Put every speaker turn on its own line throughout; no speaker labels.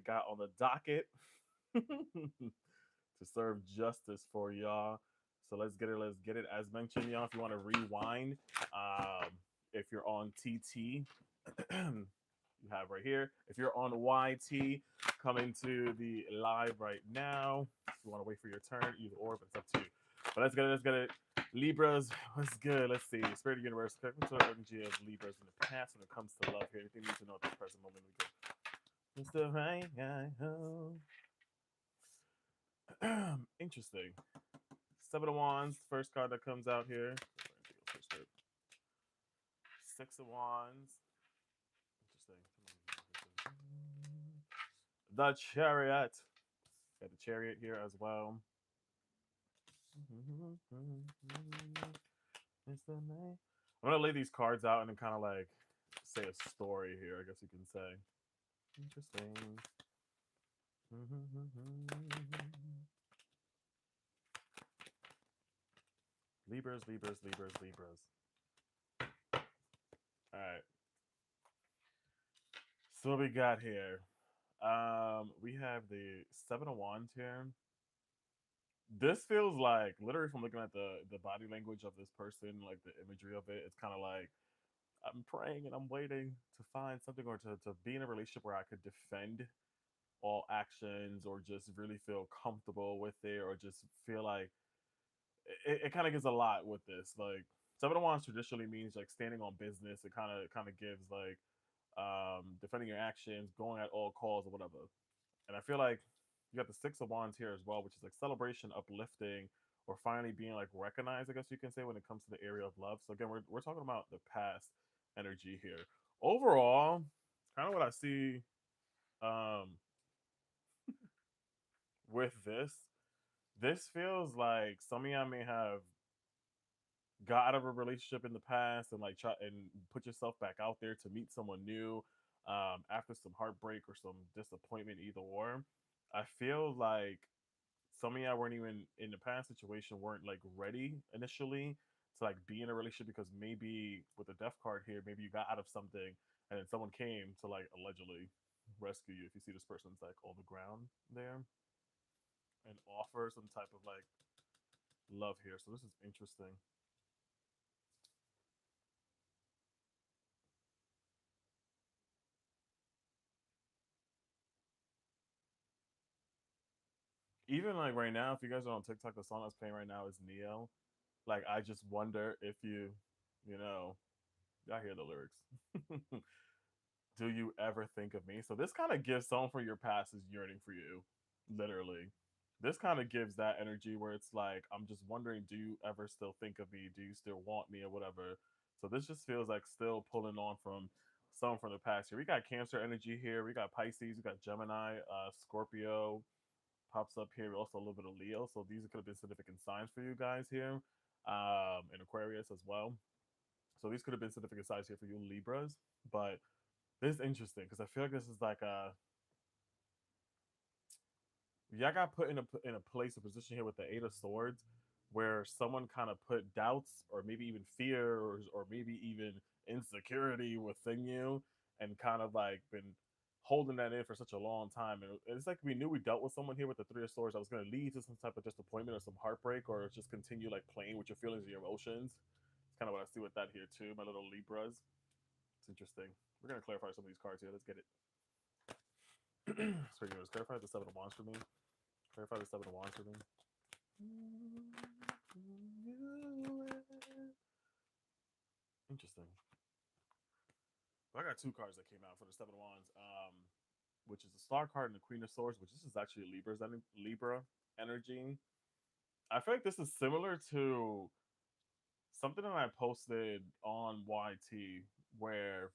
got on the docket to serve justice for y'all. So let's get it. Let's get it. As mentioned, y'all, if you want to rewind, um, if you're on TT, you have right here. If you're on YT, coming to the live right now. If you want to wait for your turn, either or, but it's up to you. But let's get it. Let's get it. Libras, what's good? Let's see. Spirit of the universe, connect to the energy of Libras in the past when it comes to love here. Anything you need to know at this present moment? We go. It's the right guy home. Interesting. Seven of Wands, first card that comes out here. Six of Wands. Interesting. The Chariot. Got the Chariot here as well. It's the night. I'm gonna lay these cards out and then kind of like say a story here. I guess you can say. Interesting. Libras, Libras, Libras, Libras. All right. So what we got here? We have the Seven of Wands here. This feels like literally from looking at the body language of this person, like the imagery of it, it's kind of like I'm praying and I'm waiting to find something or to be in a relationship where I could defend all actions or just really feel comfortable with it or just feel like it kind of gives a lot with this. Like Seven of Wands traditionally means like standing on business. It kind of gives like defending your actions, going at all calls or whatever. And I feel like you got the Six of Wands here as well, which is like celebration, uplifting, or finally being like recognized, I guess you can say, when it comes to the area of love. So again, we're talking about the past energy here. Overall, kind of what I see um with this feels like some of y'all may have got out of a relationship in the past and like try and put yourself back out there to meet someone new after some heartbreak or some disappointment, either or. I feel like some of y'all weren't even in the past situation weren't like ready initially to like be in a relationship because maybe with the death card here, maybe you got out of something and then someone came to like allegedly rescue you. If you see this person's like on the ground there and offer some type of like love here. So this is interesting. Even like right now, if you guys are on TikTok, the song that's playing right now is Neo. Like I just wonder if you know, y'all hear the lyrics. Do you ever think of me? So this kind of gives someone from your past is yearning for you, literally. This kind of gives that energy where it's like, I'm just wondering, do you ever still think of me? Do you still want me or whatever? So this just feels like still pulling on from someone from the past here. We got Cancer energy here. We got Pisces. We got Gemini, Scorpio pops up here. Also a little bit of Leo. So these could have been significant signs for you guys here, and Aquarius as well. So these could have been significant signs here for you Libras. But this is interesting because I feel like this is like a y'all got put in a place, a position here with the Eight of Swords, where someone kind of put doubts or maybe even fear or maybe even insecurity within you, and kind of like been holding that in for such a long time. And it's like we knew we dealt with someone here with the Three of Swords that was going to lead to some type of disappointment or some heartbreak, or just continue like playing with your feelings and your emotions. It's kind of what I see with that here too, my little Libras. It's interesting. We're gonna clarify some of these cards here. Let's get it. So you know, clarify the Seven of Wands for me. Clarify the Seven of Wands for me. Interesting. Well, I got two cards that came out for the Seven of Wands, which is the Star card and the Queen of Swords, which this is actually Libra energy. I feel like this is similar to something that I posted on YT, where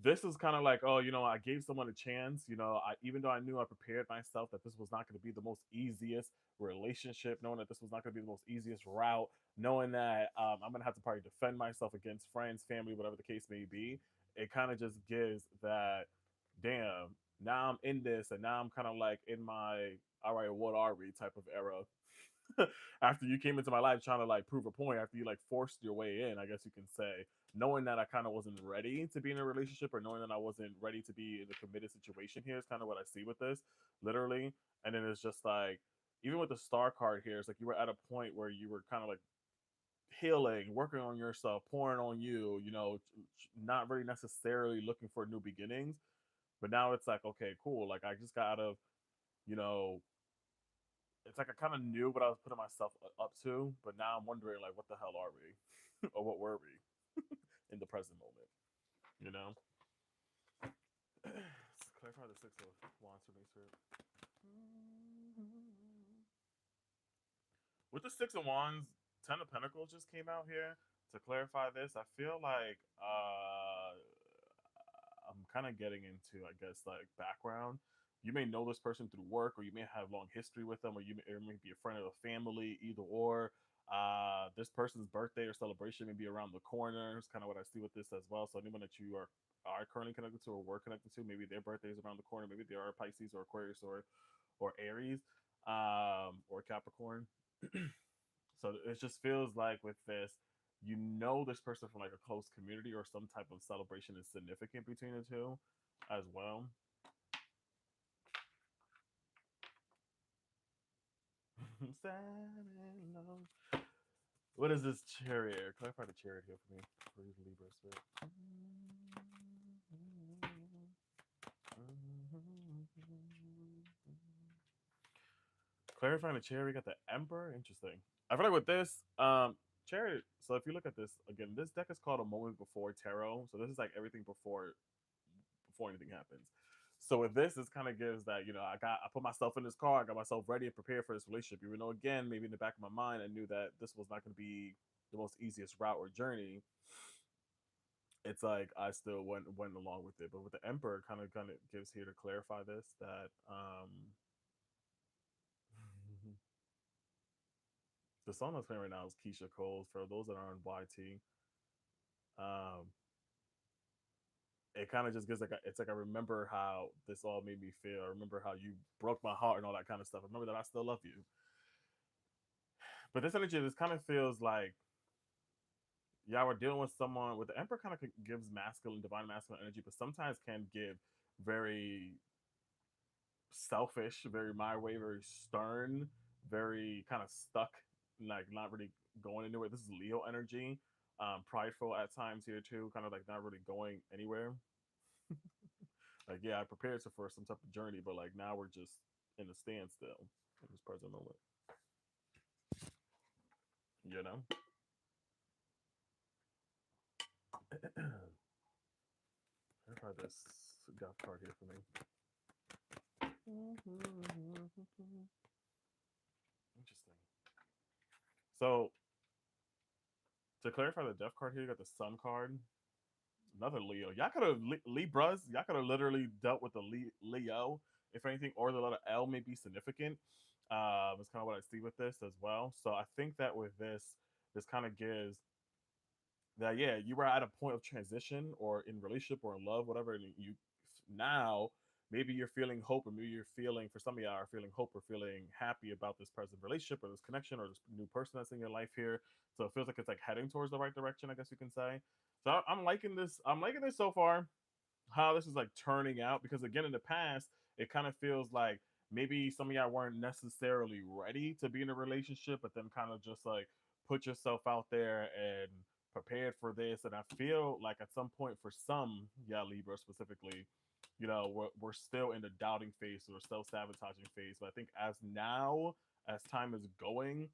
this is kind of like, oh, I gave someone a chance. Even though I knew I prepared myself that this was not going to be the most easiest relationship, knowing that this was not going to be the most easiest route, knowing that I'm going to have to probably defend myself against friends, family, whatever the case may be. It kind of just gives that, damn, now I'm in this, and now I'm kind of like in my, all right, what are we type of era. after you came into my life trying to like prove a point, after you like forced your way in, I guess you can say, knowing that I kind of wasn't ready to be in a relationship, or knowing that I wasn't ready to be in a committed situation here, is kind of what I see with this, literally. And then it's just like, even with the star card here, it's like you were at a point where you were kind of like healing, working on yourself, pouring on you, not really necessarily looking for new beginnings. But now it's like, okay, cool. Like I just got out of, you know, it's like I kind of knew what I was putting myself up to, but now I'm wondering, like, what the hell are we, or what were we in the present moment? You know. Let's clarify the six of wands for me, spirit. With the six of wands, 10 of pentacles just came out here to clarify this. I feel like I'm kind of getting into, I guess, like background. You may know this person through work, or you may have long history with them, or it may be a friend of the family, either or. This person's birthday or celebration may be around the corner. It's kind of what I see with this as well. So anyone that you are currently connected to, or were connected to, maybe their birthday is around the corner. Maybe they are Pisces or Aquarius or Aries, or Capricorn. So it just feels like with this, this person from like a close community, or some type of celebration is significant between the two as well. What is this chariot? Clarify the chariot here for me. For these Libra spirit. Clarifying the chariot, we got the Emperor. Interesting. I feel like with this, chariot. So if you look at this again, this deck is called a moment before tarot. So this is like everything before anything happens. So with this, this kind of gives that, I put myself in this car, I got myself ready and prepared for this relationship. Even though, again, maybe in the back of my mind, I knew that this was not going to be the most easiest route or journey. It's like I still went along with it. But with the Emperor, kind of gives here to clarify this, that the song that's playing right now is Keisha Cole's. For those that are on YT, um, it kind of just gives it's like I remember how this all made me feel. I remember how you broke my heart and all that kind of stuff. I remember that I still love you. But this energy, this kind of feels like, yeah, we're dealing with someone with the Emperor. Kind of gives masculine, divine masculine energy, but sometimes can give very selfish, very my way, very stern, very kind of stuck, like not really going anywhere. This is Leo energy, prideful at times here too, kind of like not really going anywhere. Like, yeah, I prepared for some type of journey, but like now we're just in a standstill in this present moment. You know. Try this golf card here for me. Interesting. So to clarify the death card here, you got the Sun card. Another Leo. Y'all could have Libras. Y'all could have literally dealt with the Leo, if anything, or the letter L may be significant. It's kind of what I see with this as well. So I think that with this kind of gives that, yeah, you were at a point of transition, or in relationship, or in love, whatever, and you now maybe you're feeling hope, or maybe you're feeling, for some of y'all are feeling hope or feeling happy about this present relationship, or this connection, or this new person that's in your life here. So it feels like it's like heading towards the right direction, I guess you can say. So I'm liking this. I'm liking this so far, how this is like turning out, because again, in the past, it kind of feels like maybe some of y'all weren't necessarily ready to be in a relationship, but then kind of just like put yourself out there and prepared for this. And I feel like at some point, for some, yeah, Libra specifically, we're still in the doubting phase, or self-sabotaging phase. But I think as time is going,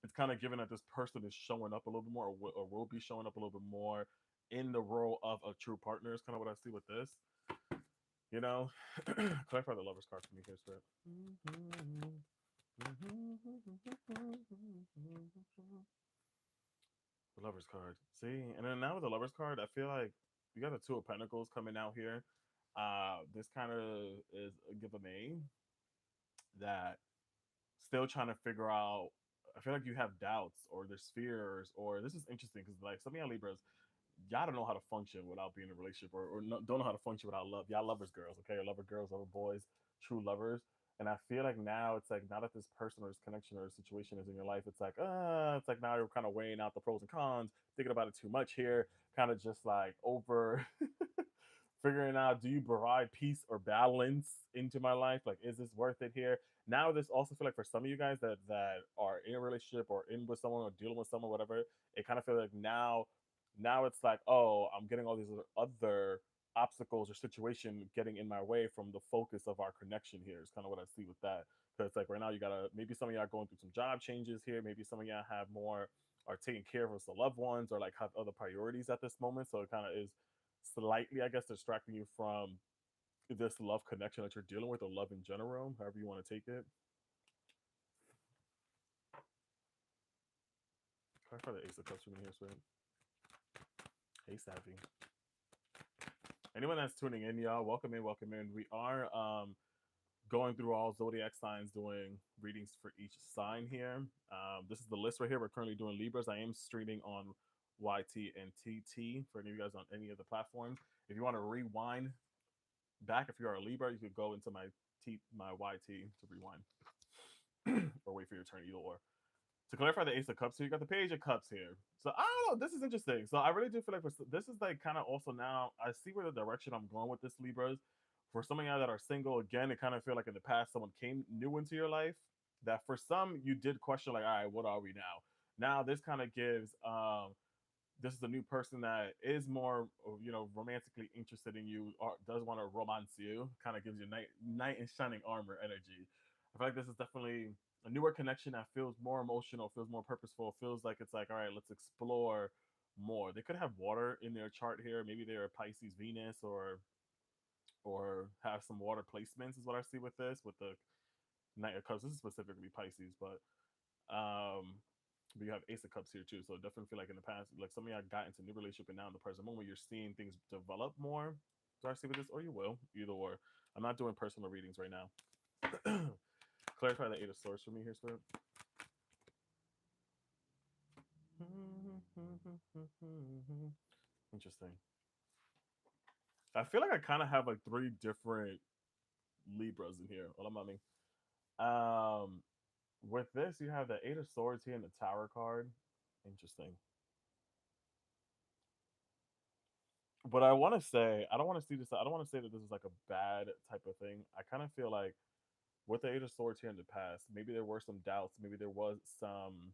it's kind of given that this person is showing up a little bit more, or will be showing up a little bit more in the role of a true partner, is kind of what I see with this. You know, clarify the Lovers card for me here, Spirit. The Lovers card. See, and then now with the Lovers card, I feel like you got the Two of Pentacles coming out here. This kind of is a give a me that still trying to figure out. I feel like you have doubts, or there's fears, or this is interesting because like some of y'all Libras, y'all don't know how to function without being in a relationship, or don't know how to function without love. Y'all lovers girls, okay? Or lover girls, lover boys, true lovers. And I feel like now it's like now that this person or this connection or situation is in your life, it's like now you're kind of weighing out the pros and cons, thinking about it too much here, kind of just like over figuring out, do you provide peace or balance into my life? Like, is this worth it here? Now, this also feel like for some of you guys that are in a relationship or in with someone or dealing with someone, whatever, it kind of feels like now it's like, oh, I'm getting all these other obstacles or situation getting in my way from the focus of our connection here. Is kind of what I see with that. Because it's like right now you gotta, maybe some of y'all going through some job changes here. Maybe some of y'all have more are taking care of the loved ones or like have other priorities at this moment. So it kind of is slightly, I guess, distracting you from this love connection that you're dealing with or love in general, however you want to take it. Clarify the Ace of Cups for me here, sweet. Hey, Savvy. Anyone that's tuning in, y'all, welcome in, welcome in. We are going through all zodiac signs, doing readings for each sign here. This is the list right here. We're currently doing Libras. I am streaming on YT and TT for any of you guys on any of the platforms. If you want to rewind back, if you're a Libra, you could go into my YT to rewind or wait for your turn, either or. To clarify the Ace of Cups here, you got the Page of Cups here. So I don't know, this is interesting. So I really do feel like this is like kind of also now I see where the direction I'm going with this, Libras. For some of y'all that are single, again, it kind of feel like in the past someone came new into your life that for some you did question like, all right, what are we now? Now this kind of gives this is a new person that is more, romantically interested in you or does want to romance you. Kind of gives you knight in shining armor energy. I feel like this is definitely a newer connection that feels more emotional, feels more purposeful, feels like it's like, all right, let's explore more. They could have water in their chart here. Maybe they're a Pisces Venus or have some water placements is what I see with this, with the Knight of Cups. This is specifically Pisces, but you have Ace of Cups here too. So definitely feel like in the past, like some of y'all got into a new relationship and now in the present moment you're seeing things develop more. So I see with this, or you will, either or. I'm not doing personal readings right now. Clarify the Eight of Swords for me here, Spirit. Interesting. I feel like I kind of have like three different Libras in here. Hold on, mommy. With this, you have the Eight of Swords here and the Tower card. Interesting. But I want to say, I don't want to see this. I don't want to say that this is like a bad type of thing. I kind of feel like with the Eight of Swords here in the past, maybe there were some doubts. Maybe there was some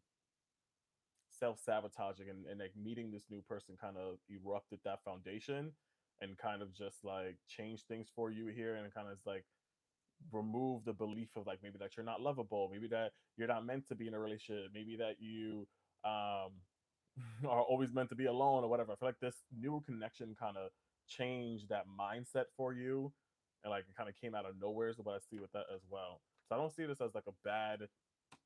self sabotaging, and like meeting this new person kind of erupted that foundation and kind of just like changed things for you here and kind of like remove the belief of like maybe that you're not lovable, maybe that you're not meant to be in a relationship, maybe that you um are always meant to be alone or whatever. I feel like this new connection kind of changed that mindset for you, and like it kind of came out of nowhere is what I see with that as well. So I don't see this as like a bad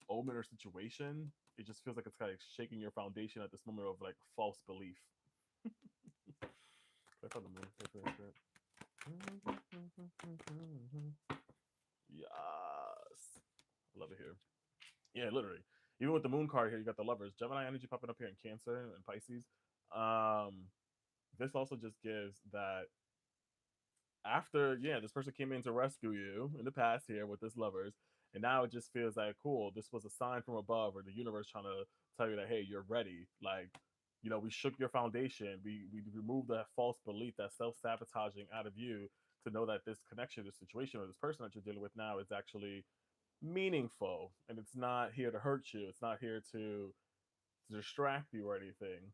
omen or situation. It just feels like it's kind of shaking your foundation at this moment of like false belief. Click on the moon. Yes. I love it here. Yeah, literally. Even with the moon card here, you got the lovers. Gemini energy popping up here in Cancer and Pisces. This also just gives that after, yeah, this person came in to rescue you in the past here with this lovers, and now it just feels like cool. This was a sign from above, or the universe trying to tell you that hey, you're ready. Like, we shook your foundation. We removed that false belief, that self sabotaging out of you to know that this connection, this situation, or this person that you're dealing with now is actually meaningful, and it's not here to hurt you. It's not here to distract you or anything.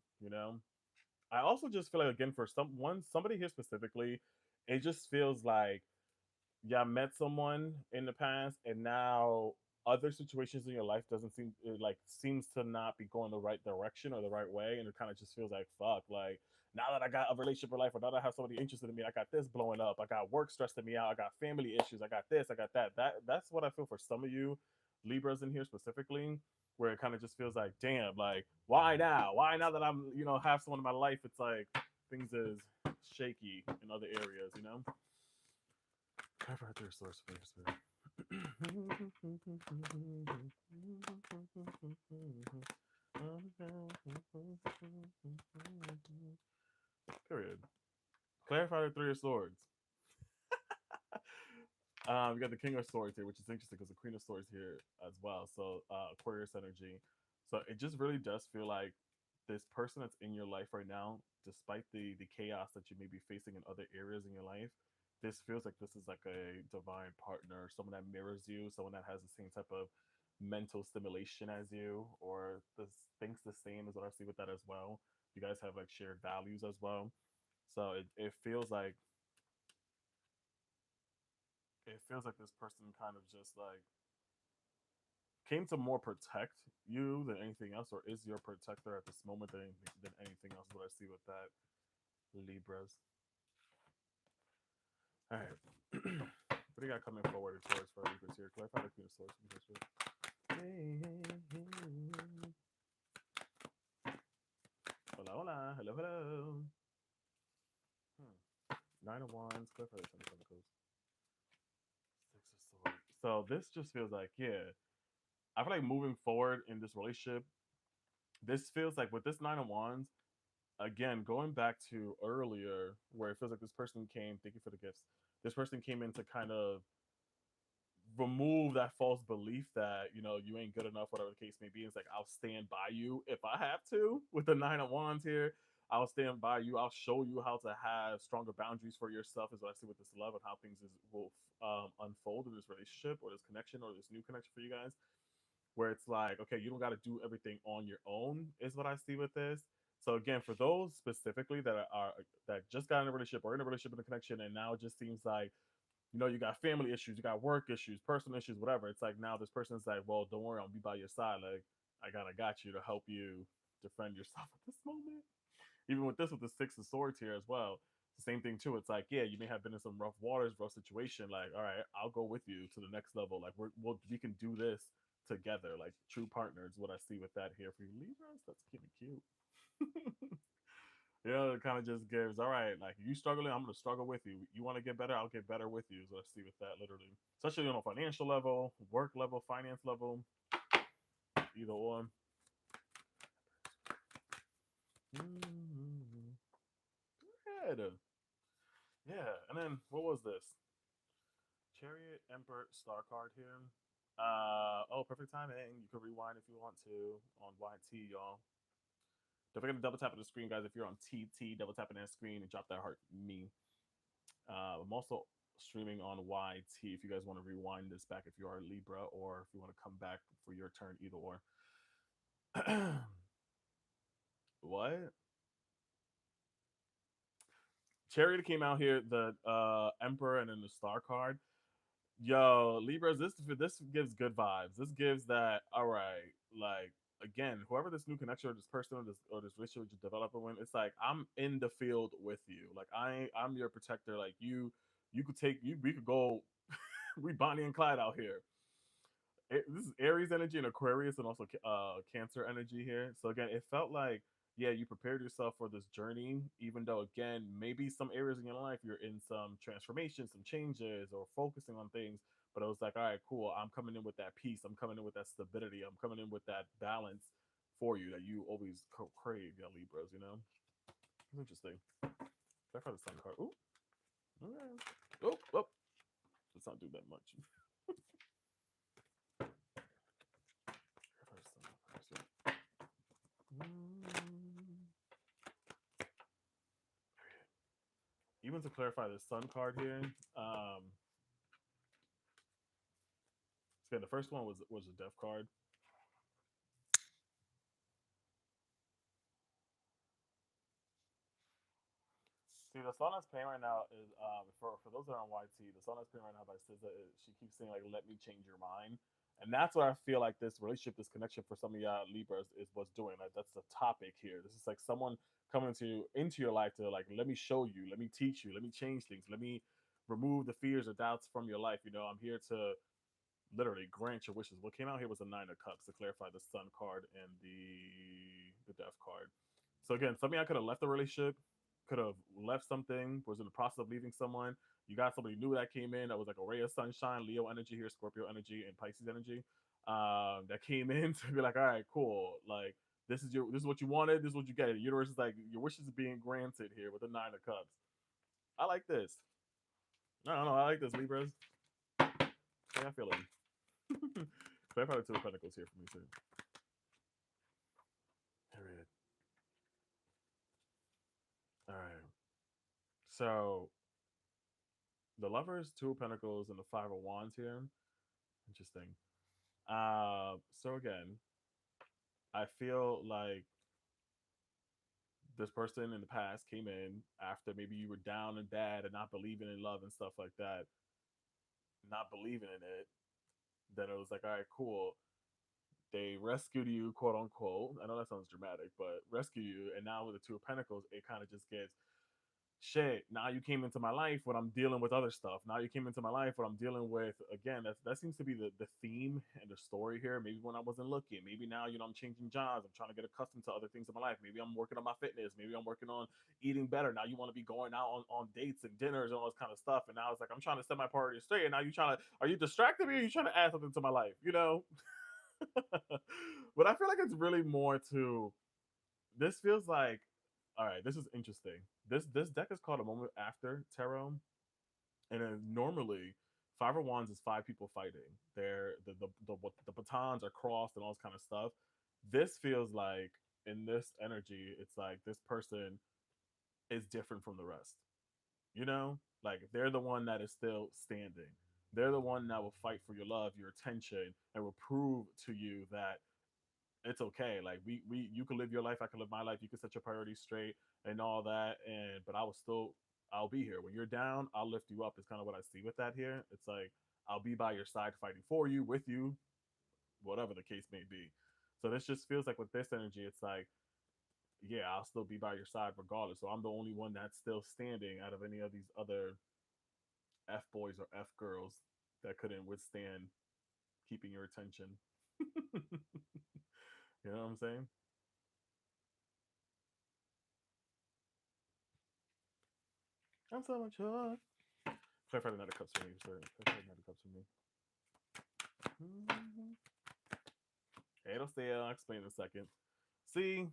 I also just feel like again for somebody here specifically, it just feels like yeah, met someone in the past and now other situations in your life doesn't seem it, like seems to not be going the right direction or the right way, and it kind of just feels like fuck, like now that I got a relationship in life, or now that I have somebody interested in me, I got this blowing up, I got work stressing me out, I got family issues, I got this, I got that's what I feel for some of you Libras in here specifically, where it kind of just feels like damn, like why now that I'm have someone in my life, it's like things is shaky in other areas. Cover their source face. Period. Clarify the Three of Swords. We got the King of Swords here, which is interesting because the Queen of Swords here as well. So Aquarius energy. So it just really does feel like this person that's in your life right now, despite the chaos that you may be facing in other areas in your life, this feels like this is like a divine partner, someone that mirrors you, someone that has the same type of mental stimulation as you, or this thinks the same as what I see with that as well. You guys have like shared values as well. So it feels like this person kind of just like came to more protect you than anything else, or is your protector at this moment than anything else. What I see with that, Libras. All right, what do you got coming forward as Taurus for Libras here? Clarify the Queen of Swords. Hey, hey, hey. Hola, hola, hello, hello. Nine of Wands. Clarify the Ten of Pentacles. Six of Swords. So this just feels like, yeah, I feel like moving forward in this relationship, this feels like with this Nine of Wands, again, going back to earlier, where it feels like this person came, thank you for the gifts. This person came in to kind of remove that false belief that, you ain't good enough, whatever the case may be. It's like, I'll stand by you if I have to. With the Nine of Wands here, I'll stand by you. I'll show you how to have stronger boundaries for yourself, is what I see with this love and how things will unfold in this relationship or this connection or this new connection for you guys, where it's like, okay, you don't got to do everything on your own, is what I see with this. So again, for those specifically that just got in a relationship or in a relationship in a connection, and now it just seems like, you got family issues, you got work issues, personal issues, whatever. It's like now this person's like, well, don't worry, I'll be by your side. Like, I got you to help you defend yourself at this moment. Even with this, with the Six of Swords here as well, it's the same thing too. It's like, yeah, you may have been in some rough waters, rough situation. Like, all right, I'll go with you to the next level. Like, we can do this together. Like, true partners. What I see with that here for you, Libras, that's kind of cute. It kind of just gives, all right, like, you struggling, I'm gonna struggle with you. You want to get better, I'll get better with you. So I see with that, literally, especially on a financial level, work level, finance level, either or. Good. Yeah, and then what was this? Chariot, Emperor, Star card here. Oh, perfect timing. You can rewind if you want to on YT, y'all. Don't forget to double tap on the screen, guys. If you're on TT, double tap on that screen and drop that heart me. I'm also streaming on YT if you guys want to rewind this back if you are Libra, or if you want to come back for your turn, either or. What? Chariot came out here, the Emperor, and then the Star card. Yo, Libras, this gives good vibes. This gives that, all right, like, again, whoever this new connection or this person or this relationship you're developing with, it's like, I'm in the field with you. Like, I'm your protector. Like, you could take you we could go we Bonnie and Clyde out here. This is Aries energy and Aquarius, and also Cancer energy here. So again, it felt like, yeah, you prepared yourself for this journey, even though, again, maybe some areas in your life you're in some transformation, some changes, or focusing on things. But it was like, all right, cool. I'm coming in with that peace. I'm coming in with that stability. I'm coming in with that balance for you that you always crave, yeah, Libras. It's interesting. Check out the Sun card. Ooh, okay. Oh, oh. Let's not do that much. Even to clarify the Sun card here, so the first one was a Death card. See, the song that's playing right now is for those that are on YT. The song that's playing right now by SZA, she keeps saying like, "Let me change your mind," and that's what I feel like this relationship, this connection for some of y'all Libras is what's doing. Like, that's the topic here. This is like someone coming into your life to, like, let me show you, let me teach you, let me change things, let me remove the fears or doubts from your life. I'm here to literally grant your wishes. What came out here was the Nine of Cups, to clarify the Sun card and the Death card. So again, something I could have left the relationship, could have left something, was in the process of leaving someone. You got somebody new that came in that was like a ray of sunshine, Leo energy here, Scorpio energy, and Pisces energy. That came in to be like, all right, cool. Like, this is what you wanted, this is what you get. The universe is like, your wishes are being granted here with the Nine of Cups. I like this. I don't know, I like this, Libras. How y'all feeling? Clarify the Two of Pentacles here for me too. Period. All right. So the Lovers, Two of Pentacles, and the Five of Wands here. Interesting. So again, I feel like this person in the past came in after maybe you were down and bad and not believing in love and stuff like that, not believing in it. Then it was like, all right, cool. They rescued you, quote unquote. I know that sounds dramatic, but rescue you. And now with the Two of Pentacles, it kind of just gets shit. Now you came into my life when I'm dealing with other stuff. Now you came into my life when I'm dealing with, again, that seems to be the theme and the story here. Maybe when I wasn't looking, maybe now, I'm changing jobs. I'm trying to get accustomed to other things in my life. Maybe I'm working on my fitness. Maybe I'm working on eating better. Now you want to be going out on dates and dinners and all this kind of stuff. And now it's like, I'm trying to set my priorities straight. And now are you distracting me or are you trying to add something to my life? But I feel like it's really more to, this feels like, all right, this is interesting. This deck is called A Moment After Tarot, and normally Five of Wands is five people fighting. They're the batons are crossed and all this kind of stuff. This feels like, in this energy, it's like this person is different from the rest. Like they're the one that is still standing. They're the one that will fight for your love, your attention, and will prove to you that it's okay. Like you can live your life, I can live my life. You can set your priorities straight and all that. And but I'll be here when you're down. I'll lift you up. Is kind of what I see with that here. It's like I'll be by your side, fighting for you, with you, whatever the case may be. So this just feels like with this energy, it's like, yeah, I'll still be by your side regardless. So I'm the only one that's still standing out of any of these other F boys or F girls that couldn't withstand keeping your attention. You know what I'm saying? I'm so much joy. Clarify the Knight of Cups for me, sir. Clarify the Knight of Cups for me. Mm-hmm. It'll stay. I'll explain in a second. See,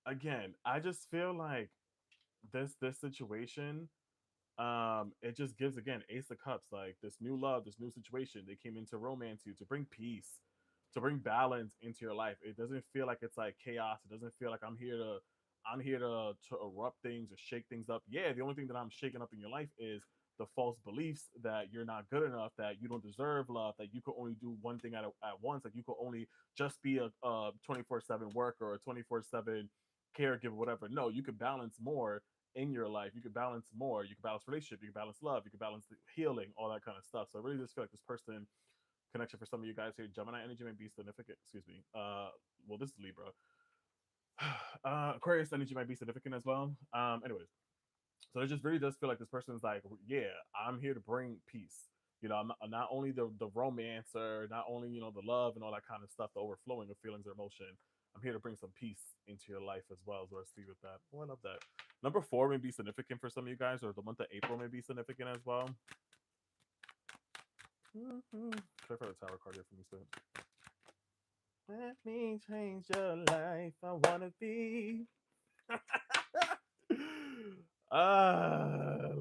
again, I just feel like this situation, it just gives, again, Ace of Cups, like this new love, this new situation. They came in to romance you, to bring peace, to bring balance into your life. It doesn't feel like it's like chaos. It doesn't feel like I'm here to erupt things or shake things up. Yeah, the only thing that I'm shaking up in your life is the false beliefs that you're not good enough, that you don't deserve love, that you could only do one thing at once, like you could only just be a 24/7 worker or a 24/7 caregiver, whatever. No, you could balance more in your life. You could balance more. You could balance relationship. You could balance love. You could balance healing, all that kind of stuff. So I really just feel like this person connection for some of you guys here. Gemini energy may be significant. Excuse me. Well, this is Libra. Aquarius energy might be significant as well. Anyways, so it just really does feel like this person is like, yeah, I'm here to bring peace. I'm not only the romancer, not only the love and all that kind of stuff, the overflowing of feelings or emotion. I'm here to bring some peace into your life as well. As I see with that. Oh, I love that. Number 4 may be significant for some of you guys, or the month of April may be significant as well. Mm-hmm. Try for the Tower card here for me, sir. Let me change your life. I wanna be.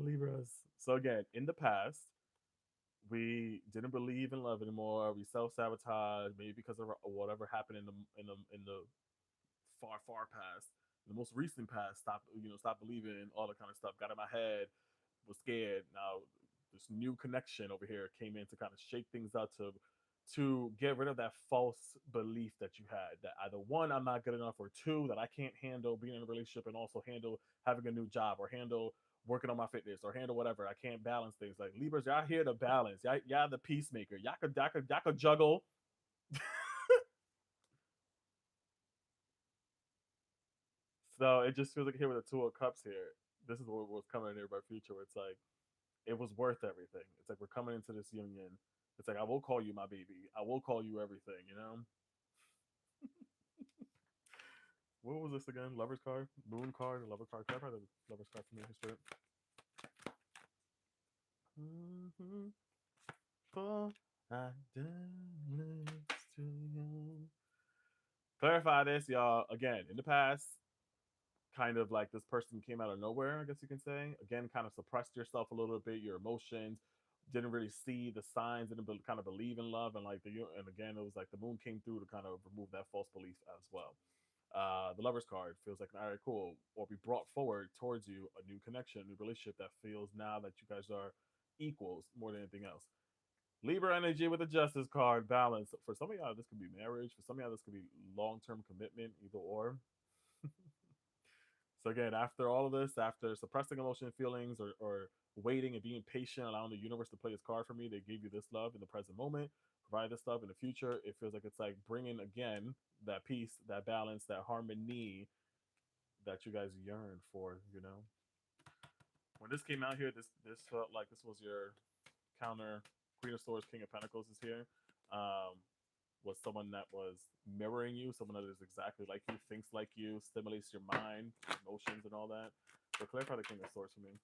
Libras. So again, in the past, we didn't believe in love anymore. We self sabotage, maybe because of whatever happened in the far past, the most recent past. Stop believing all the kind of stuff. Got in my head, was scared. Now this new connection over here came in to kind of shake things up, to get rid of that false belief that you had, that either one, I'm not good enough, or two, that I can't handle being in a relationship and also handle having a new job, or handle working on my fitness, or handle whatever. I can't balance things. Like Libras, y'all here to balance. Y'all the peacemaker. Y'all could juggle. So it just feels like here with the Two of Cups here. This is what was coming in here by future. Where it's like it was worth everything. It's like we're coming into this union. It's like I will call you my baby. I will call you everything. What was this again? Lover's card, Moon card, or Lover card. Can I try the Lover's card for me, history? Mm-hmm. For I done to you. Clarify this, y'all. Again, in the past, kind of like this person came out of nowhere, I guess you can say. Again, kind of suppressed yourself a little bit, your emotions, didn't really see the signs, didn't kind of believe in love, and like and again, it was like the moon came through to kind of remove that false belief as well. The Lover's card feels like, all right, cool, or be brought forward towards you a new connection, a new relationship that feels now that you guys are equals more than anything else. Libra energy with the Justice card, balance. For some of y'all, this could be marriage. For some of y'all, this could be long term commitment, either or. So again, after all of this, after suppressing emotion and feelings, or waiting and being patient, allowing the universe to play its card for me, they gave you this love in the present moment, provide this love in the future. It feels like it's like bringing again that peace, that balance, that harmony that you guys yearn for. You know, when this came out here, this felt like this was your counter. Queen of Swords, King of Pentacles is here. Um, was someone that was mirroring you, someone that is exactly like you, thinks like you, stimulates your mind, emotions, and all that. So clarify the King of Swords for me.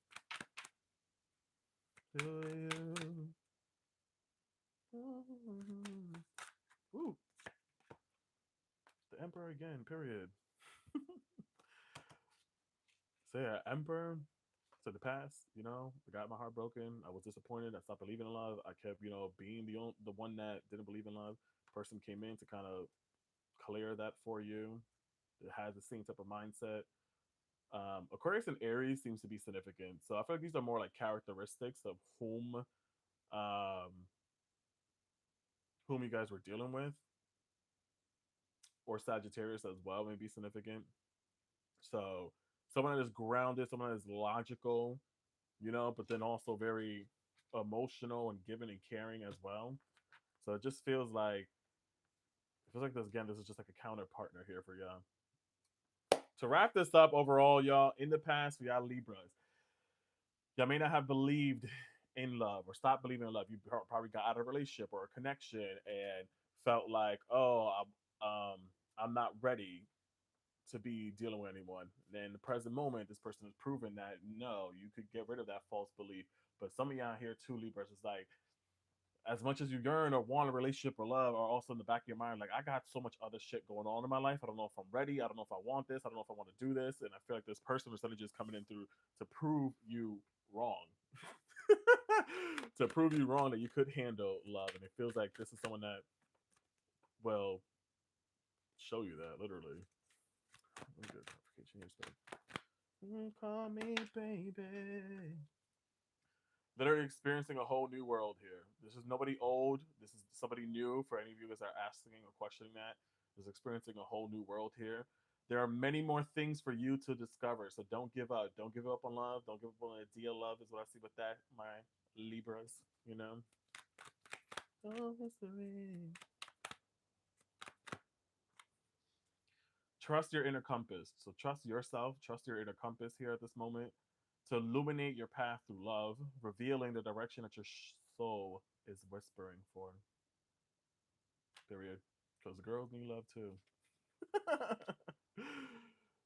Ooh, the Emperor again. Period. So yeah, Emperor. To the past, you know, I got my heart broken. I was disappointed. I stopped believing in love. I kept, you know, being the one that didn't believe in love. Person came in to kind of clear that for you. It has the same type of mindset. Aquarius and Aries seems to be significant. So I feel like these are more like characteristics of um, whom you guys were dealing with, or Sagittarius as well may be significant. So someone that is grounded, someone that is logical, you know, but then also very emotional and giving and caring as well. So it feels like this again. This is just like a counter partner here for y'all. To wrap this up, overall, y'all, in the past, we got Libras. Y'all may not have believed in love or stopped believing in love. You probably got out of a relationship or a connection and felt like, oh, I'm not ready to be dealing with anyone. Then in the present moment, this person has proven that no, you could get rid of that false belief. But some of y'all here too, Libras, is like, as much as you yearn or want a relationship or love, are also in the back of your mind, like, I got so much other shit going on in my life. I don't know if I'm ready. I don't know if I want this. I don't know if I want to do this. And I feel like this person or something just coming in through to prove you wrong. To prove you wrong that you could handle love. And it feels like this is someone that will show you that, literally. Let me get clarification here. Call me baby. That are experiencing a whole new world here. This is nobody old. This is somebody new. For any of you guys that are asking or questioning that, is experiencing a whole new world here. There are many more things for you to discover. So don't give up. Don't give up on love. Don't give up on the idea of love. Is what I see with that, my Libras. You know. Oh, mystery. Trust your inner compass. So trust yourself. Trust your inner compass here at this moment to illuminate your path through love, revealing the direction that your soul is whispering for. Period. Because the girls need love too.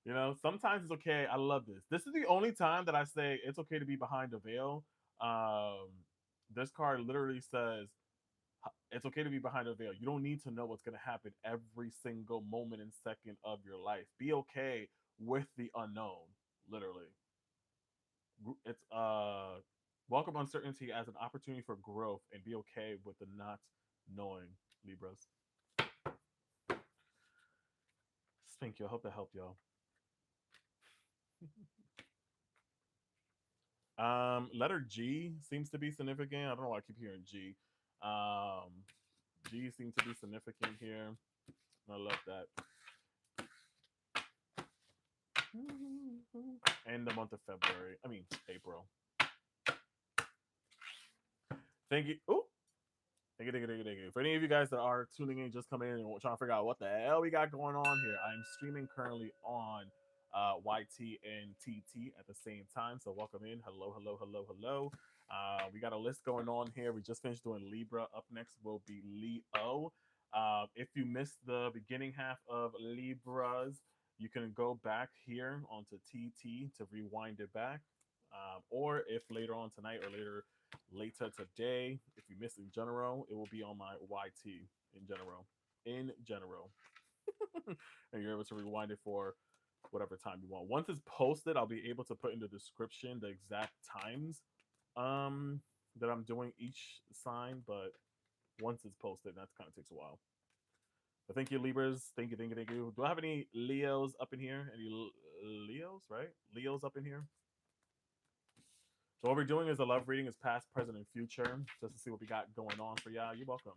You know, sometimes it's okay. I love this. This is the only time that I say it's okay to be behind a veil. Um, this card literally says it's okay to be behind a veil. You don't need to know what's going to happen every single moment and second of your life. Be okay with the unknown, literally. It's welcome uncertainty as an opportunity for growth and be okay with the not knowing, Libras. Thank you. I hope that helped y'all. Letter G seems to be significant. I don't know why I keep hearing G. Um, G seems to be significant here. I love that. And the month of February. I mean, April. Thank you. Ooh. Thank you. For any of you guys that are tuning in, just coming in and trying to figure out what the hell we got going on here, I'm streaming currently on YT and TT at the same time. So welcome in. Hello. We got a list going on here. We just finished doing Libra. Up next will be Leo. If you missed the beginning half of Libras, you can go back here onto TT to rewind it back. Or if later on tonight or later today, if you missed in general, it will be on my YT in general. In general. And you're able to rewind it for whatever time you want. Once it's posted, I'll be able to put in the description the exact times. that I'm doing each sign, but once it's posted, that kind of takes a while. But thank you, Libras. Thank you, thank you, thank you. Do I have any Leos up in here? Any Leos, right? Leos up in here? So what we're doing is a love reading is past, present, and future, just to see what we got going on for y'all. You're welcome.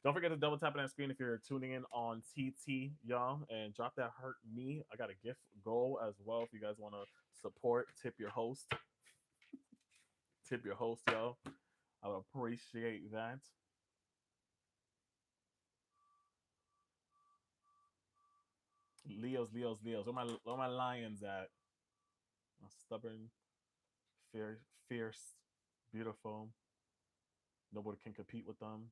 Don't forget to double tap on that screen if you're tuning in on TT, y'all, and drop that hurt me. I got a gift goal as well if you guys want to support. Tip your host. Tip your host, y'all. I would appreciate that. Leos, Leos, Leos. Where my lions at? Stubborn, fierce, beautiful. Nobody can compete with them.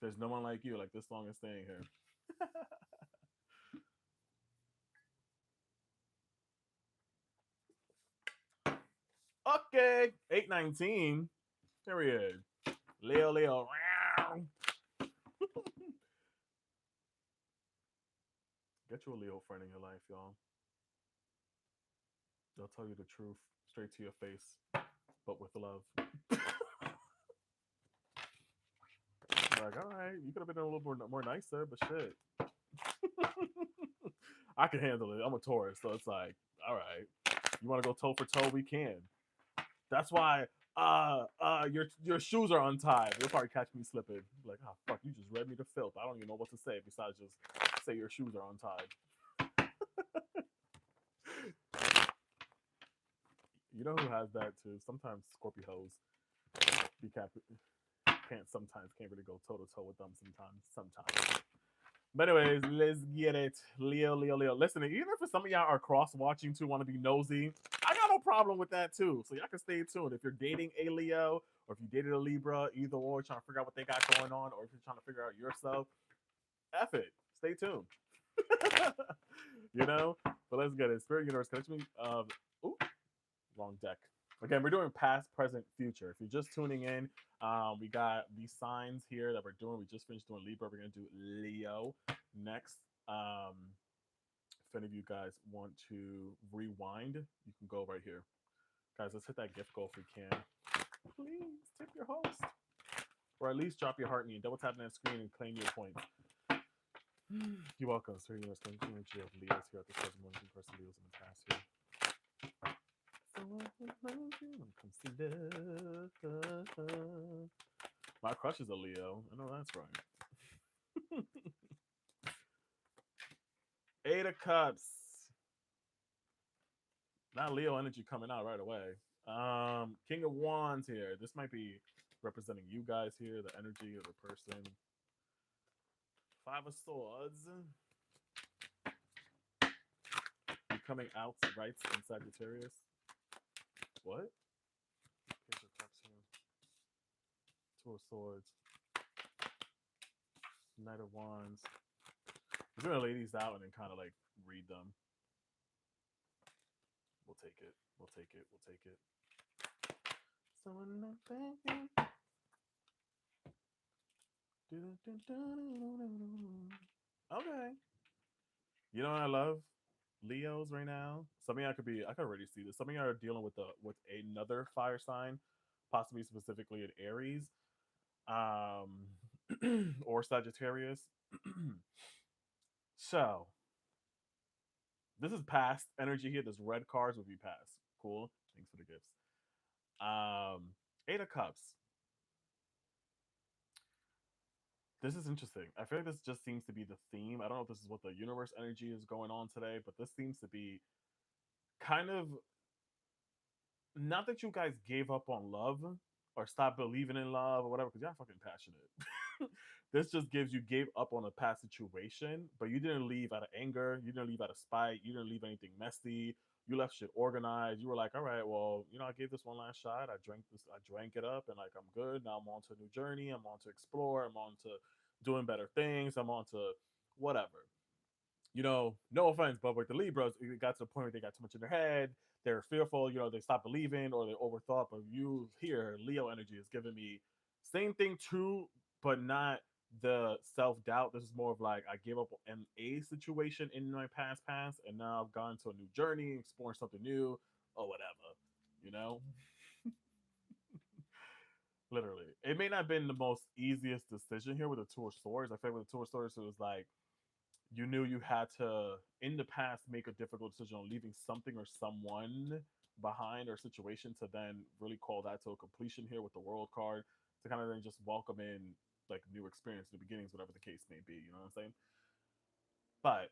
There's no one like you, like this long as staying here. Okay, 819. Period. Leo, Leo. Get you a Leo friend in your life, y'all. They'll tell you the truth straight to your face, but with love. Like, all right, you could have been a little more nicer, but shit. I can handle it. I'm a Taurus, so it's like, all right, you want to go toe for toe, we can. That's why your shoes are untied. You'll probably catch me slipping. Like, oh fuck, you just read me to filth. I don't even know what to say besides just say your shoes are untied. You know who has that too? Sometimes Scorpios be can't really go toe to toe with them sometimes. But anyways, let's get it. Leo, Leo, Leo. Listen, even if some of y'all are cross watching too, want to be nosy, I got no problem with that too. So y'all can stay tuned. If you're dating a Leo or if you dated a Libra, either or, trying to figure out what they got going on, or if you're trying to figure out yourself, F it. Stay tuned. You know? But let's get it. Spirit Universe, connect me. Ooh, wrong deck. Again, we're doing past, present, future. If you're just tuning in, we got these signs here that we're doing. We just finished doing Libra. We're going to do Leo next. If any of you guys want to rewind, you can go right here. Guys, let's hit that gift goal if we can. Please tip your host. Or at least drop your heart me and double tap on that screen and claim your points. You're welcome. So you're going to energy of Leos here at the present moment. Person Leos in the past here. My crush is a Leo. I know that's right. Eight of Cups. Not Leo energy coming out right away. King of Wands here. This might be representing you guys here, the energy of the person. Five of Swords. Coming out right in Sagittarius. What? Page of Cups here. Two of Swords. Knight of Wands. I'm gonna lay these out and then kind of like read them. We'll take it. We'll take it. We'll take it. Okay. You know what I love? Leos right now. Some of y'all could be. I can already see this. Some of y'all are dealing with another fire sign, possibly specifically an Aries, or Sagittarius. So this is past energy here. This red cards would be past. Cool. Thanks for the gifts. Eight of Cups. This is interesting. I feel like this just seems to be the theme. I don't know if this is what the universe energy is going on today, but this seems to be kind of not that you guys gave up on love or stopped believing in love or whatever, because y'all fucking passionate. This just gives you gave up on a past situation, but you didn't leave out of anger, you didn't leave out of spite, you didn't leave anything messy. You left shit organized. You were like, all right, well, I gave this one last shot. I drank it up, and like I'm good. Now I'm on to a new journey. I'm on to explore. I'm on to doing better things. I'm on to whatever. No offense, but with the Libras, it got to the point where they got too much in their head. They're fearful, they stop believing or they overthought. But you here, Leo energy is giving me same thing too, but not the self-doubt. This is more of like I gave up on a situation in my past, and now I've gone to a new journey, exploring something new or whatever, you know? Literally. It may not have been the most easiest decision here with the Two of Swords. I feel like with the Two of Swords, it was like you knew you had to, in the past, make a difficult decision on leaving something or someone behind or situation to then really call that to a completion here with the World card to kind of then just welcome in like new experience, new beginnings, whatever the case may be. You know what I'm saying? But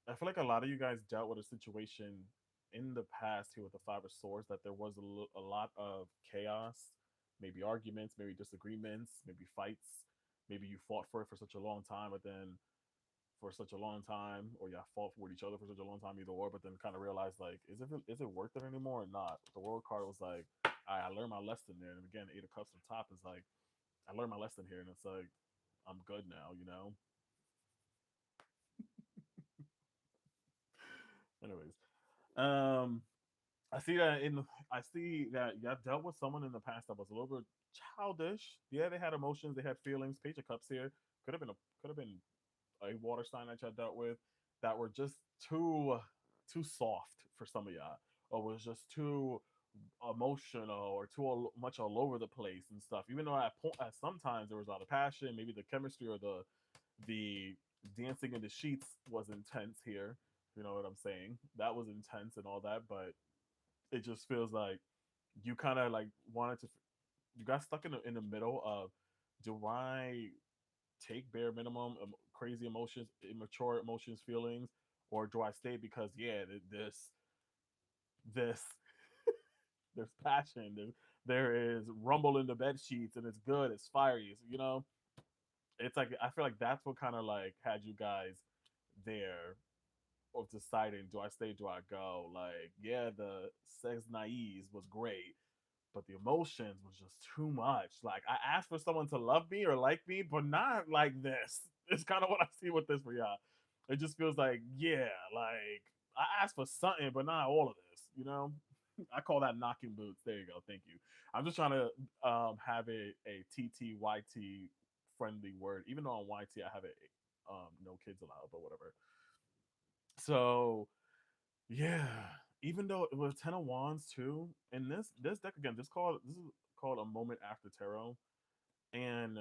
I feel like a lot of you guys dealt with a situation in the past here with the Five of Swords that there was a lot of chaos, maybe arguments, maybe disagreements, maybe fights. Maybe you fought for it for such a long time, but then for such a long time, or y'all fought with each other for such a long time, either or. But then kind of realized like, is it worth it anymore or not? The World card was like, I learned my lesson there, and again, Eight of Cups on top is like, I learned my lesson here, and it's like, I'm good now, you know. Anyways, um, I see that y'all dealt with someone in the past that was a little bit childish. Yeah, they had emotions, they had feelings. Page of Cups here could have been a water sign that y'all dealt with that were just too soft for some of y'all, or was just too emotional or too much all over the place and stuff. Even though at sometimes there was a lot of passion, maybe the chemistry or the dancing in the sheets was intense here. You know what I'm saying? That was intense and all that, but it just feels like you kind of like wanted to. You got stuck in the middle of, do I take bare minimum crazy emotions, immature emotions, feelings, or do I stay because yeah, this there's passion, there is rumble in the bed sheets, and it's good, it's fiery, you know. It's like I feel like that's what kind of like had you guys there of deciding, do I stay, do I go? Like yeah, the sex naive was great, but the emotions was just too much. Like I asked for someone to love me or like me, but not like this. It's kind of what I see with this for y'all. It just feels like, yeah, like I asked for something, but not all of this. You know, I call that knocking boots. There you go. Thank you. I'm just trying to have a TTYT friendly word, even though on YT I have it no kids allowed, but whatever. So yeah, even though it was Ten of Wands too, and this deck again, this is called a moment after tarot, and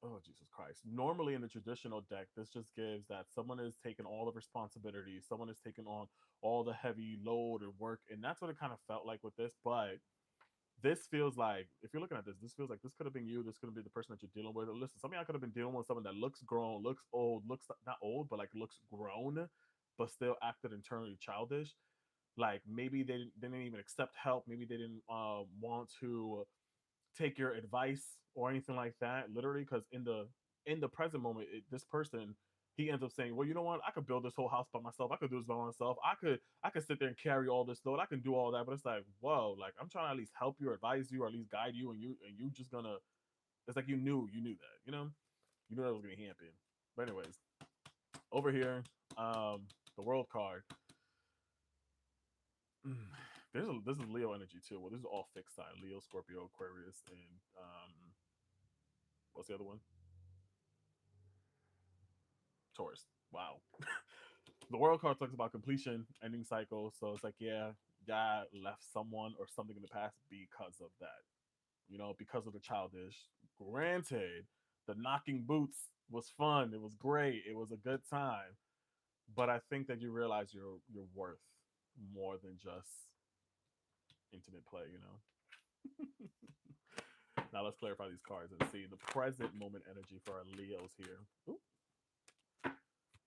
oh Jesus Christ! Normally in the traditional deck, this just gives that someone is taking all the responsibilities, someone is taking on all the heavy load and work, and that's what it kind of felt like with this. But this feels like, if you're looking at this feels like this could have been you. This could have been the person that you're dealing with. Listen, some of y'all could have been dealing with someone that looks grown, looks old, looks not old, but like looks grown, but still acted internally childish. Like maybe they didn't even accept help. Maybe they didn't want to take your advice or anything like that. Literally, because in the present moment, this person, he ends up saying, "Well, you know what? I could build this whole house by myself. I could do this by myself. I could sit there and carry all this load. I can do all that." But it's like, whoa, like I'm trying to at least help you, advise you, or at least guide you, and you just gonna. It's like you knew that, you knew that was gonna happen. But anyways, over here, the World card. This is Leo energy too. Well, this is all fixed sign: Leo, Scorpio, Aquarius, and what's the other one? Taurus. Wow. The World card talks about completion, ending cycle. So it's like, yeah, God left someone or something in the past because of that. Because of the childish. Granted, the knocking boots was fun. It was great. It was a good time. But I think that you realize your worth more than just intimate play. Now let's clarify these cards and see the present moment energy for our Leos here. Ooh.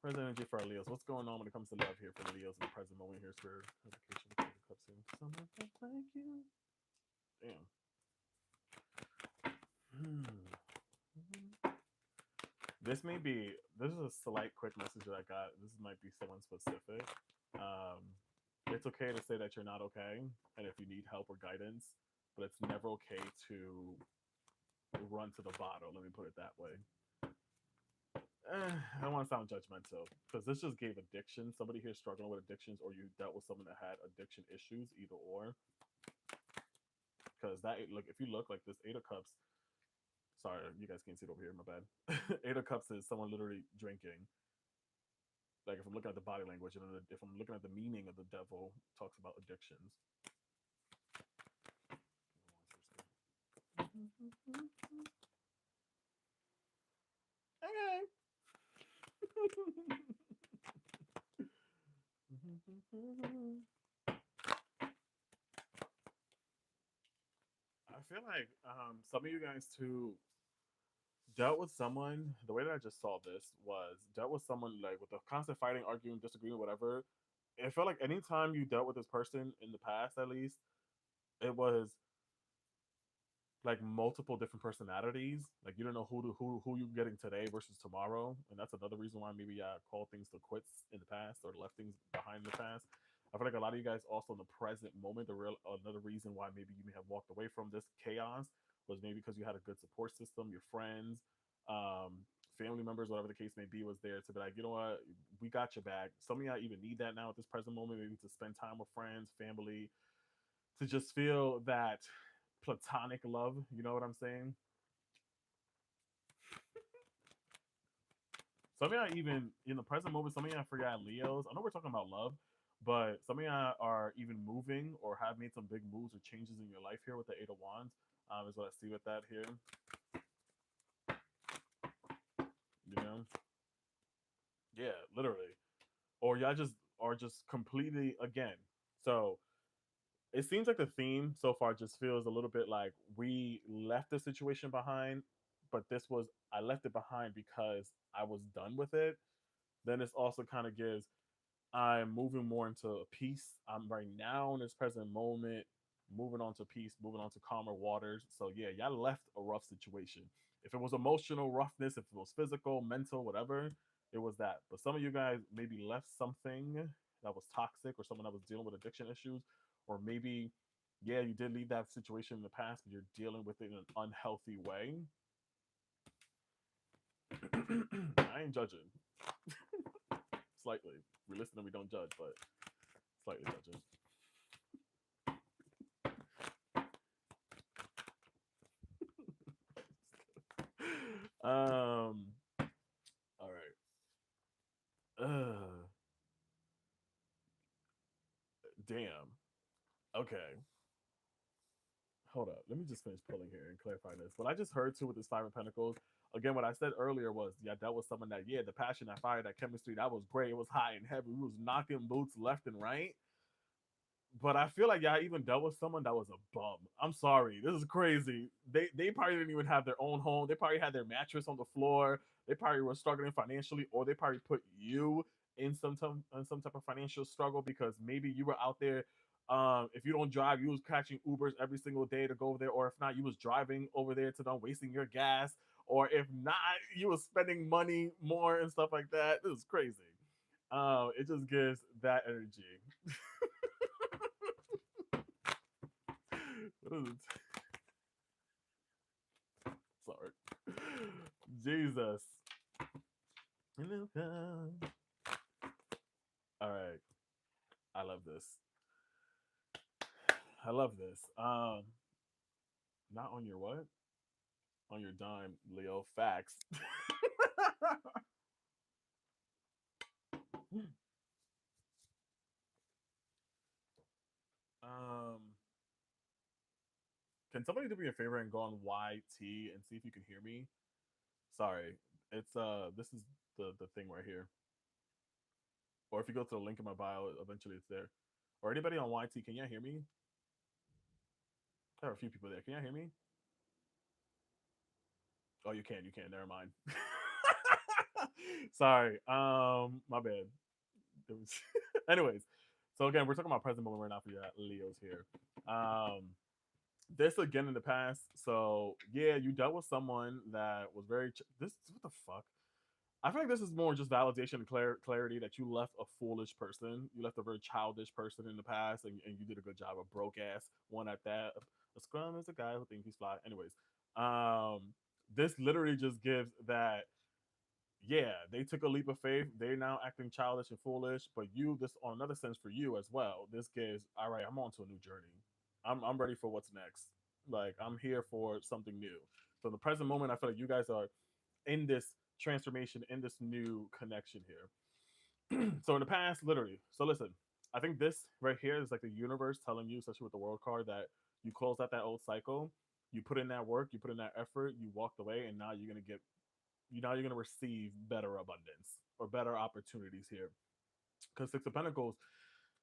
Present energy for our Leos. What's going on when it comes to love here for the Leos in the present moment? Here's for education of the cups here. Someone just like you. Damn. This is a slight quick message that I got. This might be someone specific. It's okay to say that you're not okay, and if you need help or guidance, but it's never okay to run to the bottle. Let me put it that way. I don't want to sound judgmental because this just gave addiction. Somebody here struggling with addictions, or you dealt with someone that had addiction issues, either or. Because that look, if you look like this Eight of Cups, sorry, you guys can't see it over here. My bad. Eight of Cups is someone literally drinking. Like if I'm looking at the body language, and if I'm looking at the meaning of the devil, talks about addictions. Okay. I feel like some of you guys too dealt with someone. The way that I just saw this was dealt with someone like with a constant fighting, arguing, disagreeing, whatever. It felt like anytime you dealt with this person in the past, at least, it was like multiple different personalities. Like you don't know who you're getting today versus tomorrow, and that's another reason why maybe I called things to quits in the past or left things behind in the past. I feel like a lot of you guys also in the present moment. The real another reason why maybe you may have walked away from this chaos was maybe because you had a good support system, your friends, family members, whatever the case may be, was there to be like, you know what, we got your back. Some of y'all even need that now at this present moment, maybe to spend time with friends, family, to just feel that platonic love. You know what I'm saying? Some of y'all even in the present moment, some of y'all forgot Leos. I know we're talking about love, but some of y'all are even moving or have made some big moves or changes in your life here with the Eight of Wands. Is what I see with that here. You know, yeah, literally. Or y'all just are just completely again. So it seems like the theme so far just feels a little bit like we left the situation behind, but this was I left it behind because I was done with it. Then this also kind of gives I'm moving more into peace. I'm right now in this present moment, moving on to peace, moving on to calmer waters. So yeah, y'all left a rough situation. If it was emotional roughness, if it was physical, mental, whatever, it was that. But some of you guys maybe left something that was toxic or someone that was dealing with addiction issues, or maybe, yeah, you did leave that situation in the past, but you're dealing with it in an unhealthy way. I ain't judging. Slightly. We listen and we don't judge, but slightly judging. All right. Damn. Okay. Hold up. Let me just finish pulling here and clarify this. What I just heard too with this Five of Pentacles, again, what I said earlier was, yeah, that was someone that, yeah, the passion, that fire, that chemistry, that was great. It was high and heavy. We was knocking boots left and right. But I feel like y'all even dealt with someone that was a bum. I'm sorry, this is crazy. They probably didn't even have their own home. They probably had their mattress on the floor. They probably were struggling financially, or they probably put you in some type of financial struggle because maybe you were out there. If you don't drive, you was catching Ubers every single day to go over there, or if not, you was driving over there to them, wasting your gas, or if not, you was spending money more and stuff like that. This is crazy. It just gives that energy. What is it? Sorry. Jesus. All right. I love this. I love this. Not on your what? On your dime, Leo. Facts. um, can somebody do me a favor and go on YT and see if you can hear me? Sorry. It's this is the thing right here. Or if you go to the link in my bio, eventually it's there. Or anybody on YT, can y'all hear me? There are a few people there. Can y'all hear me? Oh, you can. You can. Never mind. Sorry. My bad. There was... Anyways, so again, we're talking about present moment right now for you Leos here. This again in the past. So yeah, you dealt with someone that was very. This what the fuck. I feel like this is more just validation and clarity that you left a foolish person. You left a very childish person in the past, and you did a good job. A broke ass one at that. A scrum is a guy who thinks he's fly. Anyways, this literally just gives that yeah, they took a leap of faith. They're now acting childish and foolish. But you, this on another sense for you as well. This gives, all right, I'm on to a new journey. I'm ready for what's next. Like I'm here for something new. So in the present moment, I feel like you guys are in this transformation, in this new connection here. So in the past, literally. So listen, I think this right here is like the universe telling you, especially with the world card, that you close out that old cycle. You put in that work, you put in that effort, you walked away, and now you're gonna get, now you're gonna receive better abundance or better opportunities here. Because Six of Pentacles,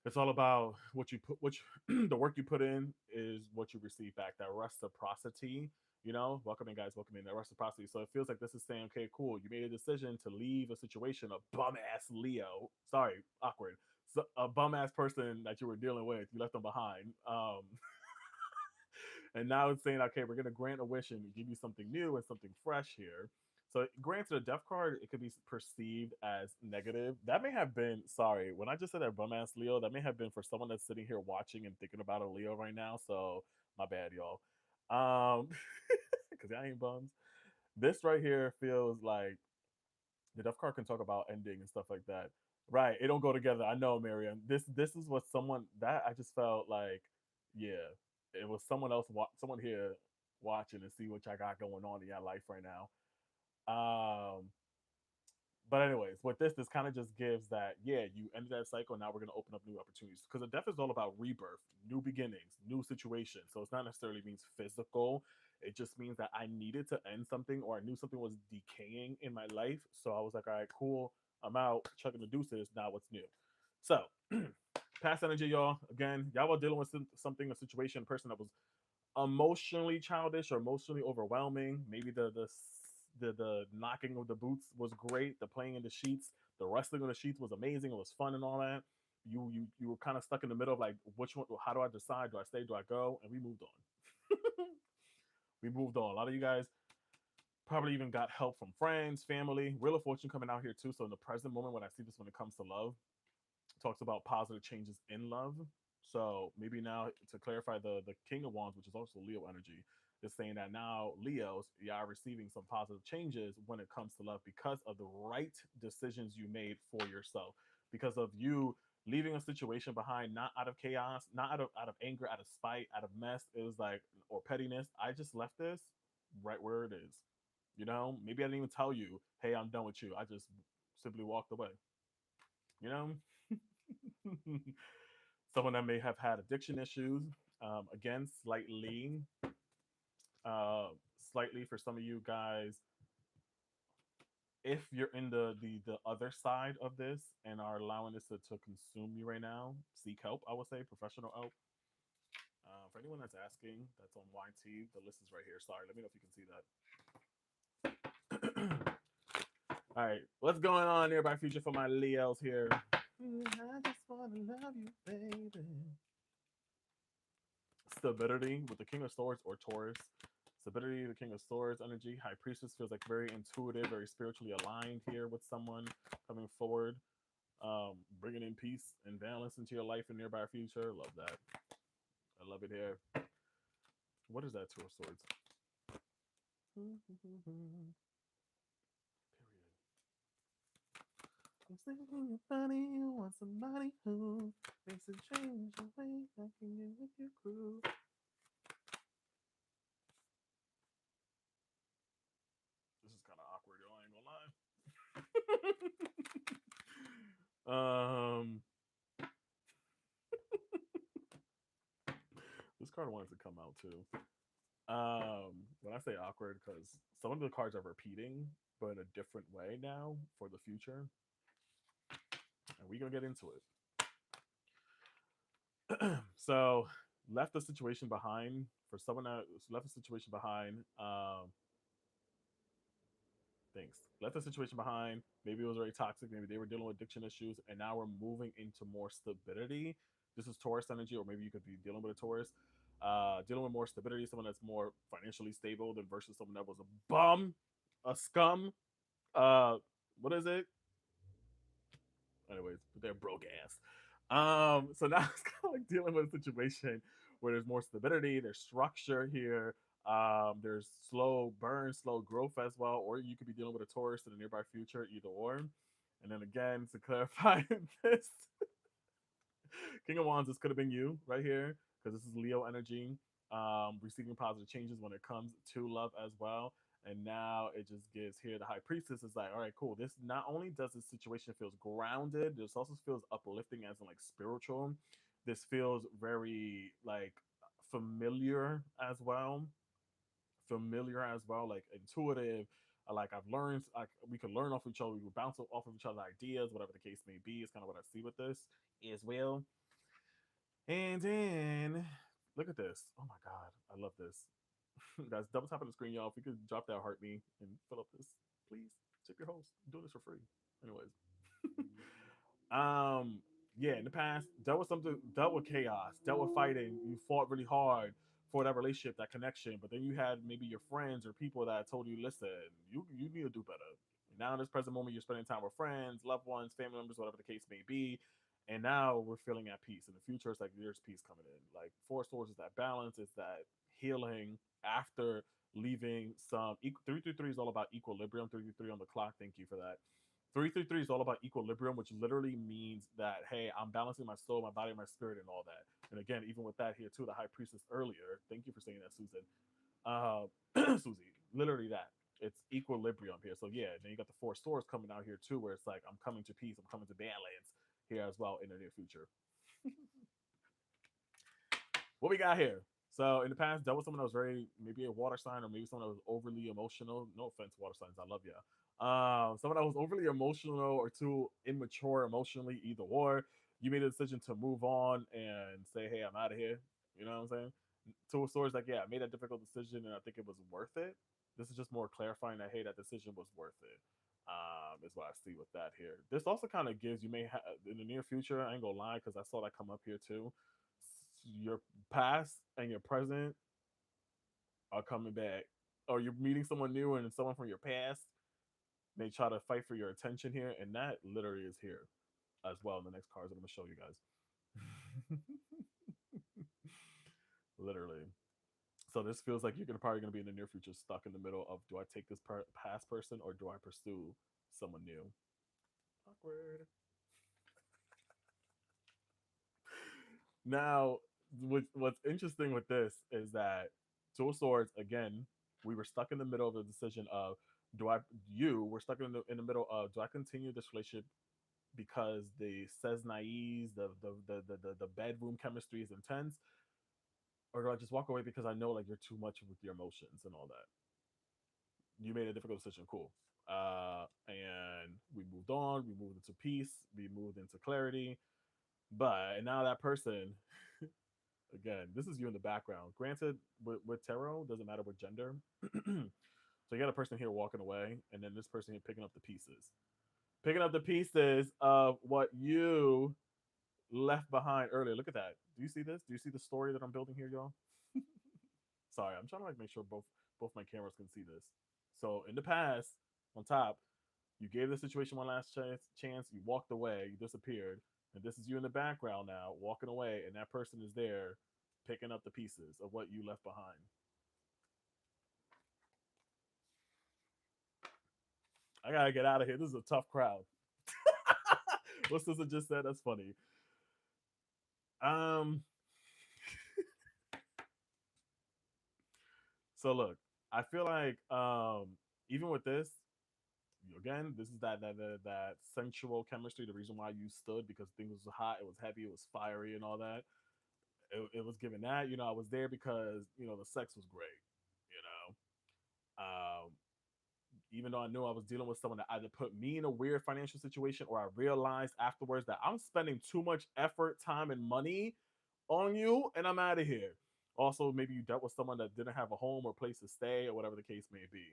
it's all about what you put, which the work you put in is what you receive back. That reciprocity, welcome in, guys, welcome in. That reciprocity. So it feels like this is saying, okay, cool, you made a decision to leave a situation, a bum ass Leo, sorry, awkward, so a bum ass person that you were dealing with, you left them behind. And now it's saying, okay, we're going to grant a wish and give you something new and something fresh here. So, granted, a death card, it could be perceived as negative. That may have been, sorry, when I just said that bum ass Leo, that may have been for someone that's sitting here watching and thinking about a Leo right now. So, my bad, y'all. Because I ain't bums. This right here feels like the death card can talk about ending and stuff like that. Right. It don't go together. I know, Miriam. This is what someone that I just felt like, yeah, it was someone else, someone here watching and see what y'all got going on in your life right now. But anyways, with this kind of just gives that, yeah, you ended that cycle. Now we're gonna open up new opportunities because the death is all about rebirth, new beginnings, new situations. So it's not necessarily means physical. It just means that I needed to end something or I knew something was decaying in my life. So I was like, all right, cool. I'm out, chucking the deuces. Now what's new? So past energy, y'all. Again, y'all were dealing with something, a situation, a person that was emotionally childish or emotionally overwhelming. Maybe the knocking of the boots was great. The playing in the sheets, the wrestling on the sheets was amazing. It was fun and all that. You were kind of stuck in the middle of like, which one? How do I decide? Do I stay? Do I go? And we moved on. We moved on. A lot of you guys probably even got help from friends, family. Wheel of Fortune coming out here too. So in the present moment, when I see this, when it comes to love, talks about positive changes in love. So maybe now to clarify, the King of Wands, which is also Leo energy, is saying that now Leos, you are receiving some positive changes when it comes to love because of the right decisions you made for yourself, because of you leaving a situation behind, not out of chaos, not out of anger, out of spite, out of mess. It was like, or pettiness. I just left this right where it is. Maybe I didn't even tell you, hey, I'm done with you. I just simply walked away. You know, someone that may have had addiction issues. Again, uh, slightly for some of you guys, if you're in the other side of this and are allowing this to consume you right now, seek help. I would say professional help. For anyone that's asking, that's on YT. The list is right here. Sorry, let me know if you can see that. All right, what's going on here by future for my Leos here? I just wanna love you, baby. Stability with the King of Swords or Taurus. Stability, the King of Swords energy. High Priestess feels like very intuitive, very spiritually aligned here with someone coming forward, bringing in peace and balance into your life and nearby future. Love that. I love it here. What is that, Two of Swords? Period. I'm thinking you're funny. You want somebody who makes a change the way I can get with your crew. This is kind of awkward, y'all. I ain't gonna lie. This card wanted to come out too. When I say awkward, because some of the cards are repeating, but in a different way now for the future, and we're gonna get into it. So, left the situation behind for someone that left the situation behind. Things left the situation behind. Maybe it was very toxic. Maybe they were dealing with addiction issues, and now we're moving into more stability. This is Taurus energy, or maybe you could be dealing with a Taurus, dealing with more stability. Someone that's more financially stable than versus someone that was a bum, a scum. Uh, what is it? Anyways, they're broke ass. So now it's kind of like dealing with a situation where there's more stability, there's structure here. There's slow burn, slow growth as well, or you could be dealing with a Taurus in the nearby future, either or. And then again, to clarify this, King of Wands, this could have been you right here because this is Leo energy, receiving positive changes when it comes to love as well. And now it just gives here the High Priestess is like, all right, cool. This not only does this situation feels grounded, this also feels uplifting as in like spiritual. This feels very like familiar as well. familiar as well, like intuitive. Like I've learned, like we could learn off each other, we would bounce off of each other's ideas, whatever the case may be. Is kind of what I see with this as well. And then look at this. Oh my god, I love this. Guys, double tap on the screen, y'all. If you could drop that heart me and fill up this, please. Tip your host. I'm doing this for free. Anyways. um, yeah, in the past, dealt with something, dealt with chaos, dealt with fighting. You fought really hard for that relationship, that connection, but then you had maybe your friends or people that told you, listen, you need to do better. Now in this present moment, you're spending time with friends, loved ones, family members, whatever the case may be. And now we're feeling at peace. In the future, it's like there's peace coming in. Like four sources, that balance, is that healing after leaving some. 333 is all about equilibrium. 333 on the clock. Thank you for that. 333 is all about equilibrium, which literally means that, hey, I'm balancing my soul, my body, my spirit, and all that. And again, even with that here too, the high priestess earlier. Thank you for saying that, Susan. Susie, literally that. It's equilibrium here. So yeah, then you got the four swords coming out here too, where it's like I'm coming to peace, I'm coming to balance here as well in the near future. What we got here? So in the past, dealt with someone that was very maybe a water sign or maybe someone that was overly emotional. No offense, water signs, I love you. Someone that was overly emotional or too immature emotionally, either or. You made a decision to move on and say, "Hey, I'm out of here." You know what I'm saying? Two of Swords, like, yeah, I made a difficult decision and I think it was worth it. This is just more clarifying that, hey, that decision was worth it. Is what I see with that here. This also kind of gives you may have in the near future. I ain't gonna lie because I saw that come up here too. Your past and your present are coming back, or you're meeting someone new and someone from your past may try to fight for your attention here, and that literally is here as well in the next cards I'm going to show you guys. Literally. So this feels like you're probably going to be in the near future stuck in the middle of, do I take this past person or do I pursue someone new? Awkward. Now, what's interesting with this is that Two of Swords, again, we were stuck in the middle of the decision of, do I, you were stuck in the middle of, do I continue this relationship because the says naive, the bedroom chemistry is intense, or do I just walk away because I know like you're too much with your emotions and all that? You made a difficult decision, cool. And we moved on, we moved into peace, we moved into clarity. But now that person, again, this is you in the background. Granted, with tarot, doesn't matter what gender. So you got a person here walking away, and then this person here picking up the pieces. Picking up the pieces of what you left behind earlier. Look at that. Do you see this? Do you see the story that I'm building here, y'all? Sorry, I'm trying to like make sure both my cameras can see this. So in the past, on top, you gave the situation one last chance. You walked away. You disappeared, and this is you in the background now, walking away, and that person is there, picking up the pieces of what you left behind. I gotta get out of here. This is a tough crowd. What Sister just said? That's funny. Um. So look, I feel like even with this, again, this is that sensual chemistry. The reason why you stood because things was hot, it was heavy, it was fiery, and all that. It was given that I was there because the sex was great. You know, even though I knew I was dealing with someone that either put me in a weird financial situation or I realized afterwards that I'm spending too much effort, time, and money on you, and I'm out of here. Also, maybe you dealt with someone that didn't have a home or place to stay or whatever the case may be.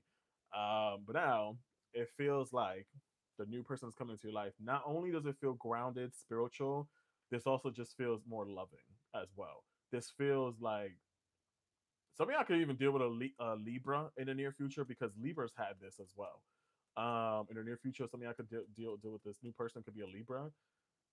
But now it feels like the new person is coming into your life. Not only does it feel grounded, spiritual, this also just feels more loving as well. This feels like something I could even deal with a Libra in the near future because Libras had this as well. In the near future, something I could deal with this new person could be a Libra.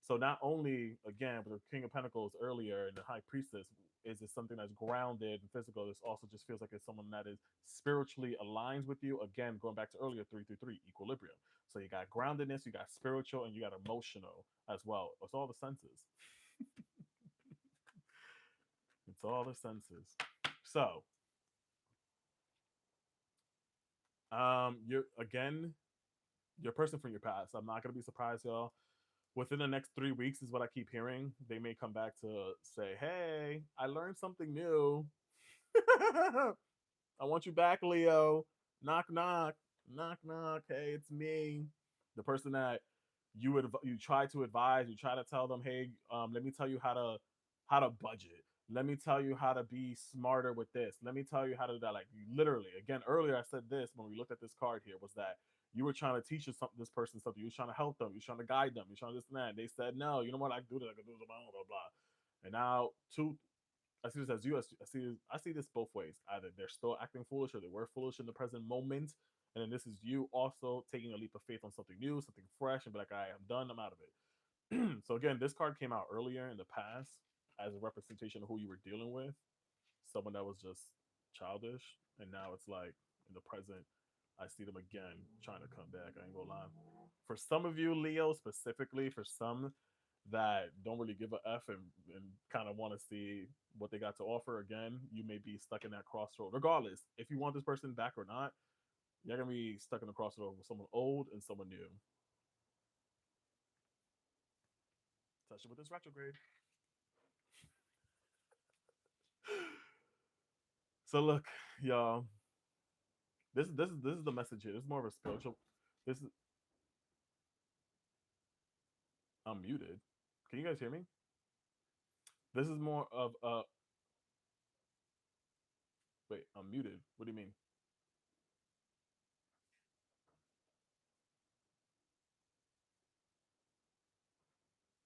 So not only again with the King of Pentacles earlier and the High Priestess is it something that's grounded and physical. This also just feels like it's someone that is spiritually aligns with you. Again, going back to earlier 333 equilibrium. So you got groundedness, you got spiritual, and you got emotional as well. It's all the senses. It's all the senses. So, you're again your person from your past. I'm not gonna be surprised, y'all. Within the next 3 weeks is what I keep hearing. They may come back to say, "Hey, I learned something new." I want you back, Leo. Knock knock, knock knock. Hey, it's me. The person that you try to advise, you try to tell them, hey, let me tell you how to budget. Let me tell you how to be smarter with this. Let me tell you how to do that. Like literally, again, earlier I said this when we looked at this card here was that you were trying to teach this person something. You were trying to help them. You were trying to guide them. You were trying to this and that. And they said, no, you know what? I can do this. I can do this on my own. Blah blah. And now I see this as you. I see this both ways. Either they're still acting foolish or they were foolish in the present moment, and then this is you also taking a leap of faith on something new, something fresh, and be like, "All right, I'm done. I'm out of it." So again, this card came out earlier in the past as a representation of who you were dealing with, someone that was just childish, and now it's like in the present, I see them again trying to come back. I ain't gonna lie. For some of you, Leo specifically, for some that don't really give a f and kind of want to see what they got to offer again, you may be stuck in that crossroad. Regardless, if you want this person back or not, you're gonna be stuck in the crossroad with someone old and someone new. Touch it with this retrograde. So look, y'all. This is the message here. This is more of a spiritual. This is I'm muted. Can you guys hear me? This is more of a wait. I'm muted. What do you mean?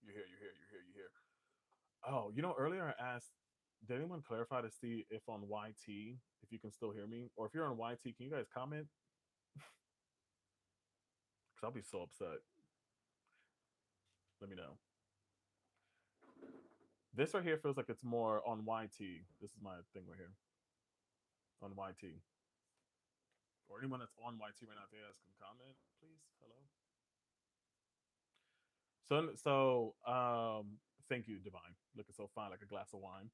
You're here. You're here. You're here. You're here. Oh, earlier I asked, did anyone clarify to see if on YT, if you can still hear me, or if you're on YT, can you guys comment? Because I'll be so upset. Let me know. This right here feels like it's more on YT. This is my thing right here on YT. Or anyone that's on YT right now, if they guys can comment, please. Hello. Thank you, Divine. Looking so fine, like a glass of wine.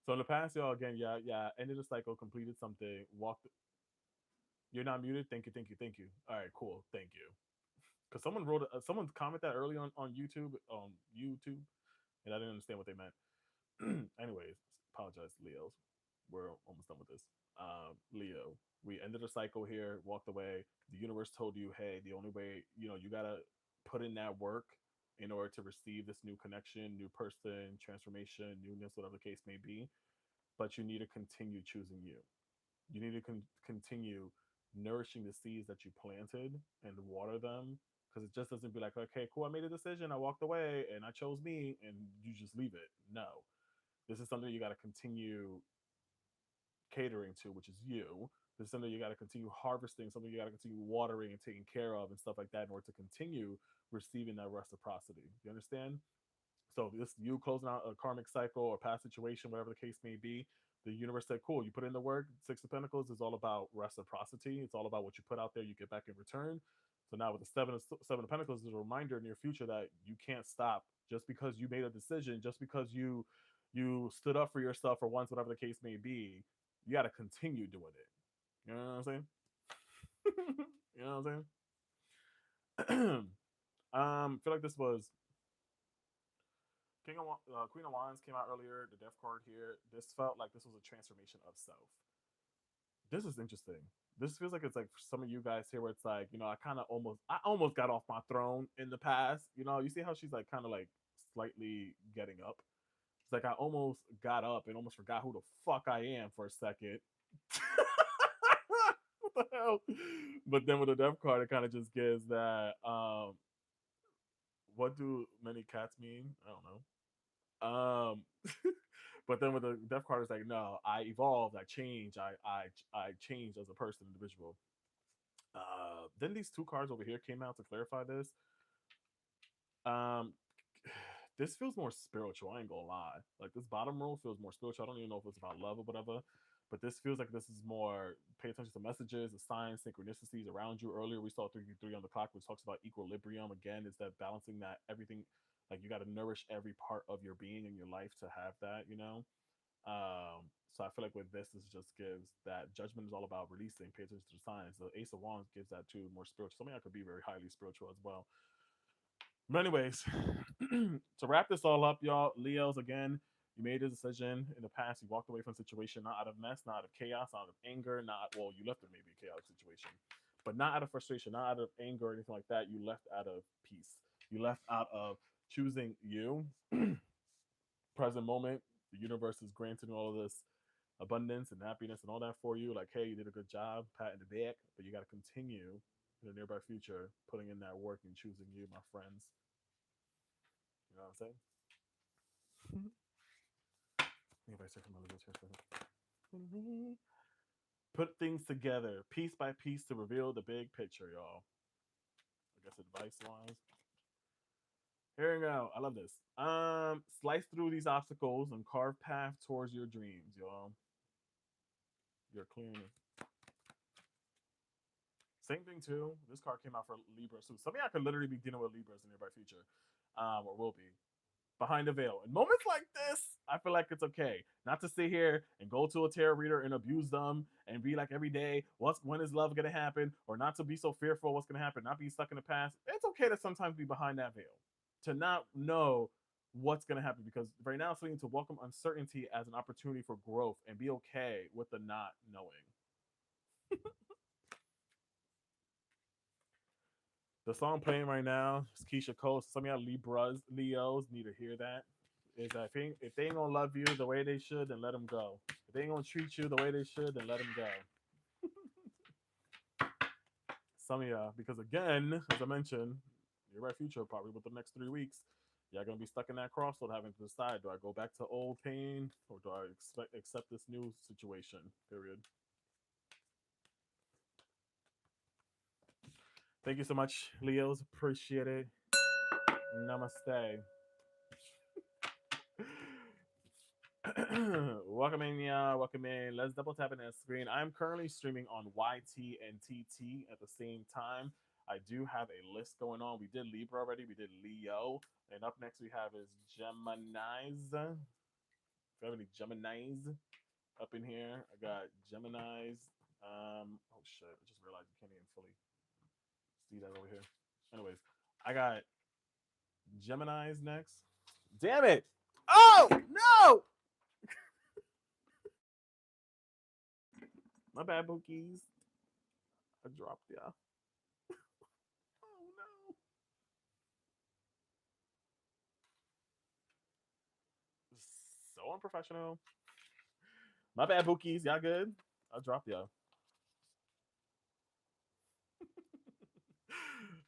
So in the past, y'all, again, yeah, yeah, ended a cycle, completed something, walked. You're not muted. Thank you, thank you, thank you. All right, cool. Thank you. Because someone commented that early on YouTube, and I didn't understand what they meant. Anyways, apologize, Leos. We're almost done with this. Leo, we ended a cycle here, walked away. The universe told you, hey, the only way, you gotta put in that work in order to receive this new connection, new person, transformation, newness, whatever the case may be. But you need to continue choosing you. You need to continue nourishing the seeds that you planted and water them, because it just doesn't be like, okay, cool, I made a decision, I walked away and I chose me, and you just leave it. No, this is something you got to continue catering to, which is you. This is something you got to continue harvesting, something you got to continue watering and taking care of and stuff like that in order to continue receiving that reciprocity. You understand? So this you closing out a karmic cycle or past situation, whatever the case may be. The universe said, "Cool, you put in the work." Six of Pentacles is all about reciprocity. It's all about what you put out there, you get back in return. So now with the seven of Pentacles is a reminder in your future that you can't stop just because you made a decision, just because you stood up for yourself or once, whatever the case may be. You got to continue doing it. You know what I'm saying? You know what I'm saying? Feel like this was Queen of Wands came out earlier. The Death card here. This felt like this was a transformation of self. This is interesting. This feels like it's like for some of you guys here, where it's like, I almost got off my throne in the past. You see how she's like kind of like slightly getting up. It's like I almost got up and almost forgot who the fuck I am for a second. What the hell? But then with the Death card, it kind of just gives that. What do many cats mean? I don't know. But then with the Death card, it's like, no, I evolved, I changed, I changed as a person, individual. Then these two cards over here came out to clarify this. Um, this feels more spiritual. I ain't gonna lie. Like this bottom row feels more spiritual. I don't even know if it's about love or whatever, but this feels like this is more pay attention to messages, the signs, synchronicities around you. Earlier we saw 3 on the clock, which talks about equilibrium. Again, is that balancing that everything, like you got to nourish every part of your being in your life to have that. So I feel like with this just gives that judgment is all about releasing, pay attention to the signs. The Ace of Wands gives that too, more spiritual. Something I could be very highly spiritual as well. But anyways, to wrap this all up, y'all, Leos, again, You made a decision in the past. You walked away from a situation not out of mess, not out of chaos, not out of anger, not, well, you left it maybe a chaotic situation, but not out of frustration, not out of anger or anything like that. You left out of peace. You left out of choosing you. Present moment, the universe is granting all of this abundance and happiness and all that for you. Like, hey, you did a good job, pat in the back, but you got to continue in the nearby future putting in that work and choosing you, my friends. You know what I'm saying? Anybody say from put things together piece by piece to reveal the big picture, y'all. I guess advice wise. Here we go. I love this. Slice through these obstacles and carve path towards your dreams, y'all. You're clearing it. Same thing too. This card came out for Libra. So something I could literally be dealing with Libras in the nearby future, or will be. Behind the veil. In moments like this, I feel like it's okay not to sit here and go to a tarot reader and abuse them and be like every day, when is love gonna happen? Or not to be so fearful what's gonna happen, not be stuck in the past. It's okay to sometimes be behind that veil, to not know what's gonna happen, because right now it's something to welcome uncertainty as an opportunity for growth and be okay with the not knowing. The song playing right now is Keisha Cole. Some of y'all Leos need to hear that. Is that if they ain't gonna love you the way they should, then let them go. If they ain't gonna treat you the way they should, then let them go. Some of y'all, because again, as I mentioned, your right future probably with the next 3 weeks, y'all gonna be stuck in that crossroad, having to decide: do I go back to old pain, or do I accept this new situation? Period. Thank you so much, Leos. Appreciate it. Namaste. Welcome in, y'all. Welcome in. Let's double tap in that screen. I'm currently streaming on YT and TT at the same time. I do have a list going on. We did Libra already. We did Leo. And up next we have is Geminis. If you have any Geminis up in here, I got Geminis. Oh shit, I just realized you can't even fully see that over here. Anyways, I got Geminis next. Damn it! Oh no! My bad, bookies. I dropped ya. Oh no! So unprofessional. My bad, bookies. Y'all good? I dropped y'all.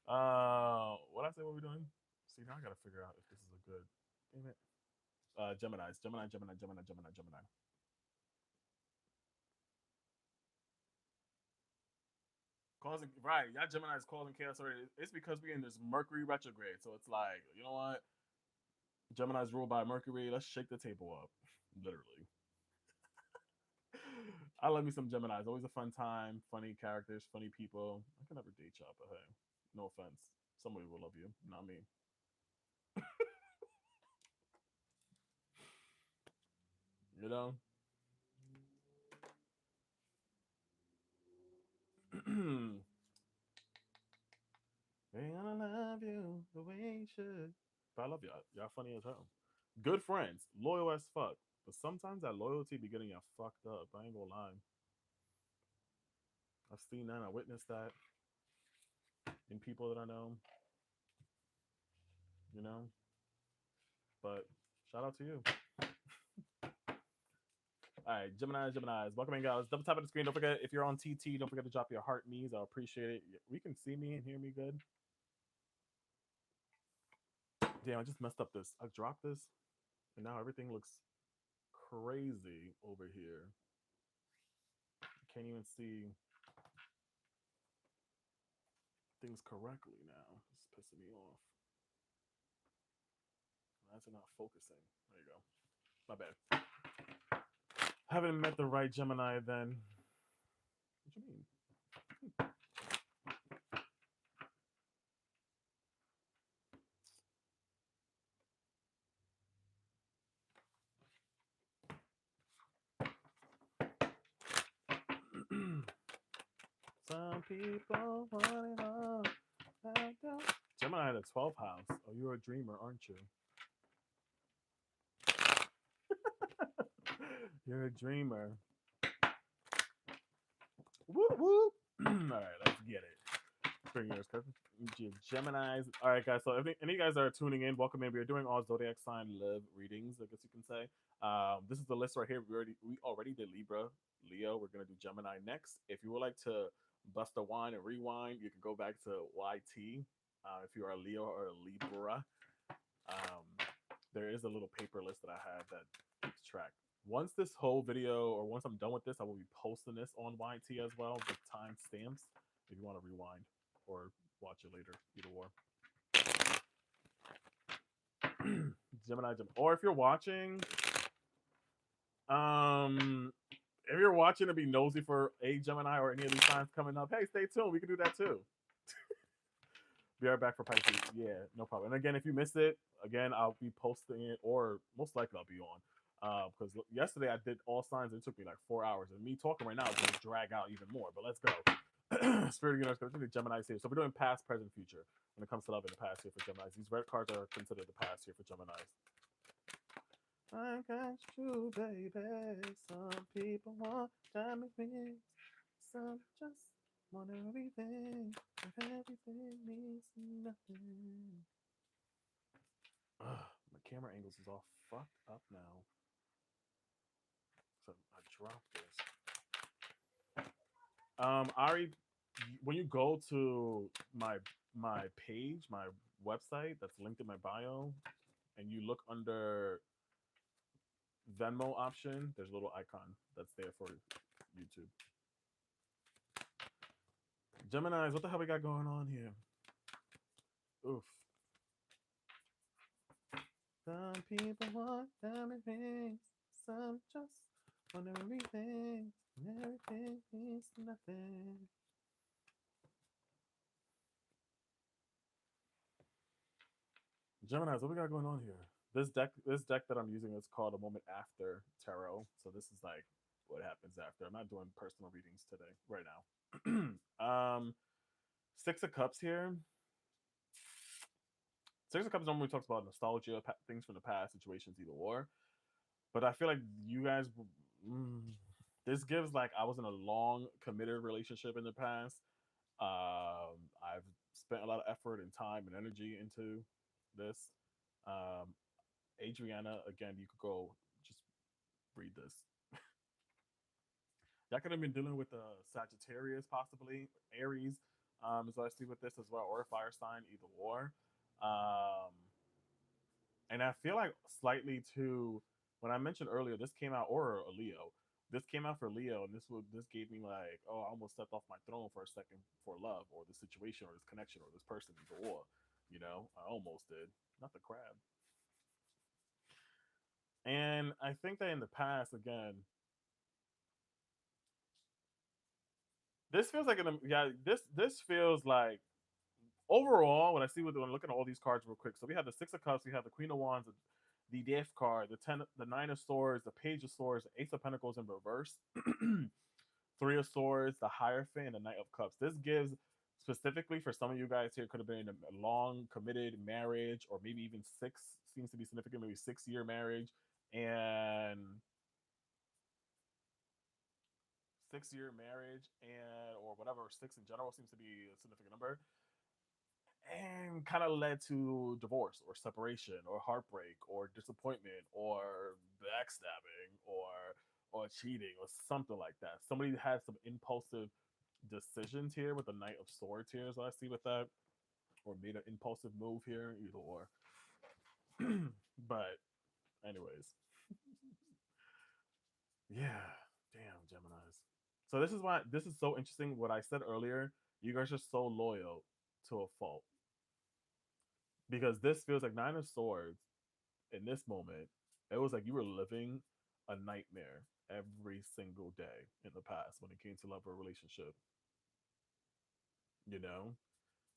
What I say? What we doing? See, now I gotta figure out if this is a good. Damn it. Gemini's. Gemini. Causing right, y'all Gemini's causing chaos already. It's because we're in this Mercury retrograde, so it's like, you know what? Gemini's ruled by Mercury. Let's shake the table up, literally. I love me some Gemini's. Always a fun time, funny characters, funny people. I can never date y'all, but hey, no offense. Somebody will love you, not me. You know? They gonna love you the way you should. But I love y'all. Y'all funny as hell. Good friends, loyal as fuck. But sometimes that loyalty be getting you fucked up. I ain't gonna lie. I've seen that. I witnessed that in people that I know. You know? But shout out to you. All right, Geminis. Welcome in, guys. Double tap on the screen. Don't forget, if you're on TT, don't forget to drop your heart me's. I'll appreciate it. We can see me and hear me good. Damn, I just messed up this. I dropped this, and now everything looks crazy over here. I can't even see things correctly now. It's pissing me off. That's not focusing. There you go. My bad. Haven't met the right Gemini then. What you mean? Some people want it all. Gemini had a 12th house. Oh, you're a dreamer, aren't you? You're a dreamer. Whoop whoop. All right, let's get it. Bring yours, Gemini's. All right, guys. So if any of you guys are tuning in, welcome in. We are doing all zodiac sign live readings, I guess you can say. This is the list right here. We already did Libra, Leo. We're gonna do Gemini next. If you would like to bust a wine and rewind, you can go back to YT. If you are a Leo or a Libra, um, there is a little paper list that I have that keeps track. Once this whole video, or once I'm done with this, I will be posting this on YT as well with time stamps if you want to rewind or watch it later, either or. Gemini, or if you're watching, if you're watching to be nosy for a Gemini or any of these signs coming up, hey, stay tuned. We can do that too. Be right back for Pisces. Yeah, no problem. And again, if you missed it, again, I'll be posting it, or most likely I'll be on. Because yesterday I did all signs and it took me like 4 hours. And me talking right now is going to drag out even more. But let's go. Spirit Universe, the Gemini's here. So we're doing past, present, future when it comes to love in the past here for Gemini's. These red cards are considered the past here for Gemini's. I got you, baby. Some people want diamond rings. Some just want everything. If everything means nothing. Ugh, my camera angles is all fucked up now. So I dropped this. Ari, when you go to my page, my website that's linked in my bio, and you look under Venmo option, there's a little icon that's there for YouTube. Geminis, what the hell we got going on here? Oof. Some people want diamond rings, some just want everything, and everything means nothing. Geminis, what we got going on here? This deck that I'm using is called a Moment After Tarot. So this is like what happens after. I'm not doing personal readings today, right now. Six of Cups here. Six of Cups normally talks about nostalgia, things from the past, situations, either or. But I feel like you guys, this gives like I was in a long committed relationship in the past. I've spent a lot of effort and time and energy into this. Um, Adriana, again, you could go just read this. That could have been dealing with Sagittarius, possibly Aries, is what I see with this as well, or a fire sign, either or. Um, and I feel like slightly too. When I mentioned earlier, this came out, or a Leo. This came out for Leo, and this gave me like, oh, I almost stepped off my throne for a second for love, or this situation, or this connection, or this person, either or. You know, I almost did. Not the crab. And I think that in the past, again, this feels like this feels like overall when I see when looking at all these cards real quick. So we have the Six of Cups, we have the Queen of Wands, the Death card, the Nine of Swords, the Page of Swords, the Ace of Pentacles in reverse, Three of Swords, the Hierophant, and the Knight of Cups. This gives specifically for some of you guys here could have been a long committed marriage, or maybe even six seems to be significant, maybe 6 year marriage, and 6 year marriage, and or whatever, six in general seems to be a significant number, and kind of led to divorce or separation or heartbreak or disappointment or backstabbing or cheating or something like that. Somebody had some impulsive decisions here with the Knight of Swords here, as I see with that, or made an impulsive move here, either or. But anyways, yeah, damn Gemini's. So this is why this is so interesting. What I said earlier, you guys are so loyal to a fault, because this feels like Nine of Swords in this moment. It was like you were living a nightmare every single day in the past when it came to love or relationship. You know,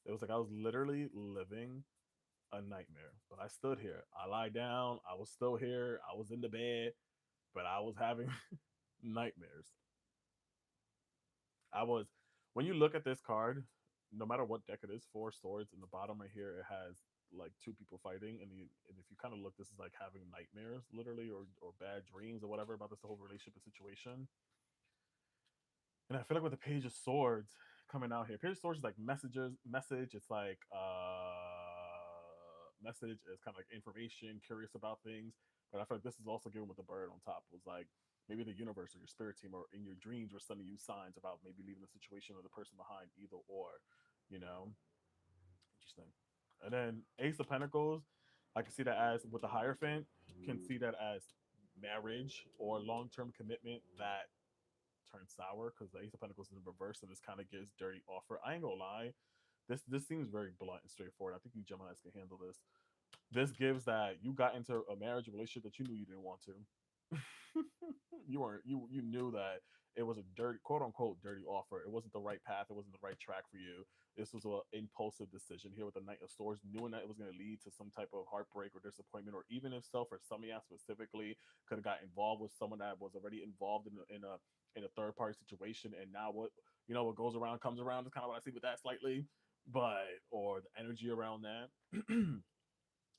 it was like I was literally living a nightmare. But I stood here. I lied down. I was still here. I was in the bed, but I was having nightmares. I was. When you look at this card, no matter what deck it is, four swords in the bottom right here, it has like two people fighting, and if you kind of look, this is like having nightmares, literally, or bad dreams or whatever about this whole relationship and situation. And I feel like with the Page of Swords coming out here, Page of Swords is like message. It's like message is kind of like information, curious about things. But I feel like this is also given with the bird on top. It was like maybe the universe or your spirit team or in your dreams were sending you signs about maybe leaving the situation or the person behind, either or, you know. Interesting. And then Ace of Pentacles, I can see that as with the Hierophant, can see that as marriage or long term commitment that turn sour because the Ace of Pentacles is in reverse, and this kind of gives dirty offer. I ain't gonna lie, this seems very blunt and straightforward. I think you Gemini's can handle this. This gives that you got into a marriage relationship that you knew you didn't want to. You weren't you knew that it was a dirty, quote unquote dirty offer. It wasn't the right path. It wasn't the right track for you. This was an impulsive decision here with the Knight of Swords, knowing that it was going to lead to some type of heartbreak or disappointment, or even if so, for some of y'all specifically, could have got involved with someone that was already involved in a third party situation, and now what goes around comes around is kind of what I see with that slightly, but or the energy around that.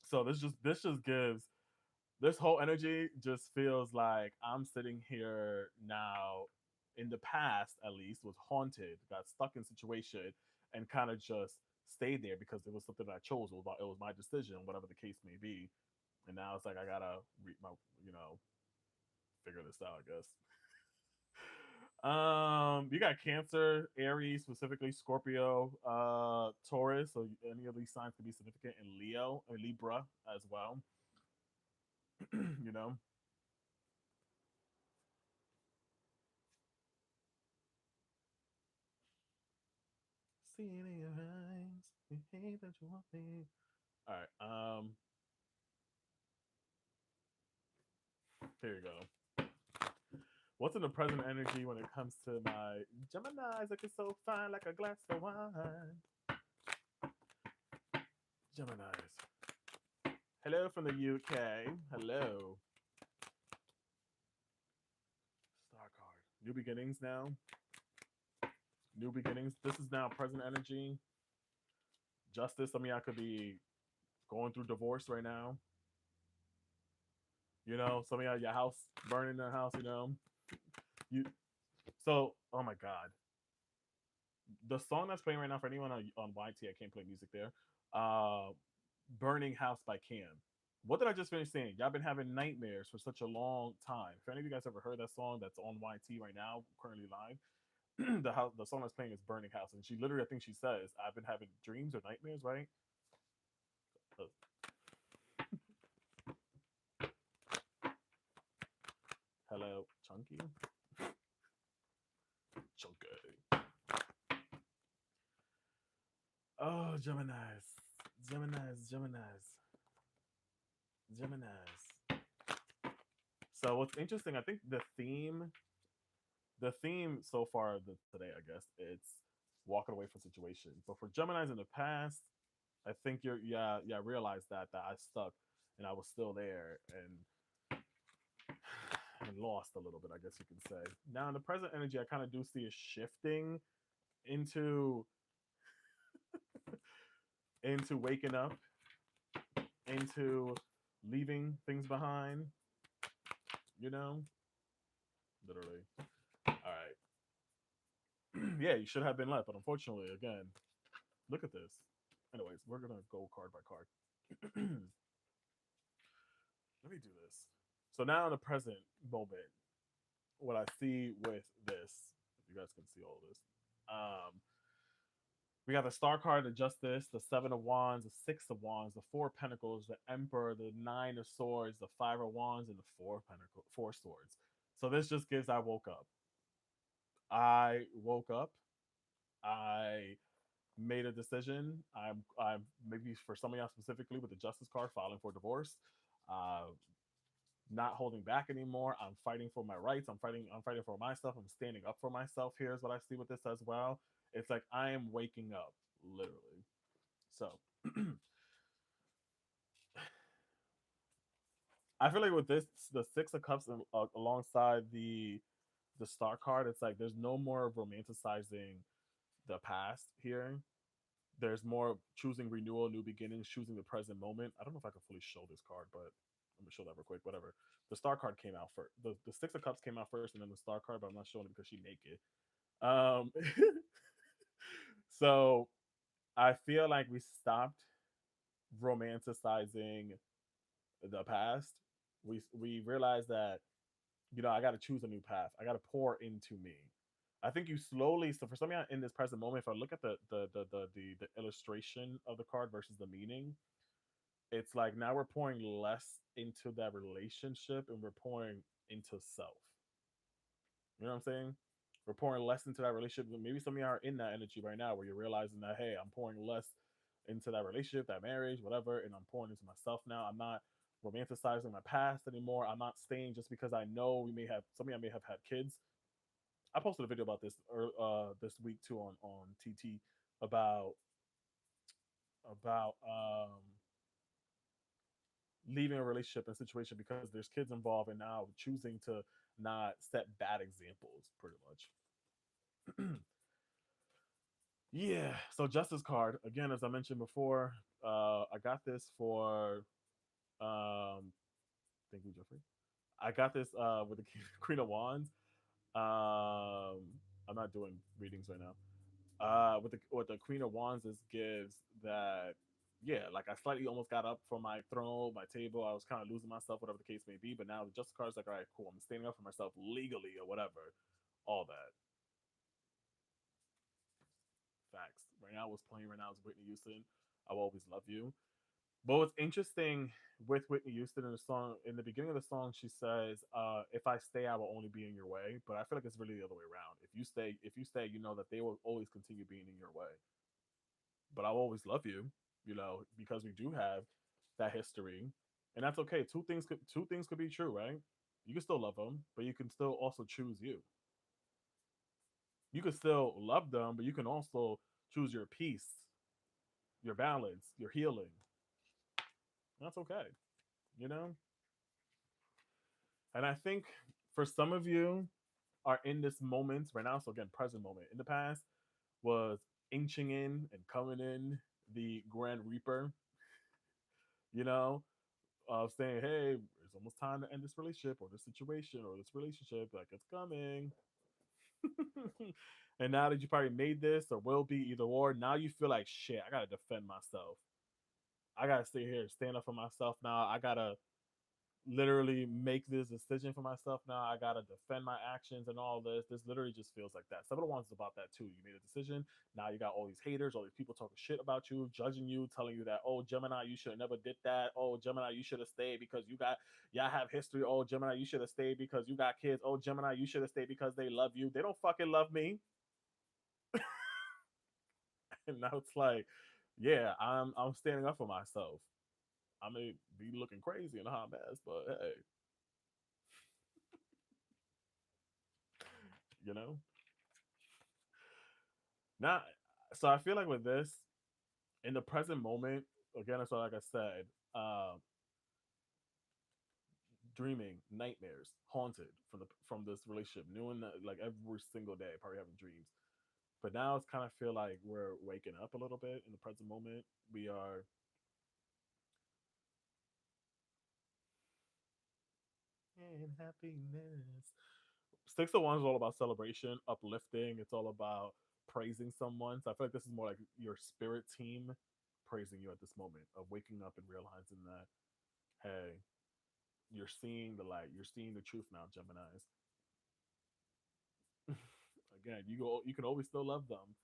So this just gives this whole energy just feels like I'm sitting here now in the past, at least, was haunted, got stuck in a situation, and kind of just stayed there because it was something I chose. It was my decision, whatever the case may be. And now it's like I gotta you know, figure this out, I guess. You got Cancer, Aries, specifically Scorpio, Taurus. So any of these signs could be significant in Leo or Libra as well. You know, see it in your eyes, you hate that you want me. All right, here you go. What's in the present energy when it comes to my Gemini's? Like it's so fine, like a glass of wine. Gemini's. Hello from the UK. Hello. Star card. New beginnings now. New beginnings. This is now present energy. Justice. I mean, I could be going through divorce right now. You know, some of y'all, your house burning the house. You know, you. So, oh my God, the song that's playing right now for anyone on YT, I can't play music there. Burning House by Cam. What did I just finish saying? Y'all been having nightmares for such a long time. If any of you guys ever heard that song that's on YT right now, currently live, the song that's playing is Burning House. And she literally, I think she says, I've been having dreams or nightmares, right? Uh, Hello, Chunky? Chunky. Oh, Gemini's. Gemini's, Gemini's. Gemini's. So what's interesting, I think the theme so far today, I guess, it's walking away from situations. But for Gemini's in the past, I think I realized that I stuck and I was still there and lost a little bit, I guess you can say. Now in the present energy, I kind of do see it shifting into into waking up, into leaving things behind, you know? Literally. All right. Yeah, you should have been left, but unfortunately, again, look at this. Anyways, we're gonna go card by card. Let me do this. So now in the present moment, what I see with this, if you guys can see all this, we got the Star card, the Justice, the Seven of Wands, the Six of Wands, the Four of Pentacles, the Emperor, the Nine of Swords, the Five of Wands, and the Four Swords. So this just gives I woke up. I woke up. I made a decision. I'm maybe for some of y'all specifically with the Justice card, filing for divorce. Uh, not holding back anymore. I'm fighting for my rights. I'm fighting for my stuff. I'm standing up for myself. Here's what I see with this as well. It's like I am waking up, literally. So I feel like with this, the Six of Cups alongside the Star card, it's like there's no more romanticizing the past here. There's more choosing renewal, new beginnings, choosing the present moment. I don't know if I can fully show this card, but I'm gonna show that real quick. Whatever. The star card came out first. The Six of Cups came out first, and then the star card. But I'm not showing it because she naked. Um, so I feel like we stopped romanticizing the past. We realized that I got to choose a new path. I got to pour into me. I think you slowly. So for something in this present moment, if I look at the illustration of the card versus the meaning, it's like now we're pouring less into that relationship and we're pouring into self. You know what I'm saying? We're pouring less into that relationship. Maybe some of you are in that energy right now where you're realizing that, hey, I'm pouring less into that relationship, that marriage, whatever, and I'm pouring into myself now. I'm not romanticizing my past anymore. I'm not staying just because I know we may have some of you may have had kids. I posted a video about this this week too on TT about about leaving a relationship and situation because there's kids involved and now choosing to not set bad examples pretty much. Yeah. So Justice card again, as I mentioned before, I got this for thank you, Jeffrey. I got this with the Queen of Wands. I'm not doing readings right now. With the Queen of Wands, this gives that yeah, like I slightly almost got up from my throne, my table. I was kind of losing myself, whatever the case may be. But now the Justice card is like, all right, cool. I'm standing up for myself legally or whatever. All that facts. Right now, what's playing right now is Whitney Houston. I will always love you. But what's interesting with Whitney Houston in the song, in the beginning of the song, she says, "If I stay, I will only be in your way." But I feel like it's really the other way around. If you stay, you know that they will always continue being in your way. But I'll always love you, because we do have that history, and that's okay. Two things could be true, right? You can still love them, but you can still also choose you. You can still love them, but you can also choose your peace, your balance, your healing. That's okay, you know. And I think for some of you are in this moment right now. So again, present moment. In the past was inching in and coming in the Grand Reaper, you know, saying, "Hey, it's almost time to end this relationship or this situation or this relationship. Like it's coming." And now that you probably made this or will be either or, now you feel like shit. I gotta defend myself. I gotta stay here, stand up for myself now. I gotta literally make this decision for myself now. I gotta defend my actions and all this. This literally just feels like that. Some of the ones about that too. You made a decision. Now you got all these haters, all these people talking shit about you, judging you, telling you that, oh Gemini, you should have never did that. Oh Gemini, you should have stayed because y'all have history. Oh Gemini, you should have stayed because you got kids. Oh Gemini, you should have stayed because they love you. They don't fucking love me. And now it's like, yeah, I'm standing up for myself. I may be looking crazy in a hot mess, but hey, you know. Now, so I feel like with this, in the present moment, again, so like I said, dreaming, nightmares, haunted from this relationship, knowing that like every single day, probably having dreams. But now it's kind of feel like we're waking up a little bit in the present moment. We are in happiness. Six of One is all about celebration, uplifting. It's all about praising someone. So I feel like this is more like your spirit team praising you at this moment of waking up and realizing that, hey, you're seeing the light. You're seeing the truth now, Gemini's. Again, you can always still love them,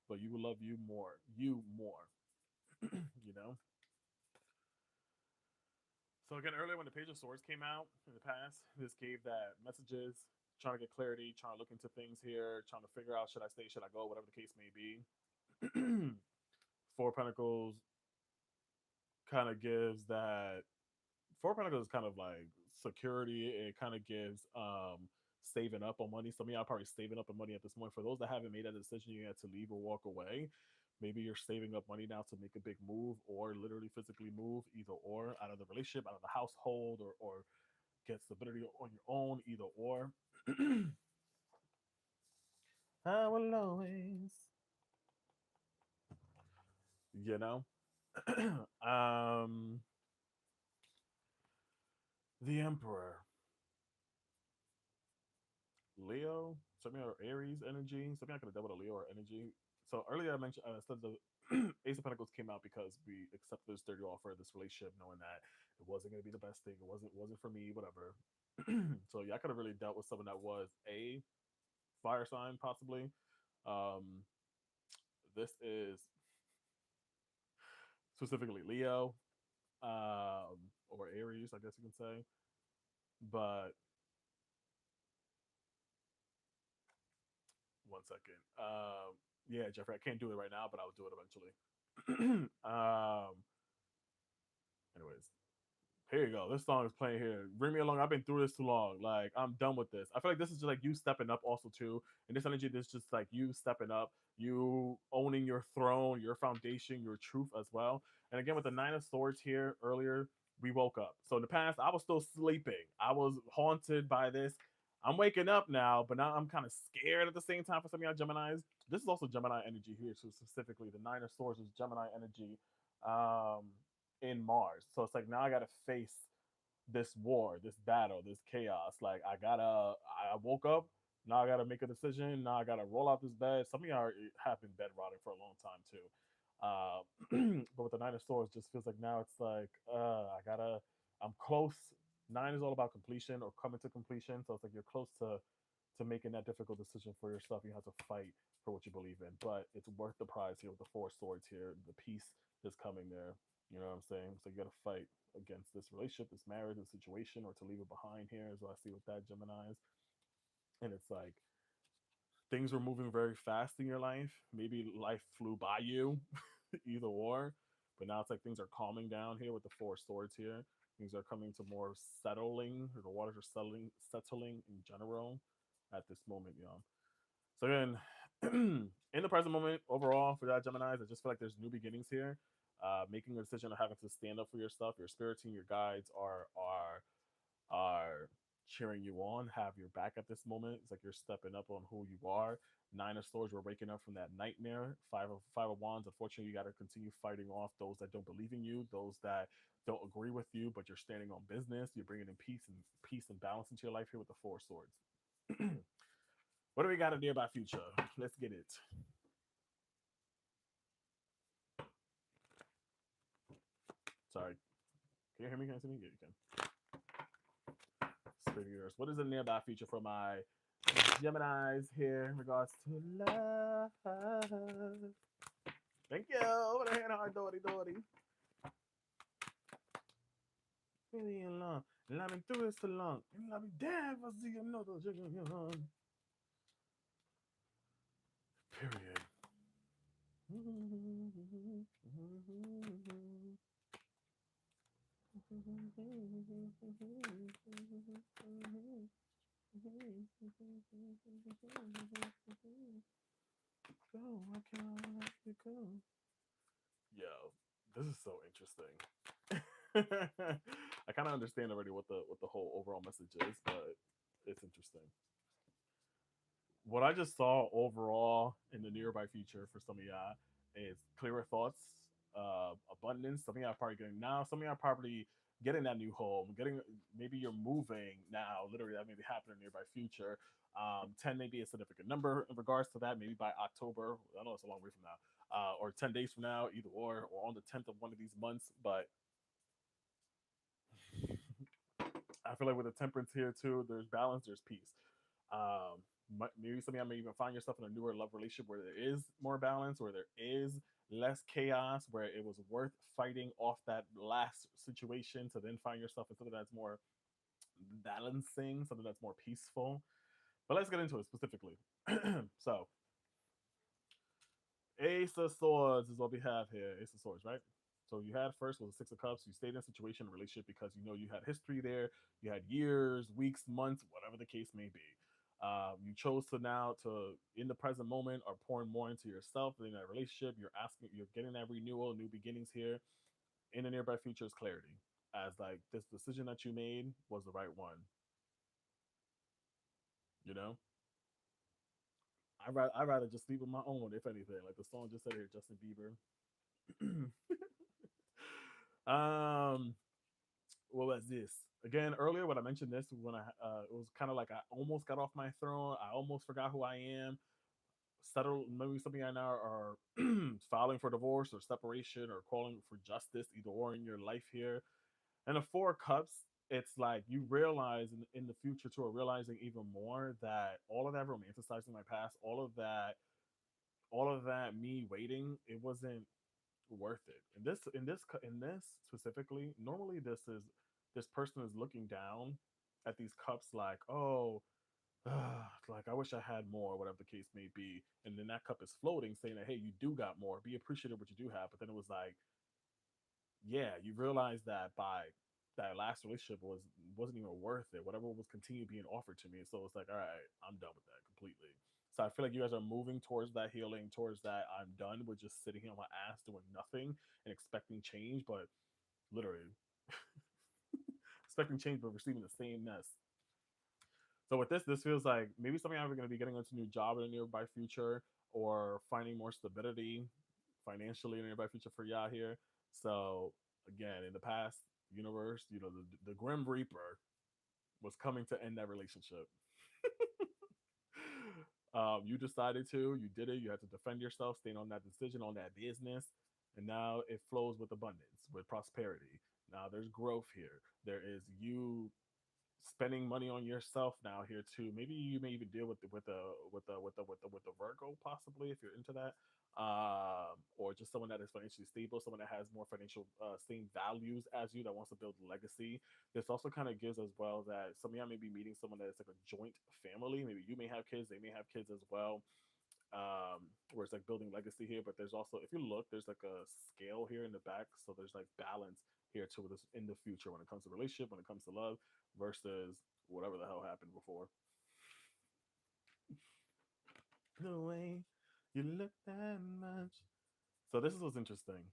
but you will love you more. You more. you know? So again, earlier when the Page of Swords came out in the past, this gave that messages, trying to get clarity, trying to look into things here, trying to figure out should I stay, should I go, whatever the case may be. Four of Pentacles kind of gives that. Four of Pentacles is kind of like security. It kind of gives saving up on money. Some of y'all probably saving up on money at this point. For those that haven't made that decision yet to leave or walk away, maybe you're saving up money now to make a big move or literally physically move, either or, out of the relationship, out of the household, or get stability on your own, either or. I will always you know. um, the Emperor, Leo, something or Aries energy. Something I could have done with a Leo or energy. So earlier I mentioned said the Ace of Pentacles came out because we accepted this dirty offer, this relationship, knowing that it wasn't going to be the best thing. It wasn't for me, whatever. So yeah, I could have really dealt with someone that was a fire sign, possibly. Um, this is specifically Leo, or Aries, I guess you can say. But one second. Yeah, Jeffrey, I can't do it right now, but I'll do it eventually. Anyways, here you go. This song is playing here. Bring me along. I've been through this too long. Like, I'm done with this. I feel like this is just like you stepping up also too. And this energy, this is just like you stepping up, you owning your throne, your foundation, your truth as well. And again, with the Nine of Swords here earlier, we woke up. So in the past, I was still sleeping. I was haunted by this. I'm waking up now, but now I'm kind of scared at the same time for some of y'all Geminis. This is also Gemini energy here, so specifically the Nine of Swords is Gemini energy. Um, in Mars. So it's like now I gotta face this war, this battle, this chaos. Like I woke up, now I gotta make a decision, now I gotta roll out this bed. Some of y'all have been bed rotting for a long time too. But with the Nine of Swords, just feels like now it's like I'm close. Nine is all about completion or coming to completion. So it's like you're close to making that difficult decision for yourself. You have to fight for what you believe in, but it's worth the prize here with the Four Swords here. The peace is coming there. You know what I'm saying? So you got to fight against this relationship, this marriage, this situation, or to leave it behind here, is what I see with that Gemini's. And it's like things were moving very fast in your life. Maybe life flew by you, either or. But now it's like things are calming down here with the Four Swords here. Things are coming to more settling, or the waters are settling in general at this moment, y'all. So again, in the present moment, overall for that Gemini's, I just feel like there's new beginnings here. Making a decision of having to stand up for yourself. Your spirit team, your guides are cheering you on, have your back at this moment. It's like you're stepping up on who you are. Nine of Swords, we're waking up from that nightmare. Five of Wands, unfortunately, you got to continue fighting off those that don't believe in you, those that don't agree with you, but you're standing on business. You're bringing in peace and balance into your life here with the Four Swords. What do we got in nearby future? Let's get it. Sorry. Can you hear me? Can you see me? Yeah, you can. Spirit Universe. What is the nearby future for my Geminis here in regards to love? Thank you. Over the hand hard, Dory Dory. Really long. And I've been through it so long. And I'll be damned if I see another young. Period. Go, I can't let you go. Yo, this is so interesting. I kind of understand already what the whole overall message is, but it's interesting. What I just saw overall in the nearby future for some of y'all is clearer thoughts, abundance. Some of y'all are probably getting now. Some of y'all are probably getting that new home. Getting maybe you're moving now. Literally, that may be happening in the nearby future. 10 may be a significant number in regards to that. Maybe by October. I know it's a long way from now. Or 10 days from now, either or on the 10th of one of these months. But I feel like with the temperance here too, there's balance, there's peace. Um, Maybe some of y'all may even find yourself in a newer love relationship where there is more balance, where there is less chaos, where it was worth fighting off that last situation to then find yourself in something that's more balancing, something that's more peaceful. But let's get into it specifically. So, Ace of Swords is what we have here. Ace of Swords, right? So you had first was a Six of Cups. You stayed in a situation, relationship because you know you had history there. You had years, weeks, months, whatever the case may be. You chose to now to in the present moment are pouring more into yourself in that relationship. You're asking, you're getting that renewal, new beginnings here. In the nearby future is clarity, as like this decision that you made was the right one. You know, I rather just sleep on my own if anything. Like the song just said here, Justin Bieber. um, what was this? Again, earlier when I mentioned this, when it was kind of like I almost got off my throne. I almost forgot who I am. Settle maybe something I now are filing for divorce or separation or calling for justice, either or in your life here. And the Four of Cups, it's like you realize in the future too, or realizing even more that all of that romanticizing my past, all of that me waiting, it wasn't worth it. In this specifically, normally this person is looking down at these cups like, oh, like I wish I had more, whatever the case may be. And then that cup is floating, saying that hey, you do got more. Be appreciative of what you do have. But then it was like, yeah, you realize that by that last relationship wasn't even worth it. Whatever was continued being offered to me. So it's like, all right, I'm done with that completely. So I feel like you guys are moving towards that healing, towards that I'm done with just sitting here on my ass doing nothing and expecting change, but literally expecting change but receiving the same mess. So with this feels like maybe something I'm going to be getting into a new job in the nearby future or finding more stability financially in the nearby future for y'all here. So again, in the past universe, the Grim Reaper was coming to end that relationship. You decided to, you did it, you had to defend yourself, staying on that decision, on that business, and now it flows with abundance, with prosperity. Now there's growth here. There is you spending money on yourself now here too. Maybe you may even deal with the Virgo possibly if you're into that, or just someone that is financially stable, someone that has more financial same values as you that wants to build legacy. This also kind of gives as well that some of y'all may be meeting someone that is like a joint family. Maybe you may have kids, they may have kids as well. Where it's like building legacy here, but there's also, if you look, there's like a scale here in the back, so there's like balance here to this in the future when it comes to relationship, when it comes to love, versus whatever the hell happened before. The way you look that much. So this is what's interesting.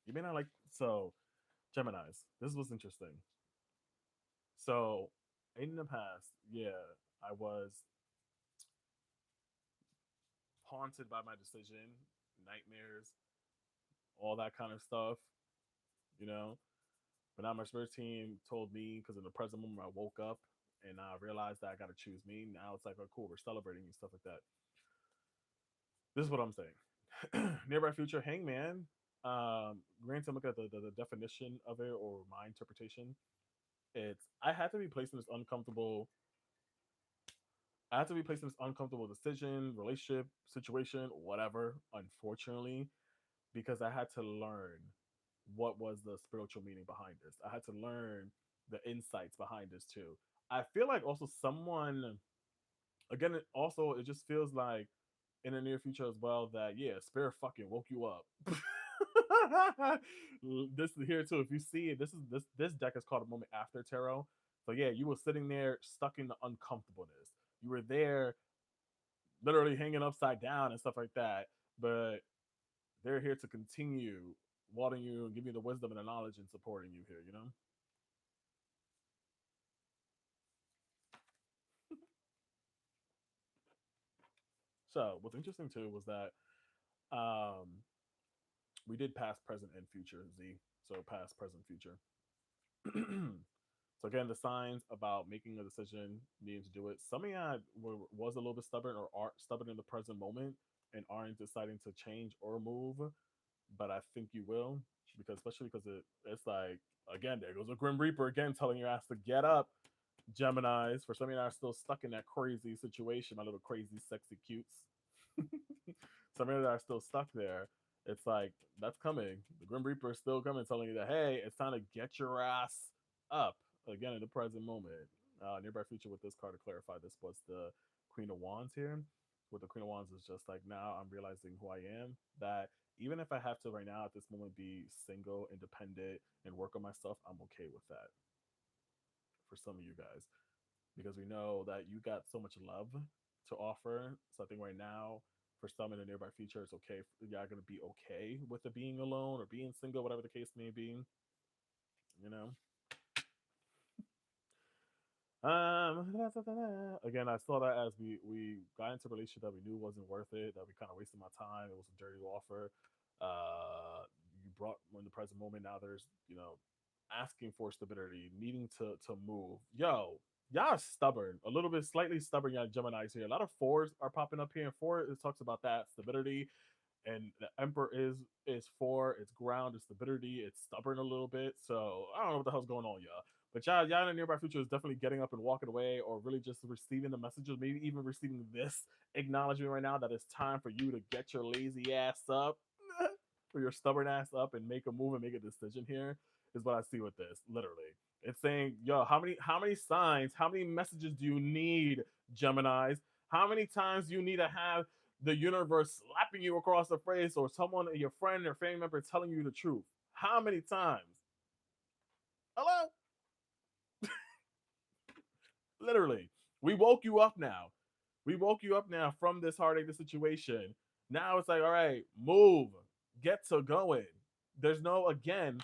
You may not like so Gemini's. This is what's interesting. So in the past, yeah, I was haunted by my decision, nightmares, all that kind of stuff. You know, But now my spirit team told me because in the present moment I woke up and I realized that I got to choose me. Now it's like, oh, cool, we're celebrating and stuff like that. This is what I'm saying. Nearby future, Hangman. Granted, look at the definition of it or my interpretation. It's I had to be placed in this uncomfortable. I had to be placed in this uncomfortable decision, relationship, situation, whatever. Unfortunately, because I had to learn what was the spiritual meaning behind this. I had to learn the insights behind this too. I feel like also someone again it just feels like in the near future as well that yeah, spirit fucking woke you up. This is here too. If you see it, this deck is called a moment after tarot. So yeah, you were sitting there stuck in the uncomfortableness. You were there literally hanging upside down and stuff like that. But they're here to continue watering you and give you the wisdom and the knowledge and supporting you here, you know? So what's interesting too was that we did past, present, and future Z. So past, present, future. So again, the signs about making a decision, needing to do it. Some of y'all was a little bit stubborn or are stubborn in the present moment and aren't deciding to change or move, but I think you will because especially because it's like again there goes a Grim Reaper again telling your ass to get up. Gemini's for some of you that are still stuck in that crazy situation, my little crazy sexy cutes. Some of you that are still stuck there, it's like that's coming. The Grim Reaper is still coming, telling you that hey, it's time to get your ass up again in the present moment. Nearby future with this card to clarify this was the Queen of Wands here. With the Queen of Wands is just like now I'm realizing who I am. That even if I have to right now at this moment be single, independent, and work on myself, I'm okay with that for some of you guys because we know that you got so much love to offer. So I think right now, for some in the nearby future, it's okay. You're going to be okay with it being alone or being single, whatever the case may be. You know. Again, I saw that as we got into a relationship that we knew wasn't worth it, that we kind of wasted my time. It was a dirty offer. You brought in the present moment. Now there's, asking for stability, needing to move. Yo, y'all stubborn, a little bit slightly stubborn. Y'all Gemini's here. A lot of fours are popping up here, and four it talks about that stability, and the Emperor is four. It's ground, it's stability, it's stubborn a little bit. So I don't know what the hell's going on, y'all. But y'all in the nearby future is definitely getting up and walking away, or really just receiving the messages, maybe even receiving this acknowledgement right now that it's time for you to get your lazy ass up, for your stubborn ass up, and make a move and make a decision. Here is what I see with this. Literally, it's saying, yo, how many signs, how many messages do you need, Gemini's? How many times do you need to have the universe slapping you across the face, or someone, your friend or family member, telling you the truth? How many times? Hello? Literally, we woke you up now. We woke you up now from this heartache, this situation. Now it's like, all right, move, get to going. There's no, again,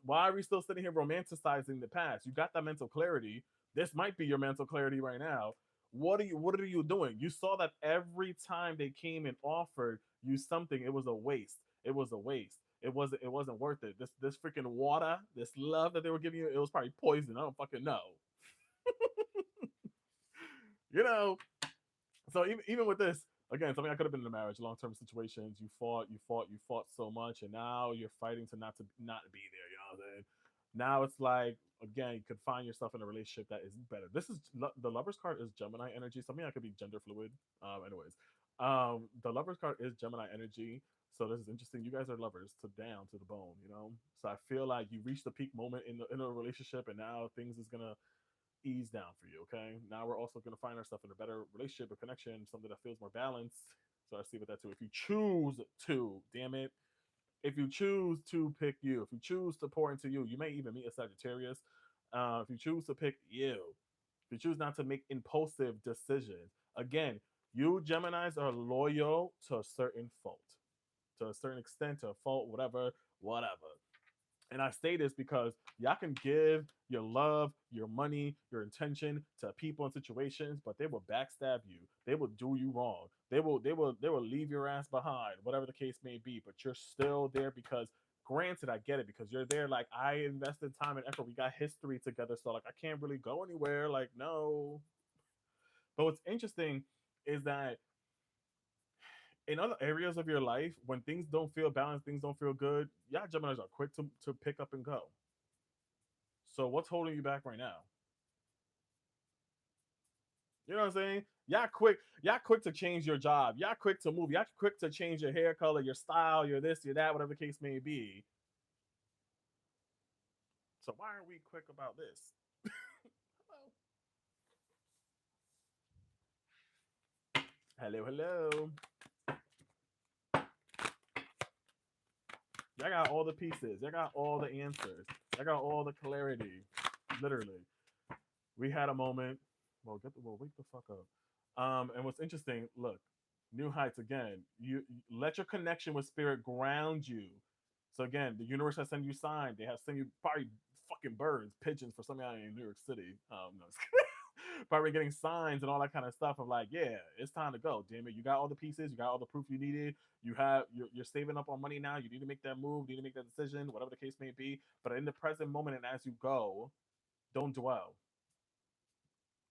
why are we still sitting here romanticizing the past? You got that mental clarity. This might be your mental clarity right now. What are you doing? You saw that every time they came and offered you something, it was a waste. It was a waste. It wasn't worth it. This freaking water, this love that they were giving you, it was probably poison. I don't fucking know. You know, so even with this, again, something I could have been in a marriage, long term situations. You fought so much, and now you're fighting to not be there. You know what I'm saying? Now it's like, again, you could find yourself in a relationship that is better. This is the Lovers card is Gemini energy. Something I could be gender fluid. Anyways, the Lovers card is Gemini energy. So this is interesting. You guys are lovers to down to the bone. So I feel like you reached the peak moment in a relationship, and now things is gonna ease down for you. Okay. Now we're also going to find ourselves in a better relationship, a connection, something that feels more balanced. So I see with that too. If you choose to, damn it, if you choose to pick you, if you choose to pour into you, you may even meet a Sagittarius. If you choose to pick you, if you choose not to make impulsive decisions, again, you Geminis are loyal to a certain fault, to a certain extent, to a fault, whatever. And I say this because y'all can give your love, your money, your intention to people and situations, but they will backstab you. They will do you wrong. They will leave your ass behind, whatever the case may be. But you're still there because, granted, I get it, because you're there. Like, I invested time and effort. We got history together, so like I can't really go anywhere. Like, no. But what's interesting is that in other areas of your life, when things don't feel balanced, things don't feel good, y'all Geminis are quick to pick up and go. So what's holding you back right now? You know what I'm saying? Y'all quick to change your job. Y'all quick to move. Y'all quick to change your hair color, your style, your this, your that, whatever the case may be. So why are we quick about this? Hello, hello. Y'all got all the pieces. Y'all got all the answers. Y'all got all the clarity. Literally. We had a moment. Wake the fuck up. And what's interesting, look, new heights again. You let your connection with spirit ground you. So again, the universe has sent you signs. They have sent you probably fucking birds, pigeons for some of y'all in New York City. No, probably getting signs and all that kind of stuff of like, yeah, it's time to go. Damn it, you got all the pieces, you got all the proof you needed. You're saving up on money now. You need to make that move. You need to make that decision, whatever the case may be. But in the present moment and as you go, don't dwell.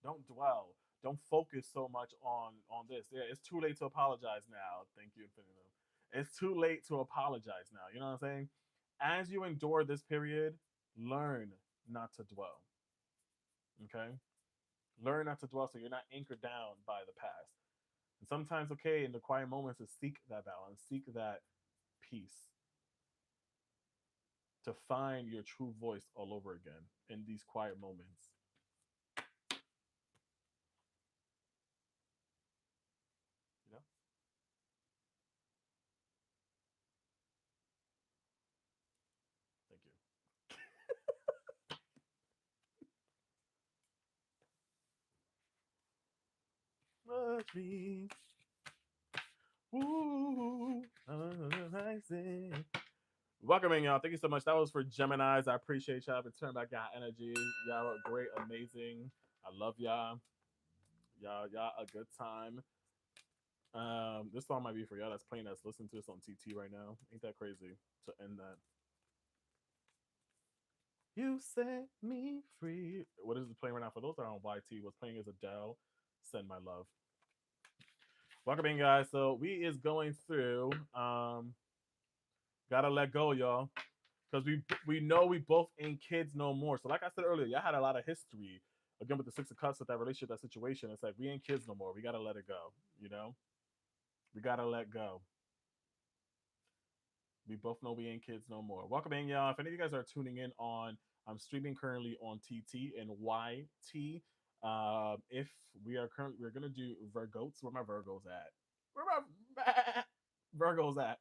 Don't dwell. Don't focus so much on this. Yeah, it's too late to apologize now. Thank you, Infinito. It's too late to apologize now. You know what I'm saying? As you endure this period, learn not to dwell. Okay? Learn not to dwell so you're not anchored down by the past. And sometimes, okay, in the quiet moments, to seek that balance, seek that peace, to find your true voice all over again in these quiet moments. You know? Thank you. Watch me. Ooh, I see. Welcoming y'all. Thank you so much. That was for Geminis. I appreciate y'all for turning back y'all energy. Y'all are great, amazing. I love y'all. Y'all a good time. This song might be for y'all that's playing, that's listening to this on TT right now. Ain't that crazy to end that? You set me free. What is it playing right now? For those that are on YT, what's playing is Adele, Send My Love. Welcome in, guys. So we is going through Gotta Let Go, y'all. Because we know we both ain't kids no more. So like I said earlier, y'all had a lot of history. Again, with the Six of Cups, with that relationship, that situation, it's like we ain't kids no more. We gotta let it go, you know? We gotta let go. We both know we ain't kids no more. Welcome in, y'all. If any of you guys are tuning in on, I'm streaming currently on TT and YT. If we are currently, we're gonna do Virgoats. Where my Virgos at? Where my Virgos at?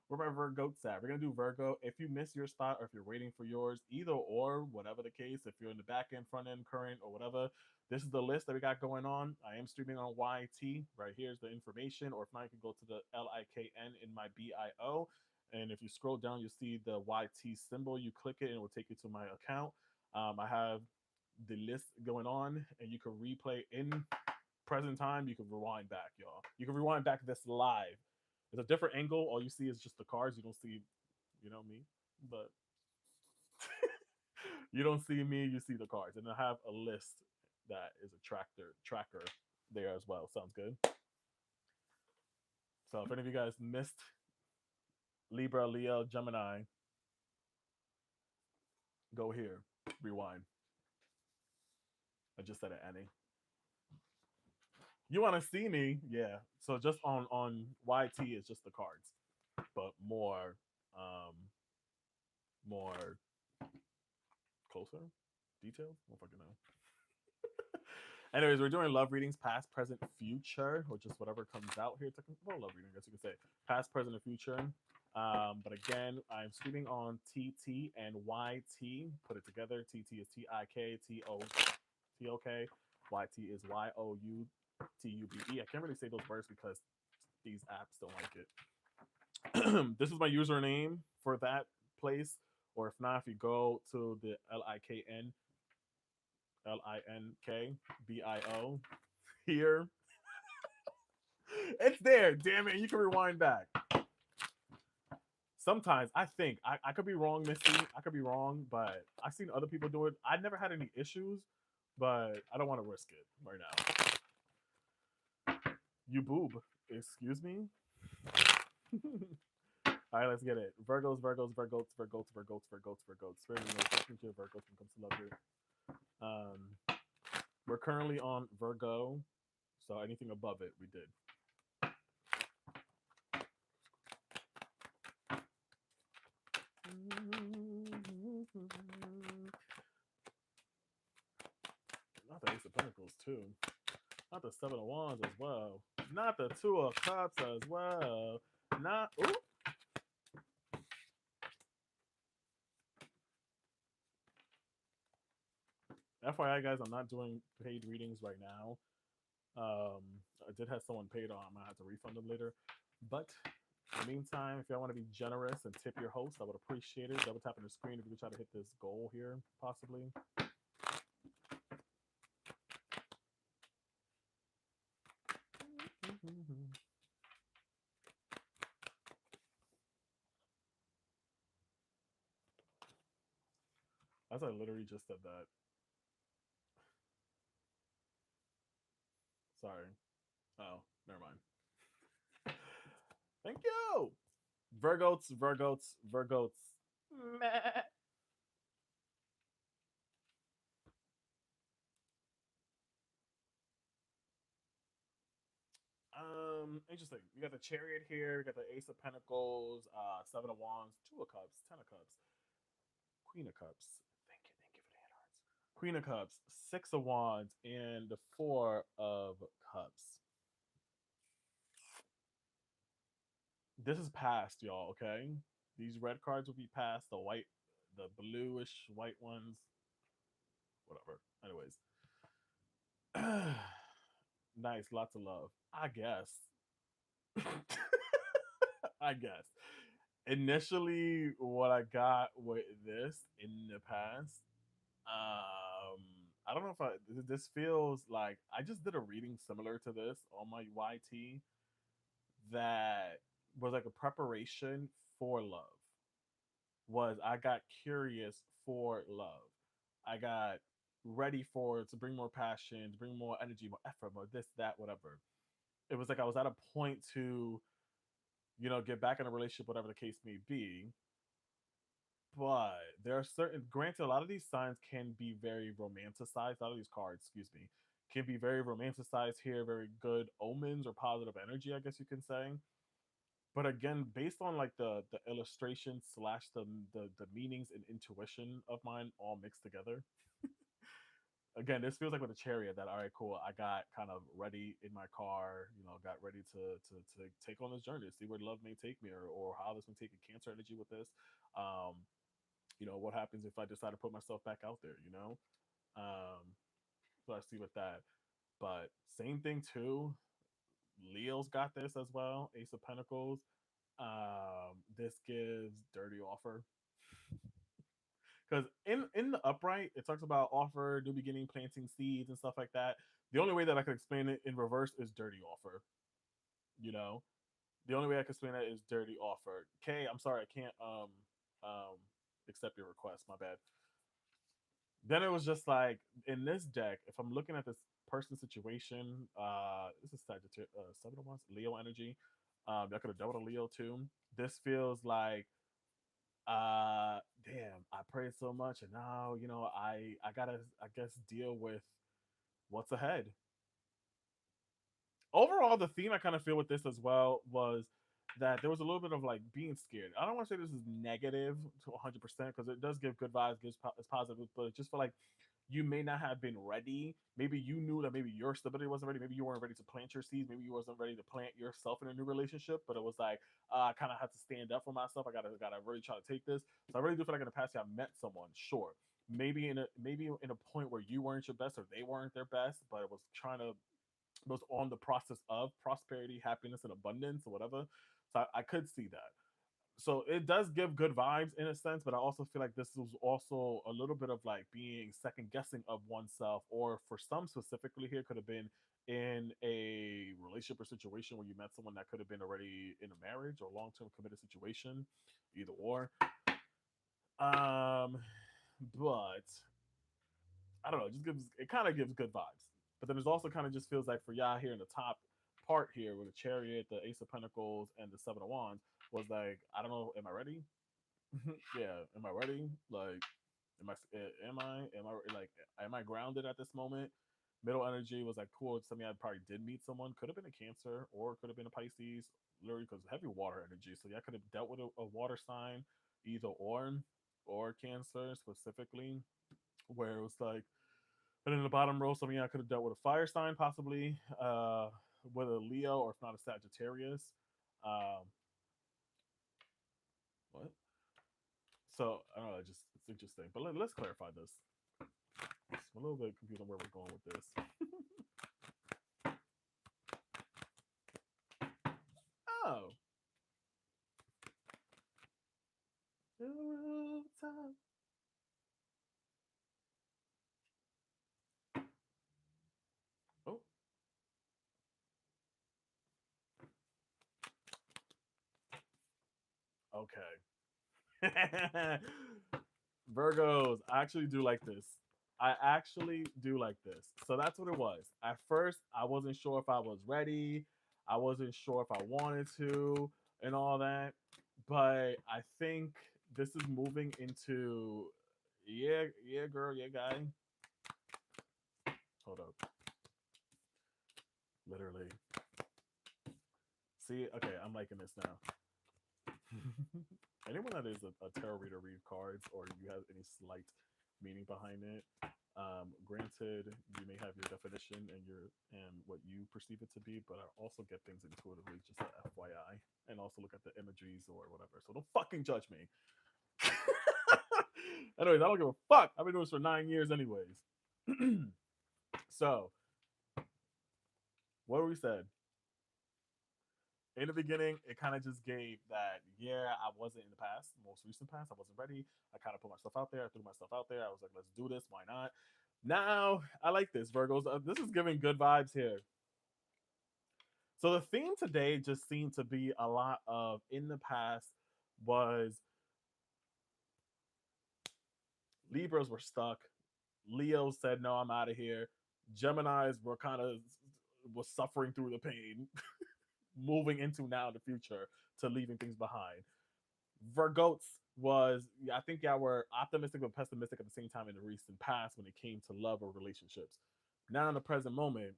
Where my Virgoats at? We're gonna do Virgo. If you miss your spot or if you're waiting for yours, either or, whatever the case, if you're in the back end, front end, current, or whatever, this is the list that we got going on. I am streaming on YT. Right here's the information, or if not, you can go to the LIKN in my bio. And if you scroll down, you'll see the YT symbol. You click it, and it will take you to my account. I have the list going on, and you can replay in present time. You can rewind back, y'all. You can rewind back this live. It's a different angle. All you see is just the cards. You don't see, me, but you don't see me. You see the cards, and I have a list that is a tracker there as well. Sounds good. So if any of you guys missed Libra, Leo, Gemini, go here, rewind. I just said it, Annie. You want to see me? Yeah. So just on YT, it's just the cards, but um more closer details. I don't fucking know. Anyways, we're doing love readings, past, present, future, or just whatever comes out here. Well, love reading, I guess you could say. Past, present, and future. But again, I'm streaming on TT and YT. Put it together. TT is TIKTOK. YT is YOUTUBE. I can't really say those words because these apps don't like it. This is my username for that place. Or if not, if you go to the LINKBIO here, it's there. Damn it, you can rewind back. Sometimes I think I could be wrong, Missy. I could be wrong, but I've seen other people do it. I never had any issues, but I don't want to risk it right now. You boob. Excuse me? All right, let's get it. Virgos, Virgos, Virgos, Virgos, Virgos, Virgos, Virgos. Spirit knows what to Virgos when it comes to love here. We're currently on Virgo, so anything above it, we did. Not the Ace of Pentacles, too. Not the Seven of Wands as well. Not the Two of Cups as well. Not. Ooh. FYI, guys, I'm not doing paid readings right now. I did have someone paid on. I'm gonna have to refund them later. But in the meantime, if y'all want to be generous and tip your host, I would appreciate it. Double tap on the screen if you could try to hit this goal here, possibly. As I literally just said that. Sorry. Oh, never mind. Thank you. Virgoats, Virgoats, Virgoats. Meh. Interesting. We got the Chariot here. We got the Ace of Pentacles, Seven of Wands, Two of Cups, Ten of Cups, Queen of Cups. Thank you for the hand hearts. Queen of Cups, Six of Wands, and the Four of Cups. This is past, y'all. Okay, these red cards will be past. The white, the bluish white ones, whatever. Anyways, nice, lots of love. I guess. I guess. Initially, what I got with this in the past, I don't know if this feels like I just did a reading similar to this on my YT that was like a preparation for love. Was I got curious for love. I got ready for it to bring more passion, to bring more energy, more effort, more this, that, whatever. It was like I was at a point to, get back in a relationship, whatever the case may be. But there are certain, granted, a lot of these signs can be very romanticized. A lot of these cards, excuse me, can be very romanticized here, very good omens or positive energy, I guess you can say. But again, based on like the illustration slash the meanings and intuition of mine all mixed together, again, this feels like with a chariot that, all right, cool, I got kind of ready in my car, got ready to take on this journey, to see where love may take me, or how this may take a Cancer energy with this. Um, what happens if I decide to put myself back out there. um so I see with that. But same thing too, Leo's got this as well, Ace of Pentacles. This gives dirty offer, because in the upright it talks about offer, new beginning, planting seeds and stuff like that. The only way that I can explain it in reverse is dirty offer. you know the only way I can explain that is dirty offer. Okay, I'm sorry, I can't um accept your request, my bad. Then it was just like, in this deck, if I'm looking at this person situation, this is Sagittarius, 7 of Wands, Leo energy. That could have dealt with a Leo too. This feels like, damn, I prayed so much, and now I gotta, I guess, deal with what's ahead. Overall, the theme I kind of feel with this as well was that there was a little bit of like being scared. I don't want to say this is negative to 100% because it does give good vibes, it's positive, but it just feel like you may not have been ready. Maybe you knew that maybe your stability wasn't ready. Maybe you weren't ready to plant your seeds. Maybe you wasn't ready to plant yourself in a new relationship. But it was like, I kind of had to stand up for myself. I gotta really try to take this. So I really do feel like in the past, I met someone. Sure, maybe in a point where you weren't your best or they weren't their best, but it was was on the process of prosperity, happiness, and abundance or whatever. So I could see that. So it does give good vibes in a sense, but I also feel like this was also a little bit of like being second guessing of oneself, or for some specifically here, could have been in a relationship or situation where you met someone that could have been already in a marriage or long term committed situation, either or. Um, but I don't know, it just gives, it kind of gives good vibes. But then there's also kind of just feels like for y'all here in the top part here with the Chariot, the Ace of Pentacles, and the 7 of Wands, was like, I don't know, am I ready? Yeah, am I ready? Like, am I grounded at this moment? Middle energy was like, cool. It's something I probably did meet someone. Could have been a Cancer or could have been a Pisces, literally because heavy water energy. So yeah, I could have dealt with a water sign, either or Cancer specifically, where it was like, and in the bottom row, something I could have dealt with a fire sign, possibly, with a Leo, or if not a Sagittarius. Um, what? So I don't know. It's interesting. But let's clarify this. I'm a little bit confused on where we're going with this. Oh, oh, okay. Virgos, I actually do like this. I actually do like this. So that's what it was. At first, I wasn't sure if I was ready. I wasn't sure if I wanted to and all that. But I think this is moving into, yeah, yeah, girl, yeah, guy. Hold up. Literally. See, okay, I'm liking this now. Anyone that is a tarot reader, read cards, or you have any slight meaning behind it. Granted, you may have your definition and what you perceive it to be, but I also get things intuitively, just a FYI, and also look at the imageries or whatever. So don't fucking judge me. Anyways, I don't give a fuck. I've been doing this for 9 years, anyways. So, what we said in the beginning, it kind of just gave that, yeah, I wasn't in the past, most recent past, I wasn't ready. I kind of put myself out there, I threw myself out there. I was like, let's do this, why not? Now, I like this, Virgos. This is giving good vibes here. So the theme today just seemed to be a lot of in the past was Libras were stuck. Leo said, "No, I'm out of here." Gemini's were kind of was suffering through the pain, moving into now the future to leaving things behind. Virgots was, I think y'all were optimistic but pessimistic at the same time in the recent past when it came to love or relationships. Now in the present moment,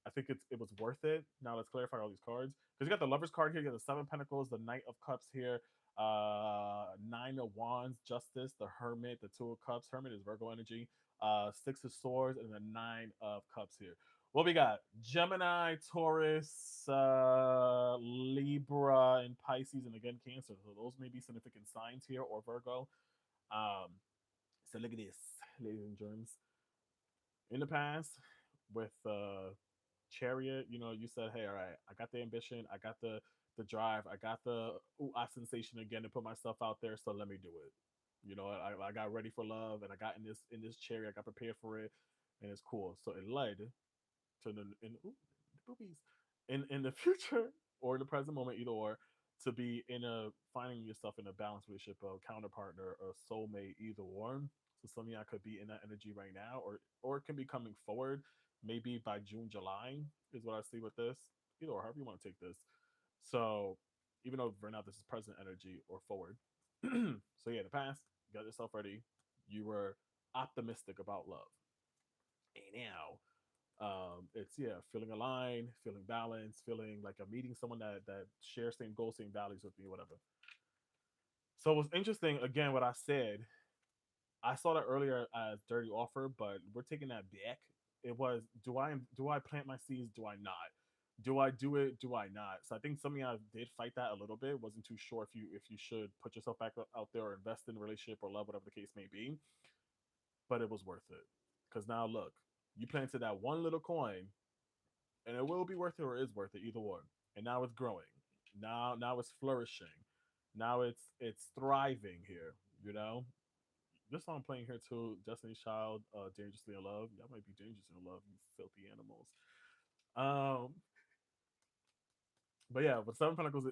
I think it was worth it. Now let's clarify all these cards because you got the Lovers card here, you got the Seven of Pentacles, the Knight of Cups here, Nine of Wands, Justice, the Hermit, the Two of Cups. Hermit is Virgo energy. Six of Swords, and the Nine of Cups here. What we got? Gemini, Taurus, Libra, and Pisces, and again Cancer. So those may be significant signs here, or Virgo. Um, so look at this, ladies and germs. In the past, with Chariot, you know, you said, "Hey, all right, I got the ambition, I got the drive, I got the ooh, I sensation again to put myself out there, so let me do it." You know, I got ready for love, and I got in this chariot, I got prepared for it, and it's cool. So it led to ooh, the boobies in the future or in the present moment, either or, to be in a finding yourself in a balanced relationship, a counterpartner, a soulmate, either or. So some of y'all could be in that energy right now, or it can be coming forward, maybe by June, July is what I see with this. Either or, however you want to take this. So even though right now this is present energy or forward. So yeah, the past, you got yourself ready. You were optimistic about love. And now it's yeah, feeling aligned, feeling balanced, feeling like I'm meeting someone that shares same goals, same values with me, whatever. So it was interesting again what I said. I saw that earlier as dirty offer, but we're taking that back. It was do I plant my seeds? Do I not? Do I do it? Do I not? So I think some of y'all did fight that a little bit. Wasn't too sure if you should put yourself back out there or invest in a relationship or love, whatever the case may be. But it was worth it because now look, you planted that one little coin, and it will be worth it or is worth it, either one. And now it's growing. Now it's flourishing. Now it's thriving here. You know, this song playing here too, Destiny's Child, Dangerously in Love. That might be dangerous in love, you filthy animals. Um, but yeah, with Seven Pentacles,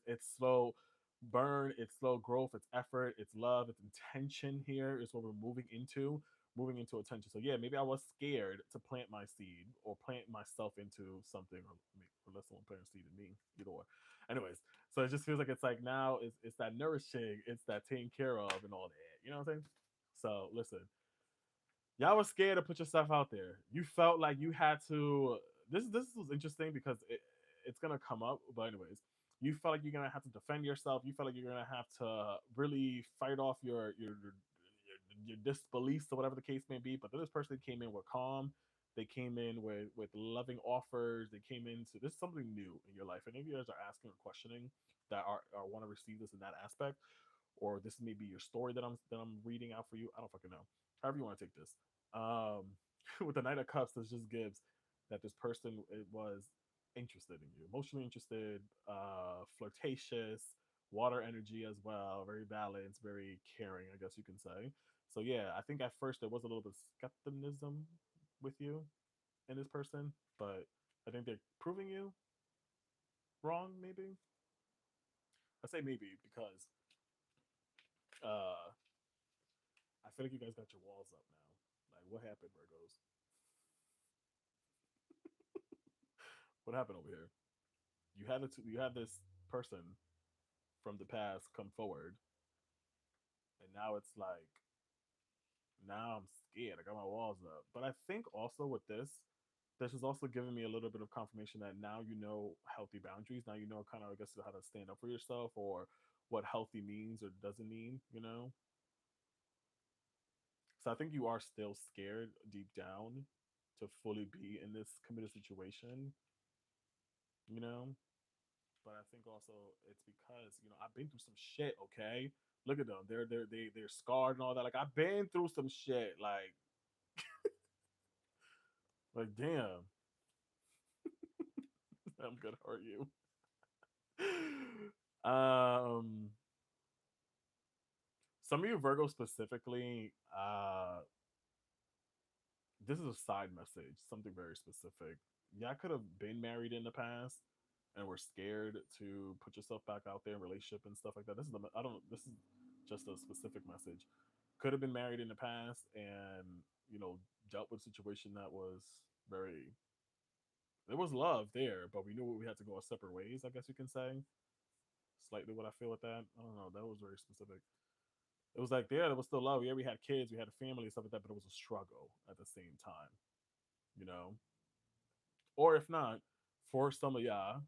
it's slow burn, it's slow growth, it's effort, it's love, it's intention here is what we're moving into attention. So yeah, maybe I was scared to plant my seed or plant myself into something, or let someone plant a seed in me, either or. Anyways, so it just feels like it's like now it's that nourishing, it's that taken care of and all that. You know what I'm saying? So listen, y'all was scared to put yourself out there. You felt like you had to. This was interesting because it's gonna come up. But anyways, you felt like you're gonna have to defend yourself. You felt like you're gonna have to really fight off your disbeliefs or whatever the case may be. But then this person came in with calm. They came in with loving offers. They came into this is something new in your life. And if you guys are asking or questioning that are want to receive this in that aspect, or this may be your story that I'm reading out for you. I don't fucking know. However you want to take this. Um, with the Knight of Cups, this just gives that this person it was interested in you, emotionally interested, flirtatious, water energy as well, very balanced, very caring, I guess you can say. So yeah, I think at first there was a little bit of skepticism with you in this person, but I think they're proving you wrong. Maybe I say maybe because uh I feel like you guys got your walls up now. Like, what happened, Virgos? What happened over here? You had this person from the past come forward, and now it's like now I'm scared. I got my walls up. But I think also with this is also giving me a little bit of confirmation that now you know healthy boundaries. Now you know kind of I guess how to stand up for yourself or what healthy means or doesn't mean. You know. So I think you are still scared deep down to fully be in this committed situation. You know, but I think also it's because I've been through some shit. Okay, look at them; they're scarred and all that. Like I've been through some shit. Like damn, I'm gonna hurt you. um, some of you Virgo specifically, this is a side message, something very specific. Y'all could have been married in the past and were scared to put yourself back out there in relationship and stuff like that. This is the I don't this is just a specific message. Could have been married in the past and, you know, dealt with a situation that was very there was love there, but we knew we had to go our separate ways, I guess you can say. Slightly what I feel with that. I don't know, that was very specific. It was like there was still love. Yeah, we had kids, we had a family, stuff like that, but it was a struggle at the same time, you know? Or if not, for some of y'all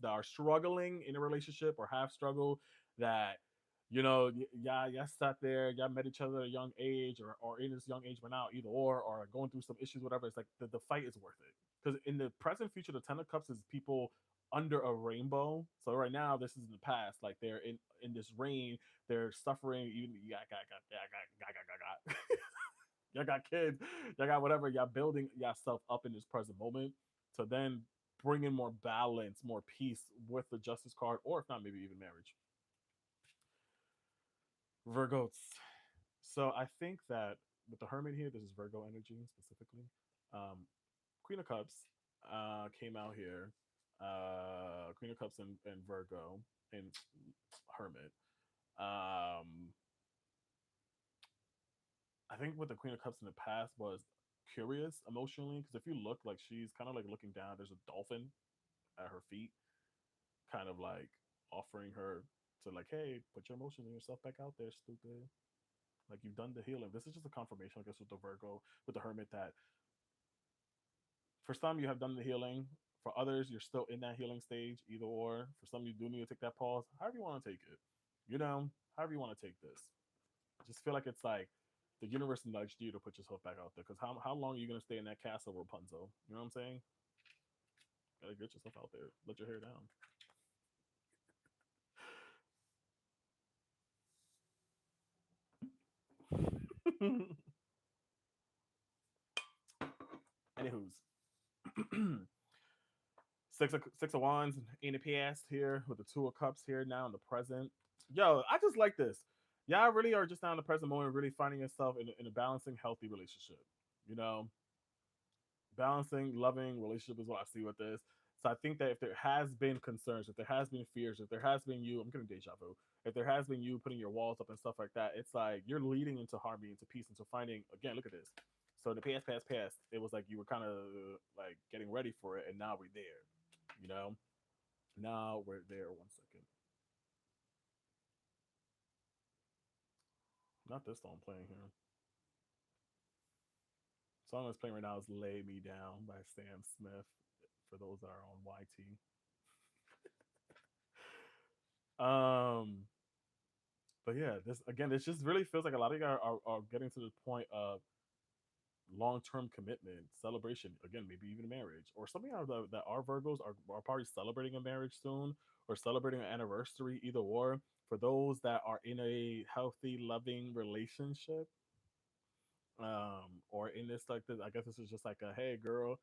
that are struggling in a relationship or have struggled, that y'all sat there, y'all met each other at a young age, or in this young age went out, either or going through some issues, whatever. It's like the fight is worth it. Because in the present future, the Ten of Cups is people under a rainbow. So right now, this is in the past. Like they're in this rain, they're suffering. Y'all got kids, y'all got whatever. Y'all building yourself up in this present moment to then bring in more balance, more peace with the Justice card, or if not, maybe even marriage. Virgos. So I think that with the Hermit here, this is Virgo energy specifically. Um, Queen of Cups came out here. Queen of Cups and Virgo and Hermit. Um, I think what the Queen of Cups in the past was curious emotionally, because if you look, like, she's kind of like looking down. There's a dolphin at her feet, kind of like offering her to, like, hey, put your emotions and yourself back out there, stupid. Like, you've done the healing. This is just a confirmation, I guess, with the Virgo, with the Hermit, that for some you have done the healing. For others, you're still in that healing stage, either or. For some, you do need to take that pause. However you want to take it, however you want to take this. I just feel like it's like the universe nudged you to put yourself back out there. Because how long are you gonna stay in that castle, Rapunzel? You know what I'm saying? Gotta get yourself out there. Let your hair down. Anywho's. Six of Wands in the past here with the Two of Cups here now in the present. Yo, I just like this. Y'all really are just now in the present moment, really finding yourself in a balancing, healthy relationship. You know, balancing, loving relationship is what I see with this. So I think that if there has been concerns, if there has been fears, if there has been you, I'm getting deja vu. If there has been you putting your walls up and stuff like that, it's like you're leading into harmony, into peace, into finding, again, look at this. So in the past, it was like you were kind of like getting ready for it, and now we're there. You know, now we're there. One second, not this song playing here. The song that's playing right now is "Lay Me Down" by Sam Smith. For those that are on YT. But yeah, this again, this just really feels like a lot of you are getting to the point of long-term commitment, celebration, again, maybe even marriage, or something out of that our Virgos are probably celebrating a marriage soon, or celebrating an anniversary, either or. For those that are in a healthy, loving relationship, or in this, like this, I guess this is just like a, hey girl,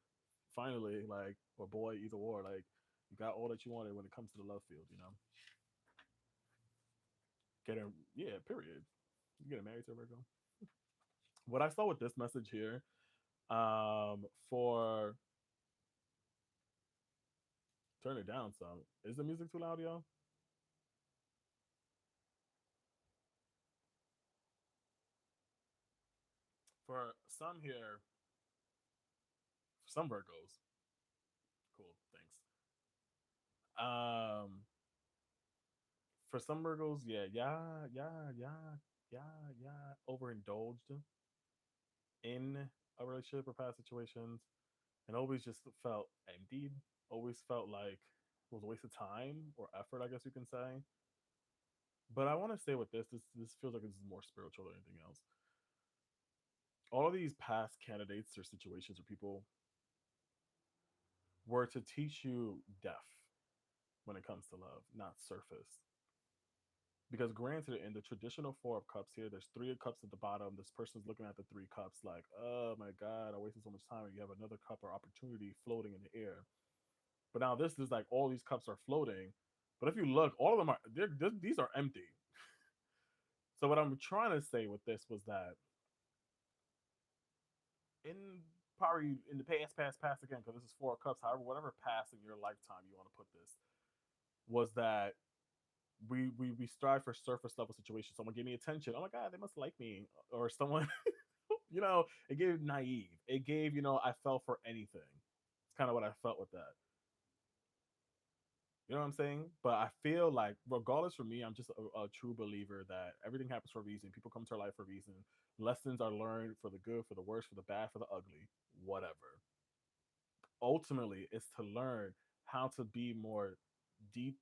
finally, like, or boy, either or, like, you got all that you wanted when it comes to the love field, getting, yeah, period. You getting married to a Virgo. What I saw with this message here, for turn it down some. Is the music too loud, y'all? For some here, for some Virgos, cool, thanks. Um, for some Virgos, yeah, overindulged in a relationship or past situations, and always just felt emptied. Always felt like it was a waste of time or effort, I guess you can say. But I want to say with this feels like this is more spiritual than anything else. All of these past candidates or situations or people were to teach you depth when it comes to love, not surface. Because granted, in the traditional Four of Cups here, there's Three of Cups at the bottom. This person's looking at the Three Cups like, oh my God, I wasted so much time. And you have another cup or opportunity floating in the air. But now this is like all these cups are floating. But if you look, all of them are, these are empty. So what I'm trying to say with this was that in probably in the past again, because this is Four of Cups, however, whatever past in your lifetime you want to put this, was that we strive for surface level situations. Someone gave me attention. Oh my god, they must like me. Or someone, it gave naive. It gave, I fell for anything. It's kind of what I felt with that. You know what I'm saying? But I feel like, regardless, for me, I'm just a true believer that everything happens for a reason. People come to our life for a reason. Lessons are learned for the good, for the worse, for the bad, for the ugly, whatever. Ultimately, it's to learn how to be more deep,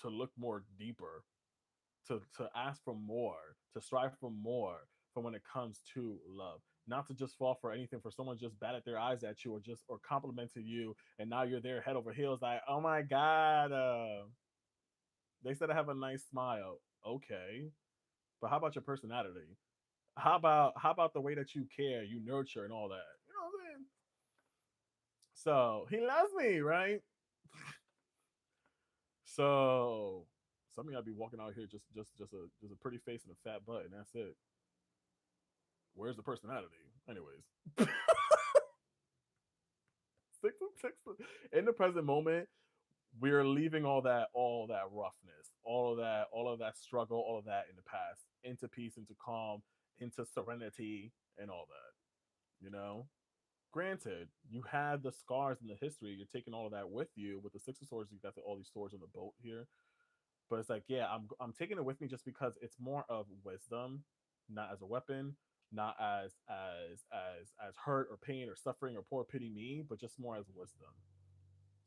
to look more deeper, to ask for more, to strive for more for when it comes to love. Not to just fall for anything, for someone just batted their eyes at you or complimented you, and now you're there head over heels like, oh my god, they said I have a nice smile. Okay, but how about your personality? How about the way that you care, you nurture, and all that? You know what I'm saying? So he loves me, right? So some of y'all be walking out here just a pretty face and a fat butt, and that's it. Where's the personality? Anyways, six. In the present moment, we're leaving all that roughness, all of that struggle, all of that in the past, into peace, into calm, into serenity, and all that. Granted, you had the scars in the history. You're taking all of that with you. With the Six of Swords, you got all these swords on the boat here. But it's like, yeah, I'm taking it with me just because it's more of wisdom, not as a weapon, not as hurt or pain or suffering or poor pity me, but just more as wisdom.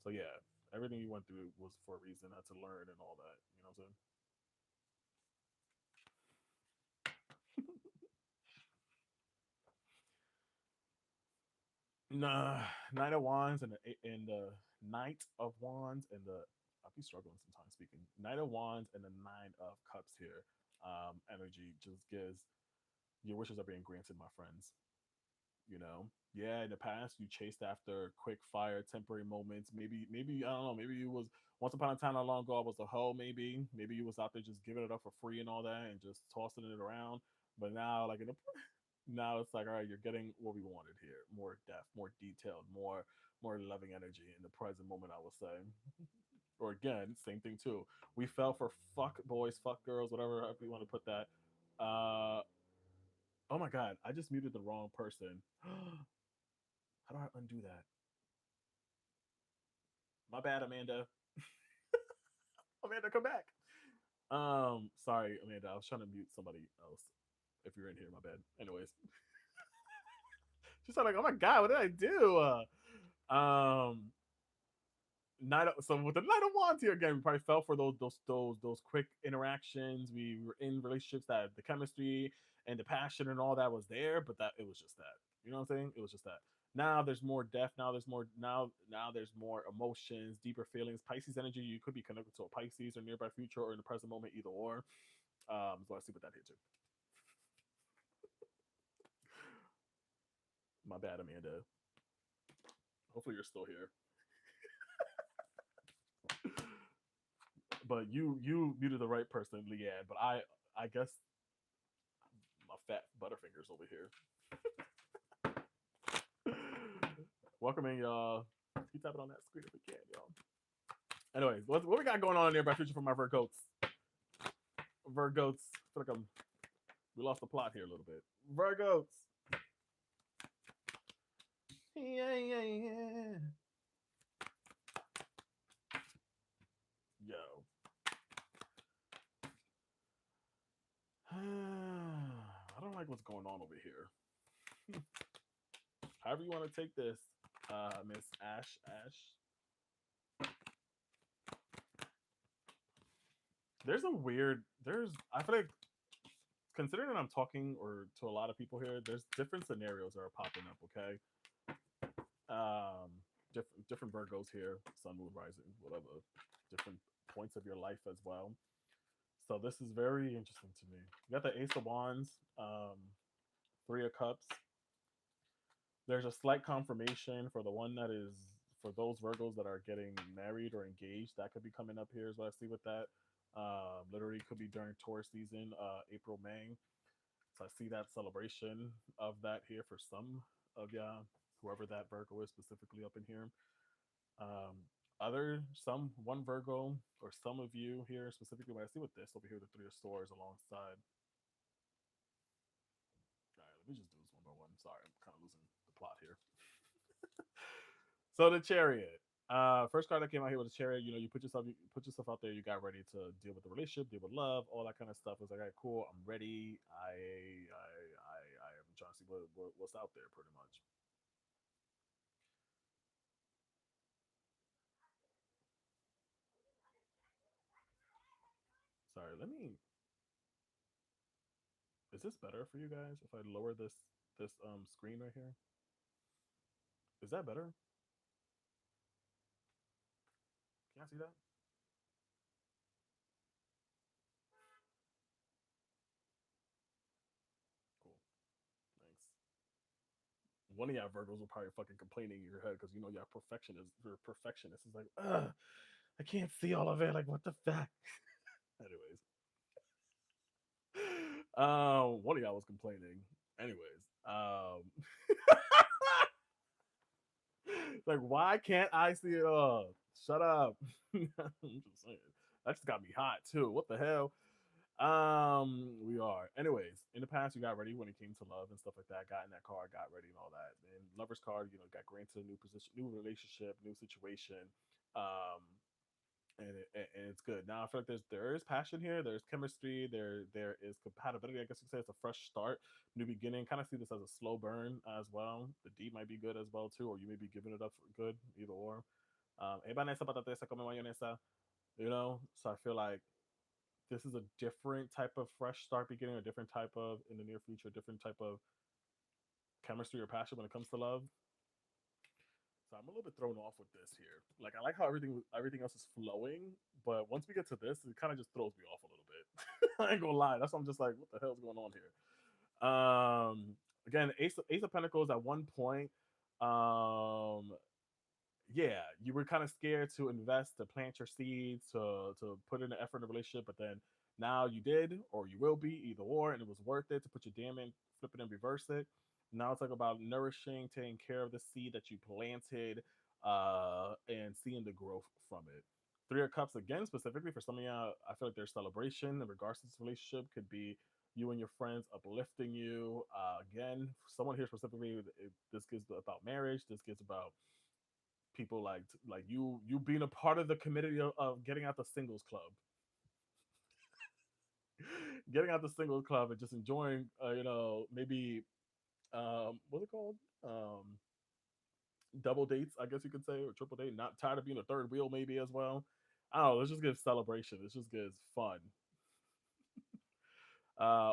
So yeah, everything you went through was for a reason, had to learn and all that. You know what I'm saying? Nah, Knight of Wands and the Knight of Wands and the I'll be struggling sometimes speaking. Knight of Wands and the Nine of Cups here. Energy just gives your wishes are being granted, my friends. Yeah, in the past you chased after quick fire temporary moments. Maybe I don't know, maybe you was once upon a time not long ago I was a hoe. Maybe you was out there just giving it up for free and all that and just tossing it around. But now, like, now it's like, all right, you're getting what we wanted here: more depth, more detailed, more loving energy in the present moment, I would say. Or again, same thing too, we fell for fuck boys, fuck girls, whatever you want to put that. Oh my god, I just muted the wrong person. How do I undo that? My bad, Amanda. Amanda, come back. Sorry, Amanda. I was trying to mute somebody else. If you're in here, my bad. Anyways, she's like, "Oh my god, what did I do?" So with the Night of Wands here again, we probably fell for those quick interactions. We were in relationships that the chemistry and the passion and all that was there, but that it was just that. You know what I'm saying? It was just that. Now there's more depth. Now there's more emotions, deeper feelings. Pisces energy. You could be connected to a Pisces or nearby future or in the present moment, either or. So I see what that here too. My bad, Amanda. Hopefully you're still here. But you muted the right person, Leanne. But I guess my fat butterfingers over here. Welcome in, y'all. Keep tapping on that screen if we can, y'all. Anyways, what we got going on in there by future for my Virgos? Virgos. I feel like we lost the plot here a little bit. Virgos. Yeah. Yo. I don't like what's going on over here. However you want to take this, Miss Ash. I feel like, considering that I'm talking or to a lot of people here, there's different scenarios that are popping up. Okay, um, different Virgos here, Sun, Moon, Rising, whatever, different points of your life as well. So this is very interesting to me. You got the Ace of Wands, Three of Cups. There's a slight confirmation for the one that is for those Virgos that are getting married or engaged. That could be coming up here, is what I see with that. Literally could be during Taurus season, April, May. So I see that celebration of that here for some of y'all, whoever that Virgo is specifically up in here. Um, other some one Virgo or some of you here specifically. When I see with this over here, the Three of Swords alongside. All right, let me just do this one by one. Sorry, I'm kind of losing the plot here. So the Chariot. First card that came out here was the Chariot. You know, you put yourself out there. You got ready to deal with the relationship, deal with love, all that kind of stuff. It was like, all right, cool. I'm ready. I am trying to see what's out there, pretty much. Sorry, let me. Is this better for you guys if I lower this screen right here? Is that better? Can I see that? Cool. Thanks. One of y'all Virgos will probably fucking complaining in your head because you know y'all perfectionists. You're perfectionists. It's like, ugh, I can't see all of it. Like, what the fuck? Anyways, one of y'all was complaining. Anyways, like, why can't I see it all? Shut up. I'm just saying. That just got me hot too. What the hell? We are. Anyways, in the past, you got ready when it came to love and stuff like that. Got in that card, got ready, and all that. And lover's card, you know, got granted a new position, new relationship, new situation. Um, and it's good. Now I feel like there is passion here, there's chemistry, there is compatibility. I guess you could say it's a fresh start, new beginning. Kind of see this as a slow burn as well. The D might be good as well too, or you may be giving it up for good, either or. Eba nesa patatesa come mayonesa, you know. So I feel like this is a different type of fresh start beginning, a different type of in the near future, a different type of chemistry or passion when it comes to love. So I'm a little bit thrown off with this here. Like I like how everything else is flowing, but once we get to this, it kind of just throws me off a little bit. I ain't gonna lie. That's why I'm just like, what the hell's going on here? Again, Ace of Pentacles at one point. Um, yeah, you were kind of scared to invest, to plant your seeds, to put in the effort in a relationship, but then now you did, or you will be, either or, and it was worth it to put your damn in, flip it and reverse it. Now it's like about nourishing, taking care of the seed that you planted, and seeing the growth from it. Three of Cups again, specifically for some of y'all, I feel like there's celebration in regards to this relationship. Could be you and your friends uplifting you. Again, someone here specifically, this gives about marriage. This gives about people like you being a part of the committee of getting out the singles club, getting out the singles club and just enjoying, you know, maybe what's it called, double dates, I guess you could say, or triple date. Not tired of being a third wheel, maybe as well. I don't know. Let's just give celebration. Let's just give fun.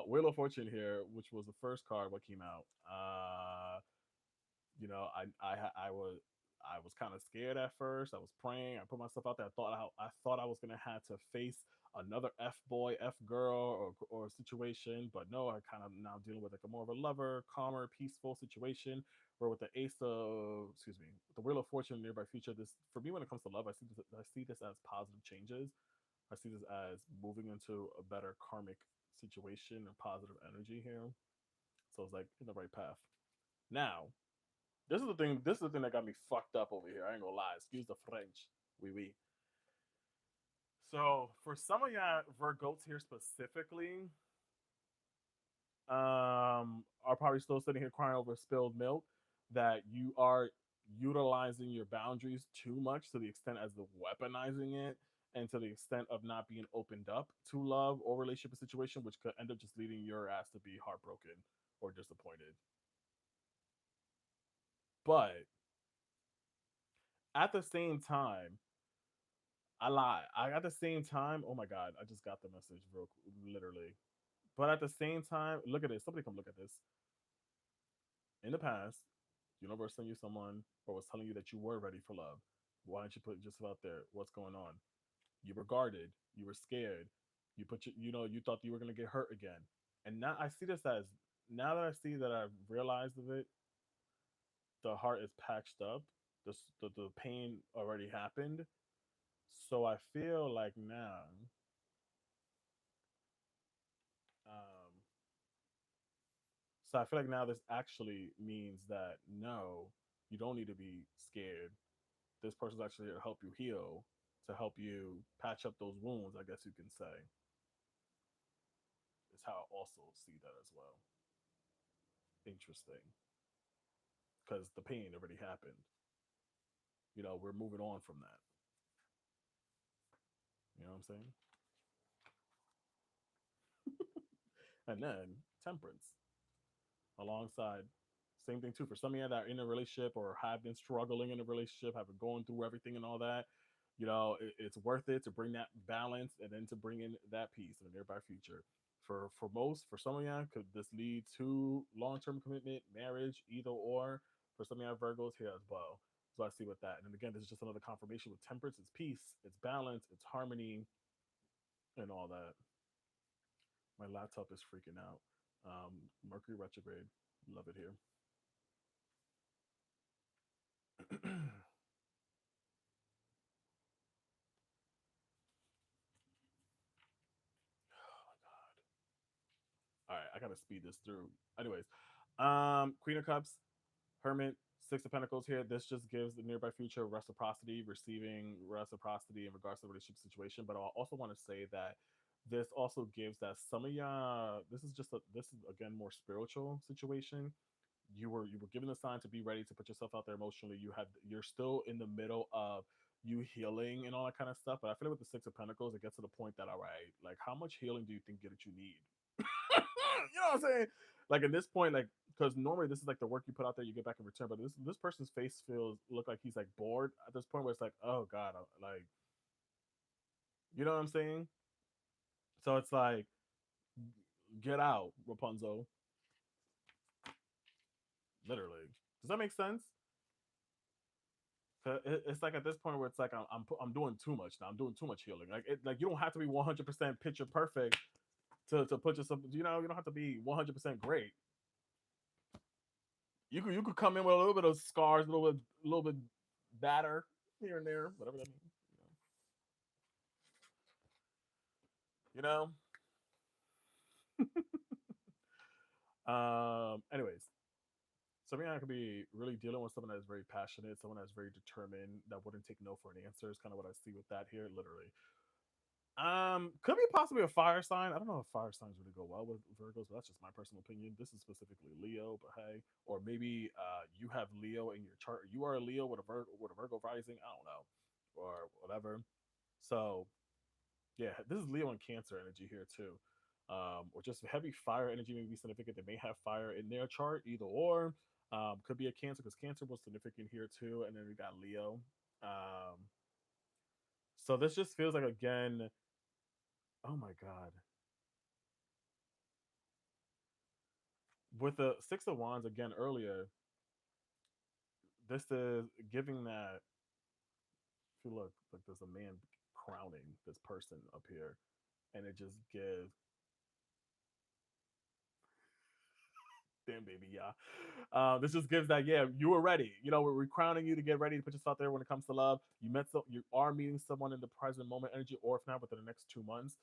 Wheel of Fortune here, which was the first card what came out. You know, I was kind of scared at first. I was praying. I put myself out there. I thought I was gonna have to face another F boy, F girl, or situation, but no. I kind of now dealing with like a more of a lover, calmer, peaceful situation. Where with the Ace of, excuse me, the Wheel of Fortune, nearby future. This for me when it comes to love, I see this as positive changes. I see this as moving into a better karmic situation and positive energy here. So it's like in the right path. Now, this is the thing. This is the thing that got me fucked up over here. I ain't gonna lie. Excuse the French. Oui, oui. So for some of y'all Virgos here specifically, are probably still sitting here crying over spilled milk. That you are utilizing your boundaries too much to the extent as the weaponizing it, and to the extent of not being opened up to love or relationship situation, which could end up just leading your ass to be heartbroken or disappointed. But at the same time, I lie. I at the same time, oh my god, I just got the message real literally. But at the same time, look at this. Somebody come look at this. In the past, universe sent you someone or was telling you that you were ready for love. Why don't you put just out there? What's going on? You were guarded. You were scared. You put your, you know, you thought you were gonna get hurt again. And now I see this as, now that I see that I've realized of it, the heart is patched up. The pain already happened. So I feel like now, um, So I feel like now this actually means that no, you don't need to be scared. This person's actually here to help you heal, to help you patch up those wounds, I guess you can say. Is how I also see that as well. Interesting. Because the pain already happened. We're moving on from that. You know what I'm saying? And then temperance alongside. Same thing too for some of you that are in a relationship or have been struggling in a relationship, have been going through everything and all that. It's worth it to bring that balance and then to bring in that peace in the nearby future. For some of you, could this lead to long term commitment, marriage, either or? For some of you Virgos here as well. So I see with that. And again, this is just another confirmation with temperance. It's peace, it's balance, it's harmony, and all that. My laptop is freaking out. Mercury retrograde. Love it here. Oh my god. All right, I gotta speed this through. Anyways, Queen of Cups, Hermit, Six of Pentacles here. This just gives the nearby future reciprocity, receiving reciprocity in regards to the relationship situation. But I also want to say that this also gives that some of y'all, this is again more spiritual situation. You were given a sign to be ready to put yourself out there emotionally. You're still in the middle of you healing and all that kind of stuff. But I feel like with the Six of Pentacles, it gets to the point that, all right, like how much healing do you think that you need? You know what I'm saying? Like at this point, like because normally this is like the work you put out there, you get back in return. But this person's face feels look like he's like bored at this point where it's like, oh god, like you know what I'm saying? So it's like, get out, Rapunzel, literally. Does that make sense? It's like at this point where it's like I'm doing too much now. I'm doing too much healing. Like you don't have to be 100% picture perfect to put yourself. You don't have to be 100% great. You could come in with a little bit of scars, a little bit batter here and there, whatever that means. You know. Anyways, something I could be really dealing with someone that is very passionate, someone that's very determined, that wouldn't take no for an answer. Is kind of what I see with that here, literally. Could be possibly a fire sign. I don't know if fire signs really go well with Virgos, but that's just my personal opinion. This is specifically Leo, but hey, or maybe you have Leo in your chart. You are a Leo with a Virgo rising. I don't know, or whatever. So yeah, this is Leo and Cancer energy here too. Or just heavy fire energy may be significant. They may have fire in their chart, either or. Could be a Cancer because Cancer was significant here too, and then we got Leo. So this just feels like again. Oh my god, with the Six of Wands again earlier, this is giving that. If you look, like there's a man crowning this person up here, and it just gives. Damn, baby, yeah. This just gives that, yeah, you were ready. We're crowning you to get ready to put yourself there when it comes to love. You are meeting someone in the present moment energy, or if not, within the next 2 months.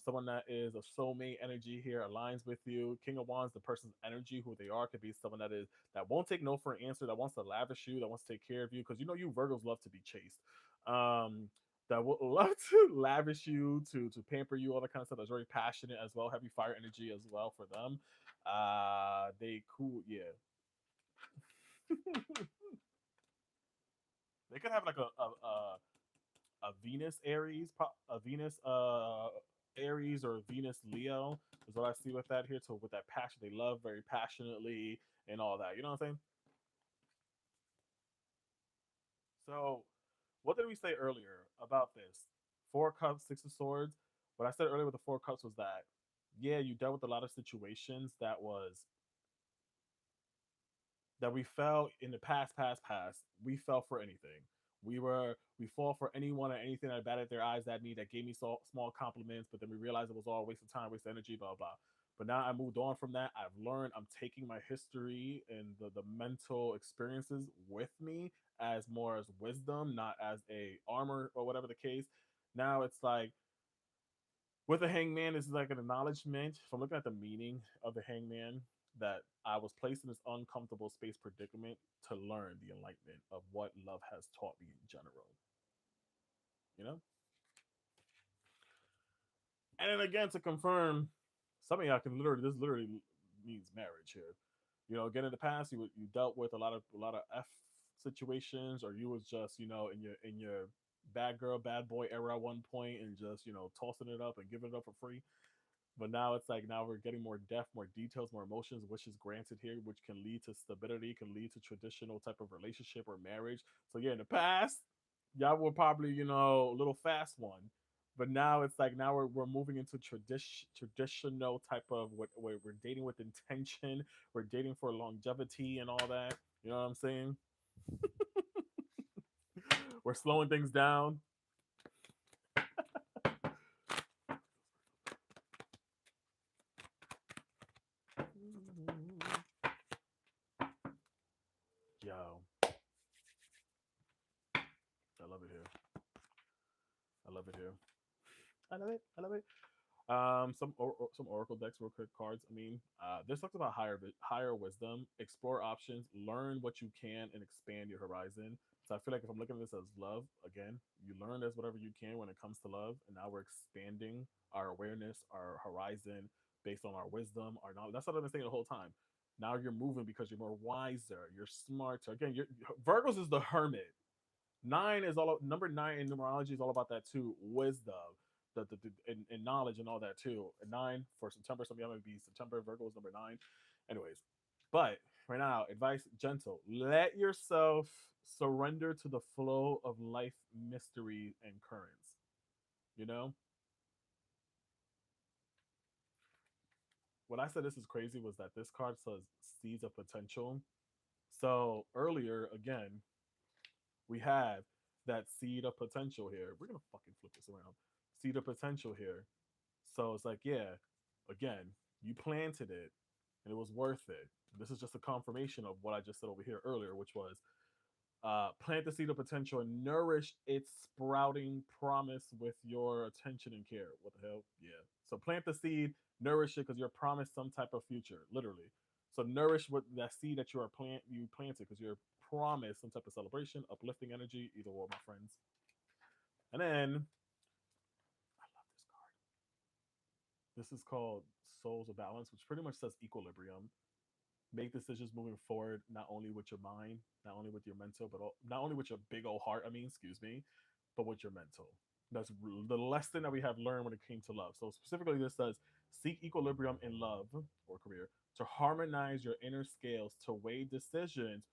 Someone that is a soulmate energy here aligns with you. King of Wands, the person's energy, who they are, could be someone that won't take no for an answer, that wants to lavish you, that wants to take care of you, because you Virgos love to be chased. That will love to lavish you, to pamper you, all that kind of stuff. That's very passionate as well. Heavy fire energy as well for them. They cool, yeah. They could have like a Venus Aries, a Venus Aries or Venus Leo is what I see with that here. So with that passion, they love very passionately and all that. You know what I'm saying? So what did we say earlier about this? Four Cups, Six of Swords. What I said earlier with the Four Cups was that, yeah, you dealt with a lot of situations that we fell in the past. We fell for anything. We fall for anyone or anything that batted their eyes at me, that gave me small compliments, but then we realized it was all a waste of time, waste of energy, blah blah. But now I moved on from that. I've learned. I'm taking my history and the mental experiences with me as more as wisdom, not as a armor or whatever the case. Now it's like with the hangman, this is like an acknowledgement. If I'm looking at the meaning of the hangman, that I was placed in this uncomfortable space predicament to learn the enlightenment of what love has taught me in general. You know, and then again to confirm, some of y'all can literally this literally means marriage here. You know, again in the past you dealt with a lot of f situations, or you was just in your bad girl bad boy era at one point and just tossing it up and giving it up for free. But now it's like now we're getting more depth, more details, more emotions, which is granted here, which can lead to stability, can lead to traditional type of relationship or marriage. So yeah, in the past, y'all were probably a little fast one, but now it's like now we're moving into traditional type of what where we're dating with intention, we're dating for longevity and all that. You know what I'm saying? We're slowing things down. Yo, I love it here. I love it here. I love it. I love it. Some oracle decks, real quick cards. I mean, this talks about higher wisdom, explore options, learn what you can, and expand your horizon. So I feel like if I'm looking at this as love, again, you learn as whatever you can when it comes to love, and now we're expanding our awareness, our horizon, based on our wisdom, our knowledge. That's what I've been saying the whole time. Now you're moving because you're more wiser, you're smarter. Again, Virgos is the hermit. Nine is all number nine in numerology is all about that too. Wisdom, and knowledge and all that too. And nine for September, some of y'all might be September. Virgo is number nine. Anyways, but right now, advice gentle. Let yourself surrender to the flow of life mystery and currents. You know, what I said this is crazy was that this card says seeds of potential. So earlier, again, we have that seed of potential here. We're gonna fucking flip this around. Seed of potential here. So it's like, yeah, again, you planted it and it was worth it. This is just a confirmation of what I just said over here earlier, which was plant the seed of potential and nourish its sprouting promise with your attention and care. What the hell? Yeah. So plant the seed, nourish it because you're promised some type of future, literally. So nourish what that seed that you planted because you're promised some type of celebration, uplifting energy, either or, my friends. And then I love this card. This is called Souls of Balance, which pretty much says equilibrium. Make decisions moving forward, not only with your mind, not only with your mental, but not only with your big old heart. I mean, excuse me, but with your mental. That's the lesson that we have learned when it came to love. So specifically, this says seek equilibrium in love or career to harmonize your inner scales to weigh decisions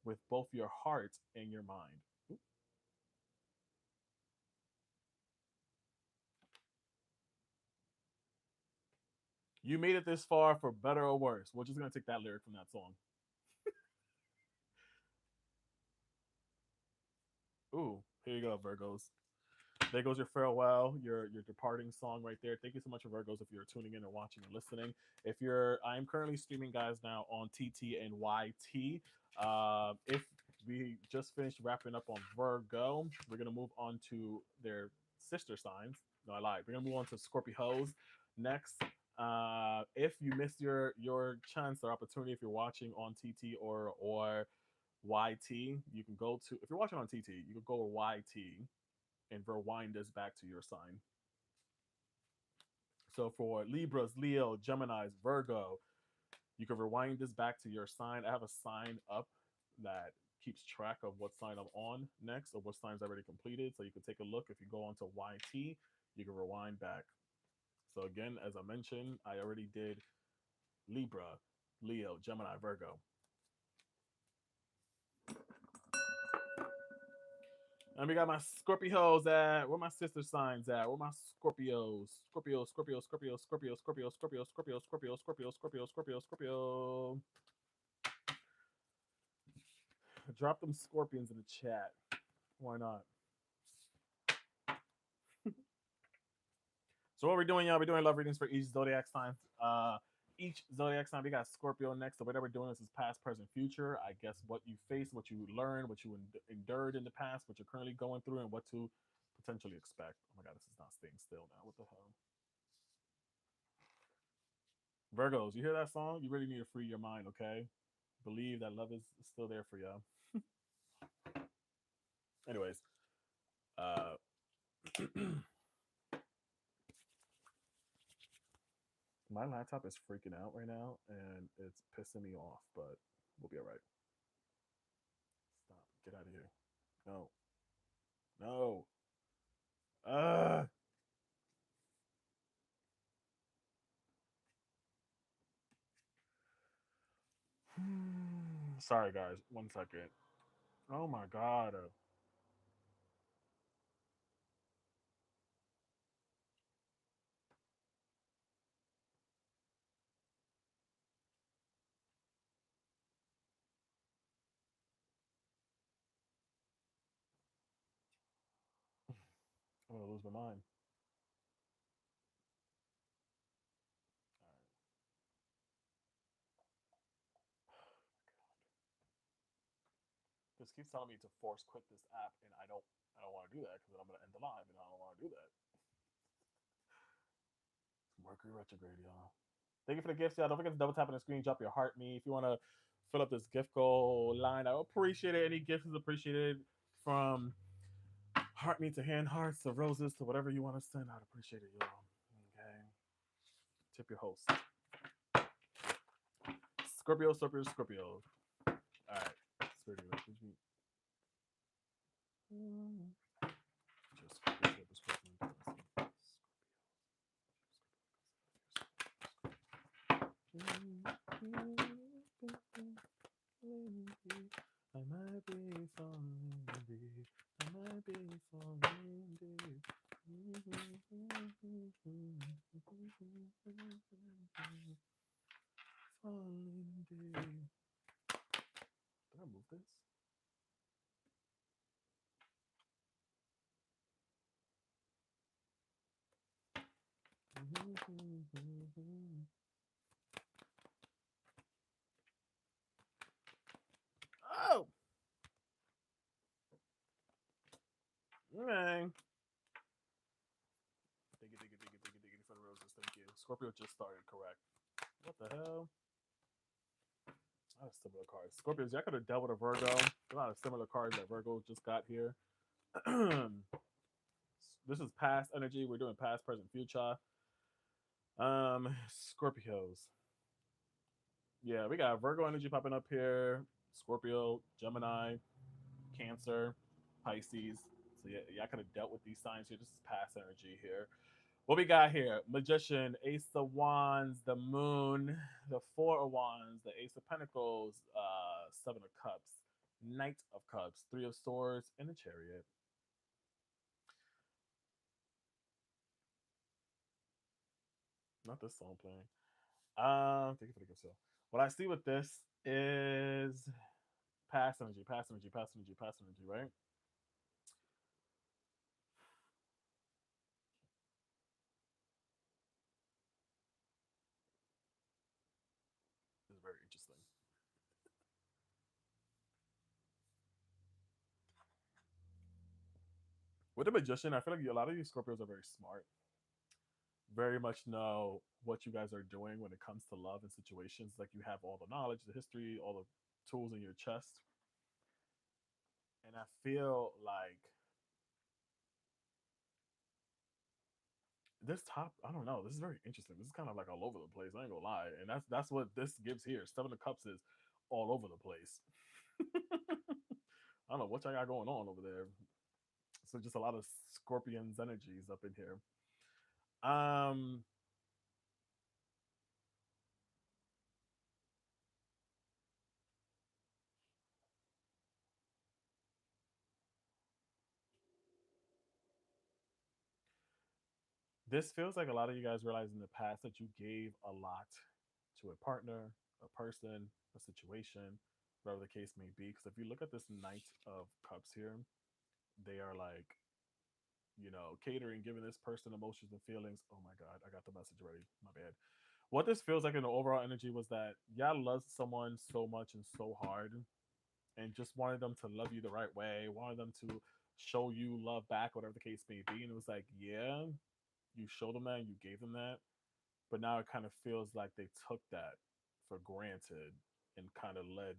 with both your heart and your mind. You made it this far for better or worse. We're just gonna take that lyric from that song. Ooh, here you go, Virgos. There goes your farewell, your departing song right there. Thank you so much for Virgos if you're tuning in or watching and listening. If you're, I'm currently streaming guys now on TT and YT. If we just finished wrapping up on Virgo, we're gonna move on to their sister signs. No, I lied. We're gonna move on to Scorpios next. If you missed your chance or opportunity, if you're watching on TT or YT, you can go to. If you're watching on TT, you can go to YT and rewind this back to your sign. So for Libras, Leo, Geminis, Virgo, you can rewind this back to your sign. I have a sign up that keeps track of what sign I'm on next or what sign's already completed. So you can take a look. If you go onto YT, you can rewind back. So again, as I mentioned, I already did Libra, Leo, Gemini, Virgo. And we got my Scorpios at. Where my sister signs at? Where my Scorpios? Scorpio, Scorpio, Scorpio, Scorpio, Scorpio, Scorpio, Scorpio, Scorpio, Scorpio, Scorpio, Scorpio, Scorpio. Drop them scorpions in the chat. Why not? So what we're doing, y'all, we're doing love readings for each zodiac sign. Each zodiac sign, we got Scorpio next. So whatever we're doing, this is past, present, future. I guess what you faced, what you learned, what you endured in the past, what you're currently going through, and what to potentially expect. Oh my God, this is not staying still now. What the hell? Virgos, you hear that song? You really need to free your mind, okay? Believe that love is still there for you. Anyways, uh, my laptop is freaking out right now and it's pissing me off, but we'll be all right. Stop. Get out of here. No. No. Uh, sorry, guys. 1 second. Oh my God. I'm going to lose my mind. This keeps telling me to force quit this app, and I don't want to do that because then I'm going to end the live, and I don't want to do that. Mercury retrograde, y'all. Thank you for the gifts, y'all. Don't forget to double tap on the screen, drop your heart me. If you want to fill up this gift goal line, I appreciate it. Any gift is appreciated, from heart me to hand hearts to roses to whatever you want to send. I'd appreciate it, y'all. Okay. Tip your host. Scorpio, Scorpio, Scorpio. All right. Spirit, just Scorpio, Scorpio, I might be falling deep. I might be falling deep. Falling deep. Did I move this? Oh! Okay. Thank you for the roses. Thank you. Scorpio just started, correct. What the hell? A lot of similar cards. Scorpios, y'all could have dealt with a Virgo. A lot of similar cards that Virgo just got here. This is past energy. We're doing past, present, future. Scorpios. Yeah, we got Virgo energy popping up here. Scorpio, Gemini, Cancer, Pisces. So yeah, y'all could have dealt with these signs here. This is past energy here. What we got here? Magician, Ace of Wands, the Moon, the Four of Wands, the Ace of Pentacles, Seven of Cups, Knight of Cups, Three of Swords, and the Chariot. Not this song playing. Thank you for the gift, sale. What I see with this is past energy, past energy, past energy, past energy, right? This is very interesting. With the Magician, I feel like a lot of these Scorpios are very smart, very much know what you guys are doing when it comes to love and situations. Like you have all the knowledge, the history, all the tools in your chest. And I feel like this top, I don't know, this is very interesting. This is kind of like all over the place. I ain't gonna lie. And that's what this gives here. Seven of Cups is all over the place. I don't know what y'all got going on over there. So just a lot of Scorpions energies up in here. Um, this feels like a lot of you guys realize in the past that you gave a lot to a partner, a person, a situation, whatever the case may be. Because if you look at this Knight of Cups here, they are like, catering, giving this person emotions and feelings. Oh my God, I got the message already. My bad. What this feels like in the overall energy was that y'all loved someone so much and so hard, and just wanted them to love you the right way, wanted them to show you love back, whatever the case may be. And it was like, yeah, you showed them that, you gave them that, but now it kind of feels like they took that for granted and kind of led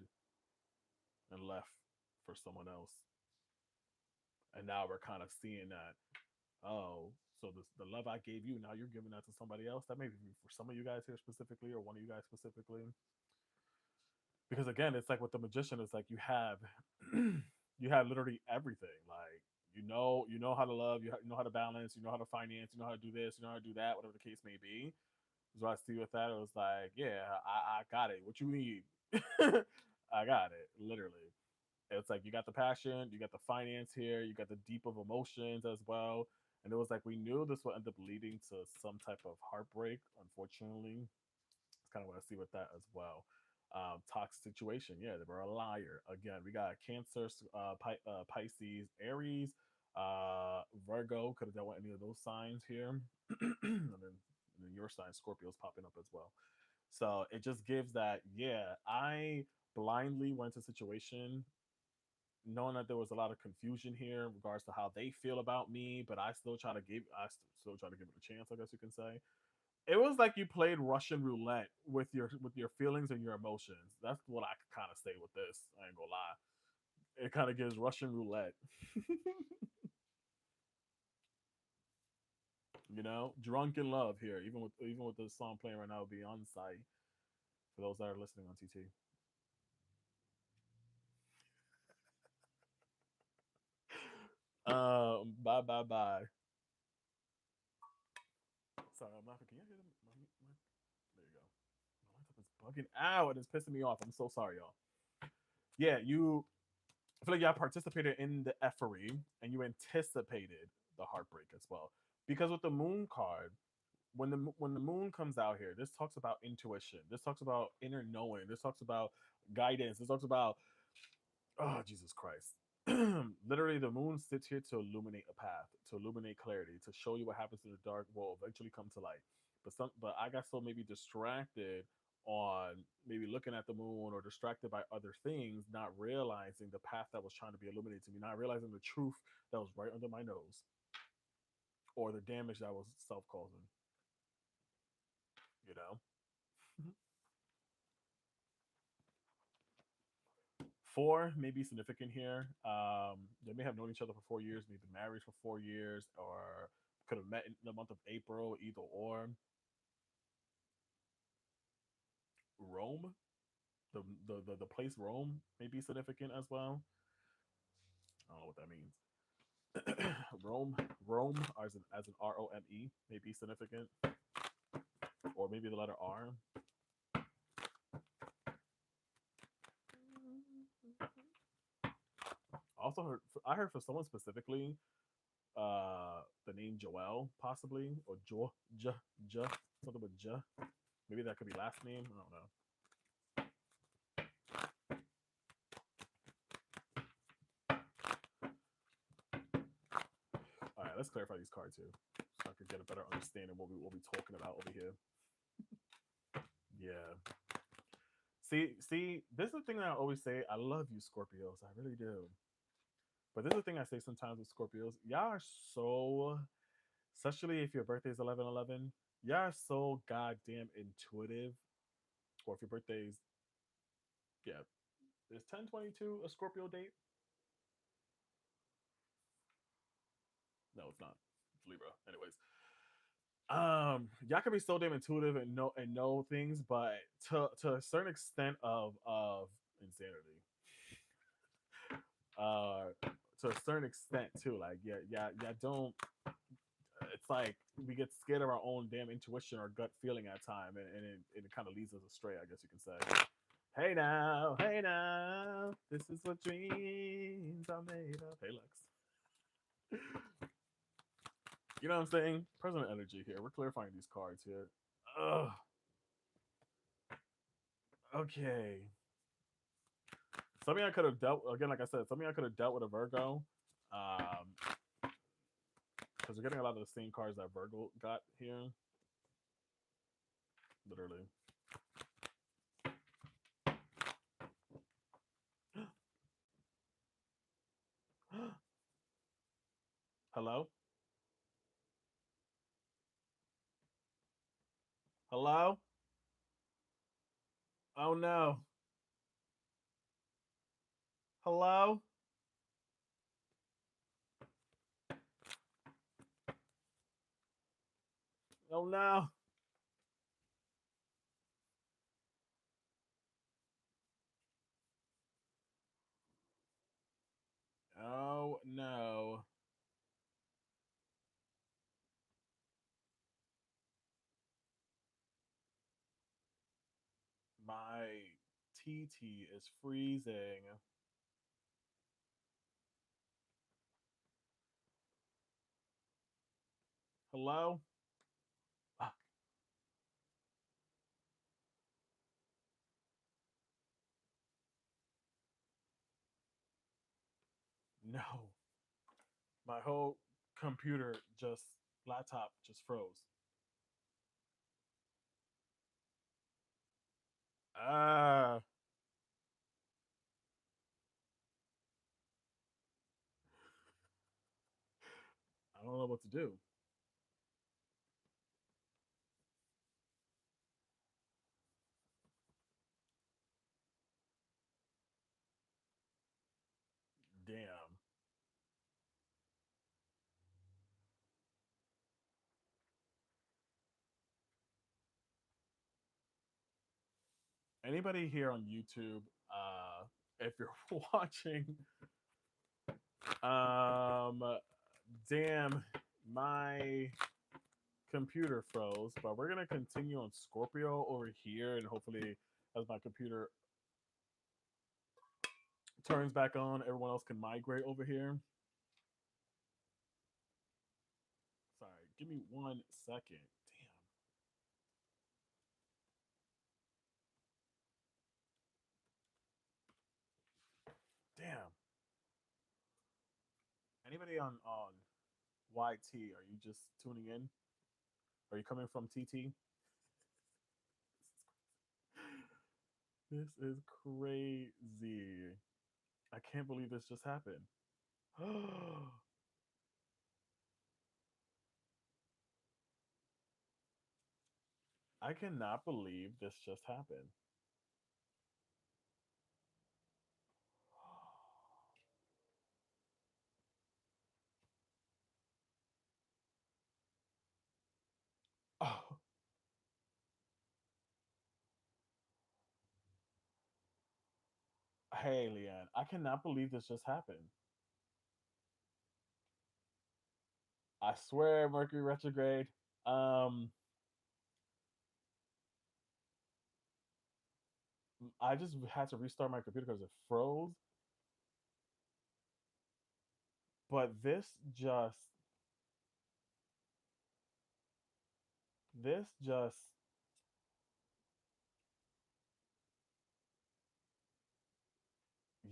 and left for someone else. And now we're kind of seeing that, oh, so the love I gave you, now you're giving that to somebody else. That may be for some of you guys here specifically, or one of you guys specifically. Because again, it's like with the magician, it's like you have you have literally everything. Like you know how to love, you know how to balance, you know how to finance, you know how to do this, you know how to do that, whatever the case may be. So I see with that, it was like, yeah, I got it. What you need? I got it, literally. It's like you got the passion, you got the finance here, you got the deep of emotions as well. And it was like we knew this would end up leading to some type of heartbreak, unfortunately. It's kind of what I see with that as well. Toxic situation. Yeah, they were a liar. Again, we got Cancer, Pisces, Aries, Virgo. Could have dealt with any of those signs here. And then your sign, Scorpio's popping up as well. So it just gives that, yeah, I blindly went to a situation knowing that there was a lot of confusion here in regards to how they feel about me, but I still try to give it a chance, I guess you can say. It was like you played Russian roulette with your feelings and your emotions. That's what I could kind of say with this. I ain't gonna lie. It kind of gives Russian roulette. You know, drunk in love here. Even with the song playing right now, Beyonce. For those that are listening on TT. Bye bye bye. Sorry, I'm laughing. Can you hear there you go. My laptop is bugging out and it's pissing me off. I'm so sorry, y'all. Yeah, you I feel like y'all participated in the effery and you anticipated the heartbreak as well. Because with the moon card, when the moon comes out here, this talks about intuition. This talks about inner knowing. This talks about guidance. This talks about, oh Jesus Christ. Literally, the moon sits here to illuminate a path, to illuminate clarity, to show you what happens in the dark will eventually come to light. But I got so maybe distracted on maybe looking at the moon or distracted by other things, not realizing the path that was trying to be illuminated to me, not realizing the truth that was right under my nose, or the damage that was self causing. You know, four may be significant here. They may have known each other for 4 years, maybe been married for 4 years, or could have met in the month of April, either or. Rome, the place Rome may be significant as well. I don't know what that means. Rome as an Rome may be significant, or maybe the letter R. Also I heard for someone specifically, the name Joel possibly, or Jo, something with J. Maybe that could be last name. I don't know. All right, let's clarify these cards here, so I could get a better understanding what we talking about over here. Yeah. See, this is the thing that I always say. I love you, Scorpios. I really do. But this is the thing I say sometimes with Scorpios. Y'all are so, especially if your birthday is 11/11, y'all are so goddamn intuitive. Or if your birthday's, yeah, is 10/22 a Scorpio date? No, it's not. It's Libra. Anyways, y'all can be so damn intuitive and know things, but to a certain extent of insanity. To a certain extent too. Like, yeah, don't. It's like we get scared of our own damn intuition or gut feeling at time, and it kind of leads us astray. I guess you can say. Hey now, this is what dreams are made of. Hey Lex, you know what I'm saying? Present energy here. We're clarifying these cards here. Ugh. Okay. Something I could have dealt again, like I said, something I could have dealt with a Virgo. Because we're getting a lot of the same cards that Virgo got here. Literally. Hello? Hello? Oh no. Hello? Oh no. Oh no. My TT is freezing. Hello? Ah, no. My whole computer just laptop just froze. Ah, I don't know what to do. Damn. Anybody here on YouTube, if you're watching, um, damn, my computer froze, but we're gonna continue on Scorpio over here, and hopefully, as my computer turns back on, everyone else can migrate over here. Sorry, give me 1 second. Damn. Anybody on YT? Are you just tuning in? Are you coming from TT? This is crazy. I can't believe this just happened. I cannot believe this just happened. Oh, hey, Leanne, I cannot believe this just happened. I swear, Mercury retrograde. Um, I just had to restart my computer because it froze. But this just,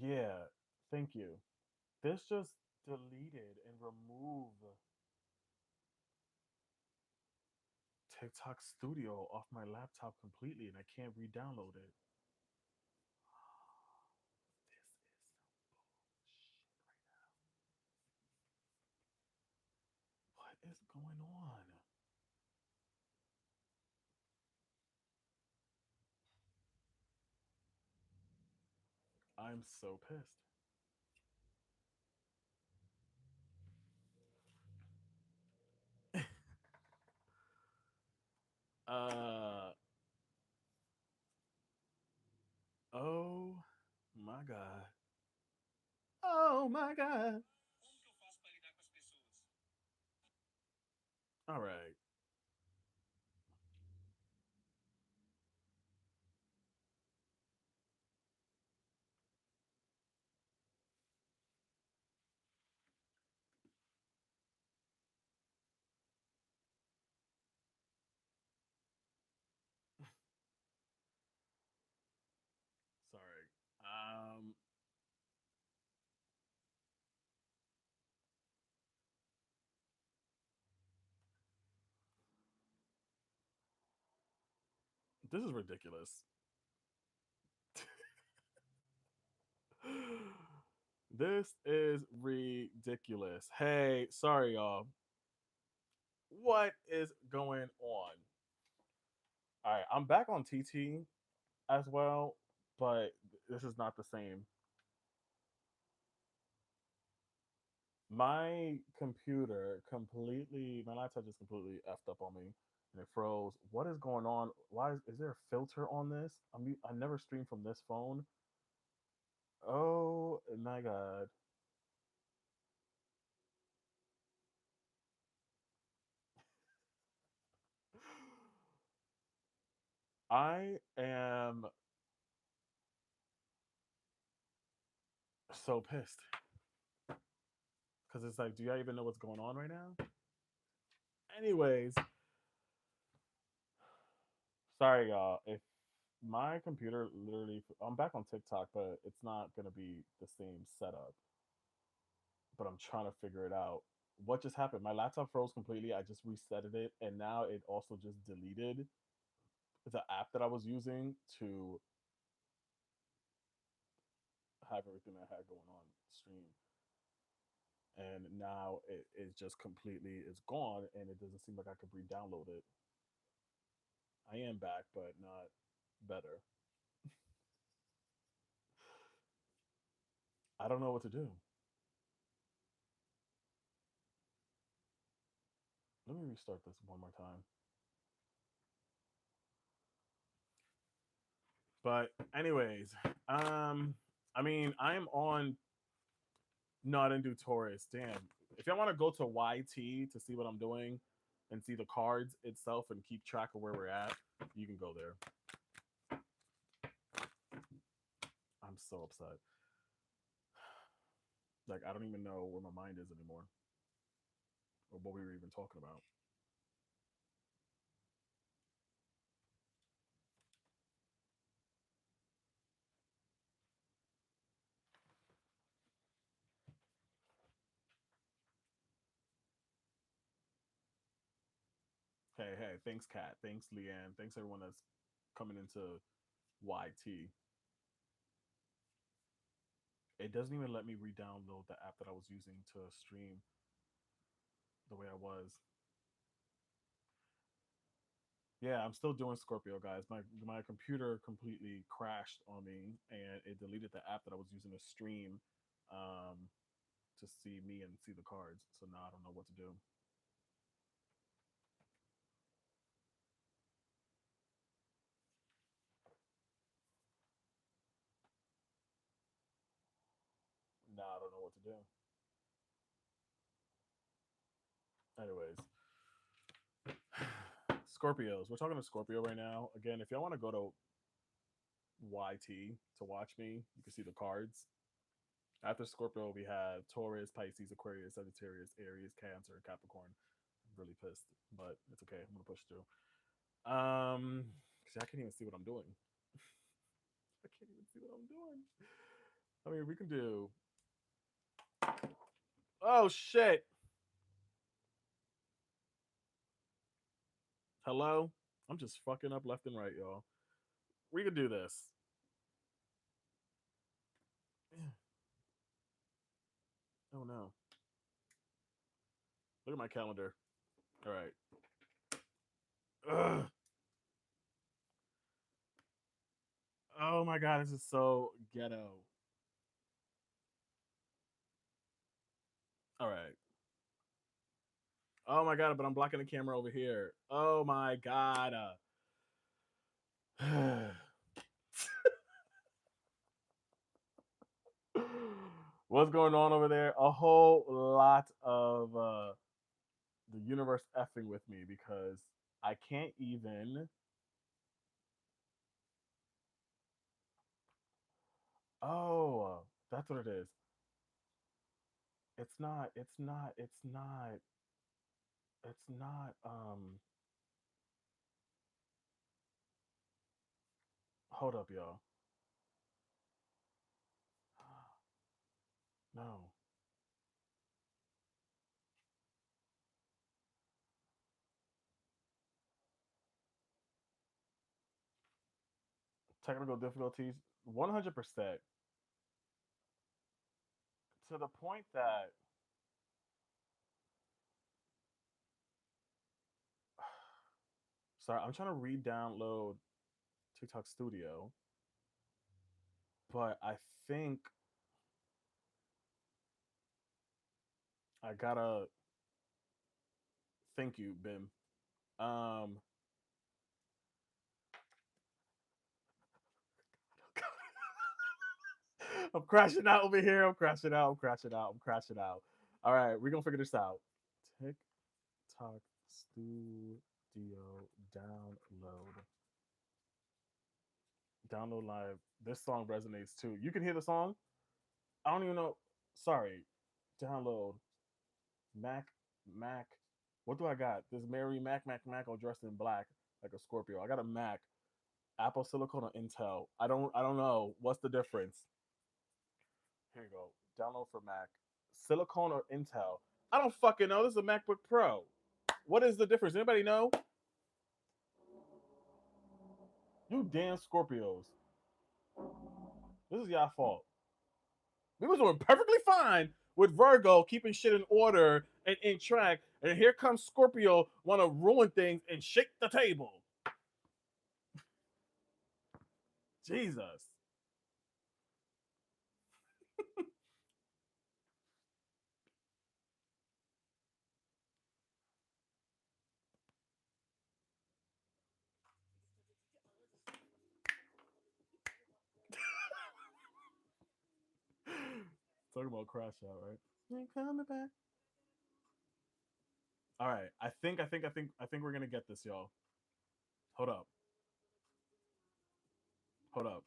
yeah. Thank you. This just deleted and removed TikTok Studio off my laptop completely, and I can't re-download it. This is what is going on? I'm so pissed. uh oh my god. Oh my god. All right. Sorry. This is ridiculous. This is ridiculous. Hey, sorry y'all. What is going on? All right, I'm back on TT as well, but this is not the same. My laptop just completely effed up on me and it froze. What is going on? Is there a filter on this? I never stream from this phone. Oh my god. I am so pissed because it's like, do y'all even know what's going on right now? Anyways, sorry y'all. If my computer literally, I'm back on TikTok, but it's not gonna be the same setup. But I'm trying to figure it out. What just happened? My laptop froze completely. I just reset it, and now it also just deleted the app that I was using to have everything I had going on stream. And now it just completely is gone, and it doesn't seem like I could re-download it. I am back, but not better. I don't know what to do. Let me restart this one more time. But anyways, I mean, I'm on. No, I didn't do Taurus. Damn. If y'all want to go to YT to see what I'm doing and see the cards itself and keep track of where we're at, you can go there. I'm so upset. Like, I don't even know where my mind is anymore or what we were even talking about. Hey, hey, thanks, Kat. Thanks, Leanne. Thanks, everyone that's coming into YT. It doesn't even let me re download the app that I was using to stream the way I was. Yeah, I'm still doing Scorpio, guys. My computer completely crashed on me, and it deleted the app that I was using to stream, um, to see me and see the cards. So now I don't know what to do. Now I don't know what to do. Anyways, Scorpios. We're talking to Scorpio right now. Again, if y'all want to go to YT to watch me, you can see the cards. After Scorpio, we have Taurus, Pisces, Aquarius, Sagittarius, Aries, Cancer, Capricorn. I'm really pissed, but it's okay. I'm gonna push through. Cause I can't even see what I'm doing. I can't even see what I'm doing. I mean, we can do. Oh shit! Hello. I'm just fucking up left and right, y'all. We can do this. Oh no! Look at my calendar. All right. Ugh. Oh my god, this is so ghetto. All right. Oh my god, but I'm blocking the camera over here. Oh my god. What's going on over there? A whole lot of the universe effing with me because I can't even. Oh, that's what it is. It's not. It's not. It's not. It's not. Hold up, y'all. No. Technical difficulties. 100%. To the point that. Sorry, I'm trying to re-download TikTok Studio, but I think I gotta. Thank you, Bim. Um, I'm crashing out over here. I'm crashing out. I'm crashing out. I'm crashing out. All right, we're gonna figure this out. TikTok Studio download. Download live. This song resonates too. You can hear the song. I don't even know. Sorry. Download. Mac. Mac. What do I got? This Mary Mac all dressed in black like a Scorpio. I got a Mac. Apple Silicon or Intel. I don't know. What's the difference? Here you go. Download for Mac. Silicon or Intel. I don't fucking know. This is a MacBook Pro. What is the difference? Anybody know? You damn Scorpios. This is y'all fault. We was doing perfectly fine with Virgo keeping shit in order and in track, and here comes Scorpio want to ruin things and shake the table. Jesus. Talking about crash out, right? Ain't coming back. All right. I think we're gonna get this, y'all. Hold up. Hold up.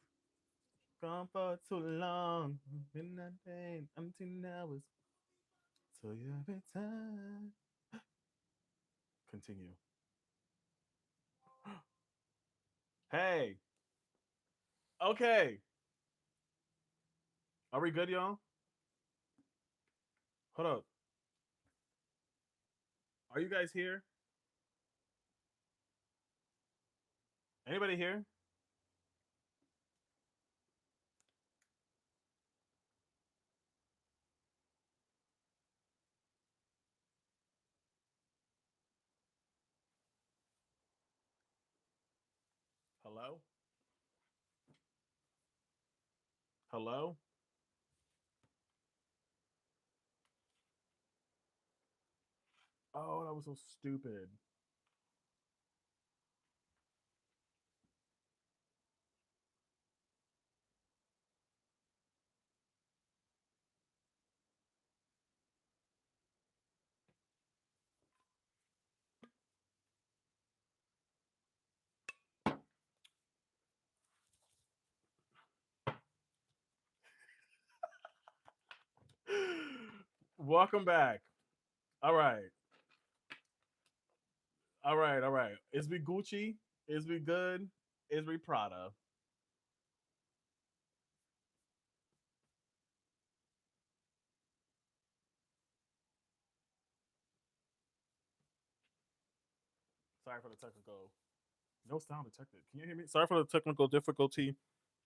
Gone for too long. Been nothing. Empty hours. Till you return. Continue. Hey. Okay. Are we good, y'all? Hold up. Are you guys here? Anybody here? Hello? Hello? Oh, that was so stupid. Welcome back. All right. All right. All right. Is we Gucci? Is we good? Is we Prada? Sorry for the technical. No sound detected. Can you hear me? Sorry for the technical difficulty,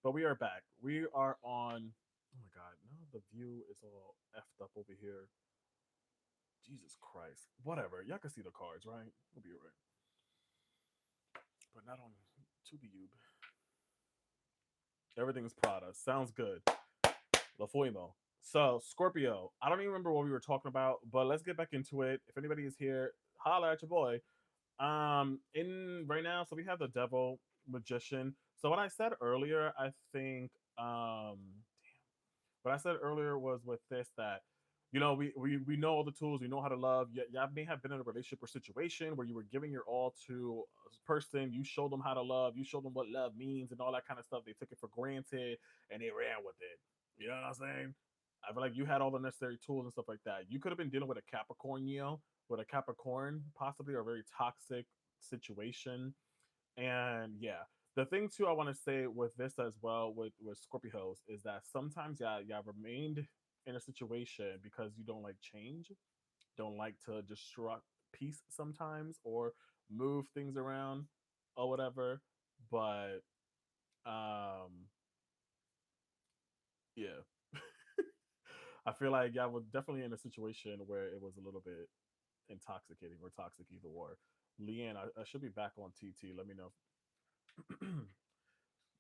but we are back. We are on. Oh my god! Now the view is all effed up over here. Jesus Christ! Whatever. Y'all can see the cards, right? We'll be right. But not on TubeYube. Everything is Prada. Sounds good. La Fuimo. So Scorpio. I don't even remember what we were talking about, but let's get back into it. If anybody is here, holla at your boy. In right now, so we have the Devil, Magician. So what I said earlier, I think what I said earlier was with this that we know all the tools, we know how to love. Y'all may have been in a relationship or situation where you were giving your all to a person, you showed them how to love, you showed them what love means and all that kind of stuff. They took it for granted and they ran with it. You know what I'm saying? I feel like you had all the necessary tools and stuff like that. You could have been dealing with a Capricorn, with a Capricorn, possibly a very toxic situation. And yeah, the thing too I want to say with this as well with Scorpios is that sometimes yeah remained in a situation because you don't like change, don't like to disrupt peace sometimes or move things around or whatever. But um yeah. I feel like y'all was definitely in a situation where it was a little bit intoxicating or toxic either or. Leanne, I should be back on TT. Let me know.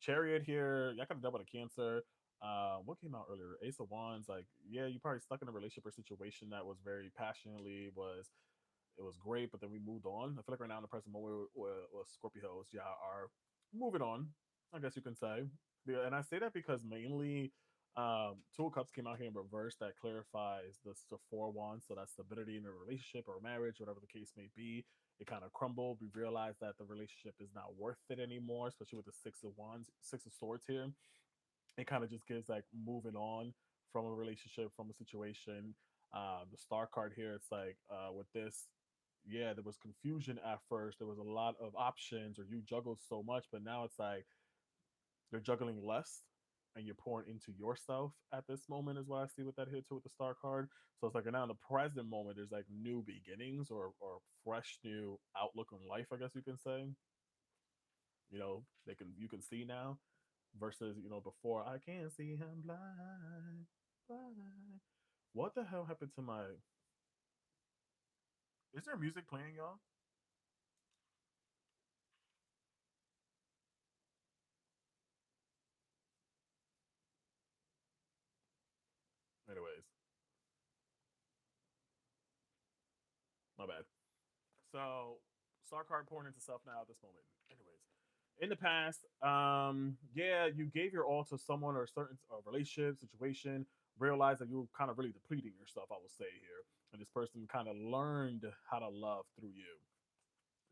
Chariot here. Y'all got to double the Cancer. What came out earlier? Ace of Wands. Like, yeah, you probably stuck in a relationship or situation that was very passionately was it was great, but then we moved on. I feel like right now in the present moment with Scorpios, yeah, are moving on. I guess you can say. Yeah, and I say that because mainly Two of Cups came out here in reverse that clarifies the Four of Wands, so that's stability in a relationship or marriage, whatever the case may be. It kind of crumbled. We realized that the relationship is not worth it anymore, especially with the Six of Wands, Six of Swords here. It kind of just gives like moving on from a relationship, from a situation. The Star card here, it's like with this, yeah, there was confusion at first. There was a lot of options, or you juggled so much, but now it's like you're juggling less and you're pouring into yourself at this moment is what I see with that here too with the Star card. So it's like now in the present moment there's like new beginnings or fresh new outlook on life, I guess you can say. You know, you can see now versus, you know, before I can't see, I'm blind. Blind. What the hell happened to my is there music playing, y'all? Anyways, my bad. So Star card pouring into self now at this moment. Anyways, in the past, yeah, you gave your all to someone or a certain relationship situation. Realized that you were kind of really depleting yourself. I will say here, and this person kind of learned how to love through you.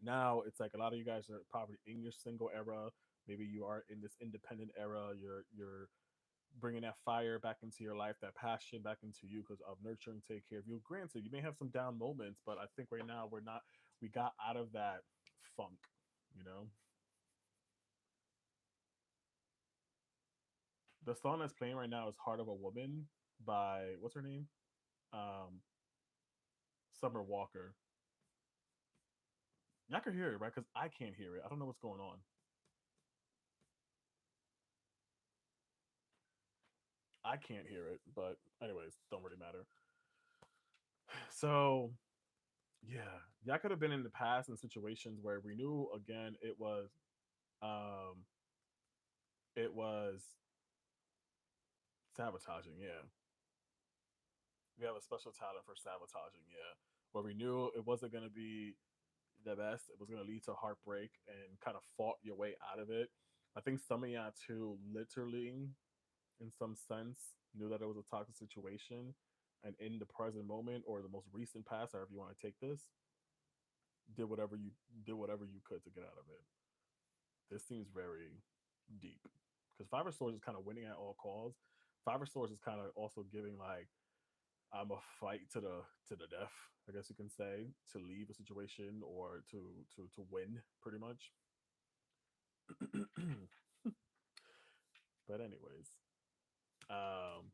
Now it's like a lot of you guys are probably in your single era. Maybe you are in this independent era. You're bringing that fire back into your life, that passion back into you because of nurturing, take care of you. Granted, you may have some down moments, but I think right now we're not. We got out of that funk. You know, the song that's playing right now is "Heart of a Woman" by what's her name? Um, Summer Walker. Y'all can hear it, right? Because I can't hear it. I don't know what's going on. I can't hear it, but anyways, don't really matter. So yeah, y'all could have been in the past in situations where we knew again um it was sabotaging. Yeah, we have a special talent for sabotaging. Yeah, where we knew it wasn't gonna be the best. It was gonna lead to heartbreak and kind of fought your way out of it. I think some of y'all too, literally, in some sense, knew that it was a toxic situation, and in the present moment or the most recent past, however you want to take this, did whatever you did whatever you could to get out of it. This seems very deep because Five of Swords is kind of winning at all calls. Five of Swords is kind of also giving like I'm a fight to the death, I guess you can say, to leave a situation or to win, pretty much. But anyways, um,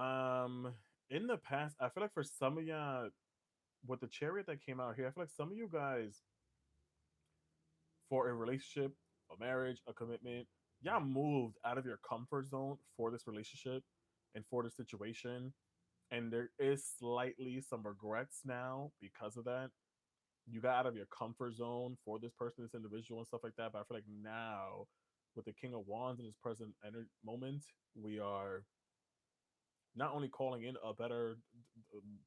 um, in the past, I feel like for some of y'all, with the Chariot that came out here, I feel like some of you guys for a relationship, a marriage, a commitment, y'all moved out of your comfort zone for this relationship and for the situation. And there is slightly some regrets now because of that. You got out of your comfort zone for this person, this individual, and stuff like that. But I feel like now, with the King of Wands in this present moment, we are not only calling in a better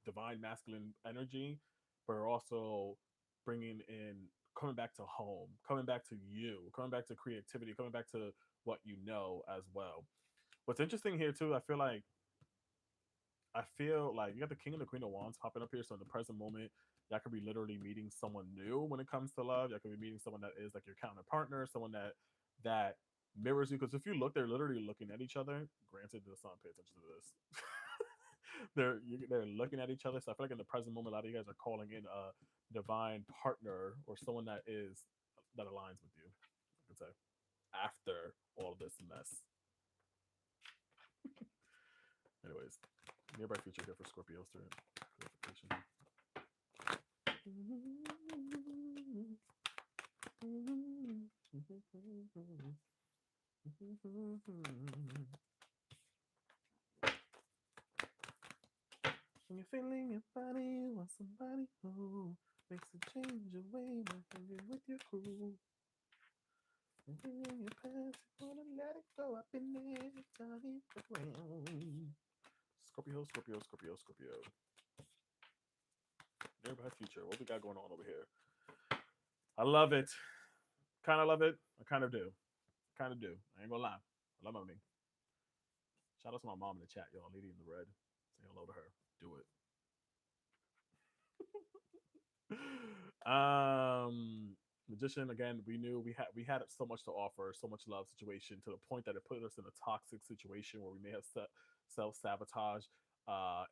divine masculine energy, but we're also bringing in coming back to home, coming back to you, coming back to creativity, coming back to what you know as well. What's interesting here too, I feel like you got the King and the Queen of Wands popping up here. So in the present moment, y'all could be literally meeting someone new when it comes to love. Y'all could be meeting someone that is like your counter partner, someone that mirrors you. Because if you look, they're literally looking at each other. Granted, let's not pay attention to this. They're looking at each other. So I feel like in the present moment, a lot of you guys are calling in a divine partner or someone that aligns with you. I can say after all of this mess. Anyways, nearby future here for Scorpios during clarification. When you're feeling your body, you want somebody who makes a change away when you're with your crew. And in your past, you wanna let it go up in there, time around. Scorpio, Scorpio, Scorpio, Scorpio. Nearby future. What we got going on over here? I love it. Kind of love it. I kind of do. Kind of do. I ain't gonna lie. I love my money. Shout out to my mom in the chat, y'all. Lady in the red. Say hello to her. Do it. Magician again. We knew we had so much to offer, so much love situation to the point that it put us in a toxic situation where we may have self sabotage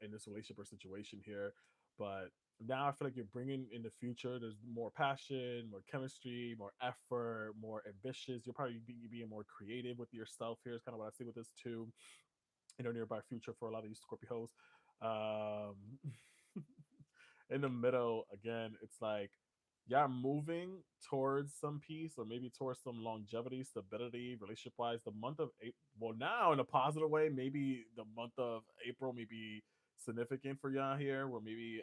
in this relationship or situation here. But now I feel like you're bringing in the future. There's more passion, more chemistry, more effort, more ambitious. You're probably being more creative with yourself here. Is kind of what I see with this too. In the nearby future for a lot of these Scorpios. Um, in the middle, again, it's like yeah, moving towards some peace or maybe towards some longevity, stability, relationship wise. The month of April, well, now in a positive way, maybe the month of April may be significant for y'all here, where maybe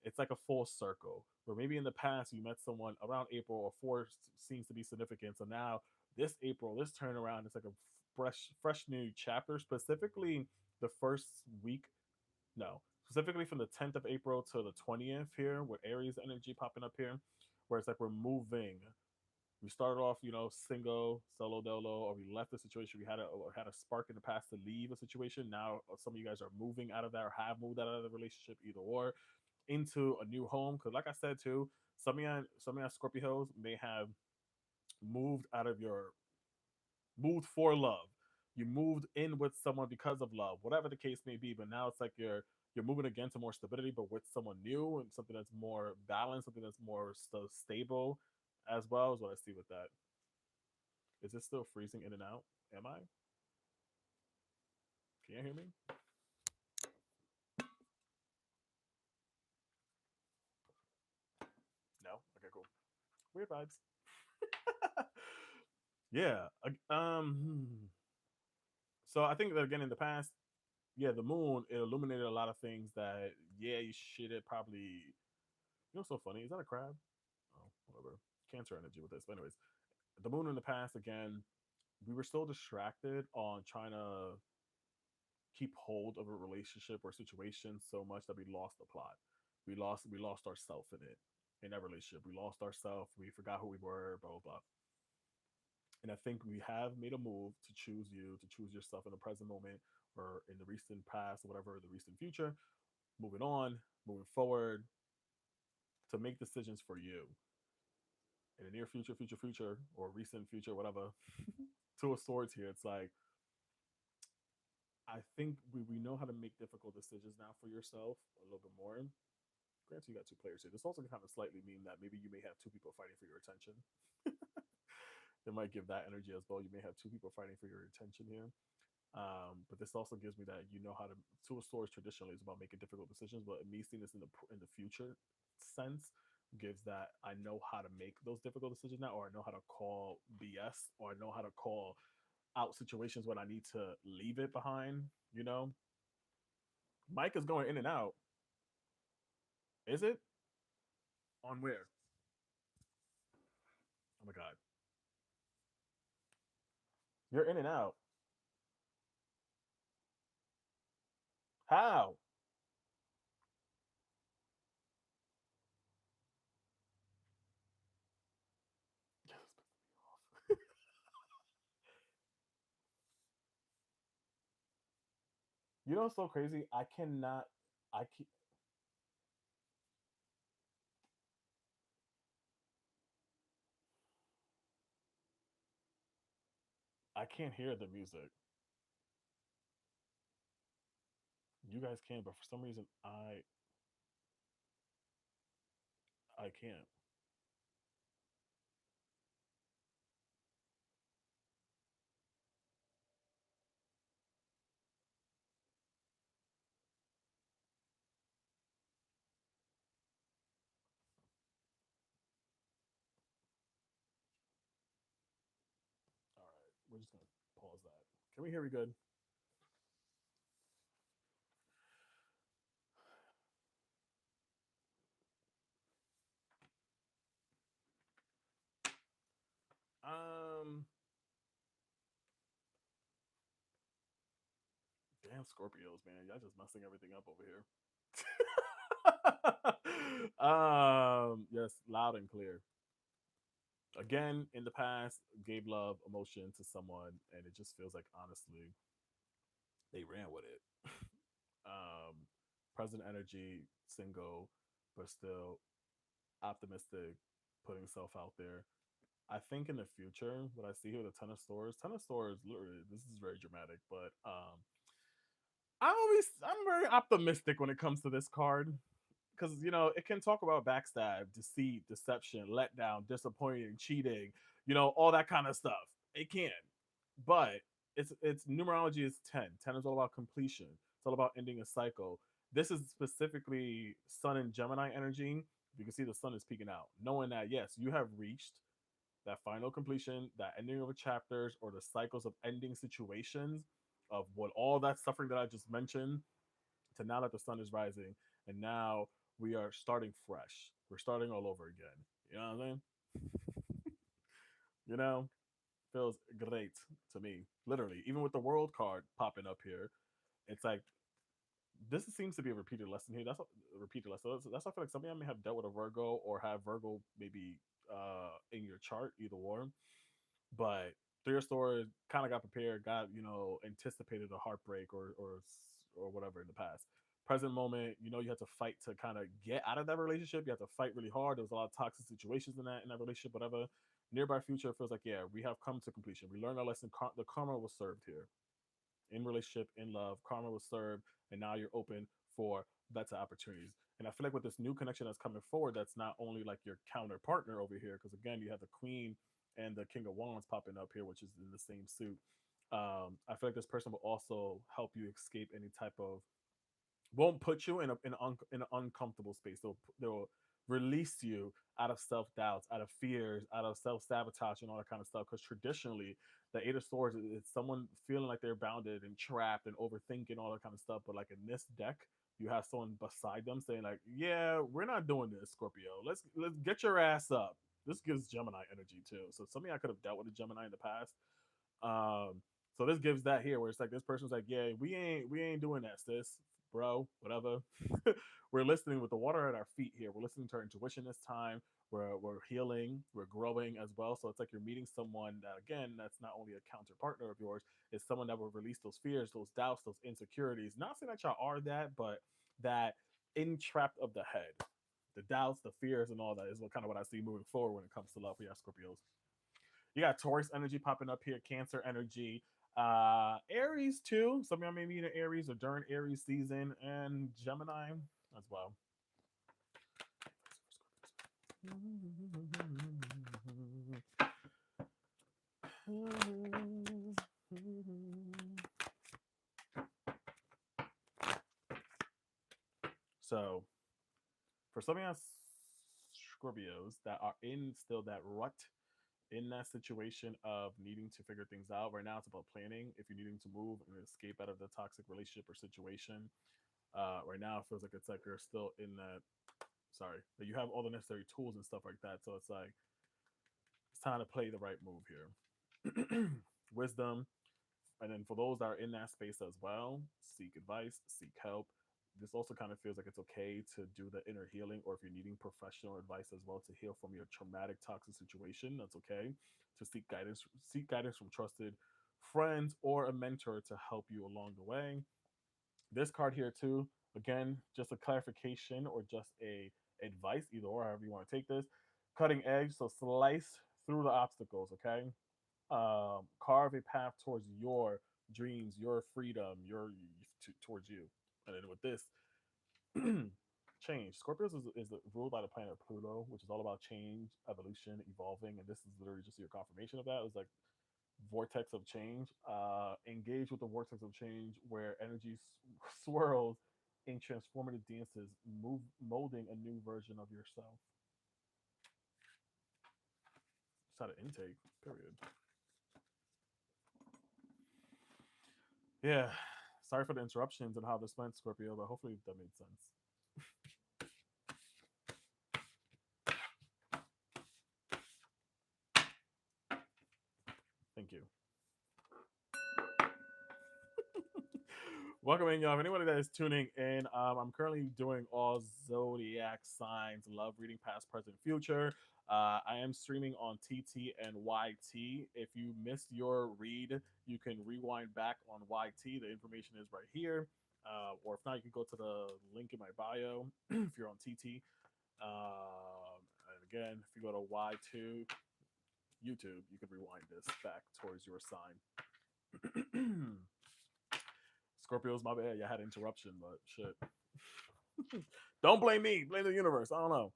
it's like a full circle. Where maybe in the past you met someone around April or four seems to be significant. So now this April, this turnaround, it's like a fresh new chapter. Specifically, the first week, no, specifically from the 10th of April to the 20th here, with Aries energy popping up here, where it's like we're moving. We started off, single, solo dolo, or we left the situation. We had a spark in the past to leave a situation. Now some of you guys are moving out of that or have moved out of the relationship, either or, into a new home. Because like I said too, some of you Scorpios may have moved out of your moved for love. You moved in with someone because of love, whatever the case may be. But now it's like you're moving again to more stability, but with someone new and something that's more balanced, something that's more stable, as well as what I see with that. Is it still freezing in and out? Am I? Can you hear me? No. Okay, cool. Weird vibes. Yeah. So I think that again in the past, yeah, the moon it illuminated a lot of things that yeah you should have probably. You know what's so funny? Is that a crab? Oh, whatever. Cancer energy with this. But anyways, the moon in the past again, we were so distracted on trying to keep hold of a relationship or situation so much that we lost the plot. We lost ourselves in it in that relationship. We lost ourselves. We forgot who we were. Blah blah blah. And I think we have made a move to choose you, to choose yourself in the present moment or in the recent past, or whatever, the recent future. Moving on, moving forward, to make decisions for you in the near future, future, or recent future, whatever. Two of Swords here. It's like I think we know how to make difficult decisions now for yourself a little bit more. Granted, you got two players here. This also can kind of slightly mean that maybe you may have two people fighting for your attention. It might give that energy as well. You may have two people fighting for your attention here. But this also gives me that you know how to. Two of Swords traditionally is about making difficult decisions, but me seeing this in the future sense gives that I know how to make those difficult decisions now, or I know how to call BS, or I know how to call out situations when I need to leave it behind. You know, Mike is going in and out. Is it on where? Oh my god, you're in and out. How? You know what's so crazy? I cannot. I can, I can't hear the music. You guys can, but for some reason I can't. All right, we're just gonna pause that. Can we hear me good? Scorpios, man. Y'all just messing everything up over here. Yes, loud and clear. Again, in the past, gave love, emotion to someone, and it just feels like honestly they ran with it. um, Present energy, single, but still optimistic, putting self out there. I think in the future, what I see here, the Ten of Swords, literally, this is very dramatic, but I'm very optimistic when it comes to this card because it can talk about backstab, deceit, deception, letdown, disappointing, cheating, all that kind of stuff. It can, but it's numerology is 10. 10 is all about completion. It's all about ending a cycle. This is specifically Sun and Gemini energy. You can see the Sun is peeking out, knowing that yes, you have reached that final completion, that ending of a chapters or the cycles of ending situations of what all that suffering that I just mentioned to now that the sun is rising and now we are starting fresh. We're starting all over again. You know what I'm saying? You know, feels great to me. Literally, even with the world card popping up here, it's like this seems to be a repeated lesson here. That's a repeated lesson. That's why I feel like somebody may have dealt with a Virgo or have Virgo maybe in your chart, either or. But Three of Swords kind of got prepared, got anticipated a heartbreak or whatever in the past. Present moment, you had to fight to kind of get out of that relationship. You had to fight really hard. There was a lot of toxic situations in that relationship, whatever. Nearby future feels like yeah, we have come to completion. We learned our lesson. The karma was served here in relationship, in love. Karma was served, and now you're open for better opportunities. And I feel like with this new connection that's coming forward, that's not only like your counter partner over here, because again, you have the Queen and the King of Wands popping up here, which is in the same suit. I feel like this person will also help you escape any type of won't put you in an uncomfortable space. They'll release you out of self doubts, out of fears, out of self sabotage, and all that kind of stuff. Because traditionally, the Eight of Swords is someone feeling like they're bounded and trapped and overthinking all that kind of stuff. But like in this deck, you have someone beside them saying like, "Yeah, we're not doing this, Scorpio. Let's get your ass up." This gives Gemini energy too. So something I could have dealt with a Gemini in the past. So this gives that here where it's like this person's like, yeah, we ain't doing that, sis, bro, whatever. We're listening with the water at our feet here. We're listening to our intuition this time. We're healing, we're growing as well. So it's like you're meeting someone that again, that's not only a counter partner of yours, it's someone that will release those fears, those doubts, those insecurities. Not saying that y'all are that, but that entrapped of the head. The doubts, the fears, and all that is what kind of what I see moving forward when it comes to love for y'all Scorpios. You got Taurus energy popping up here, Cancer energy, Aries too. Some of y'all may be in Aries or during Aries season, and Gemini as well. So, for some of y'all Scorpios that are in still that rut in that situation of needing to figure things out. Right now, it's about planning. If you're needing to move and escape out of the toxic relationship or situation, right now it feels like it's like you're still in that. Sorry, that you have all the necessary tools and stuff like that. So it's like it's time to play the right move here. Wisdom, and then for those that are in that space as well, seek advice, seek help. This also kind of feels like it's okay to do the inner healing, or if you're needing professional advice as well to heal from your traumatic, toxic situation, that's okay. To seek guidance from trusted friends or a mentor to help you along the way. This card here too, again, just a clarification or just a advice, either or, however you want to take this. Cutting edge, so slice through the obstacles, okay? Carve a path towards your dreams, your freedom, towards you. And then with this, change. Scorpios is ruled by the planet Pluto, which is all about change, evolution, evolving, and this is literally just your confirmation of that. It was like vortex of change. Engage with the vortex of change, where energy swirls in transformative dances, molding a new version of yourself. Just had an intake. Period. Yeah. Sorry for the interruptions and how this went, Scorpio, but hopefully that made sense. Thank you. Welcome in, y'all. If anybody that is tuning in, I'm currently doing all zodiac signs, love reading, past, present, future. I am streaming on TT and YT. If you missed your read, you can rewind back on YT. The information is right here. Or if not, you can go to the link in my bio if you're on TT. And again, if you go to Y2 YouTube, you can rewind this back towards your sign. Scorpio's my bad. Yeah, I had interruption, but shit. Don't blame me. Blame the universe. I don't know.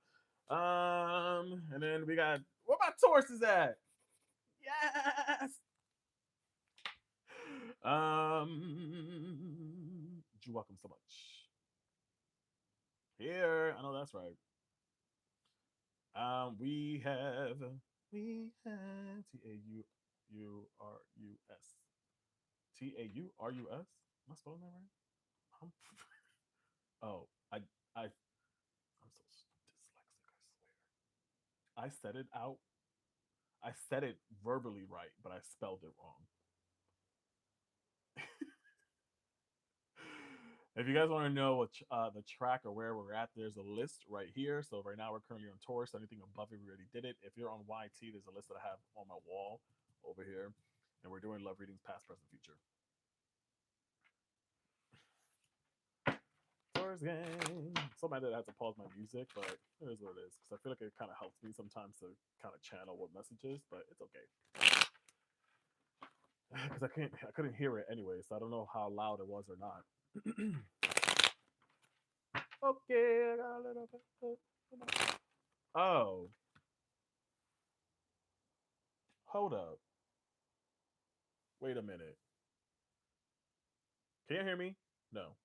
And then we got where my Taurus is at. Yes. You're welcome so much. Here, I know that's right. We have Taurus. Taurus. Am I spelling that right? Um, oh, I'm so dyslexic. I swear. I said it out. I said it verbally right, but I spelled it wrong. If you guys want to know what the track or where we're at, there's a list right here. So right now we're currently on Taurus. Anything above it, we already did it. If you're on YT, there's a list that I have on my wall over here, and we're doing love readings, past, present, future. Taurus game. So mad that I had to pause my music, but it is what it is. Because I feel like it kind of helps me sometimes to kind of channel what messages, but it's okay. Because I couldn't hear it anyway, so I don't know how loud it was or not. Okay, I got a little bit. Oh, hold up. Wait a minute. Can you hear me? No.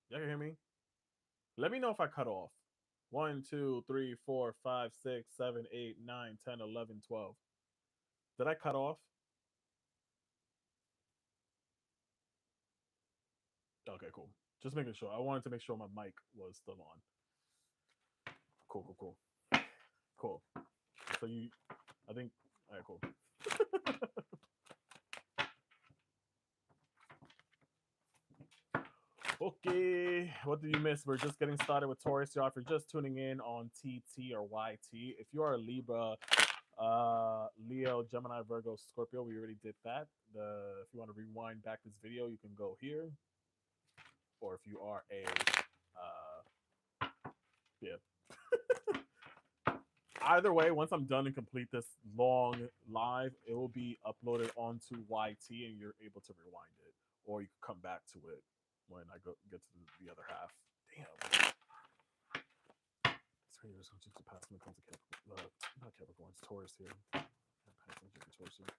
Y'all can hear me? Let me know if I cut off. 1, 2, 3, 4, 5, 6, 7, 8, 9, 10, 11, 12. Did I cut off? Okay, cool. Just making sure. I wanted to make sure my mic was still on. Cool, cool, cool. Cool. So I think, all right, cool. Okay, what did you miss? We're just getting started with Taurus, y'all. If you're just tuning in on TT or YT, if you are a Libra, Leo, Gemini, Virgo, Scorpio, we already did that. If you want to rewind back this video, you can go here. Or if you are a, yeah. Either way, once I'm done and complete this long live, it will be uploaded onto YT and you're able to rewind it. Or you can come back to it when I get to the other half. Damn. It's really just to pass when it comes to Capricorn. Not Capricorn, it's Taurus here. Taurus here.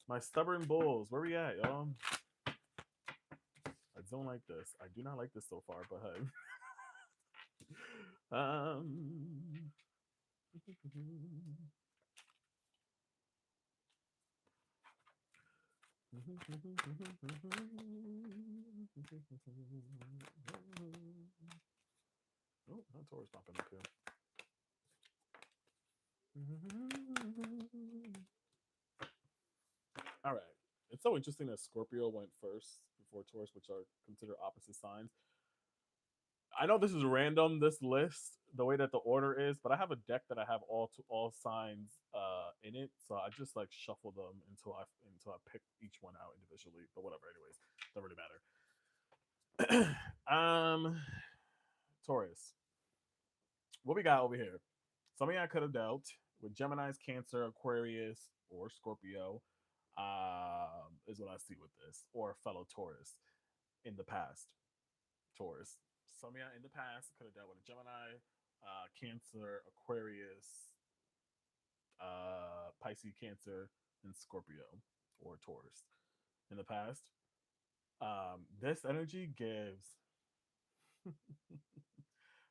My stubborn bulls, where we at, y'all? I don't like this. I do not like this so far, but hey. Oh, not Taurus popping up here. All right. It's so interesting that Scorpio went first before Taurus, which are considered opposite signs. I know this is random, this list, the way that the order is, but I have a deck that I have all signs in it, so I just like shuffle them until I pick each one out individually. But whatever, anyways, doesn't really matter. Taurus, what we got over here? Something I could have dealt with Gemini's, Cancer, Aquarius, or Scorpio. Is what I see with this, or fellow Taurus in the past. Taurus. Something in the past could have dealt with a Gemini, Cancer, Aquarius, Pisces, Cancer, and Scorpio or Taurus in the past. This energy gives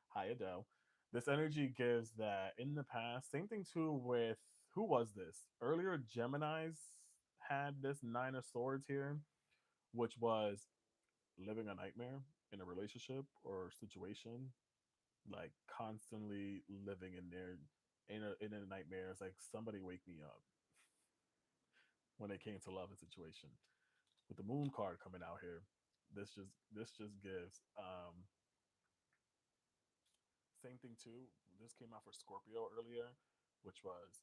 hi Adele. This energy gives that in the past. Same thing too with who was this earlier? Gemini's had this Nine of Swords here, which was living a nightmare in a relationship or situation, like constantly living in there in a nightmare. It's like somebody wake me up when it came to love and situation. With the moon card coming out here, this just gives same thing too. This came out for Scorpio earlier, which was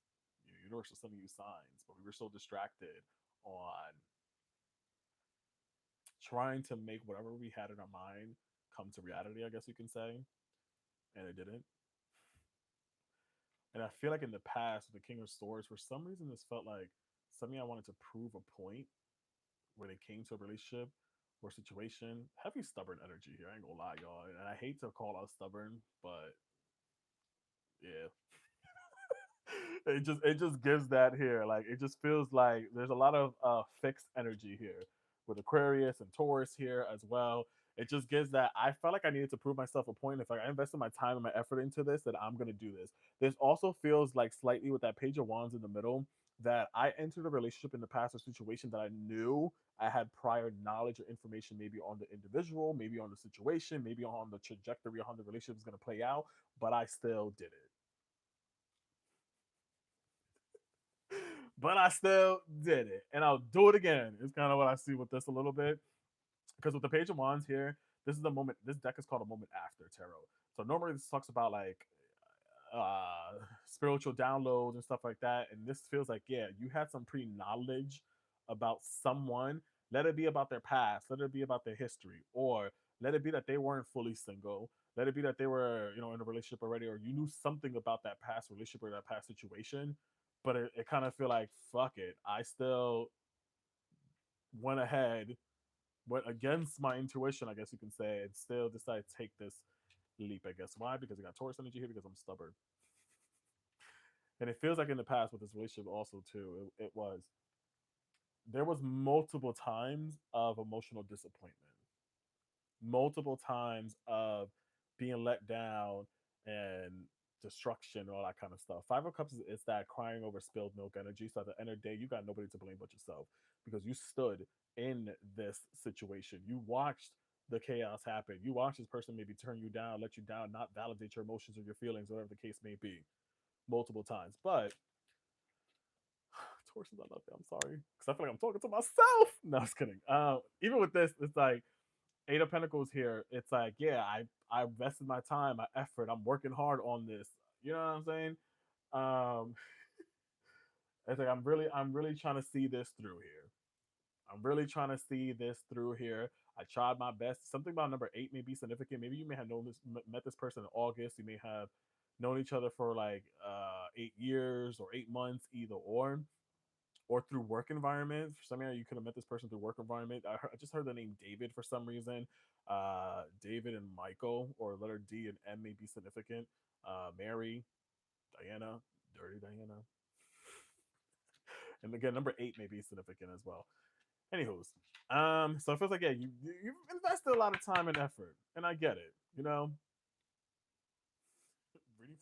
universe was sending you signs, but we were so distracted on trying to make whatever we had in our mind come to reality, I guess you can say, and it didn't. And I feel like in the past with the King of Swords, for some reason, this felt like something I wanted to prove a point where they came to a relationship or situation. Heavy stubborn energy here. I ain't gonna lie, y'all. And I hate to call us stubborn, but yeah, it just gives that here. Like it just feels like there's a lot of fixed energy here with Aquarius and Taurus here as well. It just gives that I felt like I needed to prove myself a point. If I invested my time and my effort into this, that I'm gonna do this. This also feels like slightly with that Page of Wands in the middle that I entered a relationship in the past or situation that I knew I had prior knowledge or information maybe on the individual, maybe on the situation, maybe on the trajectory of how the relationship is gonna play out, but I still did it. But I still did it, and I'll do it again. It's kind of what I see with this a little bit, because with the Page of Wands here, this is the moment. This deck is called a moment after tarot. So normally this talks about like spiritual downloads and stuff like that, and this feels like yeah, you had some pre knowledge about someone. Let it be about their past. Let it be about their history, or let it be that they weren't fully single. Let it be that they were, in a relationship already, or you knew something about that past relationship or that past situation. But it kind of feel like fuck it. I still went ahead, went against my intuition, I guess you can say, and still decided to take this leap. I guess why? Because I got Taurus energy here. Because I'm stubborn, and it feels like in the past with this relationship also too. It was there was multiple times of emotional disappointment, multiple times of being let down and destruction and all that kind of stuff. Five of Cups is that crying over spilled milk energy. So at the end of the day, you got nobody to blame but yourself because you stood in this situation. You watched the chaos happen. You watched this person maybe turn you down, let you down, not validate your emotions or your feelings, whatever the case may be, multiple times. But Taurus, I love you. I'm sorry because I feel like I'm talking to myself. No, I was kidding. Even with this, it's like Eight of Pentacles here. It's like, yeah, I invested my time, my effort. I'm working hard on this. You know what I'm saying? Um, it's like I'm really trying to see this through here. I'm really trying to see this through here. I tried my best. Something about number eight may be significant. Maybe you may have known this, met this person in August. You may have known each other for like 8 years or 8 months, either or through work environment. For some reason, you could have met this person through work environment. I just heard the name David for some reason. David and Michael, or letter D and M may be significant. Mary, Diana, Dirty Diana. And again, number eight may be significant as well. Anywho's, so it feels like yeah, you've invested a lot of time and effort, and I get it. Reading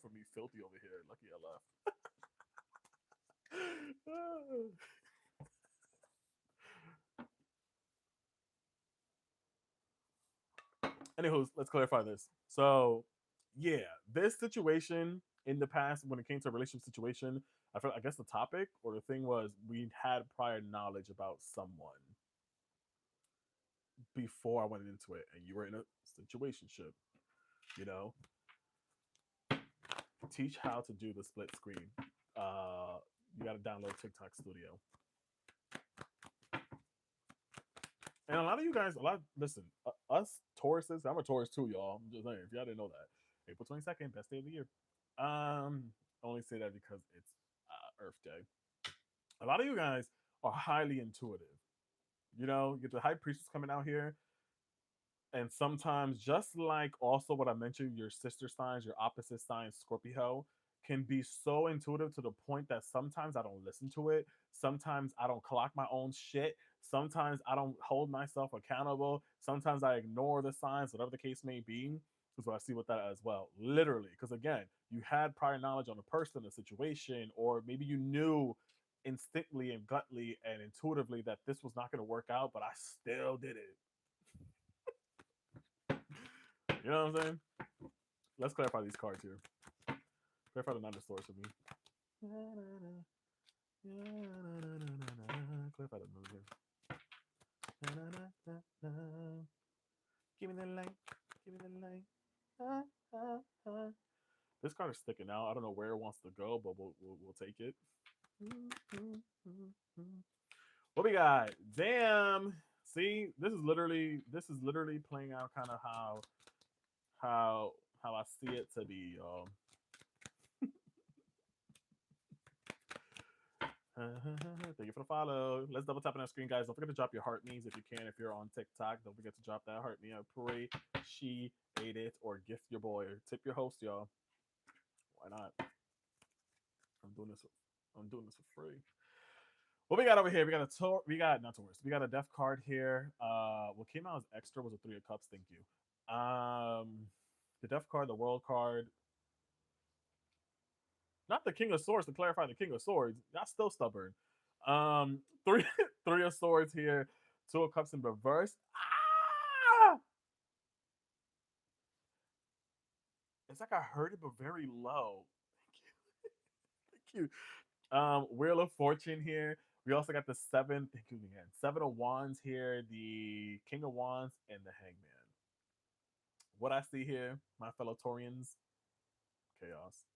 for me filthy over here. Lucky I left. Anywho, let's clarify this. So, yeah, this situation in the past, when it came to a relationship situation, I guess the topic or the thing was we had prior knowledge about someone before I went into it, and you were in a situationship. You know, teach how to do the split screen. You got to download TikTok Studio. And a lot of you guys, listen, us Tauruses, I'm a Taurus too, y'all. I'm just saying, if y'all didn't know that, April 22nd, best day of the year. I only say that because it's Earth Day. A lot of you guys are highly intuitive. You get the high priestess coming out here, and sometimes, just like also what I mentioned, your sister signs, your opposite signs, Scorpio, can be so intuitive to the point that sometimes I don't listen to it. Sometimes I don't clock my own shit. Sometimes I don't hold myself accountable. Sometimes I ignore the signs, whatever the case may be. Is what I see with that as well. Literally. Because again, you had prior knowledge on a person, a situation, or maybe you knew instinctively and gutly and intuitively that this was not going to work out, but I still did it. You know what I'm saying? Let's clarify these cards here. Clarify the Nine of Swords for me. Clarify the moon here. Give me the light. Give me the light. This card is sticking out. I don't know where it wants to go, but we'll take it. What we got? Damn. See, this is literally playing out kind of how how I see it to be, y'all. Thank you for the follow. Let's double tap on that screen, guys. Don't forget to drop your heart means if you can. If you're on TikTok, don't forget to drop that heart me. I appreciate it. Or gift your boy or tip your host, y'all. Why not? I'm doing this. I'm doing this for free. What we got over here? We got we got not Taurus. We got a Death card here. What came out as extra was a Three of Cups. Thank you. The Death card, the World card, not the King of Swords. To clarify, the King of Swords. Y'all still stubborn. Three Three of Swords here. Two of Cups in reverse. Ah! It's like I heard it, but very low. Thank you. Wheel of Fortune here. We also got the seven. Thank you again. Seven of Wands here. The King of Wands and the Hangman. What I see here, my fellow Taurians, chaos.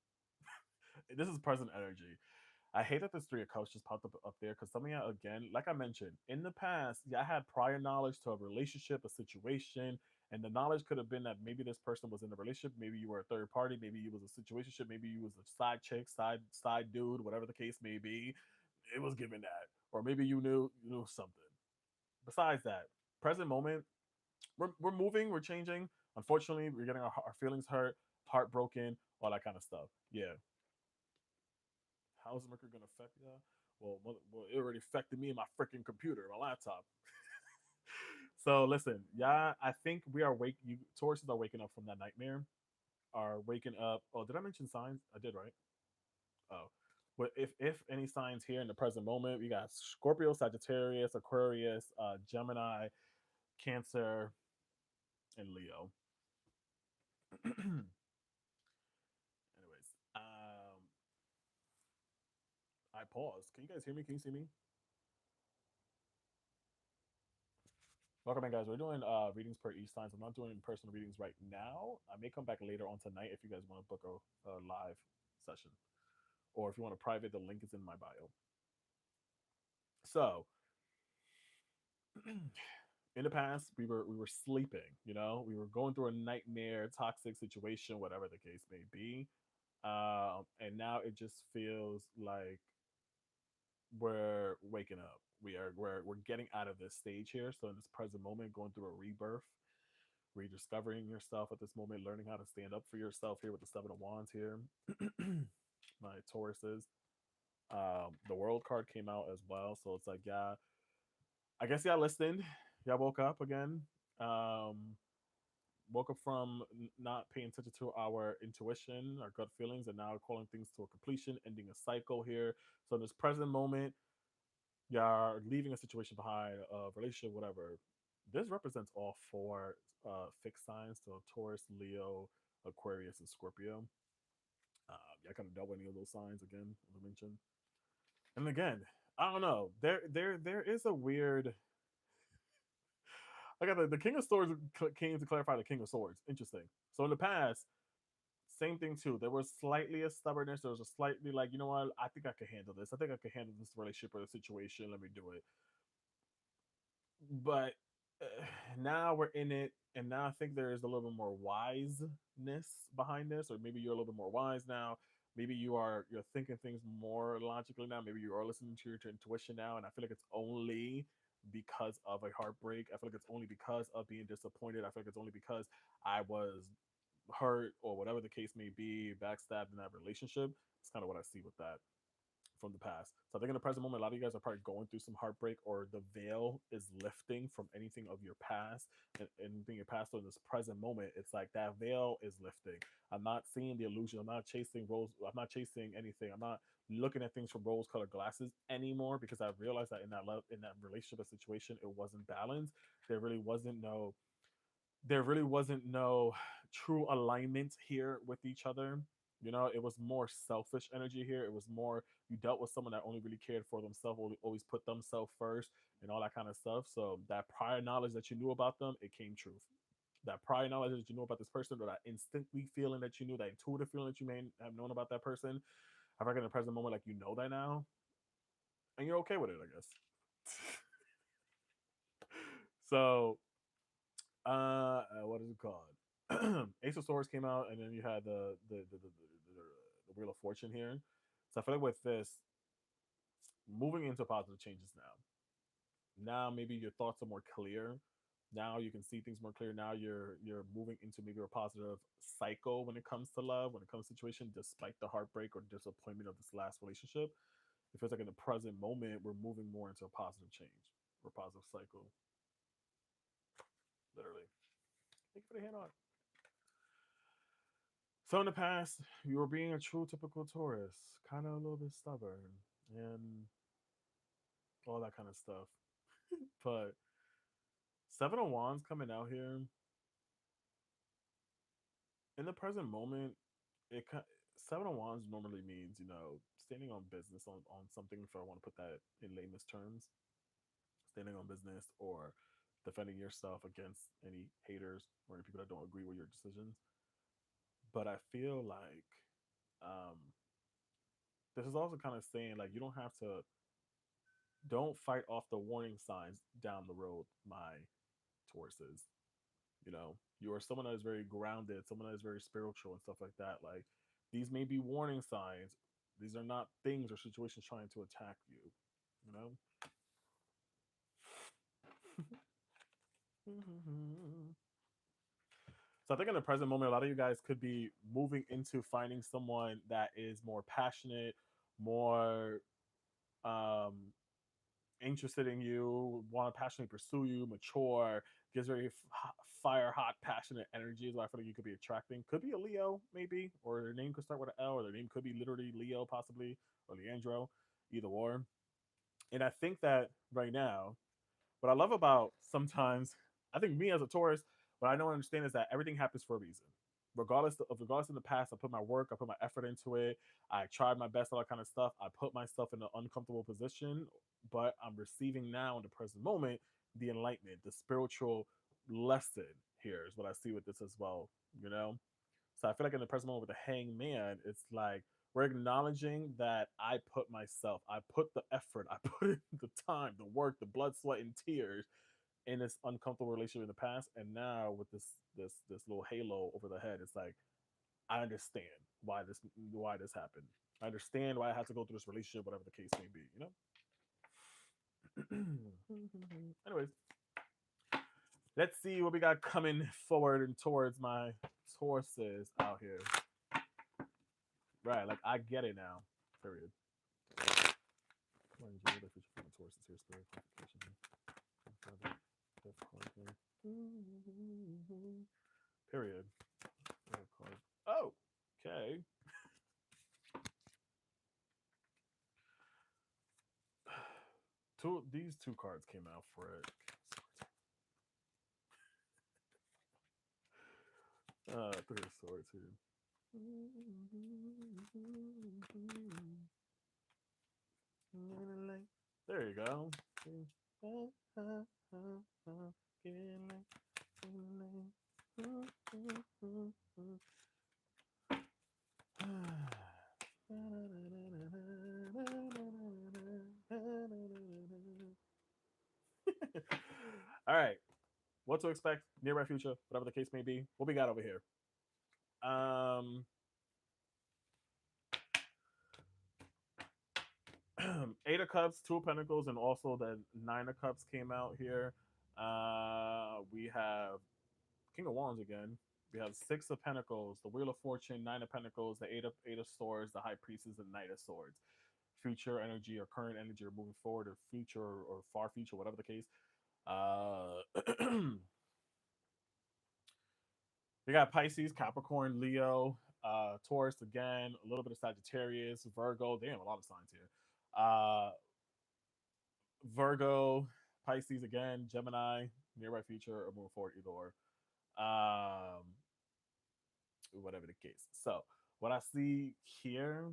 This is present energy. I hate that this Three of Cups just popped up there because something again, like I mentioned in the past, yeah, I had prior knowledge to a relationship, a situation, and the knowledge could have been that maybe this person was in a relationship, maybe you were a third party, maybe you was a situationship, maybe you was a side chick, side dude, whatever the case may be. It was given that, or maybe you knew something. Besides that, present moment, we're moving, we're changing. Unfortunately, we're getting our feelings hurt, heartbroken, all that kind of stuff. Yeah, how's Mercury gonna affect you? Well, it already affected me and my freaking computer, my laptop. So listen, yeah, I think we are wake. You Tauruses are waking up from that nightmare. Are waking up. Oh, did I mention signs? I did, right? Oh, but if any signs here in the present moment, we got Scorpio, Sagittarius, Aquarius, Gemini, Cancer, and Leo. Anyways, I paused. Can you guys hear me? Can you see me? Welcome in, guys. We're doing readings per each sign. So I'm not doing personal readings right now. I may come back later on tonight if you guys want to book a live session, or if you want a private, the link is in my bio. So, in the past, we were sleeping. We were going through a nightmare, toxic situation, whatever the case may be, and now it just feels like we're waking up. We're getting out of this stage here. So in this present moment, going through a rebirth, rediscovering yourself at this moment, learning how to stand up for yourself here with the Seven of Wands here. My Tauruses. The World card came out as well, so it's like, yeah, I guess y'all listened. Y'all woke up again. Um, Woke up from not paying attention to our intuition, our gut feelings, and now calling things to a completion, ending a cycle here. So in this present moment, y'all are leaving a situation behind, a relationship, whatever. This represents all four fixed signs, so Taurus, Leo, Aquarius, and Scorpio. Yeah, I kind of dealt with any of those signs again, as I mentioned. And again, I don't know. There is a weird. I got the King of Swords came to clarify the King of Swords. Interesting. So in the past, same thing too. There was slightly a stubbornness. There was a slightly like, you know what? I think I can handle this. I think I can handle this relationship or the situation. Let me do it. But now we're in it, and now I think there is a little bit more wiseness behind this, or maybe you're a little bit more wise now. Maybe you're thinking things more logically now. Maybe you are listening to your intuition now, and I feel like it's only because of a heartbreak. I feel like it's only because of being disappointed. I feel like it's only because I was hurt or whatever the case may be, backstabbed in that relationship. It's kind of what I see with that from the past. So I think in the present moment, a lot of you guys are probably going through some heartbreak, or the veil is lifting from anything of your past and anything your past. So in this present moment, it's like that veil is lifting. I'm not seeing the illusion. I'm not chasing rose. I'm not chasing anything. I'm not looking at things from rose-colored glasses anymore, because I realized that in that love, in that relationship or situation, it wasn't balanced. There really wasn't no. There really wasn't no true alignment here with each other. You know, it was more selfish energy here. It was more, you dealt with someone that only really cared for themselves, always put themselves first, and all that kind of stuff. So that prior knowledge that you knew about them, it came true. That prior knowledge that you knew about this person, or that instantly feeling that you knew, that intuitive feeling that you may have known about that person, I reckon in the present moment, like, you know that now, and you're okay with it, I guess. So, what is it called? Ace of Swords came out, and then you had the Wheel of Fortune here. So I feel like with this, moving into positive changes now. Now maybe your thoughts are more clear. Now you can see things more clear. Now you're moving into maybe a positive cycle when it comes to love, when it comes to situation, despite the heartbreak or disappointment of this last relationship. It feels like in the present moment we're moving more into a positive change or positive cycle. Literally. Thank you for the hand on. So in the past, you were being a true typical Taurus, kind of a little bit stubborn and all that kind of stuff. But Seven of Wands coming out here in the present moment, it Seven of Wands normally means, you know, standing on business on something. If I want to put that in layman's terms, standing on business or defending yourself against any haters or any people that don't agree with your decisions. But I feel like um, this is also kind of saying like you don't fight off the warning signs down the road, my Tauruses. You know, you are someone that is very grounded, someone that is very spiritual and stuff like that. Like, these may be warning signs. These are not things or situations trying to attack you. You know. So I think in the present moment, a lot of you guys could be moving into finding someone that is more passionate, more um, interested in you, want to passionately pursue you, mature, gives very fire hot, passionate energy is what I feel like you could be attracting. Could be a Leo, maybe, or their name could start with an L, or their name could be literally Leo, possibly, or Leandro, either or. And I think that right now, what I love about sometimes, I think me as a Taurus, what I don't understand is that everything happens for a reason. Regardless in the past, I put my work, I put my effort into it, I tried my best, all that kind of stuff. I put myself in an uncomfortable position, but I'm receiving now in the present moment the enlightenment, the spiritual lesson here is what I see with this as well, you know? So I feel like in the present moment with the hangman, it's like we're acknowledging that I put myself, I put the effort, I put in the time, the work, the blood, sweat, and tears in this uncomfortable relationship in the past, and now with this little halo over the head, it's like I understand why this happened. I understand why I had to go through this relationship, whatever the case may be. You know. Anyways, let's see what we got coming forward and towards my Tauruses out here. Right, like I get it now. Period. Tauruses here, spirit period. Oh, okay. These two cards came out for it. Three of Swords here. There you go. All right. What to expect, nearby future, whatever the case may be. What we got over here? Eight of Cups, Two of Pentacles, and also the Nine of Cups came out here. We have King of Wands again. We have Six of Pentacles, the Wheel of Fortune, Nine of Pentacles, the Eight of Swords, the High Priestess, and Knight of Swords. Future energy or current energy or moving forward or future or far future, whatever the case. We got Pisces, Capricorn, Leo, Taurus again, a little bit of Sagittarius, Virgo. Damn, a lot of signs here. Virgo, Pisces again, Gemini, nearby future or moving forward, either or. Whatever the case. So What I see here,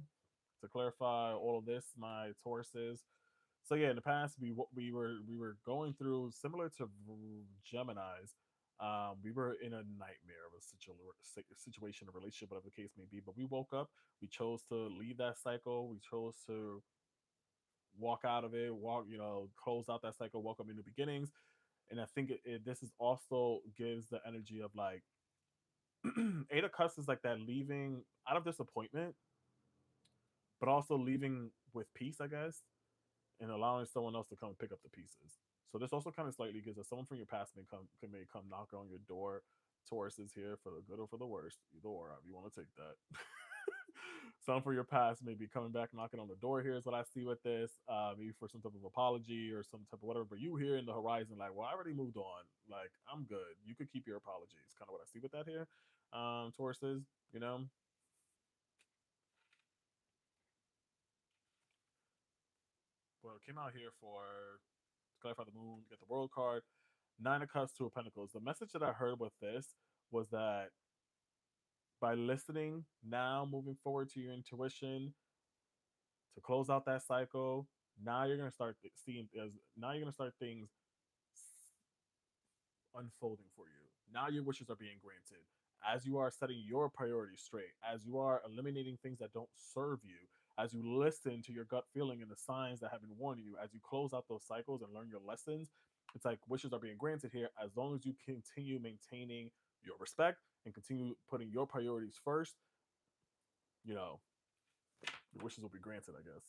to clarify all of this, my Tauruses. So yeah, in the past we were going through similar to Gemini's. We were in a nightmare of a situation, a relationship, whatever the case may be. But we woke up. We chose to leave that cycle. We chose to walk out of it, close out that cycle, welcome new beginnings. And I think this is also gives the energy of like Eight of Cups is like that leaving out of disappointment, but also leaving with peace, I guess, and allowing someone else to come pick up the pieces. So this also kind of slightly gives us someone from your past may come knock on your door. Taurus is here for the good or for the worst, either or, however you want to take that. Someone from your past may be coming back knocking on the door. Here is what I see with this. Maybe for some type of apology or some type of whatever. But you here in the horizon, like, well, I already moved on. Like, I'm good. You could keep your apologies. Kind of what I see with that here. Tauruses, you know. Well, it came out here for to clarify the moon, get the world card. Nine of Cups, Two of Pentacles. The message that I heard with this was that by listening now, moving forward to your intuition to close out that cycle, now you're gonna start seeing. Now you're gonna start things unfolding for you. Now your wishes are being granted. As you are setting your priorities straight, as you are eliminating things that don't serve you, as you listen to your gut feeling and the signs that have been warning you, as you close out those cycles and learn your lessons, it's like wishes are being granted here as long as you continue maintaining your respect and continue putting your priorities first, you know, your wishes will be granted, I guess.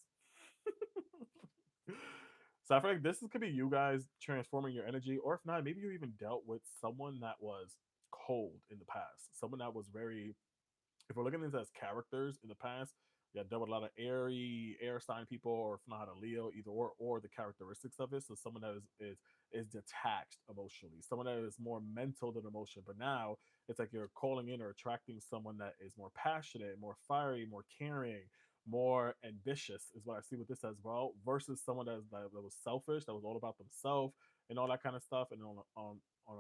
So I feel like could be you guys transforming your energy, or if not, maybe you even dealt with someone that was cold in the past, someone that was very. If we're looking at this as characters in the past, yeah, dealt with a lot of air sign people, or if not a Leo, either or the characteristics of it. So someone that is detached emotionally, someone that is more mental than emotion. But now it's like you're calling in or attracting someone that is more passionate, more fiery, more caring, more ambitious is what I see with this as well, versus someone that was selfish, that was all about themselves and all that kind of stuff. And on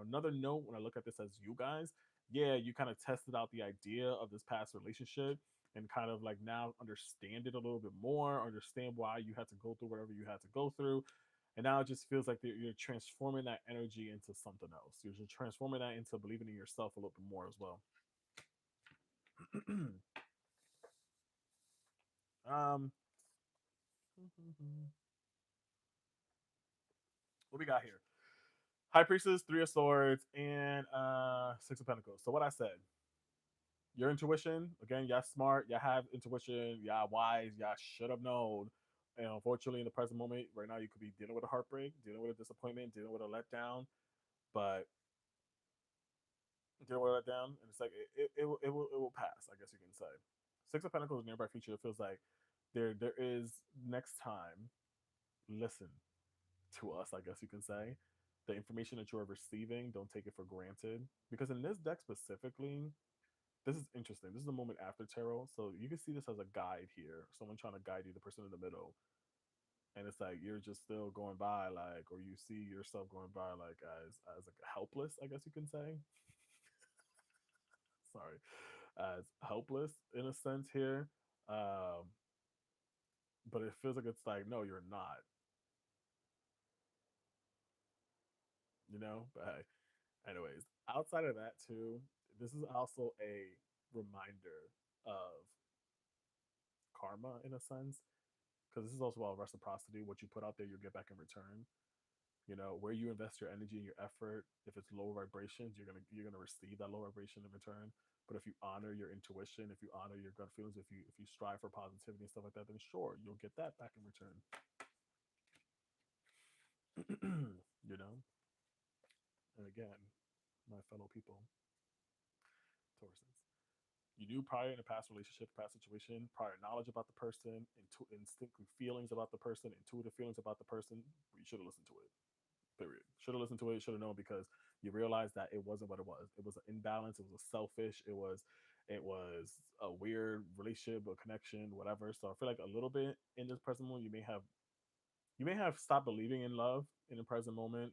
another note, when I look at this as you guys, yeah, you kind of tested out the idea of this past relationship and kind of like now understand it a little bit more, understand why you had to go through whatever you had to go through. And now it just feels like you're transforming that energy into something else. You're just transforming that into believing in yourself a little bit more as well. um, what we got here? High Priestess, Three of Swords, and Six of Pentacles. So what I said, your intuition, again, y'all smart, y'all have intuition, y'all wise, y'all should have known. And unfortunately, in the present moment, right now, you could be dealing with a heartbreak, dealing with a disappointment, dealing with a letdown, but dealing with a letdown, and it's like it will pass, I guess you can say. Six of Pentacles, nearby future, it feels like there is next time. Listen to us, I guess you can say. The information that you are receiving, don't take it for granted. Because in this deck specifically, this is interesting. This is the moment after tarot. So you can see this as a guide here. Someone trying to guide you, the person in the middle. And it's like you're just still going by like, or you see yourself going by like as like helpless, I guess you can say. Sorry. As helpless in a sense here. Um, but it feels like it's like, no, you're not, But hey, anyways, outside of that too, this is also a reminder of karma in a sense, because this is also about reciprocity. What you put out there, you get back in return. Where you invest your energy and your effort, if it's low vibrations, you're gonna receive that low vibration in return. But if you honor your intuition, if you honor your gut feelings, if you strive for positivity and stuff like that, then sure, you'll get that back in return. you know and again, my fellow people, Tauruses, you knew prior in a past relationship, past situation, prior knowledge about the person, instinctive feelings about the person, intuitive feelings about the person. You should have listened to it. Period. Should have listened to it. Should have known, because you realized that it wasn't what it was. It was an imbalance. It was a selfish. It was a weird relationship, a connection, whatever. So I feel like a little bit in this present moment, you may have stopped believing in love in the present moment,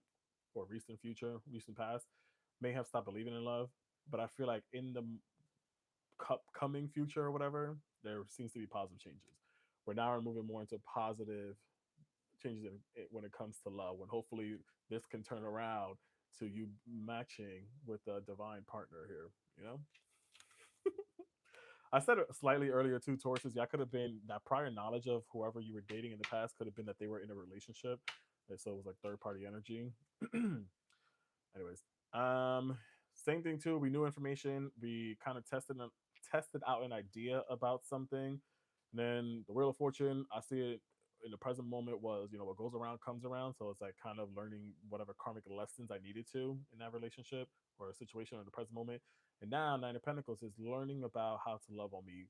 or recent future, recent past, may have stopped believing in love. But I feel like in the coming future or whatever, there seems to be positive changes. We're now moving more into positive changes when it comes to love. When hopefully this can turn around to you matching with a divine partner here. You know, I said it slightly earlier too, Tauruses. Yeah, could have been that prior knowledge of whoever you were dating in the past could have been that they were in a relationship, and so it was like third party energy. Anyways, um, same thing too. We knew information. We kind of tested out an idea about something. And then the Wheel of Fortune, I see it in the present moment was, what goes around comes around. So it's like kind of learning whatever karmic lessons I needed to in that relationship or a situation in the present moment. And now Nine of Pentacles is learning about how to love on me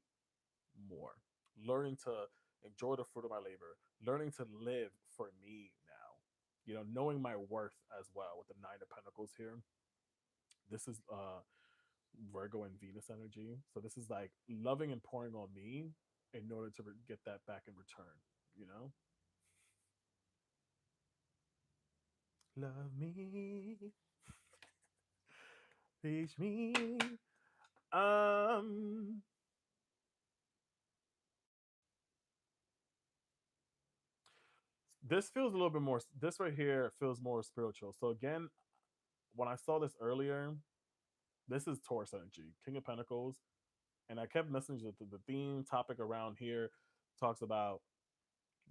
more, learning to enjoy the fruit of my labor, learning to live for me now, knowing my worth as well with the Nine of Pentacles here. This is Virgo and Venus energy. So this is like loving and pouring on me in order to get that back in return, you know? Love me, teach me. Um, this feels a little bit more. This right here feels more spiritual. So again, when I saw this earlier, this is Taurus energy, King of Pentacles, and I kept messaging the theme topic around here talks about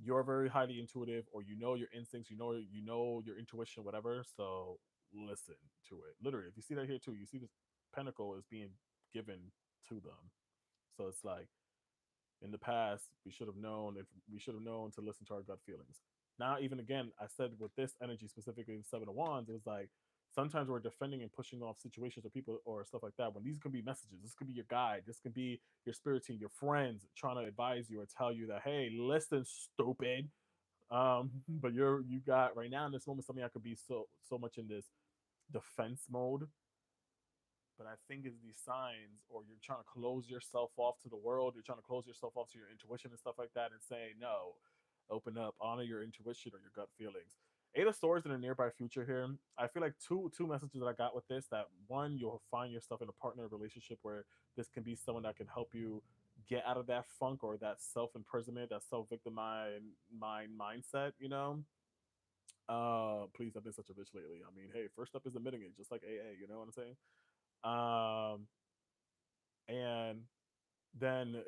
you're very highly intuitive, or your instincts, you know your intuition, whatever. So listen to it. Literally, if you see that here too, you see this pentacle is being given to them. So it's like in the past we should have known to listen to our gut feelings. Now, even again, I said with this energy specifically in Seven of Wands, it was like sometimes we're defending and pushing off situations or people or stuff like that when these could be messages. This could be your guide, this could be your spirit team, your friends trying to advise you or tell you that, hey, listen, stupid. But you got right now in this moment, something I could be so much in this defense mode. But I think it's these signs, or you're trying to close yourself off to the world, you're trying to close yourself off to your intuition and stuff like that, and say, no, open up, honor your intuition or your gut feelings. Eight of Swords in the nearby future here. I feel like two messages that I got with this, that one, you'll find yourself in a partner relationship where this can be someone that can help you get out of that funk or that self imprisonment, that self victimized mindset, please, I've been such a bitch lately. I mean, hey, first step is admitting it, just like AA, you know what I'm saying? And then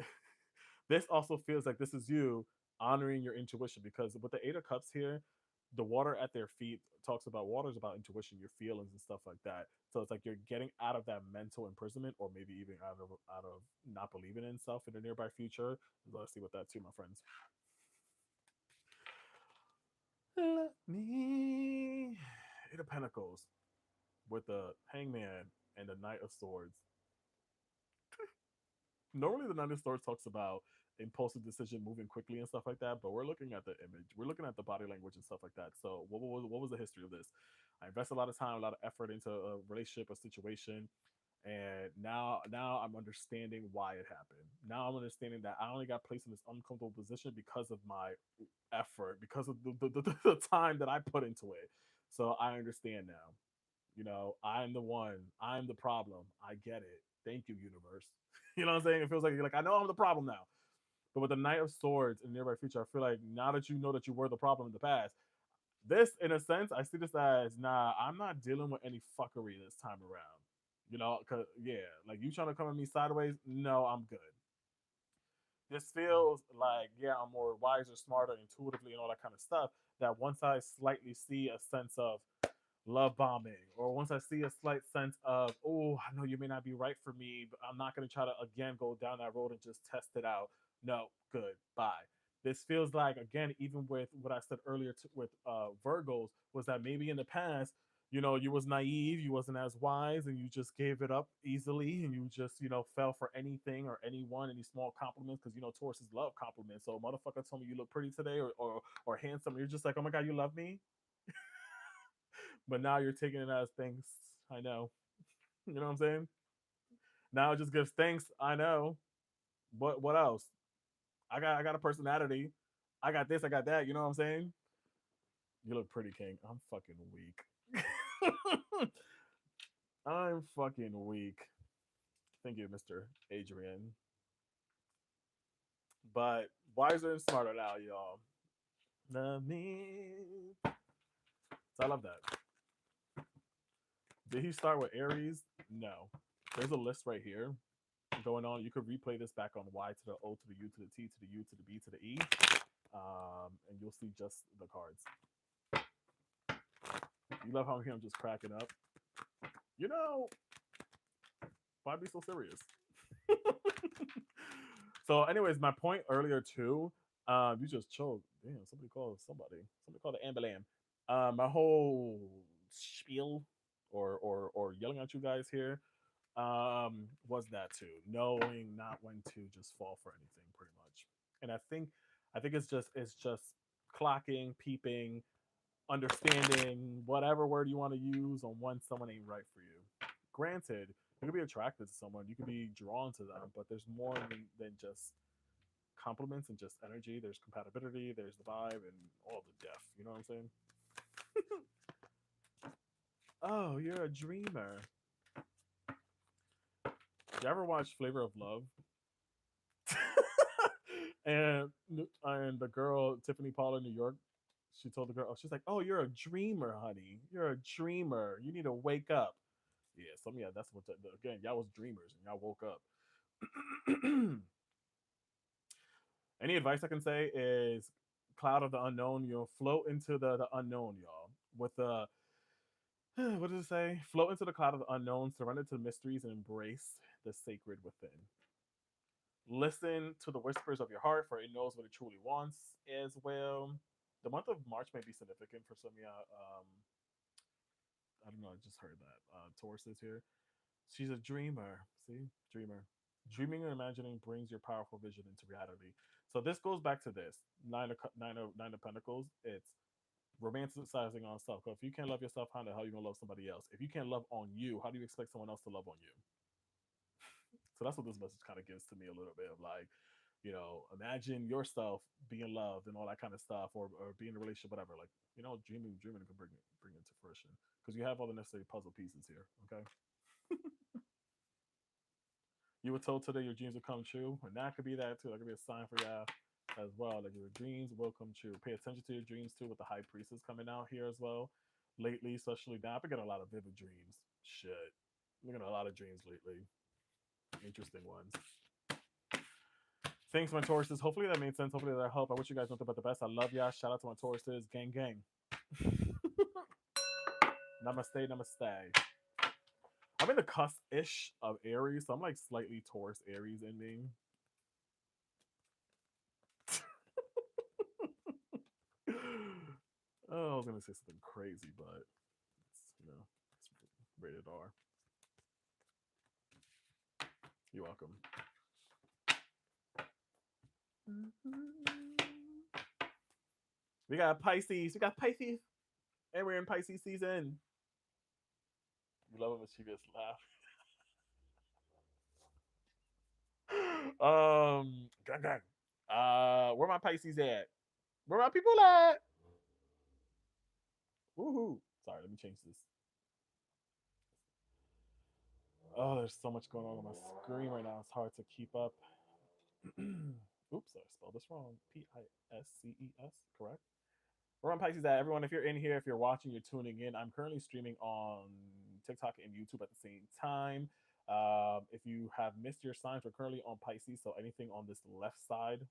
this also feels like this is you honoring your intuition, because with the Eight of Cups here, the water at their feet talks about water is about intuition, your feelings and stuff like that. So it's like you're getting out of that mental imprisonment, or maybe even out of not believing in self in the nearby future. Let's see what that too, my friends. Let me Eight of Pentacles with the Hangman and the Knight of Swords. Normally the Nine of Swords talks about impulsive decision, moving quickly and stuff like that, but we're looking at the image, we're looking at the body language and stuff like that. So what was the history of this? I invest a lot of time, a lot of effort into a relationship, a situation, and now I'm understanding why it happened. Now I'm understanding that I only got placed in this uncomfortable position because of my effort, because of the time that I put into it. So I understand now. I'm the one. I'm the problem. I get it. Thank you, universe. You know what I'm saying? It feels like you're like, I know I'm the problem now. But with the Knight of Swords in nearby future, I feel like now that you know that you were the problem in the past, this, in a sense, I see this as, nah, I'm not dealing with any fuckery this time around. Cause yeah, like you trying to come at me sideways, no, I'm good. This feels like, yeah, I'm more wiser, smarter, intuitively, and all that kind of stuff. That once I slightly see a sense of love bombing, or once I see a slight sense of, oh, I know you may not be right for me, but I'm not going to try to again go down that road and just test it out. No, good, bye. This feels like, again, even with what I said earlier with Virgos, was that maybe in the past, you was naive, you wasn't as wise, and you just gave it up easily, and you just, fell for anything or anyone, any small compliments, because Tauruses love compliments. So motherfucker told me you look pretty today, or handsome, and you're just like, oh my god, you love me. But now you're taking it as thanks. I know. You know what I'm saying? Now it just gives thanks. I know. What else? I got a personality. I got this. I got that. You know what I'm saying? You look pretty, King. I'm fucking weak. I'm fucking weak. Thank you, Mr. Adrian. But wiser and smarter now, y'all. Love me. So I love that. Did he start with Aries? No. There's a list right here going on. You could replay this back on Y to the O to the U to the T to the U to the B to the E, and you'll see just the cards. You love how I'm just cracking up. You know, why be so serious? So, anyways, my point earlier too. You just choked. Damn, somebody called somebody. Somebody called the ambulance. My whole spiel or yelling at you guys here was that too, knowing not when to just fall for anything, pretty much. And I think it's just clocking, peeping, understanding whatever word you want to use on when someone ain't right for you. Granted, you could be attracted to someone, you could be drawn to them, but there's more than just compliments and just energy. There's compatibility, there's the vibe, and all the depth. You know what I'm saying? Oh, you're a dreamer. Did you ever watch Flavor of Love? and the girl Tiffany Paul in New York, she told the girl, she's like, "Oh, you're a dreamer, honey. You're a dreamer. You need to wake up." Yeah, yeah, that's what. Again, y'all was dreamers and y'all woke up. Any advice I can say is cloud of the unknown. You'll float into the unknown, y'all. With the what does it say? Float into the cloud of the unknown, surrender to the mysteries, and embrace the sacred within. Listen to the whispers of your heart, for it knows what it truly wants as well. The month of March may be significant for some of y'all. I don't know. I just heard that. Taurus is here. She's a dreamer. See? Dreamer. Dreaming and imagining brings your powerful vision into reality. So this goes back to this nine of Pentacles. It's romanticizing on self. If you can't love yourself, how the hell are you gonna love somebody else? If you can't love on you, how do you expect someone else to love on you? So that's what this message kind of gives to me a little bit of like, imagine yourself being loved and all that kind of stuff, or being in a relationship, whatever. Like, dreaming can bring it to fruition because you have all the necessary puzzle pieces here. Okay. You were told today your dreams will come true, and that could be that too. That could be a sign for y'all as well. Like your dreams will come true. Pay attention to your dreams too, with the high priestess coming out here as well. Lately, especially now, I've been getting a lot of vivid dreams. Shit, I'm getting a lot of dreams lately. Interesting ones. Thanks, my Tauruses. Hopefully that made sense. Hopefully that helped. I wish you guys nothing but the best. I love y'all. Shout out to my Tauruses. Gang, gang. Namaste, namaste. I'm in the cusp-ish of Aries, so I'm like slightly Taurus Aries ending. Oh, I was gonna say something crazy, but it's rated R. You're welcome. We got Pisces. We got Pisces, and we're in Pisces season. You love a mischievous laugh. Gang, gang. Where my Pisces at? Where my people at? Woohoo! Sorry, let me change this. Oh, there's so much going on my screen right now. It's hard to keep up. Oops, I spelled this wrong. Pisces, correct? We're on Pisces at everyone. If you're in here, if you're watching, you're tuning in. I'm currently streaming on TikTok and YouTube at the same time. If you have missed your signs, we're currently on Pisces, so anything on this left side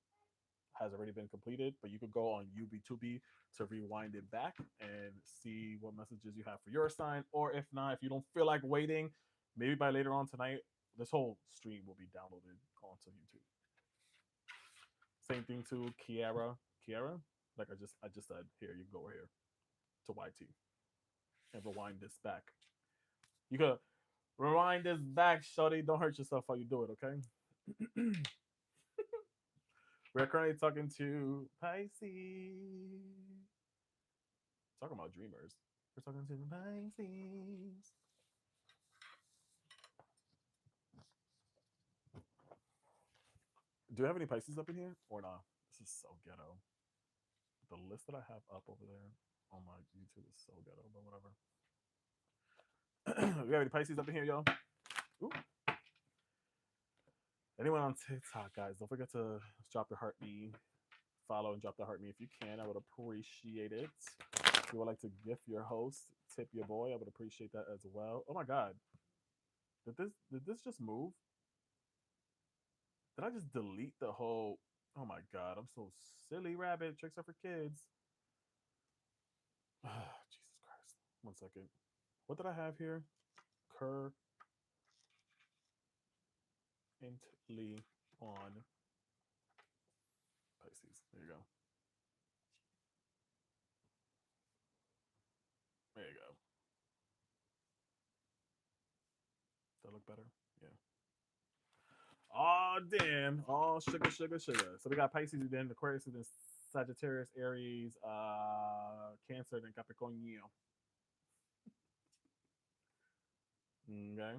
has already been completed, but you could go on UB2B to rewind it back and see what messages you have for your sign. Or if not, if you don't feel like waiting, maybe by later on tonight, this whole stream will be downloaded onto YouTube. Same thing to Kiara. Kiara? Like I just said, here, you can go over here to YT and rewind this back. You could rewind this back, shorty. Don't hurt yourself while you do it, okay? We're currently talking to Pisces. Talking about dreamers. We're talking to Pisces. Do you have any Pisces up in here or not? This is so ghetto. The list that I have up over there on my YouTube is so ghetto, but whatever. We have any Pisces up in here, y'all? Ooh. Anyone on TikTok, guys, don't forget to drop your heart me, follow and drop the heart me if you can. I would appreciate it. If you would like to gift your host, tip your boy, I would appreciate that as well. Oh my god, did this just move? Did I just delete the whole? Oh my god, I'm so silly. Rabbit tricks are for kids. Jesus Christ. One second. What did I have here? Currently on Pisces. There you go. There you go. Does that look better? Yeah. Oh damn. Oh sugar, sugar, sugar. So we got Pisces, then Aquarius, then Sagittarius, Aries, Cancer, then Capricorn. Okay.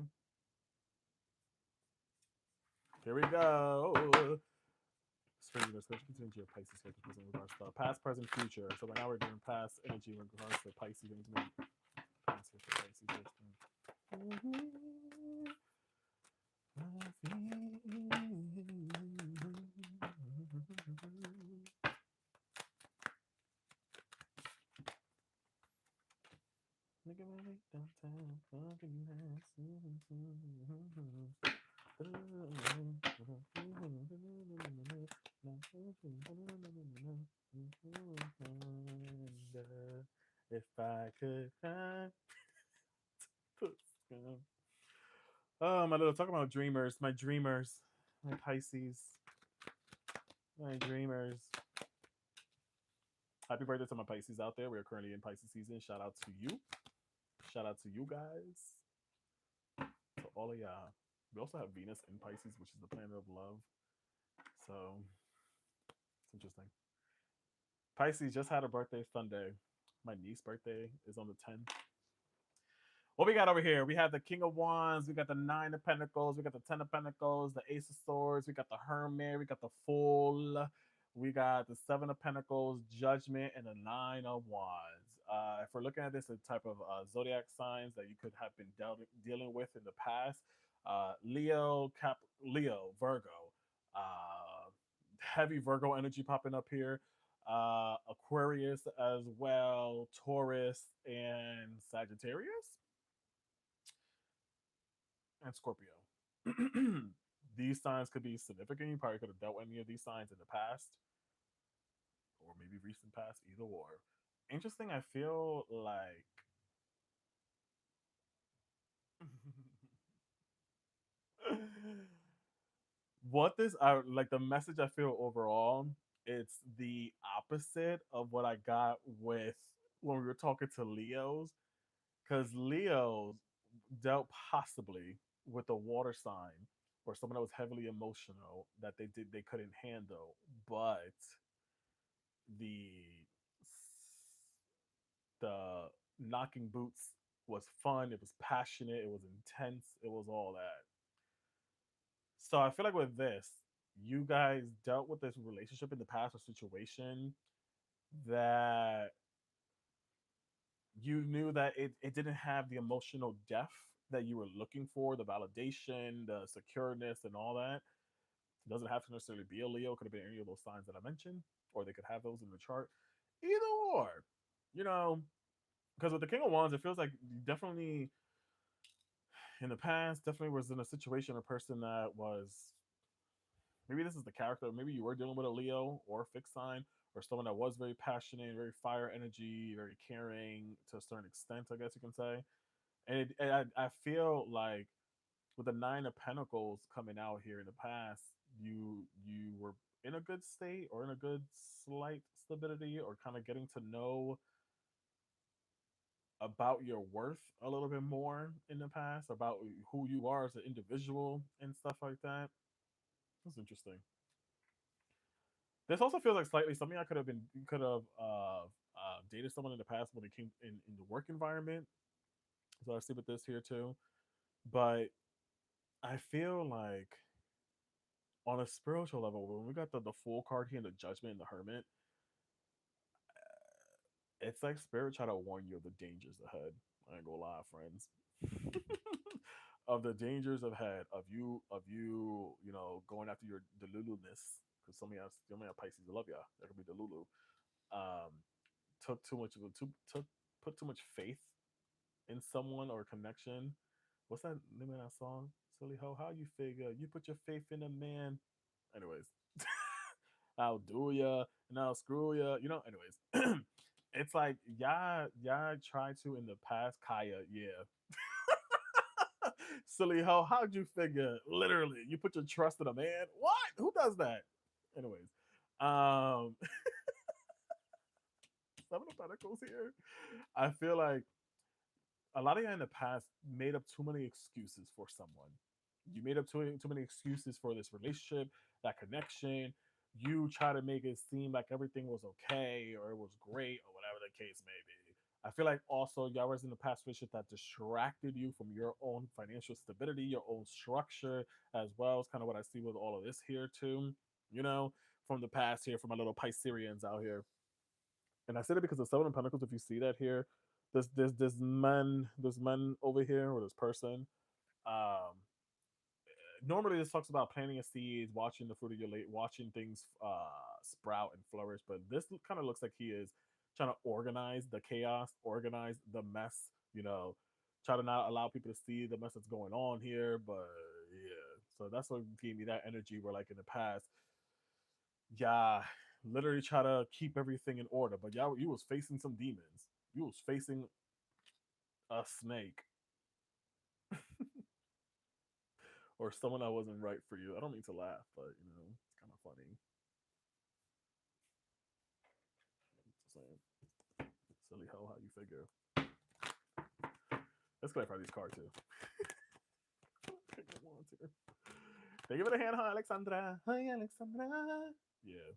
Here we go. Spring this question into your Pisces focus in regards to past, present, future. So right now we're doing past energy in regards to Pisces. Past for Pisces. If I could find oh my little talk about dreamers, my dreamers, my Pisces, my dreamers. Happy birthday to my Pisces out there. We are currently in Pisces season. Shout out to you. Shout out to you guys. To all of y'all. We also have Venus in Pisces, which is the planet of love. So it's interesting. Pisces just had a birthday Sunday. My niece's birthday is on the 10th. What we got over here? We have the King of Wands, we got the Nine of Pentacles, we got the Ten of Pentacles, the Ace of Swords, we got the Hermit, we got the Fool, we got the Seven of Pentacles, Judgment, and the Nine of Wands. If we're looking at this, a type of zodiac signs that you could have been dealing with in the past, Leo, Virgo, heavy Virgo energy popping up here. Aquarius as well, Taurus, and Sagittarius and Scorpio. These signs could be significant. You probably could have dealt with any of these signs in the past or maybe recent past, either or. Interesting, I feel like what this I like the message I feel overall, it's the opposite of what I got with when we were talking to Leos. Because Leos dealt possibly with a water sign or someone that was heavily emotional that they couldn't handle, but the the knocking boots was fun. It was passionate. It was intense. It was all that. So I feel like with this, you guys dealt with this relationship in the past or situation that you knew that it didn't have the emotional depth that you were looking for, the validation, the secureness, and all that. It doesn't have to necessarily be a Leo. It could have been any of those signs that I mentioned, or they could have those in the chart. Either or, you know, because with the King of Wands, it feels like you definitely in the past definitely was in a situation, a person that was maybe this is the character. Maybe you were dealing with a Leo or a fixed sign or someone that was very passionate, very fire energy, very caring to a certain extent, I guess you can say. And I feel like with the Nine of Pentacles coming out here in the past, you were in a good state or in a good slight stability or kind of getting to know about your worth a little bit more in the past, about who you are as an individual and stuff like that. That's interesting. This also feels like slightly something I could have dated someone in the past when it came in the work environment. So I see with this here too. But I feel like on a spiritual level, when we got the Fool card here and the Judgment and the Hermit, it's like Spirit try to warn you of the dangers ahead. I ain't gonna lie, friends. of the dangers of you, going after your delulu-ness, because some of y'all Pisces, I love y'all. That could be delulu. Um, took too much of a took put too much faith in someone or connection. What's that name of that song? Silly ho, how you figure? You put your faith in a man. Anyways, I'll do ya and I'll screw ya. Anyways, it's like y'all try to in the past, Kaya, yeah. Silly ho, how'd you figure? Literally, you put your trust in a man. What? Who does that? Anyways, um, Seven of Pentacles here. I feel like a lot of you in the past made up too many excuses for someone. You made up too many excuses for this relationship, that connection. You try to make it seem like everything was okay or it was great or whatever the case may be. I feel like also y'all was in the past relationship that distracted you from your own financial stability, your own structure as well. It's kind of what I see with all of this here too. You know, from the past here, from my little Pisceans out here. And I said it because the Seven of Pentacles, if you see that here, this man over here, or this person. Um, Normally this talks about planting a seed, watching the fruit of your late, watching things sprout and flourish. But this kind of looks like he is trying to organize the chaos, organize the mess. You know, try to not allow people to see the mess that's going on here. But yeah, so that's what gave me that energy. Where like in the past, yeah, literally try to keep everything in order. But yeah, you was facing some demons. You was facing a snake or someone that wasn't right for you. I don't mean to laugh, but it's kind of funny. Just saying. Silly ho, how you figure? Let's clarify these cards too. They give it a hand, huh, Alexandra? Hi, Alexandra. Yeah.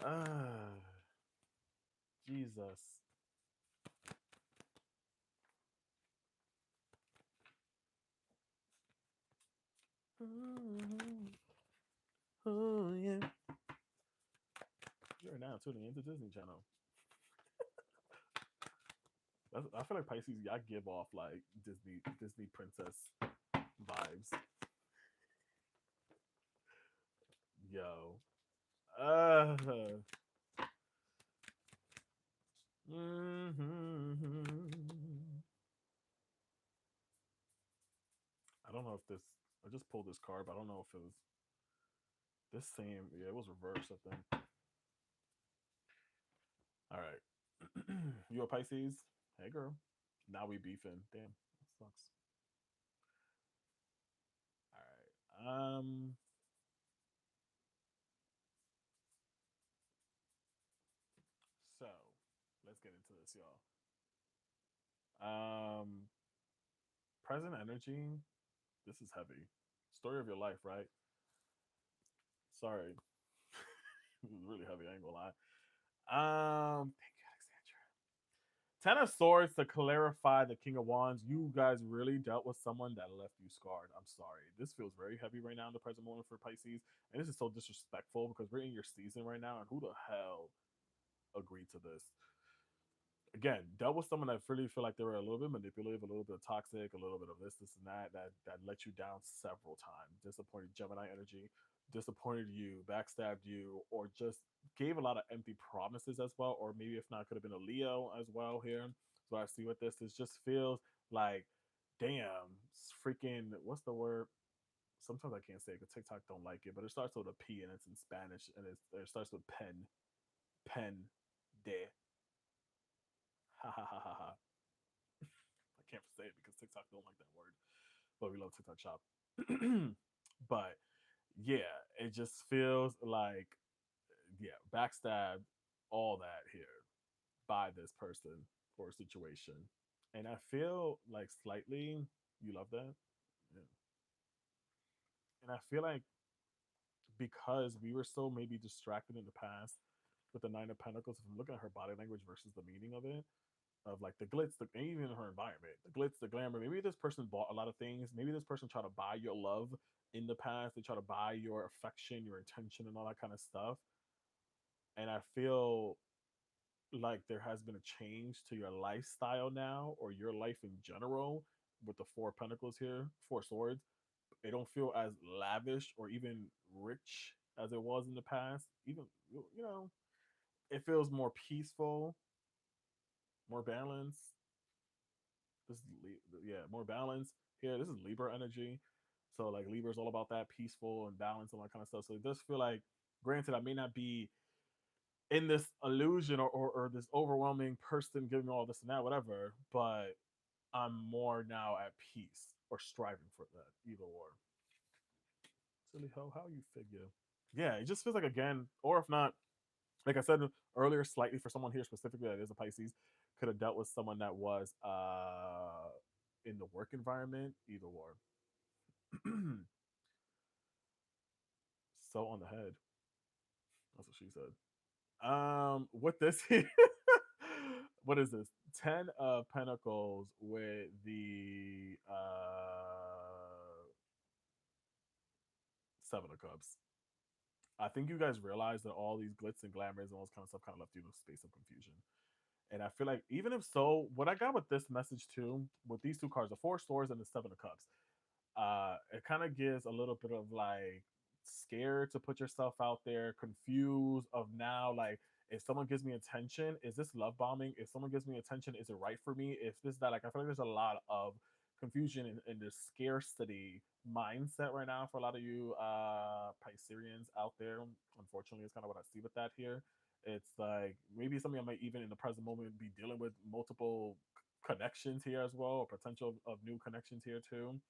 Ah, Jesus. Oh yeah. You're now tuning into Disney Channel. I feel like Pisces, I give off like Disney princess vibes. Yo. Uh. Mm-hmm. I don't know if this. I just pulled this card, but I don't know if it was this same. Yeah, it was reversed. I think. All right. You a Pisces? Hey, girl. Now we beefing. Damn, that sucks. All right. So let's get into this, y'all. Um. Present energy. This is heavy. Story of your life, right? Sorry. It was really heavy. I ain't gonna lie. Thank you, Alexandra. Ten of Swords to clarify the King of Wands. You guys really dealt with someone that left you scarred. I'm sorry. This feels very heavy right now in the present moment for Pisces. And this is so disrespectful because we're in your season right now. And who the hell agreed to this? Again, dealt with someone that really feel like they were a little bit manipulative, a little bit toxic, a little bit of this, and that let you down several times. Disappointed Gemini energy, disappointed you, backstabbed you, or just gave a lot of empty promises as well. Or maybe if not, could have been a Leo as well here. So I see what this is. Just feels like, damn, freaking, what's the word? Sometimes I can't say it because TikTok don't like it, but it starts with a P and it's in Spanish and it starts with pen, de, ha ha ha ha ha. I can't say it because TikTok don't like that word, but we love TikTok shop. But yeah, it just feels like backstab all that here by this person or situation, and I feel like slightly you love that, yeah. And I feel like because we were so maybe distracted in the past with the Nine of Pentacles, if I'm looking at her body language versus the meaning of like the glitz, even her environment, the glitz, the glamour. Maybe this person bought a lot of things. Maybe this person tried to buy your love in the past. They try to buy your affection, your attention, and all that kind of stuff. And I feel like there has been a change to your lifestyle now or your life in general. with the Four of Pentacles here, Four Swords. It don't feel as lavish or even rich as it was in the past. Even, you know, it feels more peaceful, more balanced. This is yeah, more balance here. This is Libra energy, so like Libra is all about that peaceful and balance and all that kind of stuff. So it does feel like, granted, I may not be in this illusion or this overwhelming person giving all this and that, whatever, but I'm more now at peace or striving for that, either or. Silly ho, how you figure? Yeah, it just feels like, again, or if not, like I said earlier, slightly for someone here specifically that is a Pisces, could have dealt with someone that was in the work environment, either or. So on the head. That's what she said. With this here, what is this? 10 of Pentacles with the 7 of Cups. I think you guys realize that all these glitz and glamours and all this kind of stuff kind of left you in a space of confusion. And I feel like, even if so, what I got with this message too, with these two cards, the Four Swords and the 7 of Cups, it kind of gives a little bit of like scared to put yourself out there, confused of now, like, if someone gives me attention, is this love bombing? If someone gives me attention, is it right for me? If this, that, like, I feel like there's a lot of confusion in this scarcity mindset right now for a lot of you Pisceans out there. Unfortunately, it's kind of what I see with that here. It's like maybe something I might even in the present moment be dealing with multiple connections here as well, or potential of new connections here too.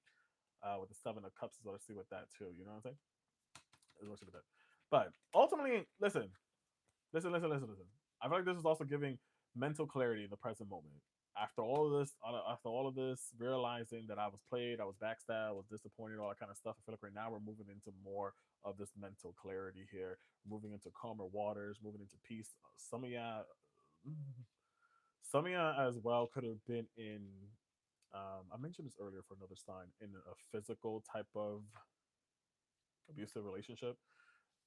With the 7 of Cups is what I see with that too. You know what I'm saying? Is what I see with that. But ultimately, listen. I feel like this is also giving mental clarity in the present moment. After all of this, realizing that I was played, I was backstabbed, I was disappointed, all that kind of stuff. I feel like right now we're moving into more of this mental clarity here, moving into calmer waters, moving into peace. Some of y'all as well could have been in. I mentioned this earlier for another sign, in a physical type of abusive relationship,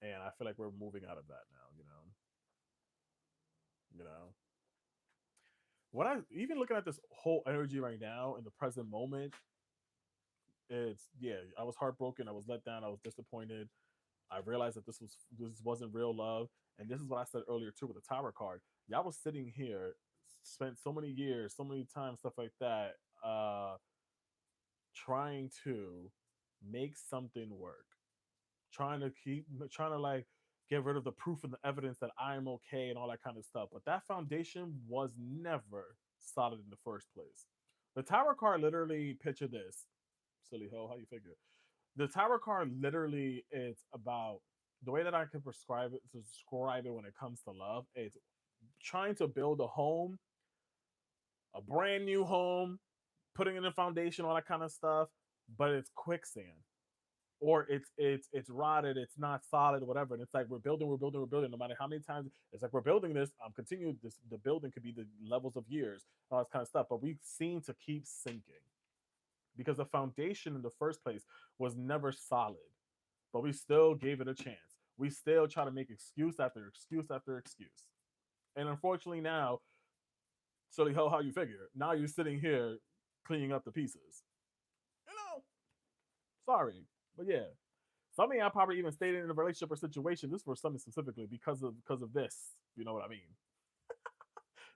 and I feel like we're moving out of that now. You know, what I even looking at this whole energy right now in the present moment, it's, yeah, I was heartbroken, I was let down, I was disappointed. I realized that this wasn't real love, and this is what I said earlier too with the Tower card. Y'all was sitting here, spent so many years, so many times, stuff like that, trying to make something work, trying to like get rid of the proof and the evidence that I'm okay and all that kind of stuff. But that foundation was never solid in the first place. The Tower card literally, picture this. Silly ho, how you figure? The Tower card literally, it's about, the way that I can describe it when it comes to love. It's trying to build a home, a brand new home, putting in a foundation, all that kind of stuff, but it's quicksand, or it's rotted, it's not solid, whatever. And it's like we're building. No matter how many times, it's like we're building this. Continue this. The building could be the levels of years, all this kind of stuff. But we seem to keep sinking because the foundation in the first place was never solid. But we still gave it a chance. We still try to make excuse after excuse after excuse. And unfortunately now, silly hell, how you figure? Now you're sitting here cleaning up the pieces. You know, sorry, but yeah, some of y'all probably even stayed in a relationship or situation. This for something specifically because of this. You know what I mean?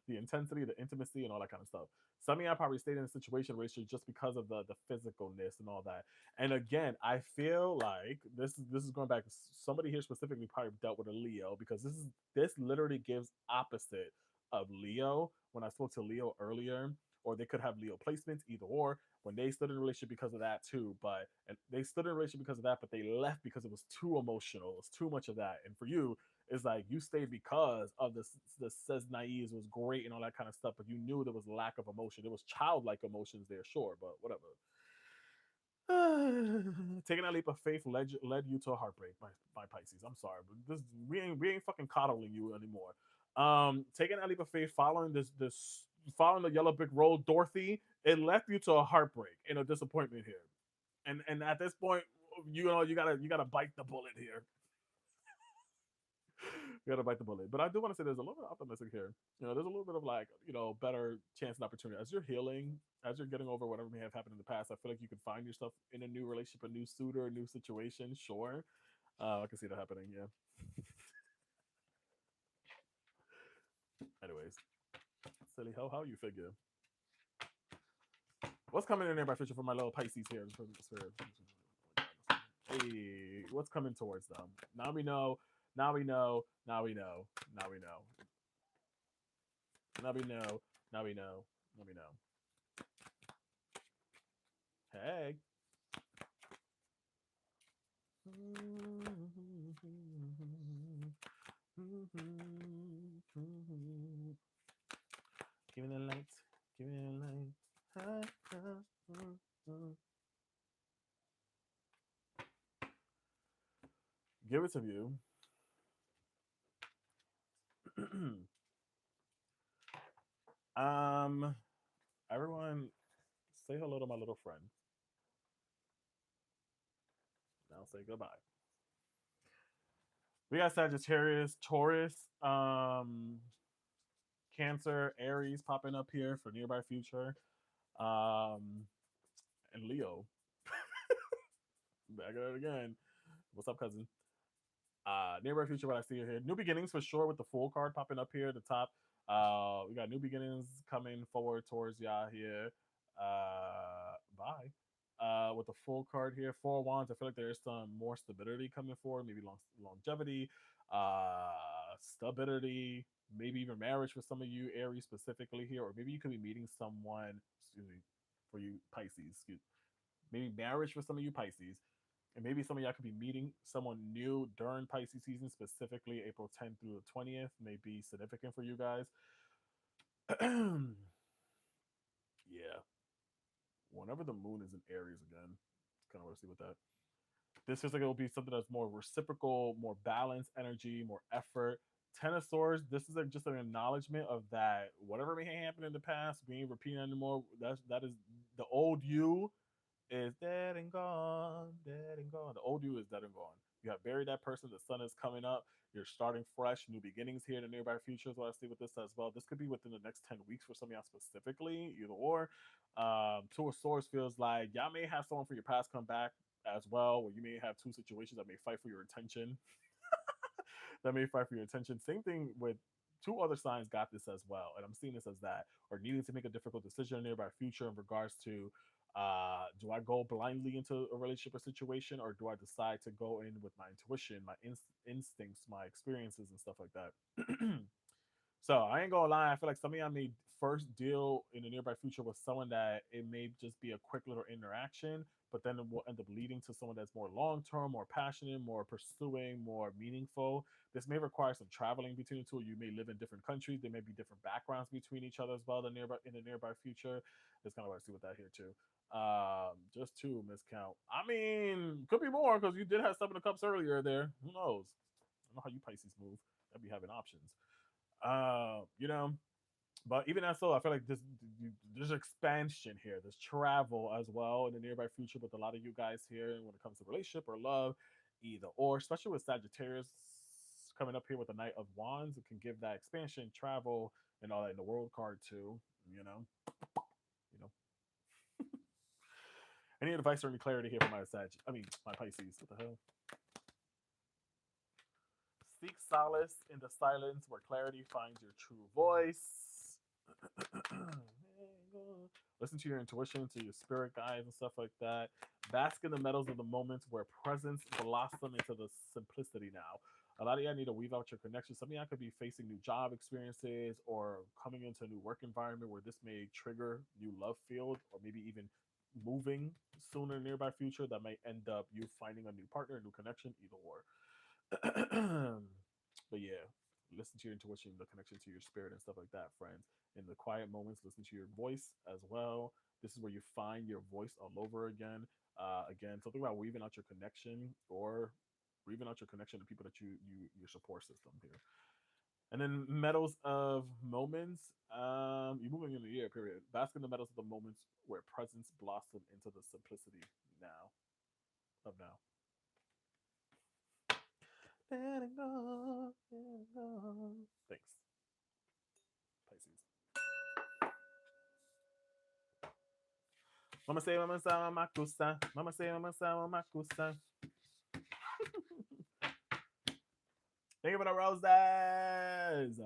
The intensity, the intimacy, and all that kind of stuff. Some of y'all probably stayed in a situation relationship just because of the physicalness and all that. And again, I feel like this is going back. Somebody here specifically probably dealt with a Leo, because this literally gives opposite of Leo. When I spoke to Leo earlier, or they could have Leo placements, either or. When they stood in a relationship because of that too, but and they stood in a relationship because of that, but they left because it was too emotional. It was too much of that. And for you, it's like you stayed because of this. The says naive was great and all that kind of stuff, but you knew there was lack of emotion. There was childlike emotions there, sure, but whatever. Taking that leap of faith led you to a heartbreak, by Pisces. I'm sorry, but we ain't fucking coddling you anymore. Taking that leap of faith, following the yellow brick road, Dorothy, it left you to a heartbreak and a disappointment here. And at this point, you gotta bite the bullet here. We gotta bite the bullet. But I do want to say there's a little bit of optimistic here. You know, there's a little bit of like, you know, better chance and opportunity. As you're healing, as you're getting over whatever may have happened in the past, I feel like you can find yourself in a new relationship, a new suitor, a new situation. Sure. I can see that happening, yeah. Anyways, silly how you figure. What's coming in there by fishing for my little Pisces here? Hey, what's coming towards them? Now we know. Now we know. Now we know. Now we know. Now we know. Now we know. Now we know. Hey. Give me the lights. Give me the lights. Give it to you. Everyone, say hello to my little friend. Now say goodbye. We got Sagittarius, Taurus, Cancer, Aries popping up here for nearby future, and Leo. Back at it again. What's up, cousin? Nearby future, what I see here. New beginnings for sure with the full card popping up here at the top. We got new beginnings coming forward towards y'all here. Bye. With the full card here, four wands. I feel like there is some more stability coming forward, maybe longevity, stability, maybe even marriage for some of you Aries specifically here, or maybe you could be meeting someone. Excuse me, for you Pisces. Maybe marriage for some of you Pisces. And maybe some of y'all could be meeting someone new during Pisces season, specifically April 10th through the 20th, may be significant for you guys. Yeah. Whenever the moon is in Aries again, it's kind of what I see with that. This feels like it will be something that's more reciprocal, more balanced energy, more effort. Ten of Swords, this is just an acknowledgement of that whatever may have happened in the past, we ain't repeating anymore. That is the old you is dead and gone, dead and gone. The old you is dead and gone. You have buried that person. The sun is coming up. You're starting fresh, new beginnings here in the nearby future is what I see with this as well. This could be within the next 10 weeks for some of y'all specifically, either or. Two of Swords feels like y'all may have someone from your past come back as well, where you may have two situations that may fight for your attention. That may fight for your attention. Same thing with two other signs got this as well, and I'm seeing this as that, or needing to make a difficult decision in nearby future in regards to do I go blindly into a relationship or situation, or do I decide to go in with my intuition, my instincts, my experiences, and stuff like that? So I ain't gonna lie, I feel like some of y'all may first deal in the nearby future with someone that it may just be a quick little interaction, but then it will end up leading to someone that's more long term, more passionate, more pursuing, more meaningful. This may require some traveling between the two. You may live in different countries. There may be different backgrounds between each other as well in the nearby future. That's kind of what I see with that here too. Just two miscount. I mean, could be more because you did have Seven of Cups earlier there. Who knows? I don't know how you Pisces move. I'd be having options. You know, but even as so, I feel like there's expansion here. There's travel as well in the nearby future with a lot of you guys here when it comes to relationship or love, either or, especially with Sagittarius coming up here with the Knight of Wands. It can give that expansion, travel, and all that in the World card too. You know, you know. Any advice or any clarity here for my my Pisces? What the hell? Seek solace in the silence where clarity finds your true voice. Listen to your intuition, to your spirit guides and stuff like that. Bask in the meadows of the moments where presence blossom into the simplicity now. A lot of y'all need to weave out your connections. Some of y'all could be facing new job experiences or coming into a new work environment where this may trigger new love field, or maybe even moving sooner in nearby future that might end up you finding a new partner, a new connection, either or. But yeah, listen to your intuition, the connection to your spirit and stuff like that, friends. In the quiet moments, listen to your voice as well. This is where you find your voice all over again. Again, something about weaving out your connection, or weaving out your connection to people that your support system here. And then medals of moments. You're moving in the year, period. Bask in the medals of the moments where presence blossom into the simplicity now. Of now. letting go, letting go. Thanks, Pisces. Mama say, mama kusa. Mama say, mama kusa. Thank you for the roses.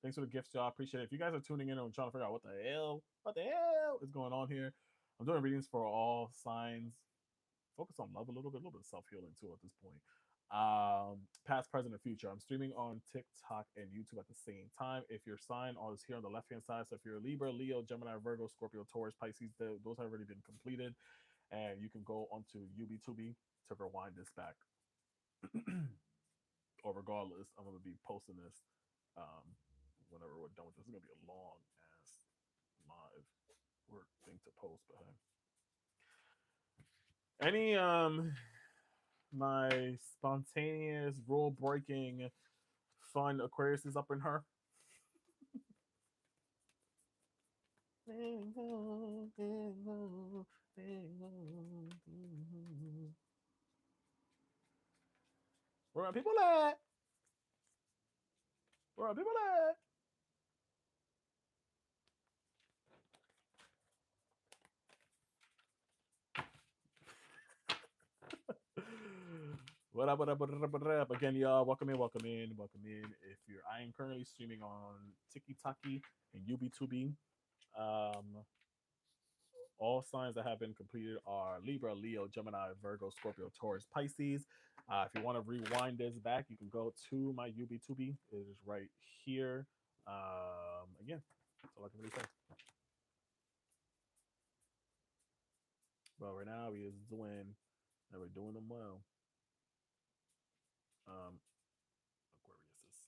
Thanks for the gifts, y'all. Appreciate it. If you guys are tuning in and trying to figure out what the hell is going on here, I'm doing readings for all signs. Focus on love a little bit of self healing too at this point. Past, present, and future. I'm streaming on TikTok and YouTube at the same time. If your sign is here on the left hand side, so if you're a Libra, Leo, Gemini, Virgo, Scorpio, Taurus, Pisces, those have already been completed, and you can go onto UB2B to rewind this back. Or regardless, I'm gonna be posting this whenever we're done with this. It's gonna be a long ass live work thing to post, but hey. Any my spontaneous rule breaking fun Aquarius is up in her. Where are people at? Where are people at? What up, what up, what up, what up? Again, y'all, welcome in, welcome in, welcome in. I am currently streaming on TikTok and UB2B. All signs that have been completed are Libra, Leo, Gemini, Virgo, Scorpio, Taurus, Pisces. If you want to rewind this back, you can go to my UB2B. It is right here. Again, that's all I can really say. But right now, we is doing, and we're doing them well. Aquarius.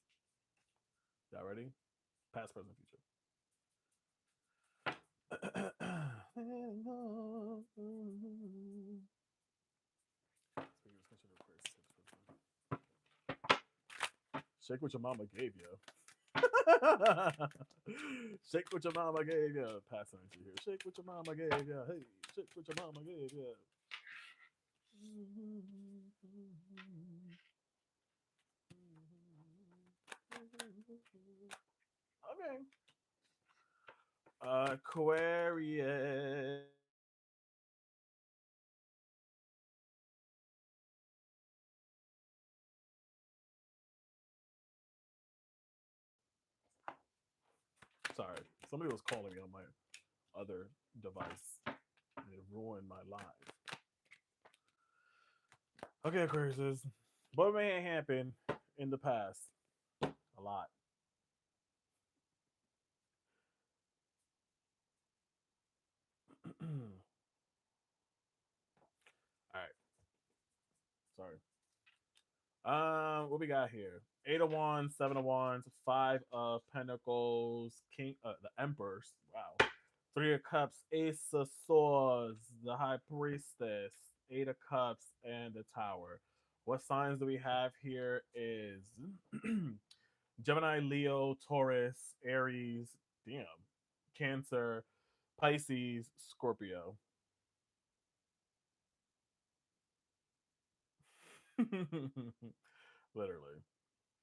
Y'all ready? Past, present, future. Shake what your mama gave you. Shake what your mama gave you. Pass energy here. Shake what your mama gave you. Hey, shake what your mama gave you. Okay. Aquarius. Sorry, somebody was calling me on my other device. And it ruined my live. Okay, Aquarius. What may happen in the past? A lot. All right. Sorry. What we got here? 8 of Wands, 7 of Wands, 5 of Pentacles, King, the Emperors. Wow. 3 of Cups, Ace of Swords, the High Priestess, 8 of Cups, and the Tower. What signs do we have here? Is Gemini, Leo, Taurus, Aries, damn, Cancer, Pisces, Scorpio. Literally.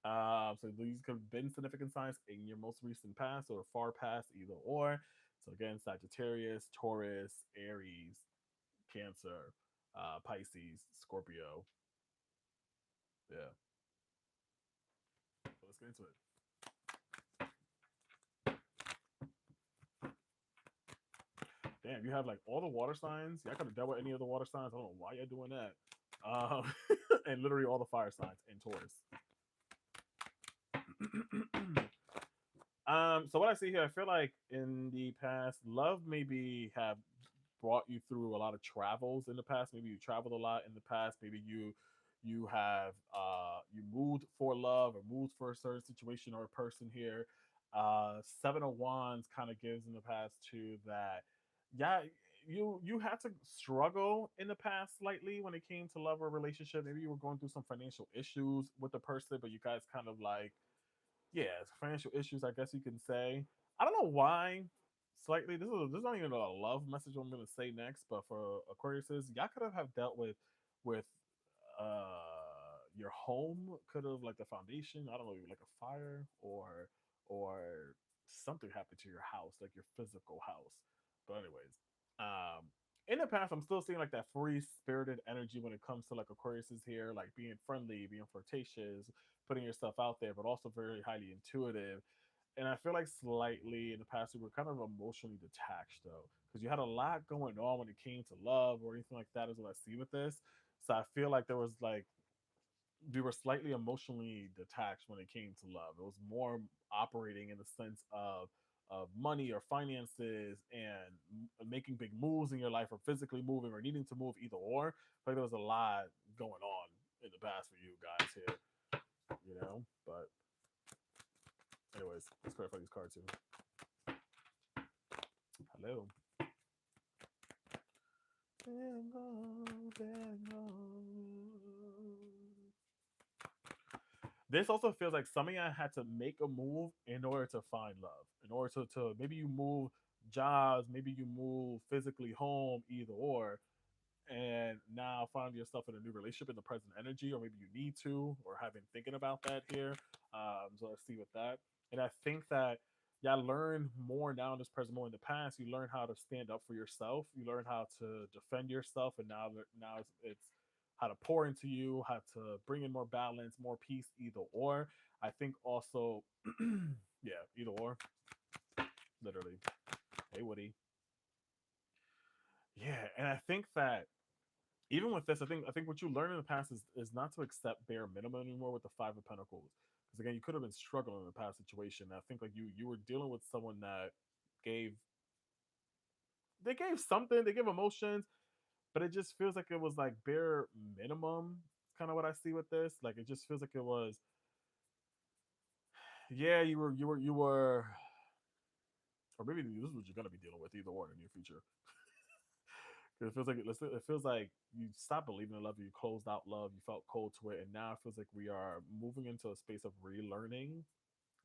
So these could have been significant signs in your most recent past or far past, either or. So again, Sagittarius, Taurus, Aries, Cancer, Pisces, Scorpio. Yeah. So let's get into it. Damn, you have like all the water signs. Y'all could have dealt with any of the water signs. I don't know why you're doing that. And literally all the fire signs in Taurus. So what I see here, I feel like in the past, love maybe have brought you through a lot of travels in the past. Maybe you traveled a lot in the past. Maybe you have you moved for love or moved for a certain situation or a person here. 7 of Wands kind of gives in the past too that yeah, you had to struggle in the past slightly when it came to love or relationship. Maybe you were going through some financial issues with the person, but you guys kind of like, yeah, financial issues, I guess you can say. I don't know why. Slightly, this is not even a love message I'm gonna say next, but for Aquariuses, y'all could have dealt with your home could have, like the foundation, I don't know, like a fire, or something happened to your house, like your physical house. But anyways, um in the past, I'm still seeing like that free spirited energy when it comes to like Aquarius is here, like being friendly, being flirtatious, putting yourself out there, but also very highly intuitive. And I feel like slightly in the past we were kind of emotionally detached though, because you had a lot going on when it came to love or anything like that. Is what I see with this. So I feel like there was like we were slightly emotionally detached when it came to love. It was more operating in the sense of money or finances and making big moves in your life, or physically moving or needing to move, either or. Like there was a lot going on in the past for you guys here, you know. But anyways, let's clarify these cards here. Hello. This also feels like some of y'all had to make a move in order to find love, in order to maybe you move jobs, maybe you move physically home, either or, and now find yourself in a new relationship in the present energy, or maybe you need to, or have been thinking about that here. So let's see with that. And I think that y'all learn more now in this present moment. In the past, you learn how to stand up for yourself. You learn how to defend yourself, and now it's how to pour into you, how to bring in more balance, more peace, either or. I think also, yeah, either or, literally. Hey, Woody. Yeah, and I think that even with this, I think what you learn in the past is not to accept bare minimum anymore with the Five of Pentacles. Because again, you could have been struggling in the past situation. I think like you were dealing with someone that gave they gave something, they gave emotions, but it just feels like it was like bare minimum. It's kind of what I see with this. Like it just feels like it was, yeah, you were, or maybe this is what you're gonna be dealing with, either or, in the near future. 'Cause it feels like you stopped believing in love, you closed out love, you felt cold to it, and now it feels like we are moving into a space of relearning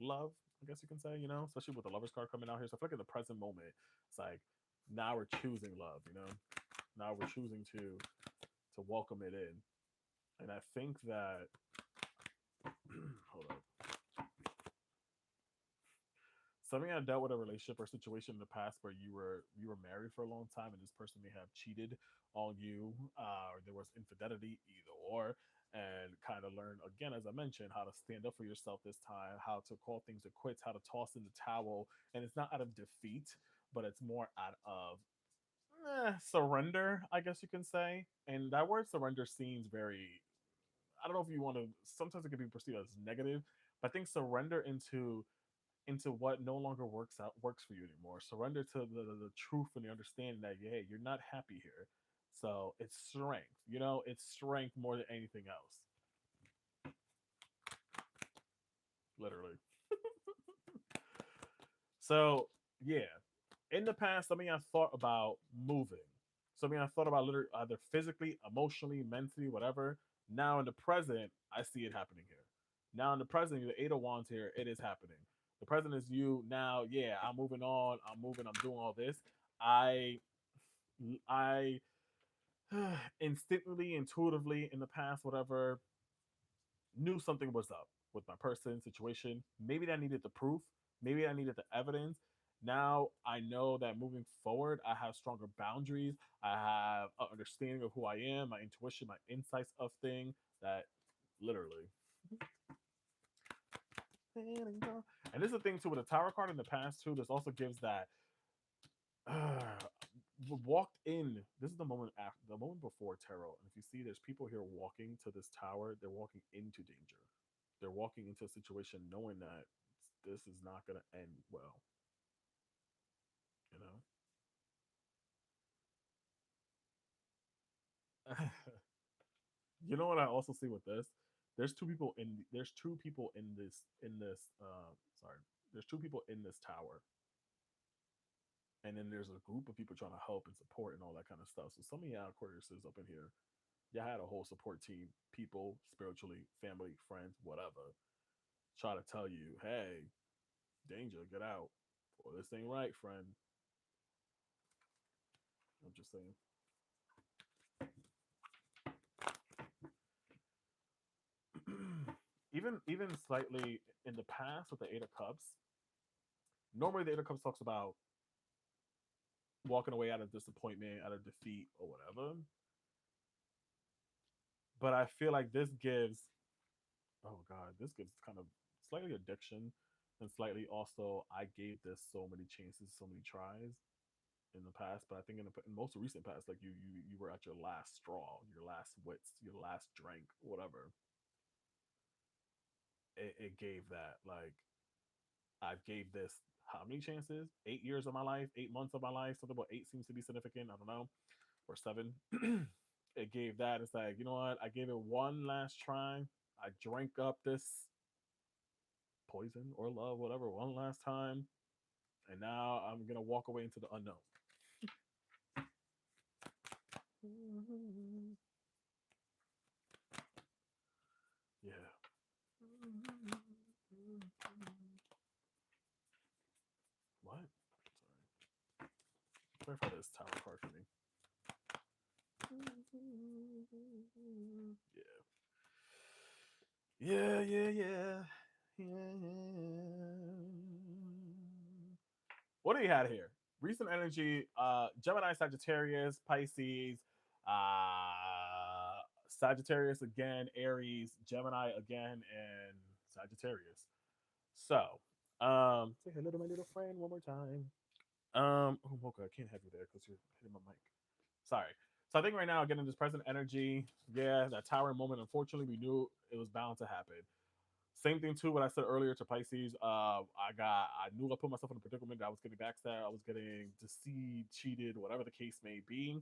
love. I guess you can say, especially with the Lovers card coming out here. So I feel like in the present moment, it's like now we're choosing love. Now we're choosing to welcome it in, and I think that hold up. Some of you have dealt with a relationship or situation in the past where you were married for a long time, and this person may have cheated on you, or there was infidelity, either or, and kind of learn again, as I mentioned, how to stand up for yourself this time, how to call things a quits, how to toss in the towel, and it's not out of defeat, but it's more out of surrender, I guess you can say. And that word surrender seems very, I don't know if you want to. Sometimes it can be perceived as negative, but I think surrender into what no longer works for you anymore. Surrender to the truth and the understanding that hey, you're not happy here. So it's strength. It's strength more than anything else. Literally. So yeah, in the past, some of y'all thought about moving. Some of y'all thought about literally either physically, emotionally, mentally, whatever. Now in the present, I see it happening here. Now in the present, the Eight of Wands here, it is happening. The present is you now. Yeah, I'm moving on. I'm moving. I'm doing all this. I I instinctively, intuitively in the past, whatever, knew something was up with my person situation. Maybe I needed the proof. Maybe I needed the evidence. Now I know that moving forward, I have stronger boundaries. I have an understanding of who I am, my intuition, my insights of things that literally. And this is the thing too with the Tower card in the past too. This also gives that walked in. This is the moment after the moment before tarot. And if you see, there's people here walking to this tower. They're walking into danger. They're walking into a situation knowing that this is not going to end well. You know. You know what I also see with this? There's two people in this. Sorry, there's two people in this tower, and then there's a group of people trying to help and support and all that kind of stuff. So some of y'all Aquariuses up in here, y'all had a whole support team, people spiritually, family, friends, whatever, try to tell you, hey, danger, get out, or this ain't right, friend. I'm just saying. even slightly in the past with the Eight of Cups. Normally, the Eight of Cups talks about walking away out of disappointment, out of defeat, or whatever. But I feel like this gives, oh god, this gives kind of slightly addiction, and slightly also I gave this so many chances, so many tries in the past. But I think in most recent past, like you were at your last straw, your last wits, your last drink, whatever. It gave that, like, I gave this how many chances? 8 years of my life, 8 months of my life. Something about eight seems to be significant. I don't know, or seven. It gave that. It's like, you know what? I gave it one last try. I drank up this poison or love, whatever, one last time, and now I'm gonna walk away into the unknown. Yeah. What? Sorry. Clarify this tower card for me. Yeah. Yeah. What do you have here? Recent energy, Gemini, Sagittarius, Pisces, Sagittarius again, Aries, Gemini again, and Sagittarius. So, say hello to my little friend one more time. Oh, Mocha, I can't have you there because you're hitting my mic. Sorry. So I think right now, getting this present energy, yeah, that tower moment. Unfortunately, we knew it was bound to happen. Same thing too. What I said earlier to Pisces. I knew I put myself in a predicament. I was getting backstabbed. I was getting deceived, cheated, whatever the case may be,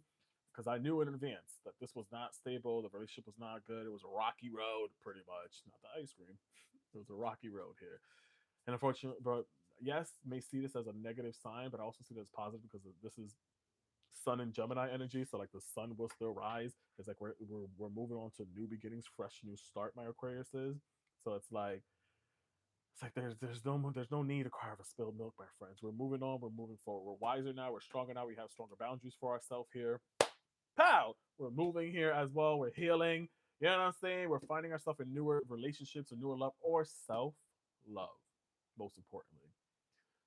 because I knew in advance that this was not stable. The relationship was not good. It was a rocky road, pretty much. Not the ice cream. It was a rocky road here. And unfortunately, but yes, may see this as a negative sign, but I also see this as positive because this is Sun and Gemini energy. So like the sun will still rise. It's like we're moving on to new beginnings, fresh new start. My Aquarius is. So it's like there's no need to cry over spilled milk, my friends. We're moving on. We're moving forward. We're wiser now. We're stronger now. We have stronger boundaries for ourselves here. Pow! We're moving here as well. We're healing. You know what I'm saying? We're finding ourselves in newer relationships or newer love or self love. Most importantly,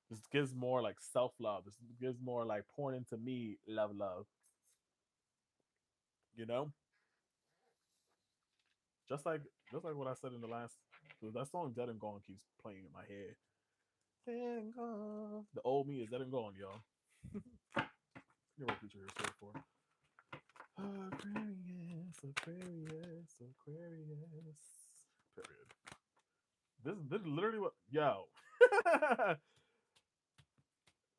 this gives more like self love. This gives more like pouring into me, love, love. You know, just like just like what I said in the last. That song "Dead and Gone" keeps playing in my head. Dead and gone. The old me is dead and gone, y'all. You're what future here so for. Aquarius, Aquarius, Aquarius. Period. This is literally what yo.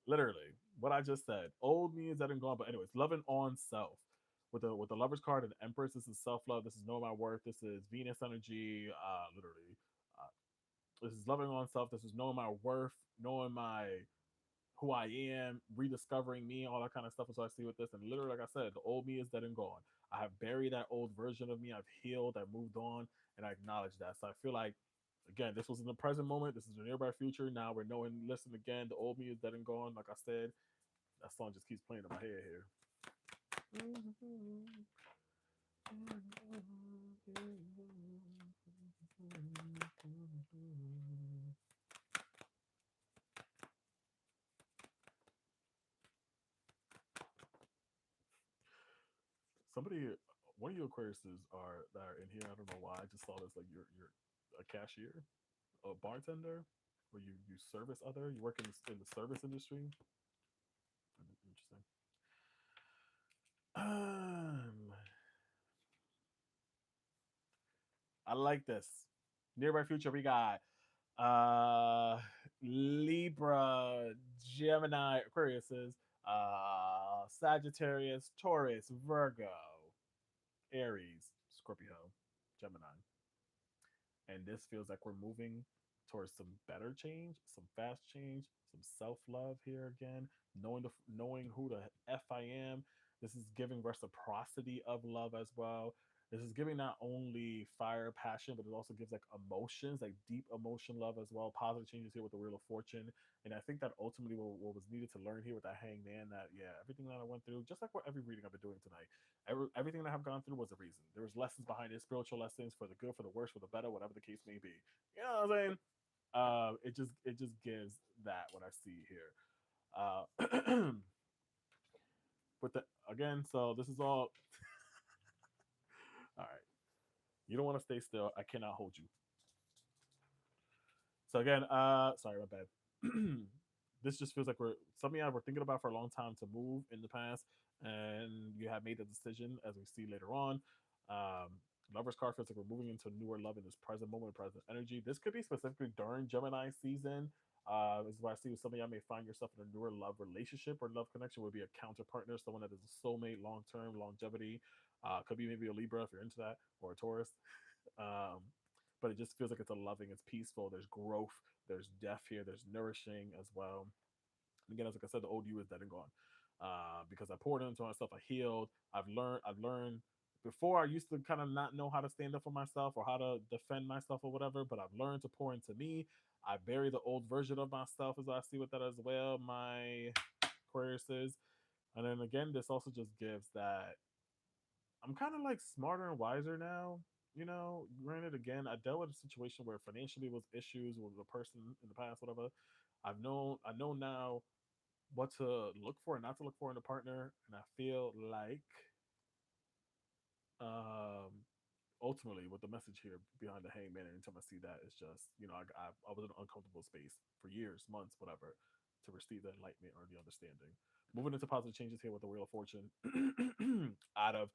Literally what I just said. Old me is dead and gone. But anyways, loving on self. With the lovers card and the Empress, this is self love. This is know my worth. This is Venus energy. Literally, uh, this is loving on self. This is knowing my worth, knowing my who I am, rediscovering me, all that kind of stuff. Is what I see with this. And literally, like I said, the old me is dead and gone. I have buried that old version of me. I've healed. I've moved on, and I acknowledge that. So I feel like, again, this was in the present moment. This is the nearby future. Now we're knowing. Listen again. The old me is dead and gone. Like I said, that song just keeps playing in my head here. Somebody, one of you Aquariuses are that are in here. I don't know why. I just saw this. Like you're a cashier, a bartender, where you service other. You work in the service industry. Interesting. Um, I like this. Nearby future, we got uh Libra, Gemini, Aquariuses, Sagittarius, Taurus, Virgo, Aries, Scorpio, Gemini. And this feels like we're moving towards some better change, some fast change, some self love here again. Knowing who the f I am. This is giving reciprocity of love as well. This is giving not only fire, passion, but it also gives like emotions, like deep emotion, love as well. Positive changes here with the Wheel of Fortune, and I think that ultimately what was needed to learn here with that Hangman, that yeah, everything that I went through, just like what every reading I've been doing tonight, everything that I've gone through was a reason. There was lessons behind it, spiritual lessons for the good, for the worse, for the better, whatever the case may be. You know what I'm saying? It just gives that what I see here. With the again, so this is all right. You don't want to stay still. I cannot hold you. So again, sorry, my bad. This just feels like we're something I were thinking about for a long time to move in the past, and you have made a decision, as we see later on. Um, Lover's card feels like we're moving into newer love in this present moment, present energy. This could be specifically during Gemini season. This is why I see with some of y'all may find yourself in a newer love relationship or love connection would be a counter partner, someone that is a soulmate, long term, longevity. Could be maybe a Libra if you're into that, or a Taurus. Um, but it just feels like it's a loving, it's peaceful. There's growth, there's depth here, there's nourishing as well. And again, as like I said, the old you is dead and gone. Because I poured into myself, I healed. I've learned. Before I used to kind of not know how to stand up for myself or how to defend myself or whatever, but I've learned to pour into me. I bury the old version of myself as I see with that as well. My Aquarius is, and then again, this also just gives that I'm kind of like smarter and wiser now. You know, granted, again, I dealt with a situation where financially was issues with a person in the past, whatever. I know now what to look for and not to look for in a partner, and I feel like, um, ultimately, with the message here behind the Hangman, anytime I see that, it's just I was in an uncomfortable space for years, months, whatever, to receive the enlightenment or the understanding. Moving into positive changes here with the Wheel of Fortune, out of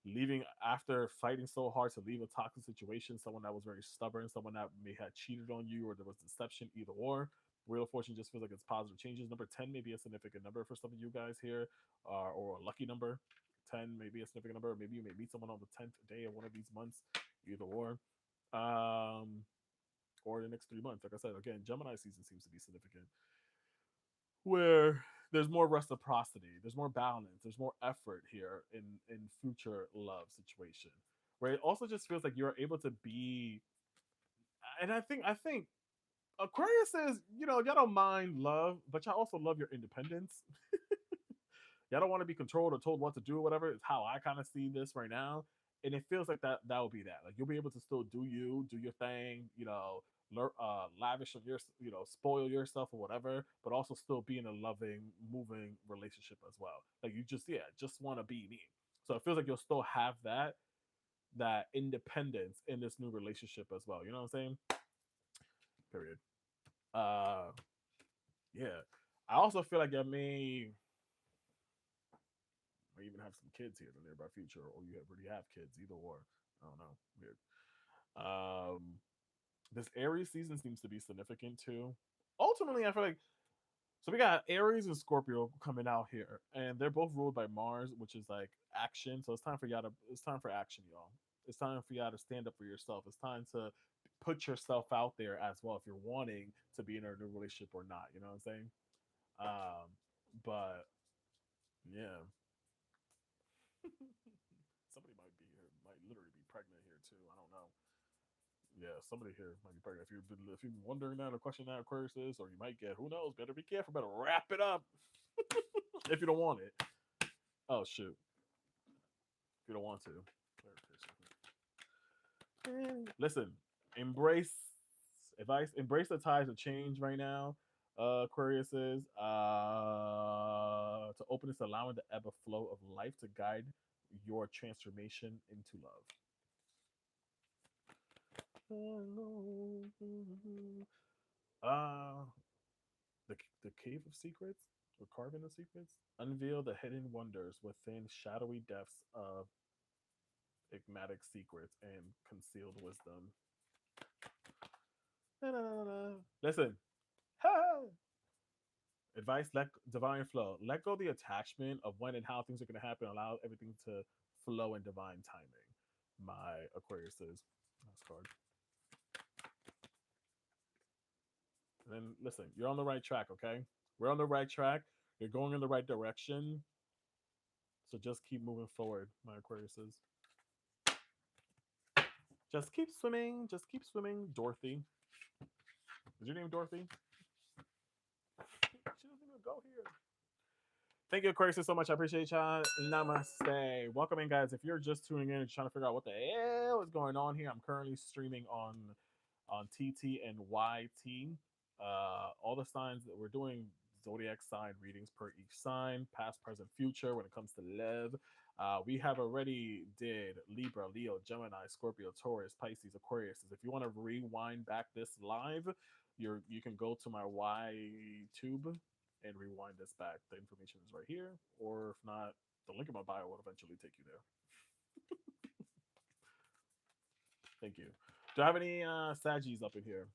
leaving after fighting so hard to leave a toxic situation, someone that was very stubborn, someone that may have cheated on you, or there was deception, either or. Wheel of Fortune just feels like it's positive changes. Number 10 may be a significant number for some of you guys here, or a lucky number. 10 may be a significant number. Maybe you may meet someone on the 10th day of one of these months, either um, or the next 3 months. Like I said, again, Gemini season seems to be significant, where there's more reciprocity, there's more balance, there's more effort here in future love situation, where it also just feels like you're able to be. And I think Aquarius says, y'all don't mind love, but y'all also love your independence. Y'all don't want to be controlled or told what to do or whatever. It's how I kind of see this right now. And it feels like that will be that. Like you'll be able to still do you, do your thing, lavish on your, spoil yourself or whatever, but also still be in a loving, moving relationship as well. Like you just want to be me. So it feels like you'll still have that independence in this new relationship as well. You know what I'm saying? Period. Uh, yeah. I also feel like I may even have some kids here in the nearby future, or you already have kids, either or. I don't know. Weird. This Aries season seems to be significant too. Ultimately, I feel like so we got Aries and Scorpio coming out here, and they're both ruled by Mars, which is like action. So it's time for action, y'all. It's time for y'all to stand up for yourself. It's time to put yourself out there as well if you're wanting to be in a new relationship or not. You know what I'm saying? But yeah, somebody might be here, might literally be pregnant here too. I don't know. Yeah, somebody here might be pregnant. If you've been wondering that or questioning that Aquarius is, or you might get, who knows? Better be careful. Better wrap it up if you don't want it. Oh shoot, if you don't want to. Listen, embrace advice. Embrace the tides of change right now. Aquarius is to open this, allowing the ebb and flow of life to guide your transformation into love. Uh, the the cave of secrets or carving of secrets unveil the hidden wonders within shadowy depths of enigmatic secrets and concealed wisdom. Listen, advice: let divine flow. Let go the attachment of when and how things are going to happen. Allow everything to flow in divine timing. My Aquarius is last card. And then listen, you're on the right track. Okay, we're on the right track. You're going in the right direction. So just keep moving forward, my Aquariuses. Just keep swimming. Just keep swimming. Dorothy. Is your name Dorothy? She doesn't even go here. Thank you, Aquarius, so much. I appreciate y'all. Namaste. Welcome in, guys. If you're just tuning in and trying to figure out what the hell is going on here, I'm currently streaming on TT and YT. All the signs that we're doing zodiac sign readings per each sign, past, present, future. When it comes to love, we have already did Libra, Leo, Gemini, Scorpio, Taurus, Pisces, Aquarius. If you want to rewind back this live, you can go to my YTube and rewind this back. The information is right here, or if not, the link in my bio will eventually take you there. Thank you. Do I have any Saggies up in here?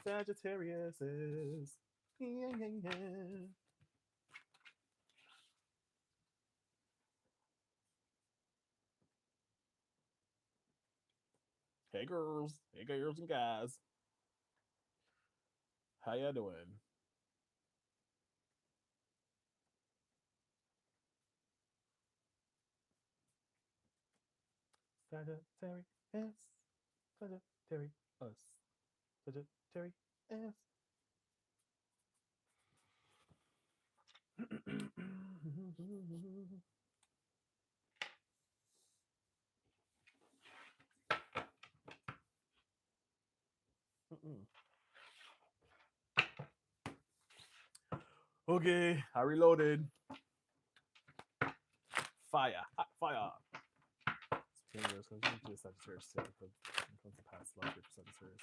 Sagittarius is. Yeah, yeah, yeah. Hey girls. Hey girls and guys. How y'all doing? Sagittarius. Sagittarius. Sagittarius. Okay, I reloaded. Fire, hot fire. Sagittarius too, because it comes to past love for Sagittarius.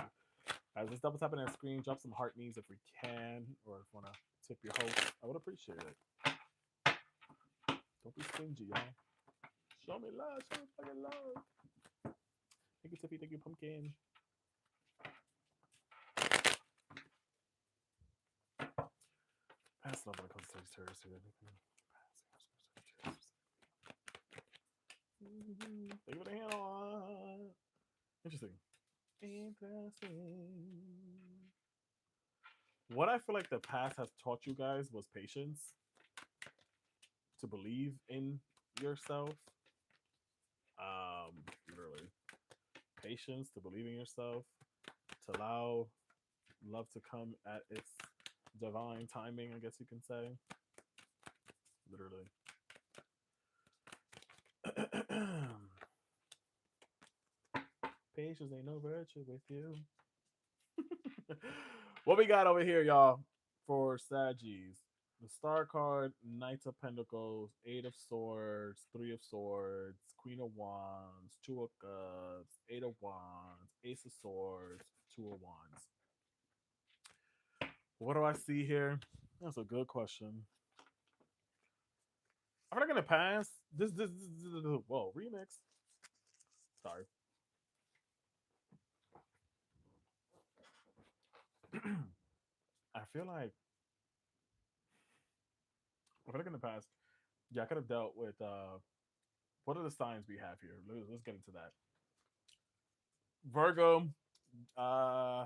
Guys, let's double tap on that screen. Drop some heart knees if we can, or if you want to tip your host. I would appreciate it. Don't be stingy, y'all. Show me love. Show me fucking love. Thank you, Tiffy. Thank you, Pumpkin. Past love when it comes to Sagittarius. Thank you for the hand on. Interesting. Interesting. What I feel like the past has taught you guys was patience, to believe in yourself. Literally, patience, to believe in yourself, to allow love to come at its divine timing, I guess you can say. Literally. Patience ain't no virtue with you. What we got over here, y'all, for Saggies? The Star card, Knight of Pentacles, Eight of Swords, Three of Swords, Queen of Wands, Two of Cups, Eight of Wands, Ace of Swords, Two of Wands. What do I see here? That's a good question. I'm not gonna pass. Whoa, remix. Sorry. I feel like if I'm gonna pass, yeah, I could have dealt with what are the signs we have here? Let's get into that. Virgo, uh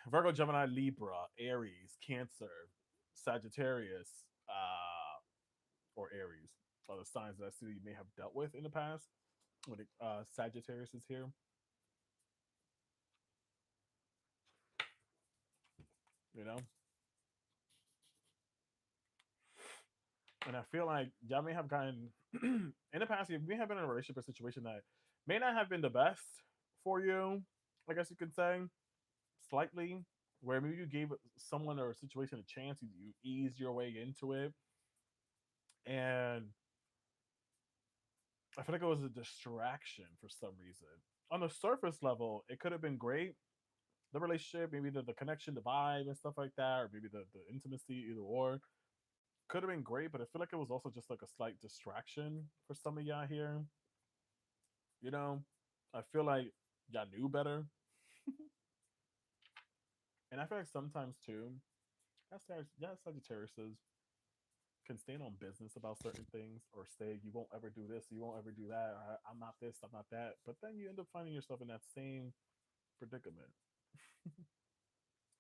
Virgo, Gemini, Libra, Aries, Cancer, Sagittarius, or Aries are the signs that I see you may have dealt with in the past. When Sagittarius is here, you know, and I feel like y'all may have gotten in the past. You may have been in a relationship or situation that may not have been the best for you. I guess you could say slightly, where maybe you gave someone or a situation a chance, you eased your way into it, and I feel like it was a distraction for some reason. On the surface level, it could have been great. The relationship, maybe the connection, the vibe, and stuff like that, or maybe the intimacy, either or, could have been great. But I feel like it was also just like a slight distraction for some of y'all here. You know, I feel like y'all knew better, and I feel like sometimes too, that's Sagittarius can stand on business about certain things or say you won't ever do this, you won't ever do that, I'm not this, I'm not that, but then you end up finding yourself in that same predicament.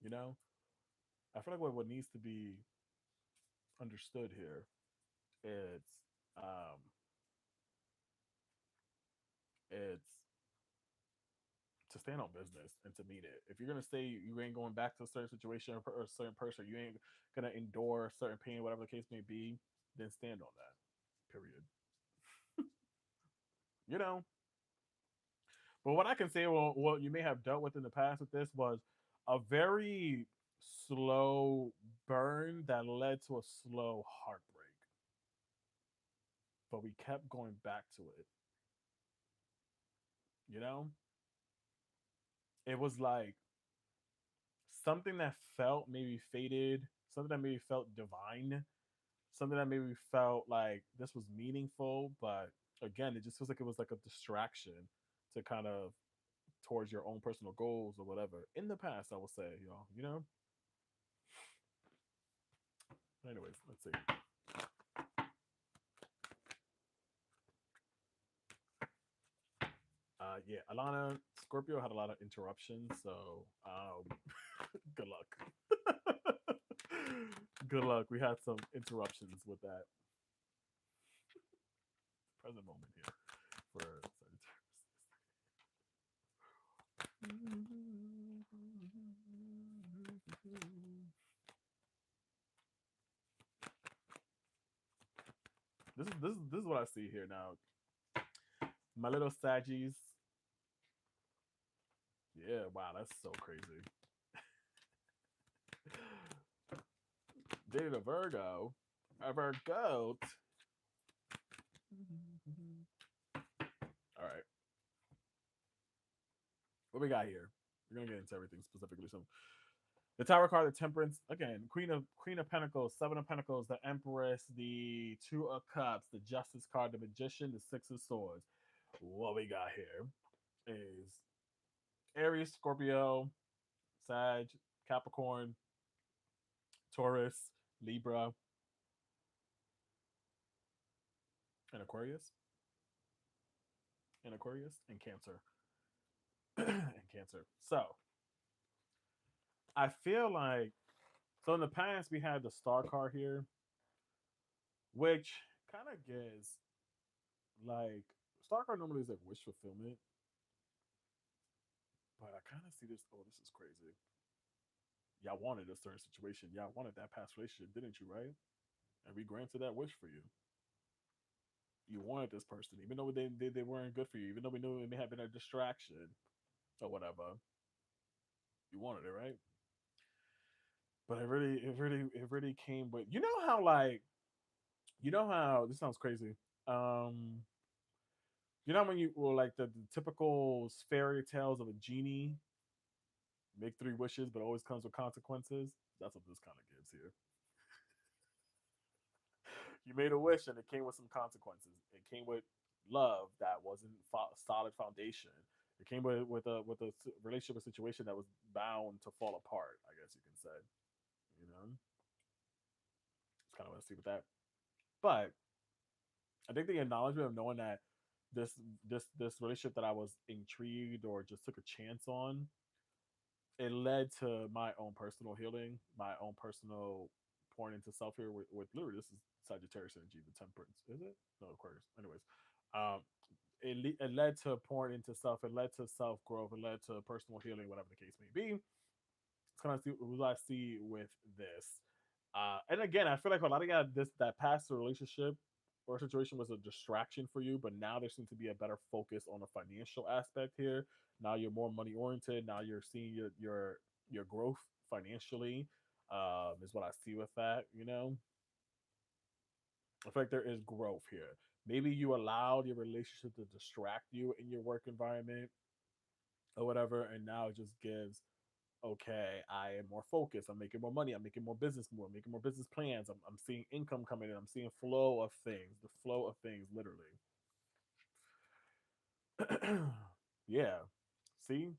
You know, I feel like what needs to be understood here is um It's to stand on business and to meet it. If you're gonna say you ain't going back to a certain situation or a certain person, you ain't gonna endure certain pain, whatever the case may be, then stand on that. Period. You know. But what I can say, well, what you may have dealt with in the past with this was a very slow burn that led to a slow heartbreak. But we kept going back to it. You know, it was like something that felt maybe faded, something that maybe felt divine, something that maybe felt like this was meaningful, but again, it just feels like it was like a distraction to kind of towards your own personal goals or whatever. In the past, I will say, y'all, you know. Anyways, let's see. Yeah, Alana Scorpio had a lot of interruptions, so good luck. Good luck. We had some interruptions with that present moment here for Sagittarius. This is what I see here now. My little Saggies. Yeah, wow, that's so crazy. Dated a Virgo. A Virgo. All right. What we got here? We're gonna get into everything specifically. So the Tower card, the Temperance, again, Queen of Pentacles, Seven of Pentacles, the Empress, the Two of Cups, the Justice card, the Magician, the Six of Swords. What we got here is Aries, Scorpio, Sag, Capricorn, Taurus, Libra, and Aquarius, and Cancer, and Cancer. So I feel like so in the past we had the Star card here, which kind of gives like Star card normally is like wish fulfillment, but I kind of see this. Oh, this is crazy. Y'all wanted a certain situation. Y'all wanted that past relationship, didn't you? Right? And we granted that wish for you. You wanted this person, even though they weren't good for you, even though we knew it may have been a distraction or whatever. You wanted it, right? But it really came with you know how this sounds crazy. Um, you know when you well like the typical fairy tales of a genie make three wishes, but always comes with consequences. That's what this kind of gives here. You made a wish and it came with some consequences. It came with love that wasn't solid foundation. It came with a relationship, a situation that was bound to fall apart. I guess you can say. You know, it's kind of what I see with that. But I think the acknowledgement of knowing that this this relationship that I was intrigued or just took a chance on, it led to my own personal healing, my own personal pouring into self here with literally this is Sagittarius energy, the temperance, is it? No, Aquarius. Anyways, um, it led to pouring into self. It led to self growth. It led to personal healing, whatever the case may be. It's kind of what I see with this. And again, I feel like a lot of guys, this that past relationship or situation was a distraction for you, but now there seems to be a better focus on the financial aspect here. Now you're more money oriented. Now you're seeing your growth financially. Is what I see with that. You know, I feel like there is growth here. Maybe you allowed your relationship to distract you in your work environment or whatever, and now it just gives okay, I am more focused. I'm making more money. I'm making more business more. I'm making more business plans. I'm seeing income coming in. I'm seeing flow of things. The flow of things, literally. Yeah. See,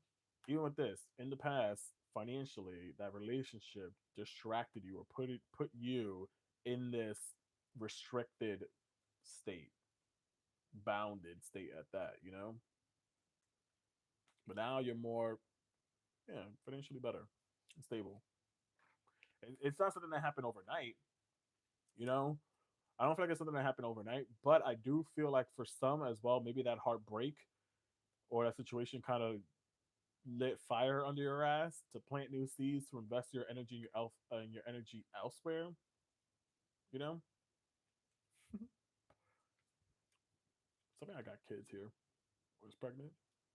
even with this, in the past, financially, that relationship distracted you or put you in this restricted state, bounded state at that. You know. But now you're more, yeah, financially better, and stable. It's not something that happened overnight. You know, I don't feel like it's something that happened overnight, but I do feel like for some as well, maybe that heartbreak, or that situation kind of lit fire under your ass to plant new seeds to invest your energy and your energy elsewhere. You know, something I got kids here. Was pregnant.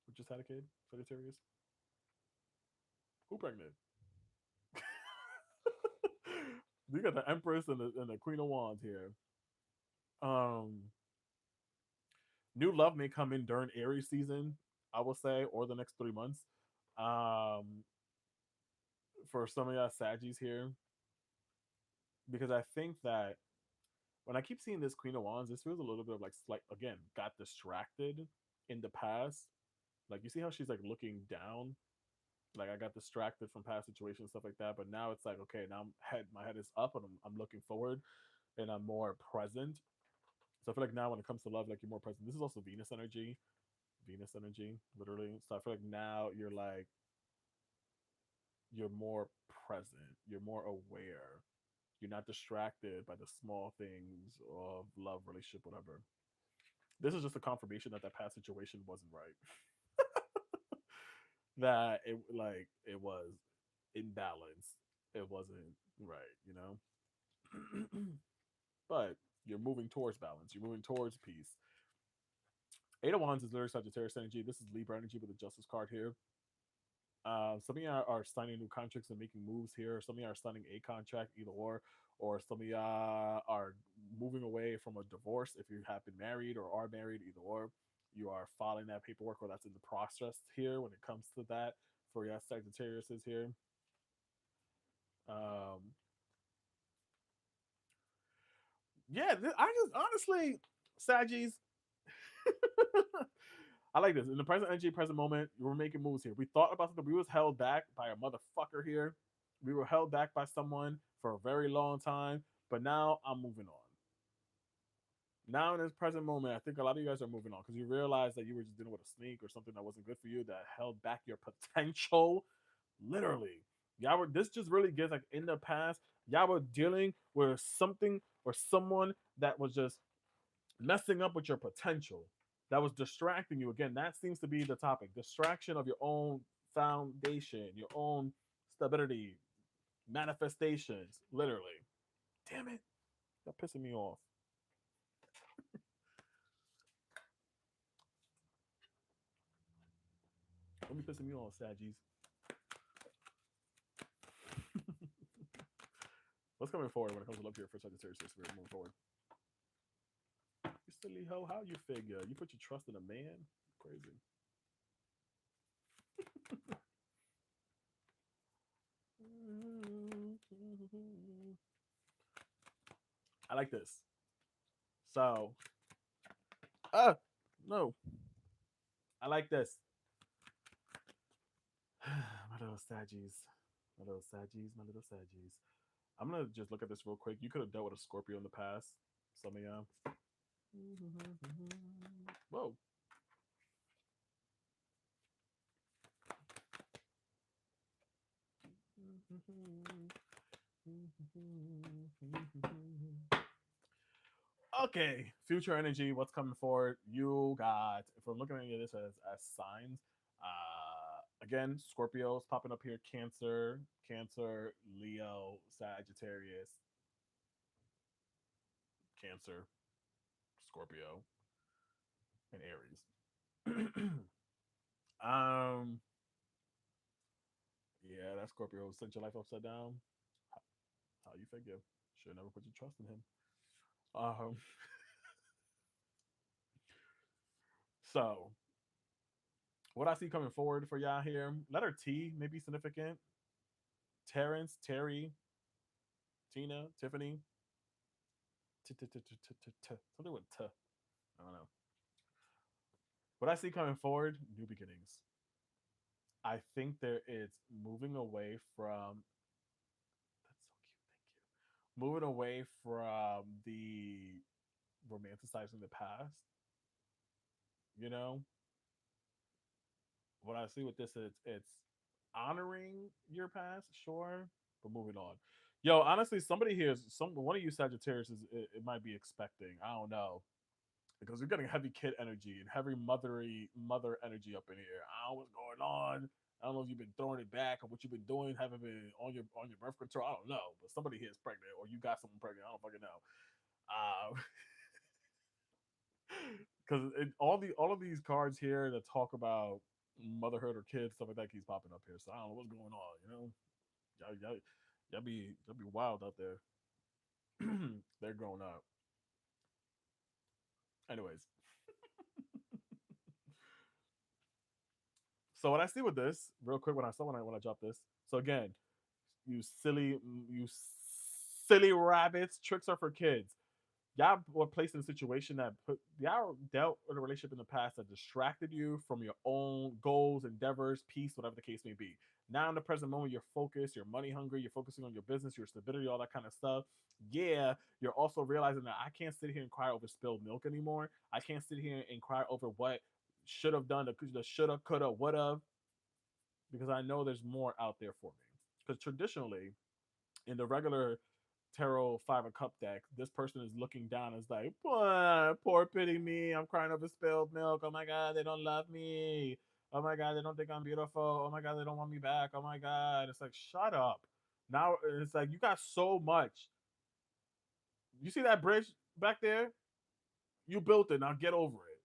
We just had a kid. Sagittarius. Who pregnant? You got the Empress and the Queen of Wands here. Um, New love may come in during Aries season, I will say, or the next 3 months. Um, for some of y'all Saggies here, because I think that when I keep seeing this Queen of Wands, this feels a little bit of like slight again, got distracted in the past. Like you see how she's like looking down. Like I got distracted from past situations, stuff like that. But now it's like, okay, now my head is up and I'm looking forward and I'm more present. So I feel like now when it comes to love, like you're more present. This is also Venus energy. Venus energy, literally. So I feel like now you're more present. You're more aware. You're not distracted by the small things of love, relationship, whatever. This is just a confirmation that that past situation wasn't right. That it was imbalanced. It wasn't right, you know. But you're moving towards balance. You're moving towards peace. Eight of Wands is literally Sagittarius energy. This is Libra energy with the Justice card here. Some of y'all are signing new contracts and making moves here. Some of y'all are signing a contract, either or some of y'all are moving away from a divorce if you have been married or are married, either or. You are filing that paperwork, or that's in the process here when it comes to that for your Sagittarius is here. Um, yeah, I just honestly, Saggies, I like this. In the present energy, present moment, we were making moves here. We thought about something. We was held back by a motherfucker here. We were held back by someone for a very long time. But now I'm moving on. Now in this present moment, I think a lot of you guys are moving on because you realize that you were just dealing with a snake or something that wasn't good for you that held back your potential. Literally. Y'all were this just really gets like in the past, y'all were dealing with something or someone that was just messing up with your potential, that was distracting you. Again, that seems to be the topic: distraction of your own foundation, your own stability, manifestations. Literally, damn it, that pissing me off. Don't be pissing me off, Saggies. What's coming forward when it comes to love here for Sagittarius? We're moving forward. You silly hoe, how you figure? You put your trust in a man? Crazy. I like this. So, no, I like this. My little Saggies, my little Saggies, my little Saggies. I'm gonna just look at this real quick. You could have dealt with a Scorpio in the past. Some of y'all. Whoa. Okay, future energy. What's coming forward? You got. If we're looking at this as signs, again, Scorpio's popping up here. Cancer, Leo, Sagittarius, Cancer, Scorpio, and Aries. um, yeah, that Scorpio sent your life upside down. How you figure? Should never put your trust in him. Um, so what I see coming forward for y'all here, letter T may be significant. Terrence, Terry, Tina, Tiffany, something with T. I don't know. What I see coming forward, new beginnings. I think there is moving away from. That's so cute. Thank you. Moving away from the romanticizing the past. You know, what I see with this is it's honoring your past, sure, but moving on. Yo, honestly, somebody here, some one of you Sagittarius is it might be expecting. I don't know. because you're getting heavy kid energy and heavy mother energy up in here. I don't know what's going on. I don't know if you've been throwing it back or what you've been doing, haven't been on your birth control. I don't know, but somebody here is pregnant or you got someone pregnant. I don't fucking know. Because all of these cards here that talk about motherhood or kids stuff like that keeps popping up here. So I don't know what's going on. You know, y'all be wild out there. They're growing up. Anyways, so what I see with this, real quick, when I drop this. So again, you you silly rabbits, tricks are for kids. Y'all were placed in a situation that put y'all dealt with a relationship in the past that distracted you from your own goals, endeavors, peace, whatever the case may be. Now in the present moment, you're focused, you're money hungry, you're focusing on your business, your stability, all that kind of stuff. Yeah, you're also realizing that I can't sit here and cry over spilled milk anymore. I can't sit here and cry over what should have done, the shoulda, coulda, woulda, because I know there's more out there for me. Because traditionally, in the regular tarot five of cup deck, this person is looking down and is like, poor pity me, I'm crying over spilled milk, oh my god, they don't love me, oh my god, they don't think I'm beautiful, oh my god, they don't want me back, oh my god. It's like, shut up. Now it's like, you got so much. You see that bridge back there? You built it, now get over it.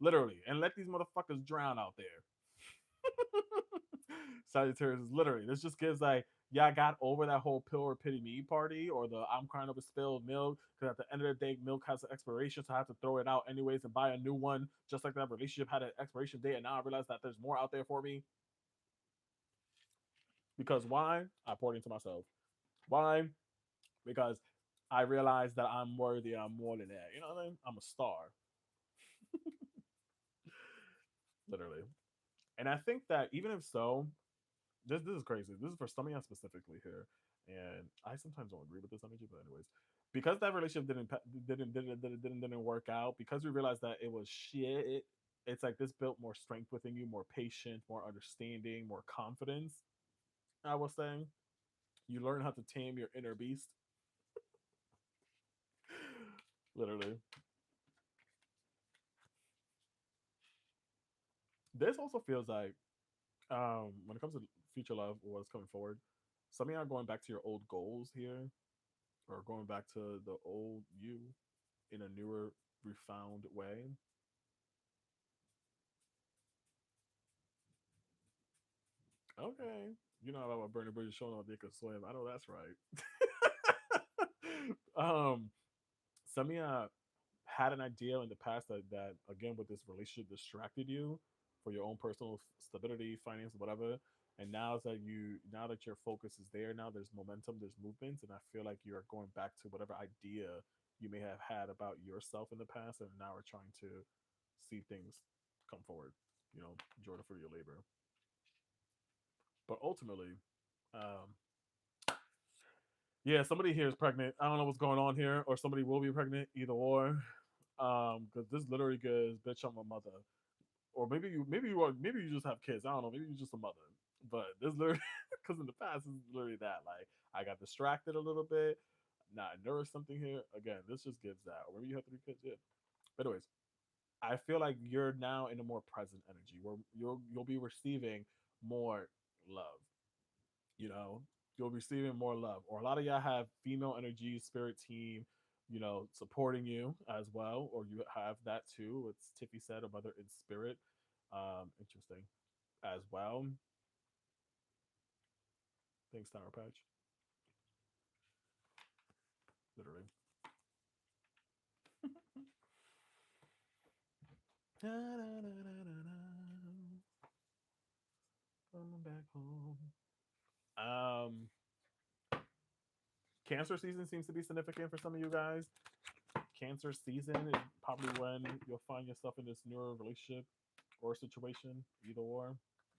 Literally. And let these motherfuckers drown out there. Sagittarius is literally, this just gives like, yeah, I got over that whole pill or pity me party or the I'm crying over spilled milk, because at the end of the day, milk has an expiration, so I have to throw it out anyways and buy a new one, just like that relationship had an expiration date. And now I realize that there's more out there for me. Because why? I poured into myself. Why? Because I realized that I'm worthy, I'm more than that. You know what I mean? I'm a star. Literally. And I think that even if so, this is crazy. This is for some of y'all specifically here, and I sometimes don't agree with this energy, but anyways, because that relationship didn't work out, because we realized that it was shit. It's like this built more strength within you, more patience, more understanding, more confidence. I was saying, you learn how to tame your inner beast. Literally, this also feels like when it comes to future love or what's coming forward, some of y'all are going back to your old goals here, or going back to the old you in a newer, refound way. Okay. You know about Bernie Bridges showing off they could swim. I know that's right. Some of you had an idea in the past that again with this relationship distracted you for your own personal stability, finance, whatever. And now that your focus is there, now there's momentum, there's movements, and I feel like you're going back to whatever idea you may have had about yourself in the past, and now we're trying to see things come forward. You know, Jordan for your labor. But ultimately, um, yeah, somebody here is pregnant. I don't know what's going on here, or somebody will be pregnant, either or. Because this literally goes, bitch, I'm a mother, or maybe you just have kids. I don't know. Maybe you're just a mother. But this literally, because in the past, this is literally that. Like I got distracted a little bit. Now I noticed something here. Again, this just gives that. Or maybe you have 3 kids. Yeah. But anyways, I feel like you're now in a more present energy where you'll be receiving more love. You know, you'll be receiving more love. Or a lot of y'all have female energy, spirit team, you know, supporting you as well. Or you have that too. It's Tiffy said, a mother in spirit. Interesting as well. Thanks, Tower Patch. Literally. Coming back home. Um, Cancer season seems to be significant for some of you guys. Cancer season is probably when you'll find yourself in this newer relationship or situation, either or,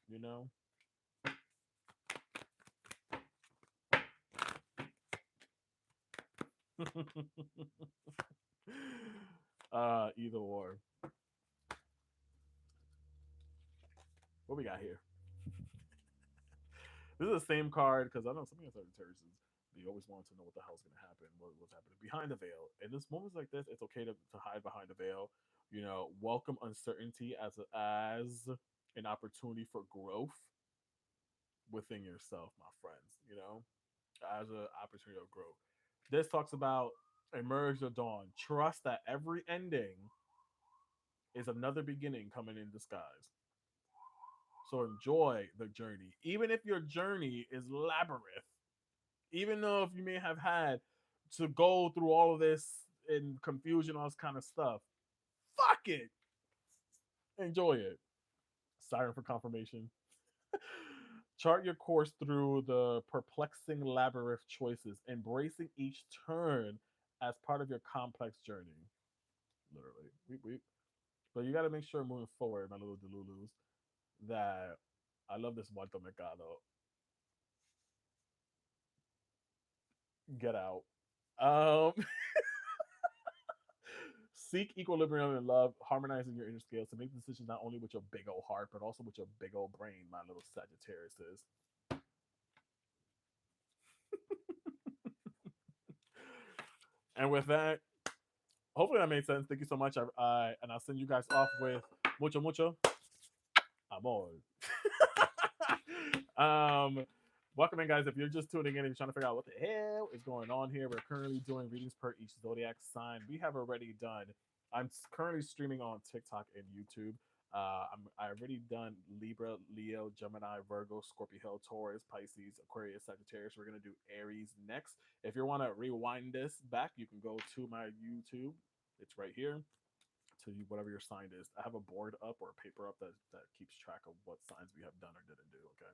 you know. Either or. What we got here? This is the same card because I know some of you Sagittarius You always want to know what the hell's going to happen, what's happening behind the veil. In this moments like this, it's okay to hide behind the veil. You know, welcome uncertainty as an opportunity for growth within yourself, my friends. You know, as an opportunity of growth. This talks about emerge the dawn. Trust that every ending is another beginning coming in disguise. So enjoy the journey, even if your journey is labyrinth. Even though if you may have had to go through all of this in confusion, all this kind of stuff, fuck it, enjoy it. Siren for confirmation. Chart your course through the perplexing labyrinth choices, embracing each turn as part of your complex journey. Literally. Weep, weep. But you got to make sure moving forward, my little Delulus, that I love this Muerto Mercado. Get out. Um, Seek equilibrium in love, harmonizing your inner scales to make decisions not only with your big old heart, but also with your big old brain, my little Sagittarius is. And with that, hopefully that made sense. Thank you so much. And I'll send you guys off with mucho, mucho amor. Welcome in, guys. If you're just tuning in and you're trying to figure out what the hell is going on here, we're currently doing readings per each zodiac sign. We have already done. I'm currently streaming on TikTok and YouTube. I already done Libra, Leo, Gemini, Virgo, Scorpio, Taurus, Pisces, Aquarius, Sagittarius. We're gonna do Aries next. If you want to rewind this back, you can go to my YouTube. It's right here. To whatever your sign is. I have a board up or a paper up that keeps track of what signs we have done or didn't do. Okay.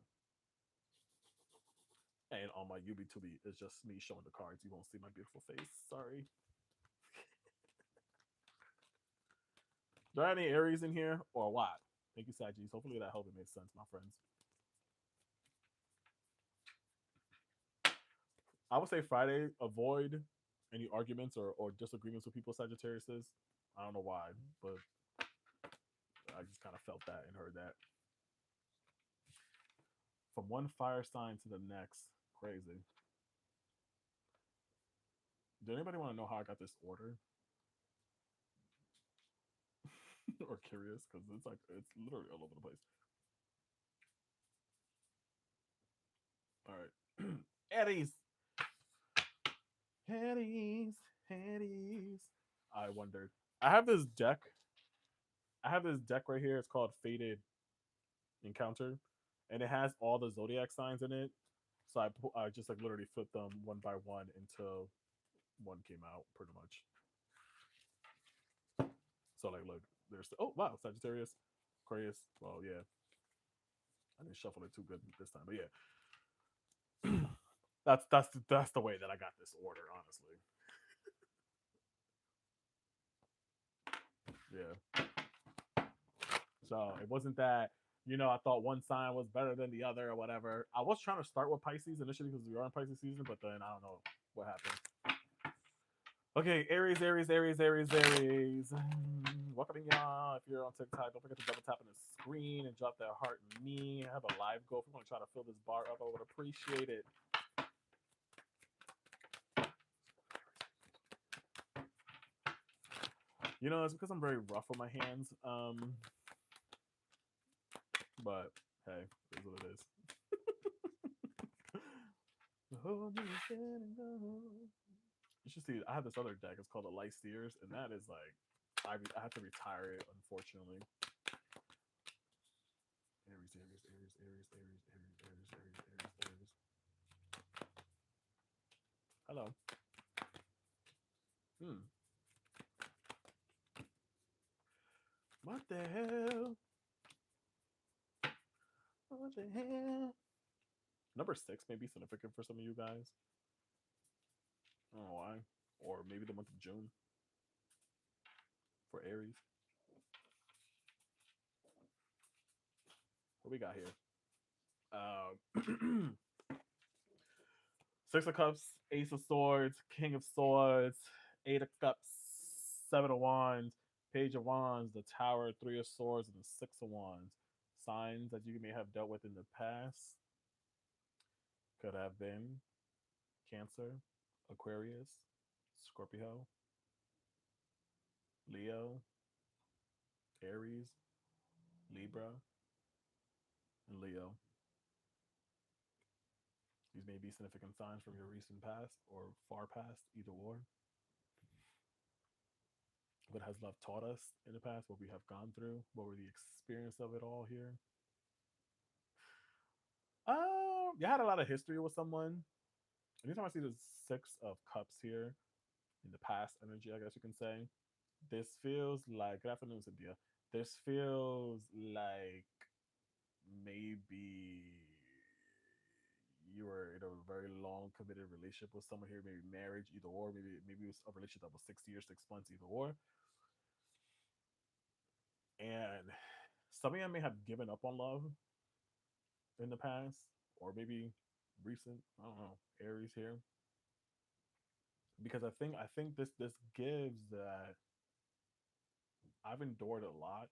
And on my UB2B, it's just me showing the cards. You won't see my beautiful face. Sorry. There are any Aries in here or what? Thank you, Sagis. Hopefully that helped. It made sense, my friends. I would say Friday, avoid any arguments or disagreements with people, Sagittarius is. I don't know why, but I just kind of felt that and heard that. From one fire sign to the next. Crazy. Do anybody want to know how I got this order? Or curious? Because it's literally all over the place. All right. Aries. Aries. Aries. I wondered. I have this deck. I have this deck right here. It's called Fated Encounter, and it has all the zodiac signs in it. So I just like literally flipped them one by one until one came out, pretty much. So like, look, there's oh wow, Sagittarius, Aquarius. Well, yeah, I didn't shuffle it too good this time, but yeah, that's the way that I got this order, honestly. Yeah. So it wasn't that I thought one sign was better than the other or whatever. I was trying to start with Pisces initially because we are in Pisces season, but then I don't know what happened. Okay, Aries, Aries, Aries, Aries, Aries. Welcome in, y'all. If you're on TikTok, don't forget to double tap on the screen and drop that heart in me. I have a live goal. If you want to try to fill this bar up, I would appreciate it. It's because I'm very rough with my hands. But hey, it is what it is. You should see. I have this other deck. It's called the Light Steers, and that is like, I have to retire it, unfortunately. Aries, Aries, Aries, Aries, Aries, Aries, Aries, Aries, Aries, Aries. Hello. What the hell? What the hell? Number 6 may be significant for some of you guys. I don't know why. Or maybe the month of June for Aries. What we got here? Six of Cups, Ace of Swords, King of Swords, Eight of Cups, Seven of Wands, Page of Wands, the Tower, Three of Swords, and the Six of Wands. Signs that you may have dealt with in the past could have been Cancer, Aquarius, Scorpio, Leo, Aries, Libra, and Leo. These may be significant signs from your recent past or far past, either or. What has love taught us in the past, what we have gone through, what were the experience of it all here. You had a lot of history with someone. Anytime I see the Six of Cups here in the past energy, I guess you can say, this feels like, good afternoon, Cynthia. This feels like maybe you were in a very long committed relationship with someone here, maybe marriage, either or, maybe it was a relationship that was 6 years, 6 months, either or. And some of you may have given up on love in the past, or maybe recent. I don't know, Aries here, because I think this gives that I've endured a lot.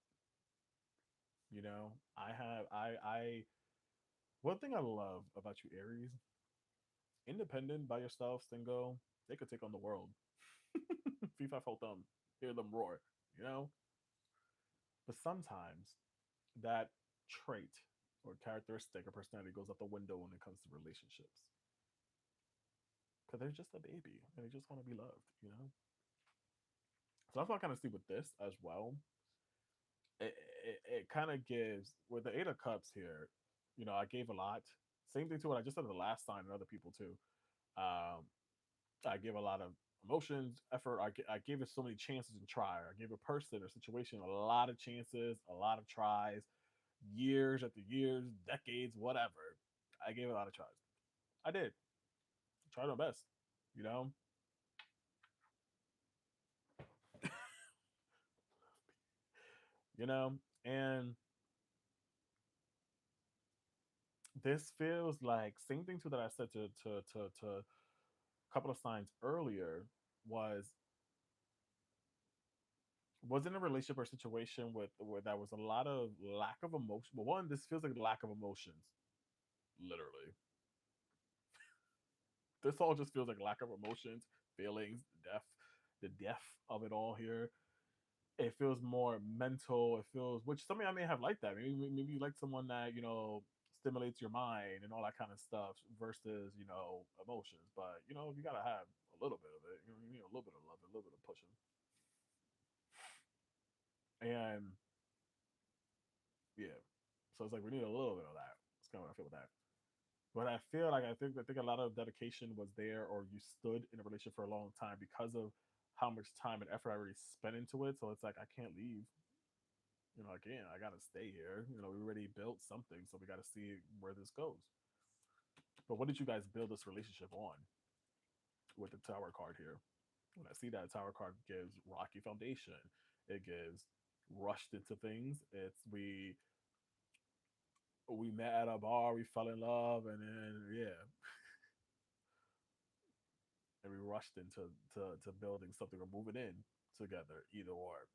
You know, I have I one thing I love about you, Aries, independent by yourself, single, they could take on the world. FIFA hold them, hear them roar. You know, but sometimes that trait or characteristic or personality goes out the window when it comes to relationships because they're just a baby and they just want to be loved. You know, so that's what I kind of see with this as well. It kind of gives with the Eight of Cups here. You know, I gave a lot. Same thing to what I just said the last sign and other people too. Um, I give a lot of emotions, effort. I gave it so many chances and try. I gave a person or situation a lot of chances, a lot of tries, years after years, decades, whatever. I gave it a lot of tries. I did. Tried my best, you know? You know? And this feels like same thing too that I said to a couple of signs earlier was in a relationship or situation with where there was a lot of lack of emotion. Well, one, this feels like lack of emotions, literally. This all just feels like lack of emotions, feelings, the death of it all here. It feels more mental. It feels, which some of y'all may have liked that. Maybe you like someone that stimulates your mind and all that kind of stuff versus emotions. But you gotta have a little bit of it. You need a little bit of love, a little bit of pushing, and yeah. So it's like we need a little bit of that. That's kind of what I feel with that. But I feel like I think a lot of dedication was there, or you stood in a relationship for a long time because of how much time and effort I already spent into it. So it's like I can't leave. Again, I gotta stay here. We already built something, so we gotta see where this goes. But what did you guys build this relationship on with the Tower card here? When I see that Tower card gives rocky foundation, it gives rushed into things. It's we met at a bar, we fell in love, and then yeah, and we rushed into to building something or moving in together, either or.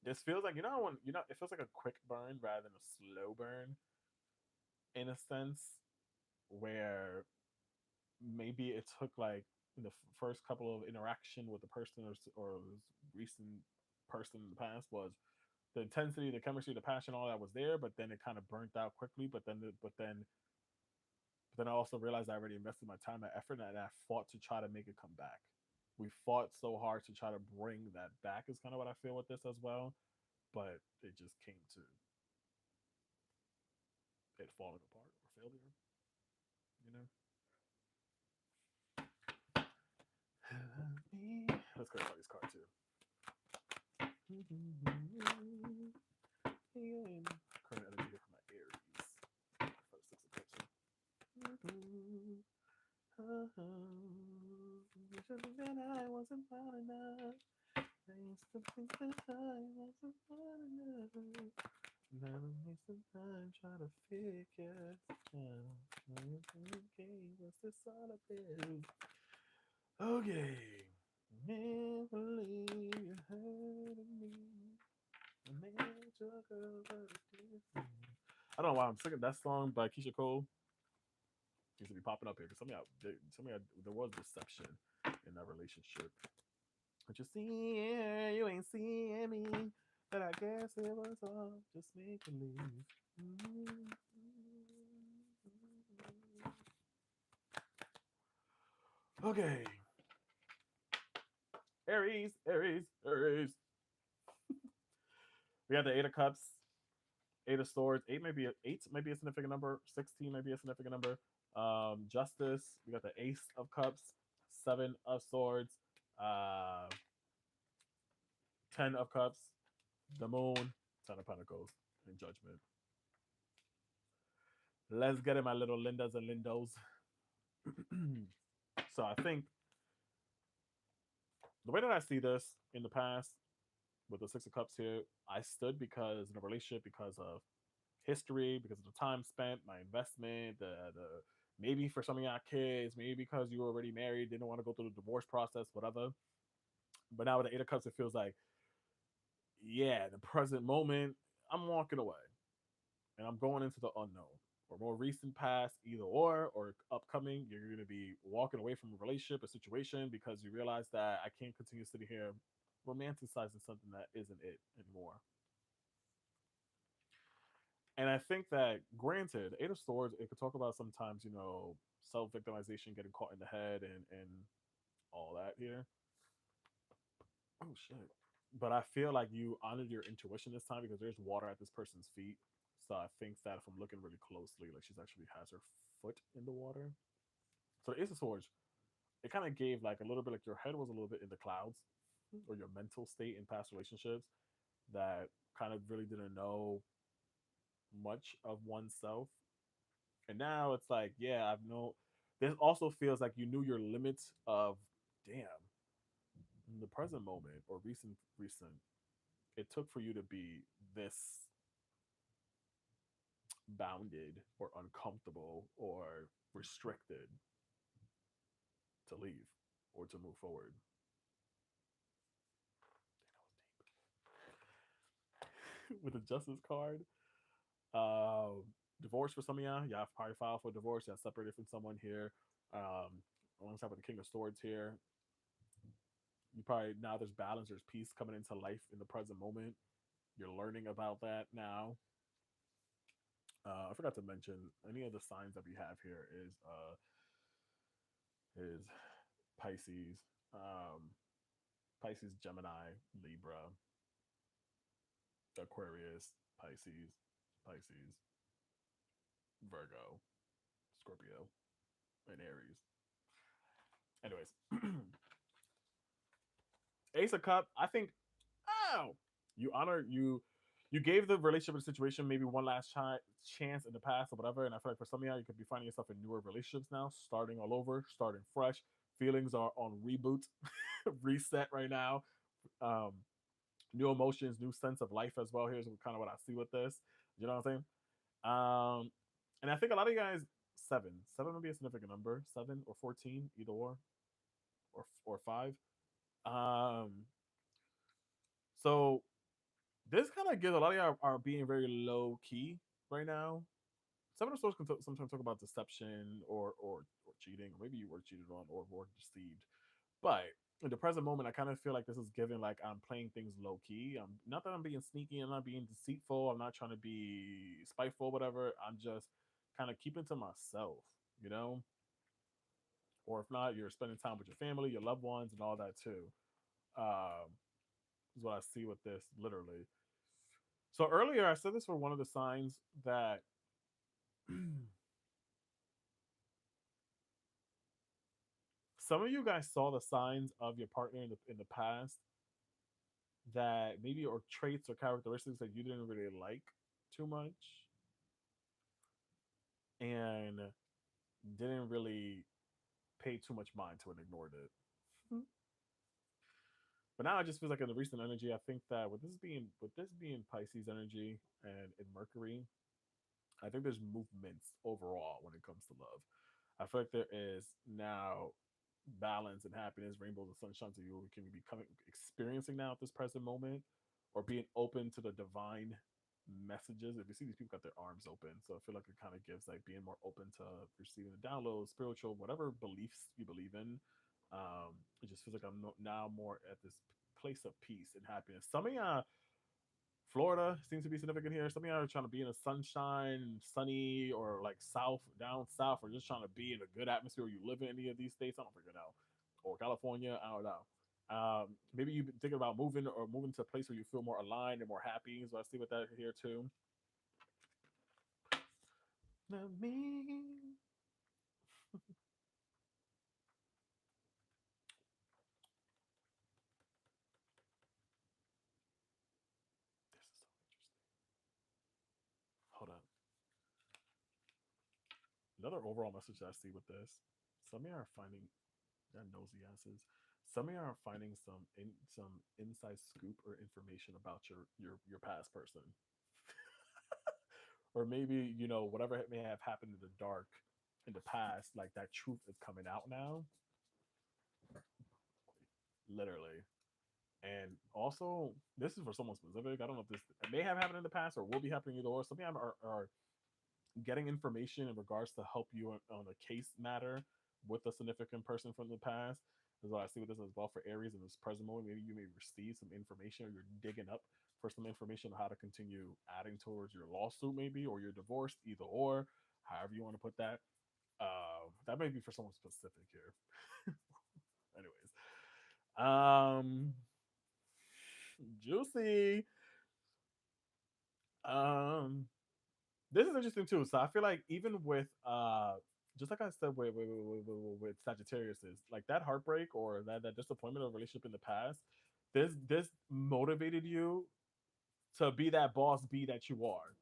This feels like it feels like a quick burn rather than a slow burn in a sense where maybe it took like in the first couple of interaction with the person or recent person in the past was the intensity, the chemistry, the passion, all that was there, but then it kind of burnt out quickly. But then I also realized I already invested my time and effort, and I fought to try to make it come back. We fought so hard to try to bring that back. Is kind of what I feel with this as well, but it just came to it falling apart or failure. You know. Let's clarify this card too. Current energy here for my Aries. For the Six of Cups. That I wasn't fine enough. I used to think that I wasn't fine enough. Now I need some time trying to figure out. Okay, what's this all about? Okay. Can't believe you hurting me. I made your girl, but it didn't. I don't know why I'm singing that song by Keisha Cole. Needs to be popping up here because there was deception in that relationship. But you see, you ain't seeing me. But I guess it was all just make believe. Okay. Aries, Aries, Aries. We got the Eight of Cups, Eight of Swords. Eight may be a significant number. 16 may be a significant number. Justice. We got the Ace of Cups, Seven of Swords, uh, 10 of Cups, the Moon, 10 of Pentacles, and Judgment. Let's get it, my little Lindas and Lindos. So I think the way that I see this in the past with the Six of Cups here, I stood because in a relationship because of history, because of the time spent, my investment, the maybe for some of y'all kids, maybe because you were already married, didn't want to go through the divorce process, whatever. But now with the Eight of Cups, it feels like, yeah, the present moment, I'm walking away and I'm going into the unknown or more recent past, either or upcoming. You're going to be walking away from a relationship, a situation, because you realize that I can't continue sitting here romanticizing something that isn't it anymore. And I think that, granted, Eight of Swords, it could talk about sometimes, self victimization, getting caught in the head, and all that here. Oh, shit. But I feel like you honored your intuition this time because there's water at this person's feet. So I think that if I'm looking really closely, like she's actually has her foot in the water. So the Ace of Swords, it kind of gave like a little bit like your head was a little bit in the clouds, or your mental state in past relationships that kind of really didn't know much of oneself. And now it's like, yeah, I've no. This also feels like you knew your limits of, damn, in the present moment or recent. It took for you to be this bounded or uncomfortable or restricted to leave or to move forward. With the Justice card, uh, divorce for some of y'all probably filed for divorce. Y'all separated from someone here. Alongside with the King of Swords here, you probably now there's balance, there's peace coming into life in the present moment. You're learning about that now. I forgot to mention any of the signs that we have here is Pisces, Pisces, Gemini, Libra, Aquarius, Pisces, Virgo, Scorpio, and Aries. Anyways, Ace of Cup. I think, oh, you gave the relationship situation maybe one last chance in the past or whatever. And I feel like for some of y'all, you could be finding yourself in newer relationships now, starting all over, starting fresh. Feelings are on reboot, reset right now. Um, New emotions, new sense of life as well. Here's kind of what I see with this. You know what I'm saying? And I think a lot of you guys, seven would be a significant number, 7 or 14, either or five. Um, so this kind of gives a lot of y'all are being very low key right now. Seven of Swords can sometimes talk about deception or cheating, or maybe you were cheated on or were deceived. But in the present moment, I kind of feel like this is given like I'm playing things low key. I'm not that I'm being sneaky, I'm not being deceitful, I'm not trying to be spiteful, whatever. I'm just kind of keeping to myself, you know? Or if not, you're spending time with your family, your loved ones, and all that too. Um, is what I see with this literally. So earlier I said this for one of the signs that some of you guys saw the signs of your partner in the past that maybe or traits or characteristics that you didn't really like too much and didn't really pay too much mind to and ignored it. But now it just feels like in the recent energy, I think that with this being Pisces energy and in Mercury, I think there's movements overall when it comes to love. I feel like there is now balance and happiness, rainbows and sunshine to you can be experiencing now at this present moment, or being open to the divine messages. If you see these people got their arms open, so I feel like it kind of gives like being more open to receiving the downloads, spiritual, whatever beliefs you believe in. It just feels like I'm now more at this place of peace and happiness. Some of y'all, Florida seems to be significant here. Some of y'all are trying to be in a sunshine, sunny, or like south, down south, or just trying to be in a good atmosphere. You live in any of these states, I don't figure it out, or California, I don't know. Maybe you've been thinking about moving or moving to a place where you feel more aligned and more happy. So I see with that here too. Love me. This is so interesting. Hold up. Another overall message that I see with this. Some of you are finding that nosy asses. Some of you are finding some inside scoop or information about your past person, or maybe whatever may have happened in the dark in the past. Like that truth is coming out now, literally. And also, this is for someone specific. I don't know if this may have happened in the past or will be happening either or. Some of you are getting information in regards to help you on a case matter with a significant person from the past. As well, I see with this as well for Aries in this present moment. Maybe you may receive some information, or you're digging up for some information on how to continue adding towards your lawsuit, maybe, or you're divorced, either or, however you want to put that. That may be for someone specific here. Anyways, juicy. Um, this is interesting too. So I feel like even with just like I said with Sagittarius is like that heartbreak or that disappointment of a relationship in the past, this motivated you to be that boss B that you are.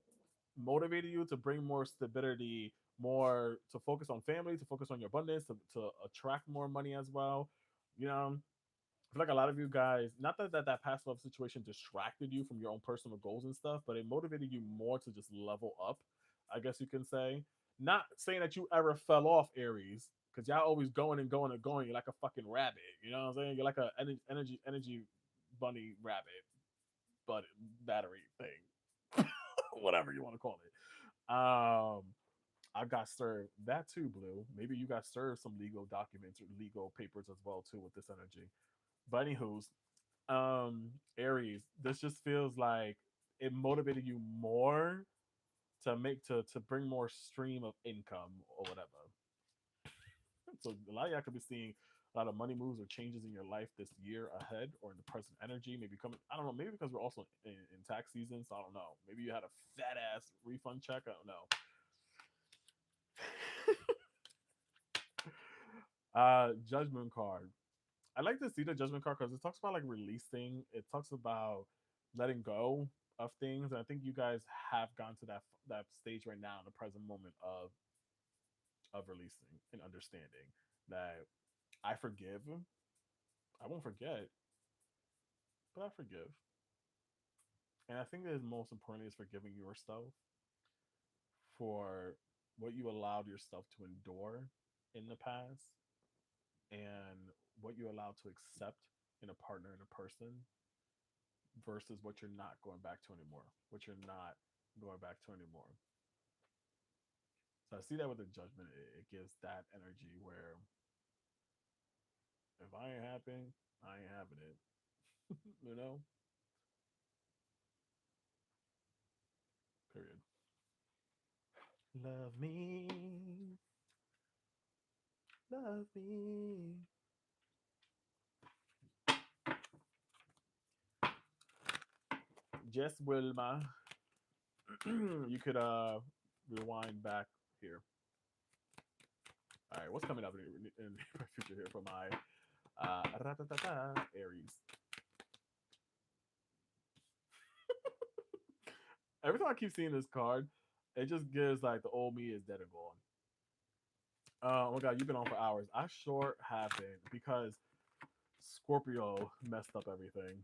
Motivated you to bring more stability, more to focus on family, to focus on your abundance, to attract more money as well. You know, I feel like a lot of you guys, not that past love situation distracted you from your own personal goals and stuff, but it motivated you more to just level up, I guess you can say. Not saying that you ever fell off, Aries, because y'all always going and going and going. You're like a fucking rabbit. You know what I'm saying? You're like a energy bunny rabbit, but battery thing, whatever you want to call it. I got served that too, Blue. Maybe you got served some legal documents or legal papers as well too with this energy. But anywho's, Aries, this just feels like it motivated you more to bring more stream of income or whatever. So a lot of y'all could be seeing a lot of money moves or changes in your life this year ahead or in the present energy. Maybe coming, I don't know, maybe because we're also in tax season, so I don't know. Maybe you had a fat ass refund check. I don't know. Judgment card. I like to see the judgment card because it talks about like releasing. It talks about letting go of things. And I think you guys have gone to that stage right now in the present moment of releasing and understanding that I forgive. I won't forget, but I forgive. And I think that most importantly is forgiving yourself for what you allowed yourself to endure in the past and what you allowed to accept in a partner and a person versus what you're not going back to anymore, what you're not going back to anymore. So I see that with the judgment, it gives that energy where if I ain't happy, I ain't having it. you know? Period. Love me. Love me. Jess Wilma. You could rewind back here. All right, what's coming up in my future here for my Aries? Every time I keep seeing this card, it just gives like the old me is dead and gone. Oh my god, you've been on for hours. I sure haven't because Scorpio messed up everything.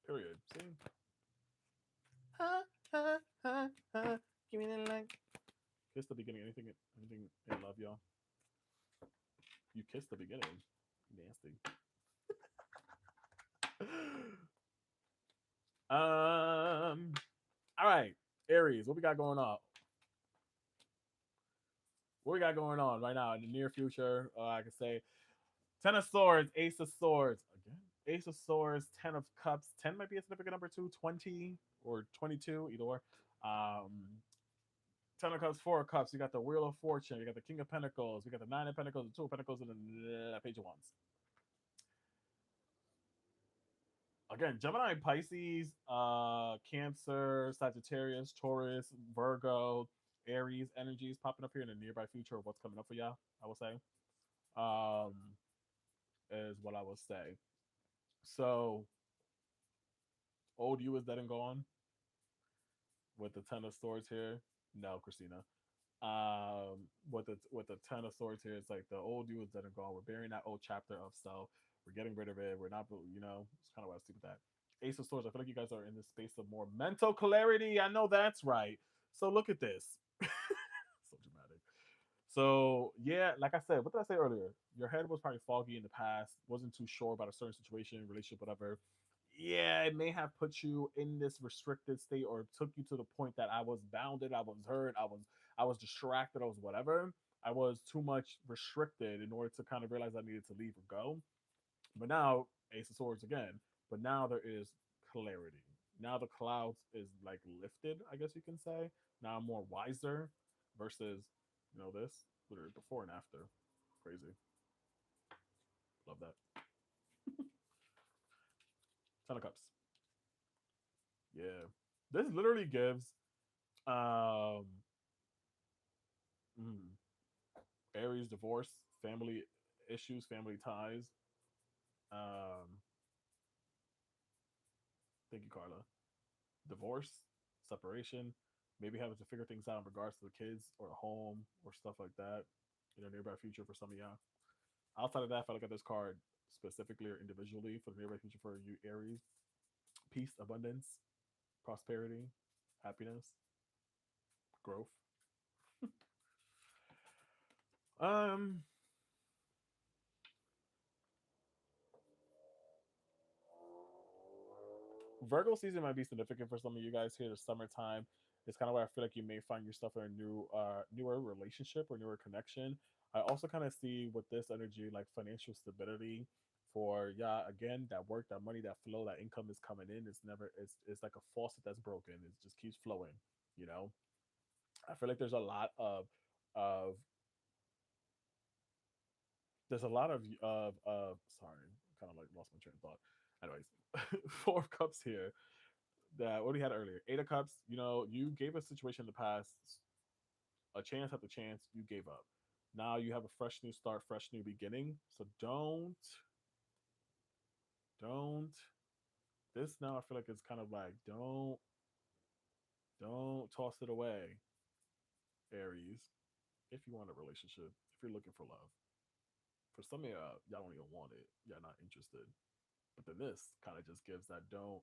Period. See? Ha, ha, ha, ha. Give me the like. Kiss the beginning. Anything in love, y'all? You kissed the beginning. Nasty. All right, Aries. What we got going on? What we got going on right now in the near future? I can say Ten of Swords, Ace of Swords. Again, Ace of Swords, Ten of Cups. 10 might be a significant number too. 20 or 22, either or. Um, Ten of Cups, Four of Cups. You got the Wheel of Fortune. You got the King of Pentacles. We got the Nine of Pentacles, the Two of Pentacles, and the Page of Wands. Again, Gemini, Pisces, Cancer, Sagittarius, Taurus, Virgo, Aries energies popping up here in the nearby future of what's coming up for y'all, I will say. Um, is what I will say. So, old you is dead and gone with the Ten of Swords here. No, Christina. With the Ten of Swords here, it's like the old you is dead and gone. We're burying that old chapter of self. We're getting rid of it. We're not, it's kind of what I see with that. Ace of Swords. I feel like you guys are in this space of more mental clarity. I know that's right. So look at this. So dramatic. So yeah, like I said, what did I say earlier? Your head was probably foggy in the past, wasn't too sure about a certain situation, relationship, whatever. Yeah, it may have put you in this restricted state or took you to the point that I was bounded, I was hurt, I was distracted, I was whatever. I was too much restricted in order to kind of realize I needed to leave or go. But now, Ace of Swords again. But now there is clarity. Now the clouds is like lifted, I guess you can say. Now I'm more wiser versus, this. Literally before and after. Crazy. Love that. Ten of Cups. Yeah. This literally gives um mm, Aries divorce, family issues, family ties. Um Thank you, Carla. Divorce, separation, maybe having to figure things out in regards to the kids or a home or stuff like that in the nearby future for some of y'all. Outside of that, if I look at this card specifically or individually for the nearby future for you, Aries, peace, abundance, prosperity, happiness, growth. Um, Virgo season might be significant for some of you guys here. The summertime is kind of where I feel like you may find yourself in a newer relationship or newer connection. I also kind of see with this energy like financial stability for yeah. Again, that work, that money, that flow, that income is coming in. It's like a faucet that's broken. It just keeps flowing. You know, I feel like of there's a lot of sorry, kind of like lost my train of thought. Anyways, Four of Cups here that what we had earlier. Eight of Cups, you gave a situation in the past a chance after chance, you gave up. Now you have a fresh new start, fresh new beginning. So don't. This now I feel like it's kind of like don't toss it away, Aries. If you want a relationship, if you're looking for love, for some of y'all don't even want it. Y'all not interested. But then this kind of just gives that don't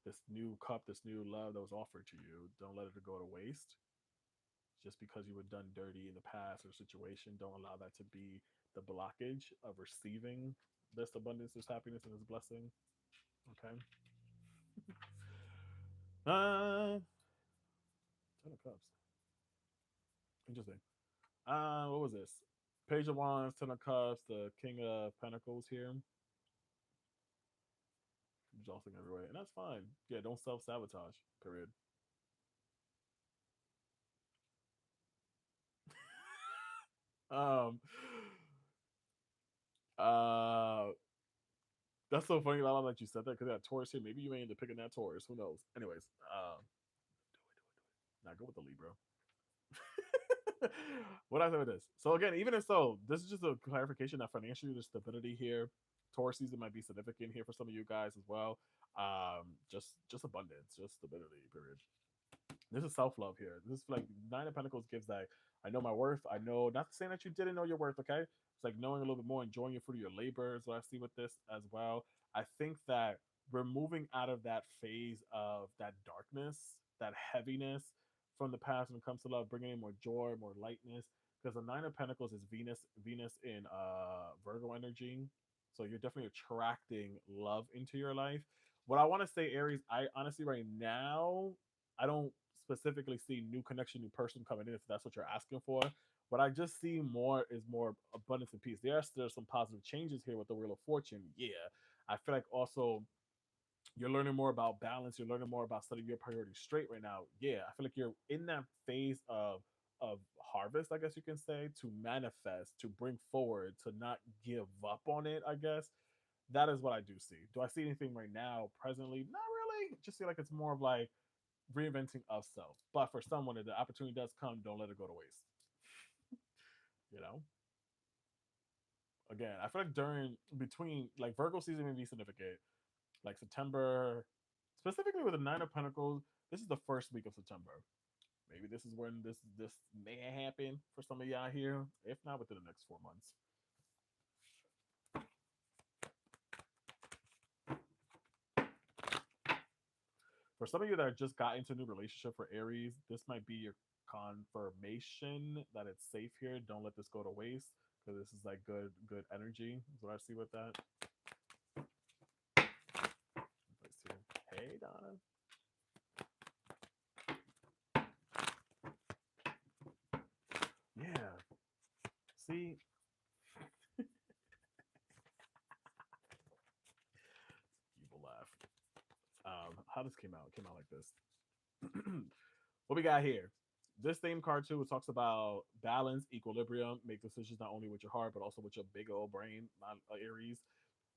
this new cup, this new love that was offered to you. Don't let it go to waste just because you were done dirty in the past or situation. Don't allow that to be the blockage of receiving this abundance, this happiness, and this blessing. Okay. Ten of Cups. Interesting. What was this? Page of Wands, Ten of Cups, the King of Pentacles here. Jostling everywhere, and that's fine. Yeah, don't self sabotage. Period. um, uh, that's so funny. Lala, that you said that because that Taurus here. Maybe you may end up picking that Taurus. Who knows? Anyways, now go with the Libra. What I say with this? So again, even if so, this is just a clarification that financially there's stability here. Taurus season might be significant here for some of you guys as well. Just abundance, just stability. Period. This is self love here. This is like Nine of Pentacles gives that I know my worth. I know not saying that you didn't know your worth. Okay, it's like knowing a little bit more, enjoying your fruit of your labor is what I see with this as well. I think that we're moving out of that phase of that darkness, that heaviness from the past when it comes to love, bringing in more joy, more lightness. Because the Nine of Pentacles is Venus in Virgo energy, so you're definitely attracting love into your life. What I want to say, Aries, I honestly right now I don't specifically see new connection, new person coming in. If that's what you're asking for, what I just see more is more abundance and peace. There are still some positive changes here with the Wheel of Fortune. Yeah, I feel like also you're learning more about balance. You're learning more about setting your priorities straight right now. Yeah, I feel like you're in that phase of harvest, I guess you can say, to manifest, to bring forward, to not give up on it. I guess that is what I do see. Do I see anything right now, presently? Not really. Just feel like it's more of like reinventing of self. But for someone, if the opportunity does come, don't let it go to waste. You know. Again, I feel like during between like Virgo season may be significant, like September, specifically with the Nine of Pentacles. This is the first week of September. Maybe this is when this may happen for some of y'all here. If not, within the next 4 months. For some of you that just got into a new relationship for Aries, this might be your confirmation that it's safe here. Don't let this go to waste because this is like good energy. Is what I see with that. Let's see. Hey, Donna. Yeah. See, evil laugh. How this came out? It came out like this. What we got here? This theme card too, it talks about balance, equilibrium, make decisions not only with your heart but also with your big old brain, not Aries.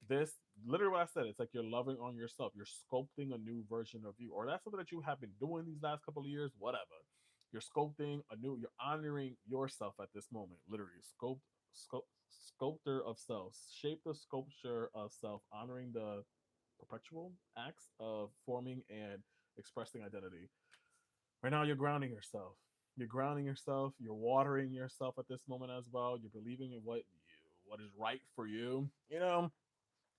This literally what I said. It's like you're loving on yourself. You're sculpting a new version of you, or that's something that you have been doing these last couple of years. Whatever. You're sculpting a new. You're honoring yourself at this moment. Literally, sculptor of self. Shape the sculpture of self, honoring the perpetual acts of forming and expressing identity. Right now, you're grounding yourself. You're grounding yourself. You're watering yourself at this moment as well. You're believing in what is right for you. You know,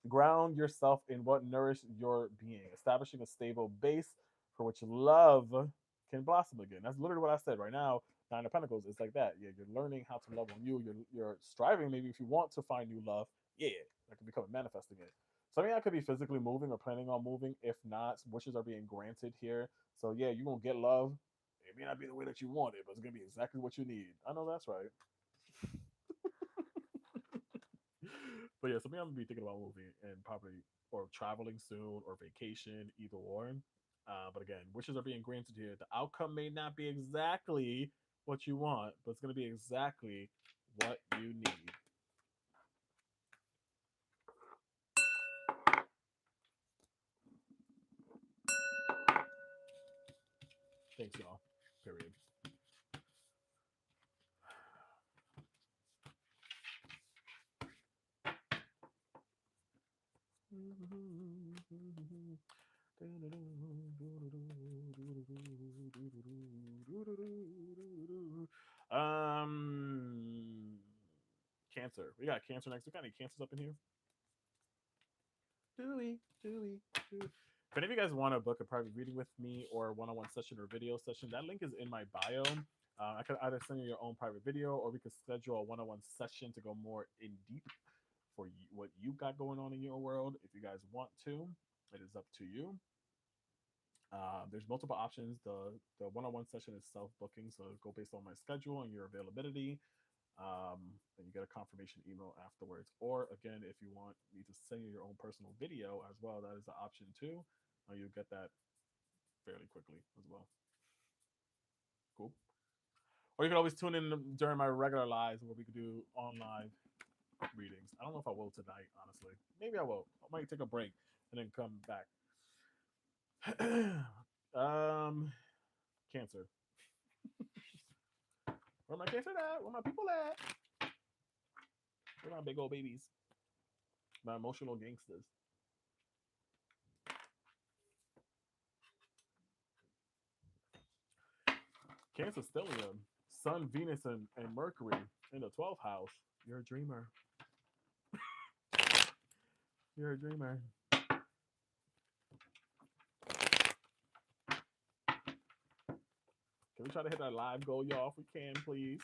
ground yourself in what nourishes your being, establishing a stable base for which love can blossom again. That's literally what I said. Right now, Nine of Pentacles is like that. Yeah, you're learning how to love on you. You're striving maybe if you want to find new love. Yeah, that can become manifesting it. So I mean, I could be physically moving or planning on moving. If not, wishes are being granted here. So yeah, you're gonna get love. It may not be the way that you want it, but it's gonna be exactly what you need. I know that's right. But yeah, so maybe I'm gonna be thinking about moving and probably or traveling soon or vacation, either or. But again, wishes are being granted here. The outcome may not be exactly what you want, but it's gonna be exactly what you need. Thanks, y'all. Period. Um, Cancer. We got Cancer next. We got any Cancers up in here? Do we? Do we? Do we? If any of you guys want to book a private reading with me or a one-on-one session or video session, that link is in my bio. I could either send you your own private video or we could schedule a one-on-one session to go more in deep for what you got going on in your world. If you guys want to, it is up to you. There's multiple options. The one-on-one session is self-booking, so go based on my schedule and your availability. And you get a confirmation email afterwards. Or again, if you want me to send you your own personal video as well, that is an option too. You get that fairly quickly as well. Cool. Or you can always tune in during my regular lives where we could do online readings. I don't know if I will tonight, honestly. Maybe I will. I might take a break and then come back. Cancer. Where my cancer at? Where my people at? Where my big old babies? My emotional gangsters. Cancer stellium, Sun, Venus, and Mercury in the 12th house. You're a dreamer. You're a dreamer. Can we try to hit our live goal, y'all? If we can, please.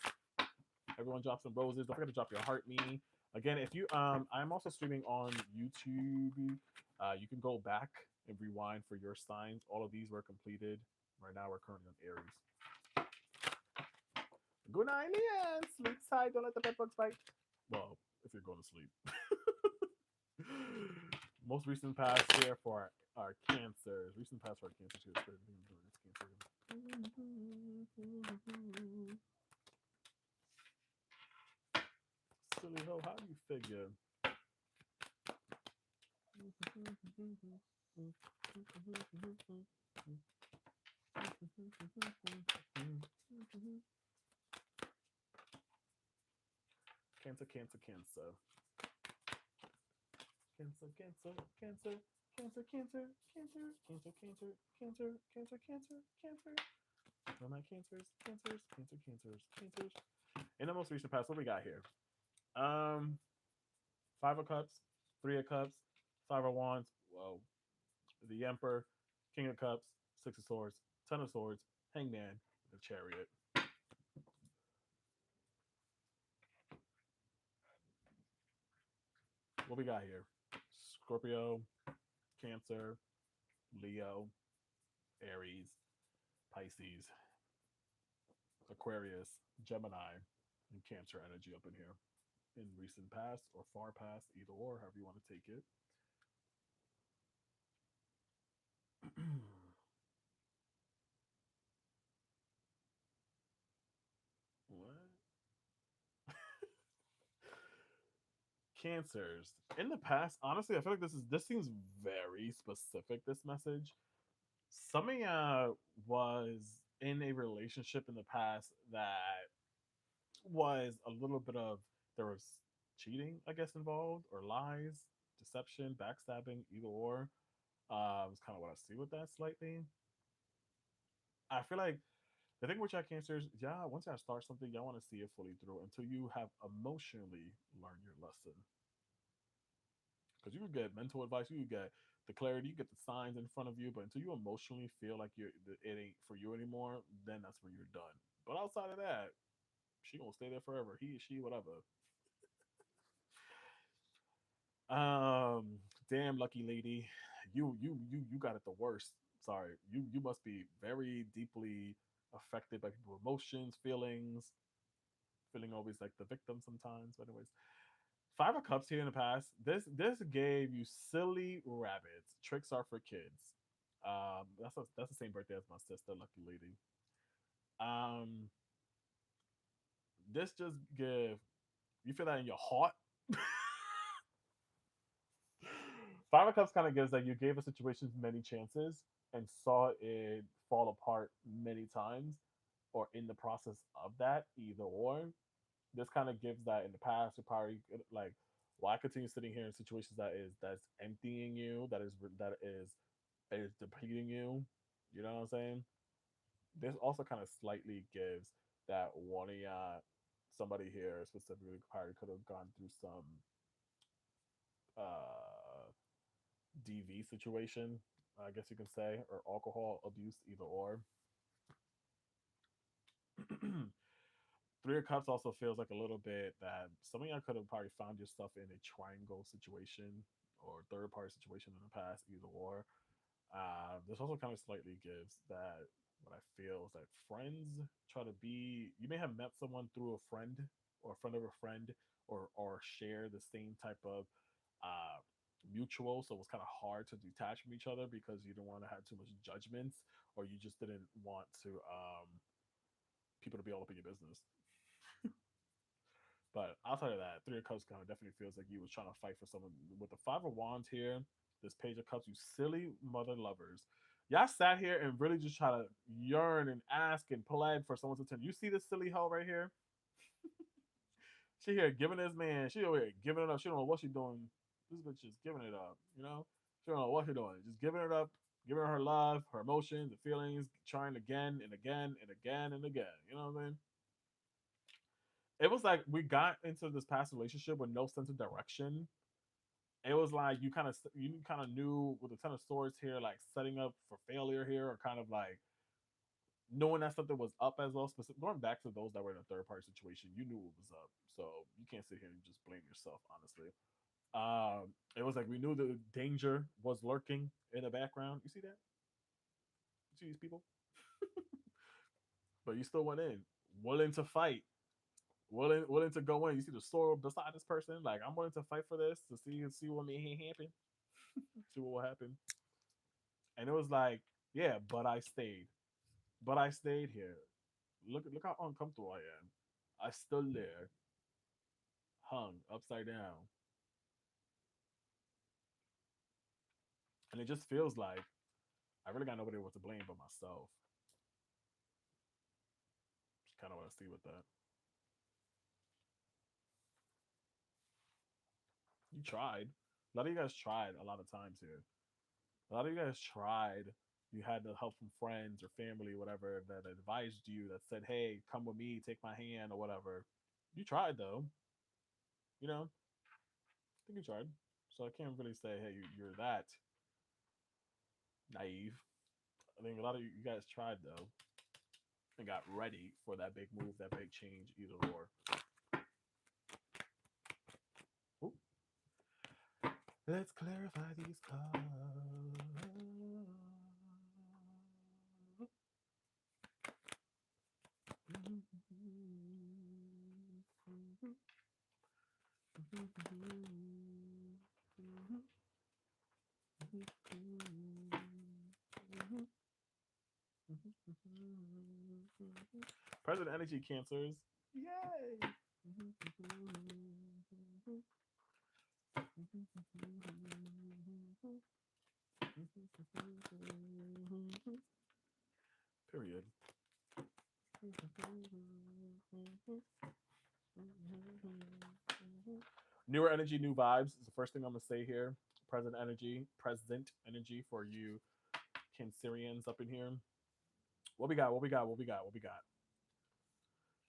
Everyone drop some roses. Don't forget to drop your heart me. Again, if you I'm also streaming on YouTube. You can go back and rewind for your signs. All of these were completed. Right now we're currently on Aries. Good night, Leanne. Sleep tight. Don't let the bed bugs bite. Well, if you're going to sleep. Most recent past here for our cancers. Recent past for our cancers here. Silly ho, how do you figure? Cancer, cancer, cancer. Cancer, cancer, cancer, cancer, cancer, cancer, cancer, cancer, cancer, cancer, cancer, cancer. All my cancers, cancers, cancer, cancers, cancers. In the most recent past, what we got here? Five of Cups, Three of Cups, Five of Wands. Whoa. The Emperor, King of Cups, Six of Swords, Ten of Swords, Hangman, the Chariot. What we got here? Scorpio, Cancer, Leo, Aries, Pisces, Aquarius, Gemini, and Cancer energy up in here. In recent past or far past, either or, however you want to take it. What? Cancers. In the past, honestly, I feel like this seems very specific, this message. Some of ya was in a relationship in the past that was a little bit of, there was cheating, I guess, involved, or lies, deception, backstabbing, either or. Is kind of what I see with that slightly. I feel like the thing with y'all cancers, yeah, once y'all start something, y'all want to see it fully through until you have emotionally learned your lesson. Because you can get mental advice, you can get the clarity, you get the signs in front of you, but until you emotionally feel like it ain't for you anymore, then that's when you're done. But outside of that, she gonna stay there forever. He, she, whatever. Damn, lucky lady, you got it the worst. Sorry, you must be very deeply affected by people's emotions, feelings, feeling always like the victim sometimes. But anyways, Five of Cups here in the past. This gave you silly rabbits. Tricks are for kids. That's the same birthday as my sister, lucky lady. Um, this just give you feel that in your heart. Five of Cups kind of gives that you gave a situation many chances and saw it fall apart many times, or in the process of that, either or. This kind of gives that in the past, you probably like, why continue sitting here in situations that's emptying you, that is depleting you. You know what I'm saying? This also kind of slightly gives that one of somebody here specifically probably could have gone through some uh DV situation, I guess you can say, or alcohol abuse, either or. Three of Cups also feels like a little bit that some of y'all could have probably found yourself in a triangle situation or third party situation in the past, either or. This also kind of slightly gives that what I feel is that friends try to be. You may have met someone through a friend or a friend of a friend, or share the same type of uh, mutual. So it was kind of hard to detach from each other because you didn't want to have too much judgments, or you just didn't want to people to be all up in your business. But outside of that, Three of Cups kind of definitely feels like you was trying to fight for someone. With the Five of Wands here, this Page of Cups, you silly mother lovers. Y'all sat here and really just try to yearn and ask and plead for someone's attention. You see this silly hoe right here? She here giving this man, she over here giving it up. She don't know what she's doing. This bitch is giving it up, you know? She don't know what she's doing. Just giving it up, giving her love, her emotions, the feelings, trying again and again and again and again. You know what I mean? It was like we got into this past relationship with no sense of direction. It was like you kind of knew with the Ten of Swords here, like setting up for failure here, or kind of like knowing that something was up as well. Going back to those that were in a third party situation, you knew it was up, so you can't sit here and just blame yourself. Honestly, it was like we knew the danger was lurking in the background. You see that? You see these people, but you still went in, willing to fight, willing to go in. You see the sword beside this person. Like I'm willing to fight for this to see what may happen, see what will happen. And it was like, yeah, but I stayed. But I stayed here. Look how uncomfortable I am. I stood there, hung upside down, and it just feels like I really got nobody to blame but myself. Just kind of what I see with that. You tried. A lot of you guys tried a lot of times here. A lot of you guys tried. You had the help from friends or family, whatever, that advised you, that said, "Hey, come with me, take my hand," or whatever. You tried though. You know, I think you tried. So I can't really say, "Hey, you're that naive." I think a lot of you guys tried though and got ready for that big move, that big change, either or. Ooh. Let's clarify these cards. Present energy cancers. Yay! Period. Newer energy, new vibes is the first thing I'm gonna say here. Present energy for you Cancerians up in here. What we got? What we got? What we got? What we got?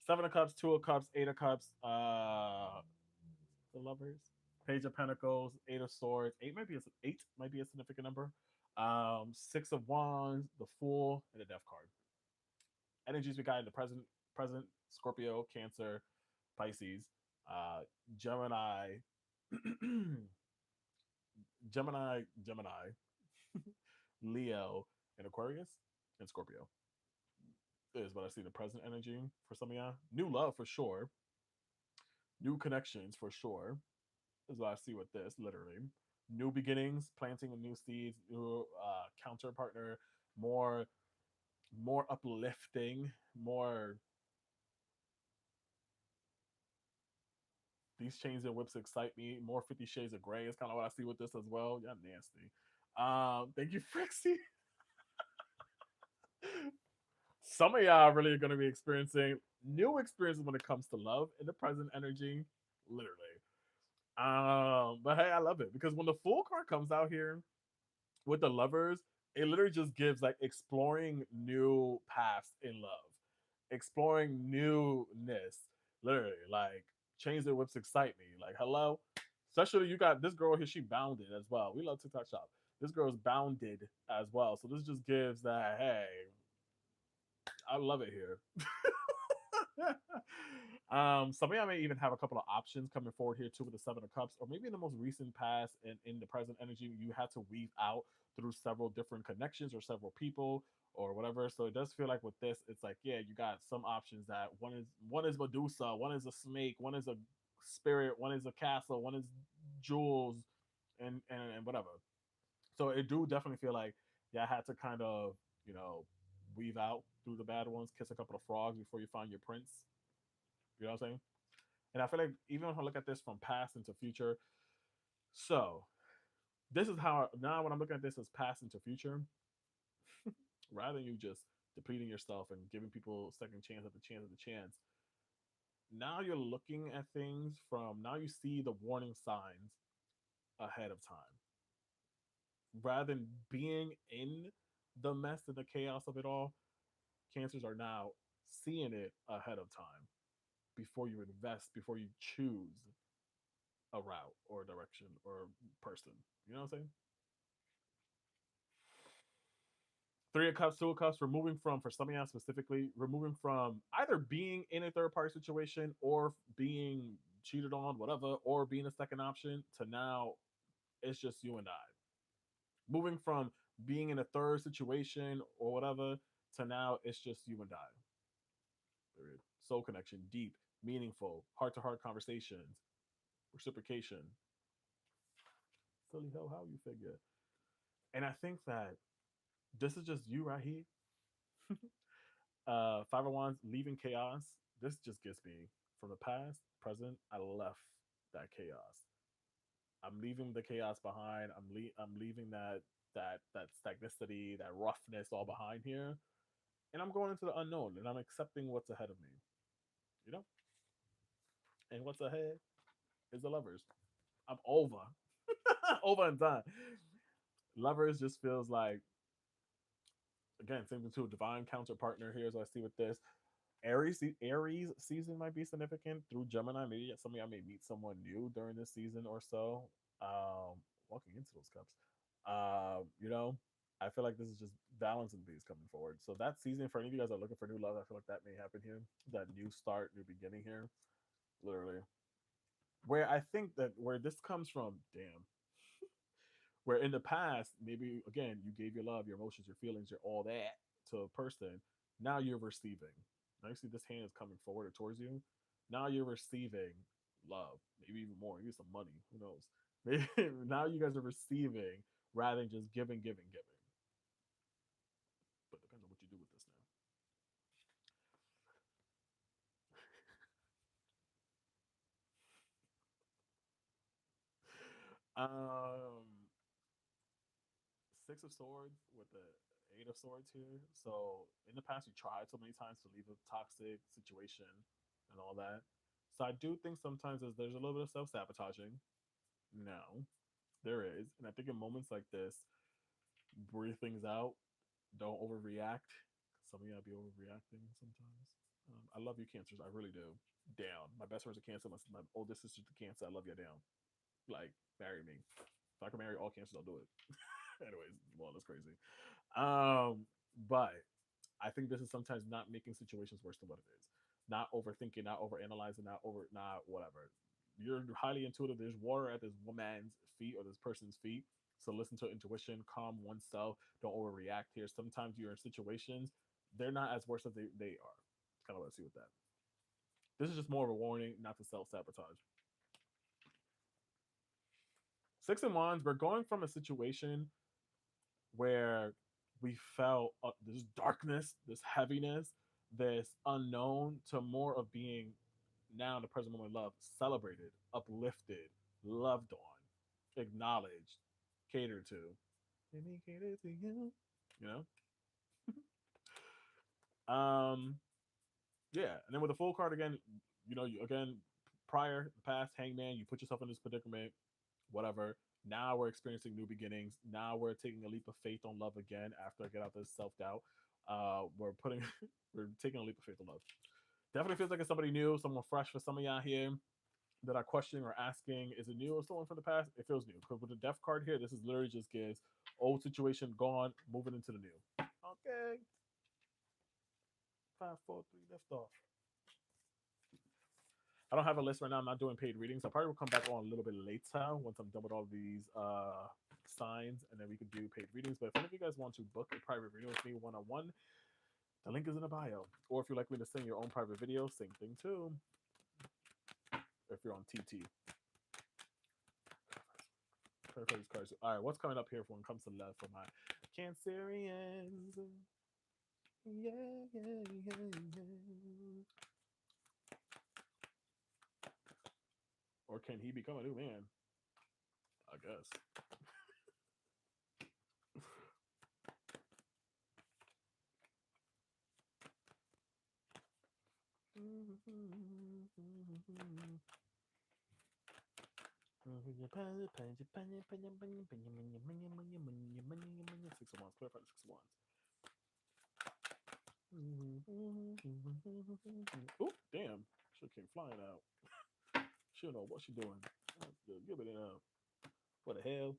Seven of Cups, Two of Cups, Eight of Cups. The Lovers, Page of Pentacles, Eight of Swords. Eight might be a significant number. Six of Wands, the Fool, and the Death card. Energies we got in the present Scorpio, Cancer, Pisces, uh, Gemini, Gemini, Leo, and Aquarius, and Scorpio is what I see the present energy for some of y'all. New love for sure. New connections for sure is what I see with this, literally. New beginnings, planting of new seeds, new counter partner, more more uplifting, more these chains and whips excite me. More 50 Shades of Grey is kind of what I see with this as well. Yeah, nasty. Thank you, Frixie. Some of y'all are really going to be experiencing new experiences when it comes to love in the present energy, literally. But hey, I love it because when the full card comes out here with the lovers, it literally just gives like exploring new paths in love, exploring newness. Literally, like chains and whips excite me. Like, hello, especially you got this girl here. She bounded as well. We love TikTok shop. This girl's bounded as well. So this just gives that. Hey, I love it here. Some of y'all may even have a couple of options coming forward here too with the Seven of Cups, or maybe in the most recent past and in the present energy, you had to weave out through several different connections or several people or whatever. So it does feel like with this, it's like, yeah, you got some options that one is Medusa, one is a snake, one is a spirit, one is a castle, one is jewels, and whatever. So it do definitely feel like yeah, I had to kind of weave out through the bad ones, kiss a couple of frogs before you find your prince. You know what I'm saying? And I feel like even if I look at this from past into future, so this is how now when I'm looking at this as past into future, rather than you just depleting yourself and giving people second chance at the chance at the chance, now you're looking at things from now you see the warning signs ahead of time. Rather than being in the mess and the chaos of it all, cancers are now seeing it ahead of time before you invest, before you choose a route or a direction or a person. You know what I'm saying? Three of Cups, Two of Cups, removing from, for some of y'all specifically, removing from either being in a third party situation or being cheated on, whatever, or being a second option to now it's just you and I. Moving from being in a third situation or whatever to now it's just you and I. Period. Soul connection, deep, meaningful, heart to heart conversations, reciprocation. Silly hell, how you figure? And I think that this is just you right here. Five of Wands, leaving chaos. This just gets me from the past, present. I left that chaos. I'm leaving the chaos behind. I'm leaving that stagnicity, that roughness all behind here, and I'm going into the unknown, and I'm accepting what's ahead of me. You know, and what's ahead is the lovers. I'm over, over and done. Lovers just feels like, again, same thing too. Divine counter partner here, as I see with this. Aries season might be significant through Gemini. Maybe some of y'all may meet someone new during this season or so. Walking into those cups. You know, I feel like this is just balancing these coming forward. So that season, for any of you guys that are looking for new love, I feel like that may happen here. That new start, new beginning here. Literally. Where I think that where this comes from, damn. Where in the past, maybe again, you gave your love, your emotions, your feelings, your all that to a person. Now you're receiving. Now you see this hand is coming forward or towards you. Now you're receiving love, maybe even more, maybe some money. Who knows? Maybe now you guys are receiving rather than just giving, giving, giving. But depends on what you do with this now. Six of Swords with the Eight of Swords here. So in the past, you tried so many times to leave a toxic situation and all that. So I do think sometimes there's a little bit of self sabotaging. No, there is, and I think in moments like this, breathe things out. Don't overreact. Some of y'all be overreacting sometimes. I love you, cancers. I really do. Down. My best friend's a cancer. My oldest sister's a cancer. I love you down. Like, marry me. If I can marry all cancers, I'll do it. Anyways, well, that's crazy. But I think this is sometimes not making situations worse than what it is. Not overthinking, not overanalyzing, not whatever. You're highly intuitive. There's water at this woman's feet or this person's feet. So listen to intuition, calm oneself. Don't overreact here. Sometimes you're in situations, they're not as worse as they are. It's kind of what I see with that. This is just more of a warning not to self sabotage. Six of Wands, we're going from a situation where we felt this darkness, this heaviness, this unknown to more of being now in the present moment love, celebrated, uplifted, loved on, acknowledged, catered to. Let me cater to you. You know? Yeah. And then with the full card again, you know, you again, prior, past, hangman, you put yourself in this predicament, whatever. Now we're experiencing new beginnings. Now we're taking a leap of faith on love again after I get out this self doubt. We're putting, we're taking a leap of faith on love. Definitely feels like it's somebody new, someone fresh for some of y'all here that are questioning or asking, is it new or someone from the past? It feels new. Because with the death card here, this is literally just gives old situation gone, moving into the new. Okay. 5, 4, 3, lift off. I don't have a list right now. I'm not doing paid readings. I probably will come back on a little bit later once I'm done with all these signs, and then we can do paid readings. But if any of you guys want to book a private reading with me one-on-one, the link is in the bio. Or if you'd like me to send your own private video, same thing too. If you're on TT. All right, what's coming up here when it comes to love for my Cancerians? Yeah, yeah, yeah, yeah. Or can he become a new man? I guess. Six of Wands. Clarify the Six of Wands. Oh, damn. She came flying out. She don't know what she doing. Give it up. What the hell?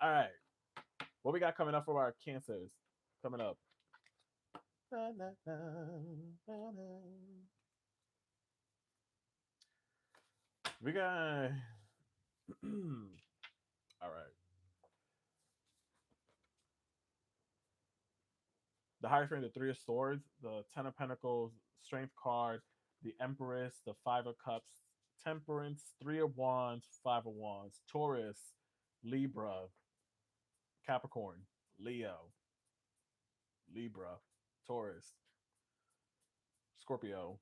All right. What we got coming up for our cancers? Coming up. Na, na, na, na, na. We got. All right. The Hierophant, the Three of Swords, the Ten of Pentacles, Strength card, the Empress, the Five of Cups, Temperance, Three of Wands, Five of Wands, Taurus, Libra, Capricorn, Leo, Libra, Taurus, Scorpio,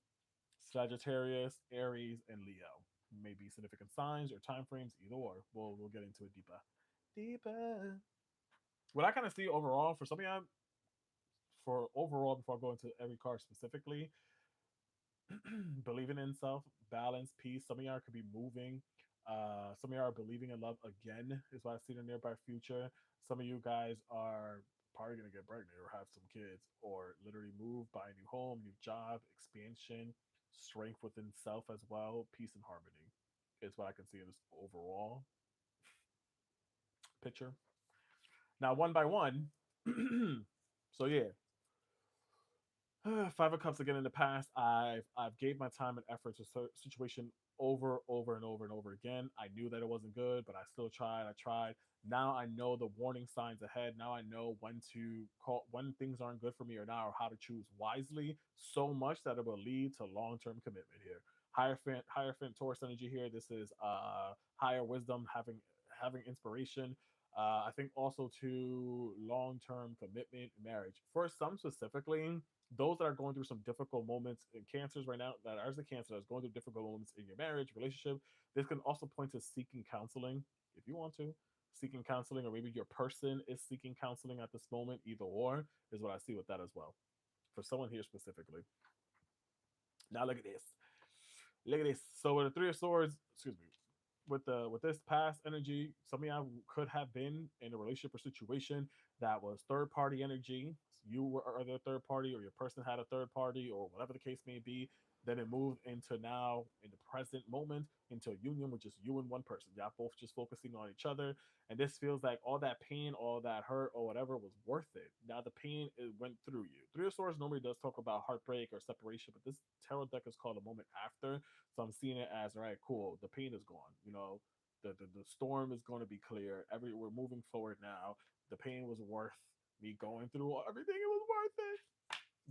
Sagittarius, Aries, and Leo. Maybe significant signs or time frames, either or. We'll get into it deeper. Deeper. What I kind of see overall for some of y'all, for overall, before I go into every card specifically, believing in self, balance, peace. Some of y'all could be moving. Some of y'all are believing in love again, is what I see in the nearby future. Some of you guys are probably gonna get pregnant or have some kids, or literally move, buy a new home, new job, expansion, strength within self as well, peace and harmony is what I can see in this overall picture. Now, one by one. So yeah, Five of Cups again in the past. I've gave my time and effort to situation over and over and over again. I knew that it wasn't good, but I still tried. I tried. Now I know the warning signs ahead. Now I know when to call when things aren't good for me or now, or how to choose wisely. So much that it will lead to long term commitment here. Hierophant Taurus energy here. This is higher wisdom, having inspiration. I think also to long term commitment, marriage. For some specifically, those that are going through some difficult moments in cancers right now, that are the cancer that's going through difficult moments in your marriage, relationship, this can also point to seeking counseling if you want to. Seeking counseling, or maybe your person is seeking counseling at this moment, either or is what I see with that as well. For someone here specifically. Now look at this. Look at this. So with the Three of Swords, excuse me, with this past energy, some of y'all could have been in a relationship or situation that was third party energy. You were the third party, or your person had a third party, or whatever the case may be. Then it moved into now in the present moment into a union with just you and one person. Y'all both just focusing on each other, and this feels like all that pain, all that hurt, or whatever was worth it. Now the pain it went through you. Three of Swords normally does talk about heartbreak or separation, but this tarot deck is called a moment after, so I'm seeing it as all right, cool. The pain is gone. You know, the storm is going to be clear. We're moving forward now. The pain was worth me going through everything. It was worth it.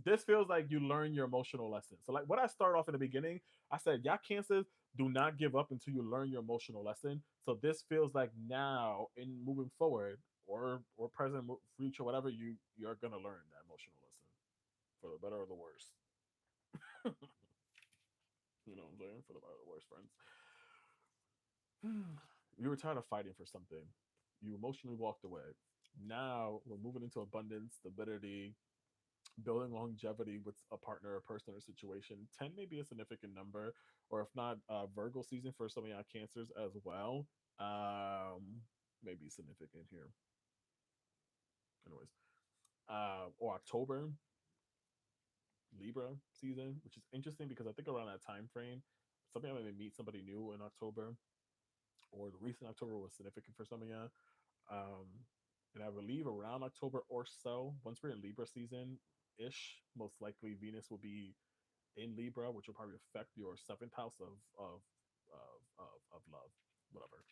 This feels like you learn your emotional lesson. So like what I started off in the beginning, I said, y'all cancers, do not give up until you learn your emotional lesson. So this feels like now in moving forward or present, future, whatever, you're gonna learn that emotional lesson for the better or the worse. You know what I'm saying? For the better or the worse, friends. You were tired of fighting for something. You emotionally walked away. Now we're moving into abundance, stability, building longevity with a partner, a person, or situation. 10 may be a significant number, or if not, Virgo season for some of y'all cancers as well. May be significant here. Anyways, or October, Libra season, which is interesting because I think around that time frame, something I may meet somebody new in October, or the recent October was significant for some of y'all. Um, and I believe around October or so, once we're in Libra season ish, most likely Venus will be in Libra, which will probably affect your seventh house of love, whatever.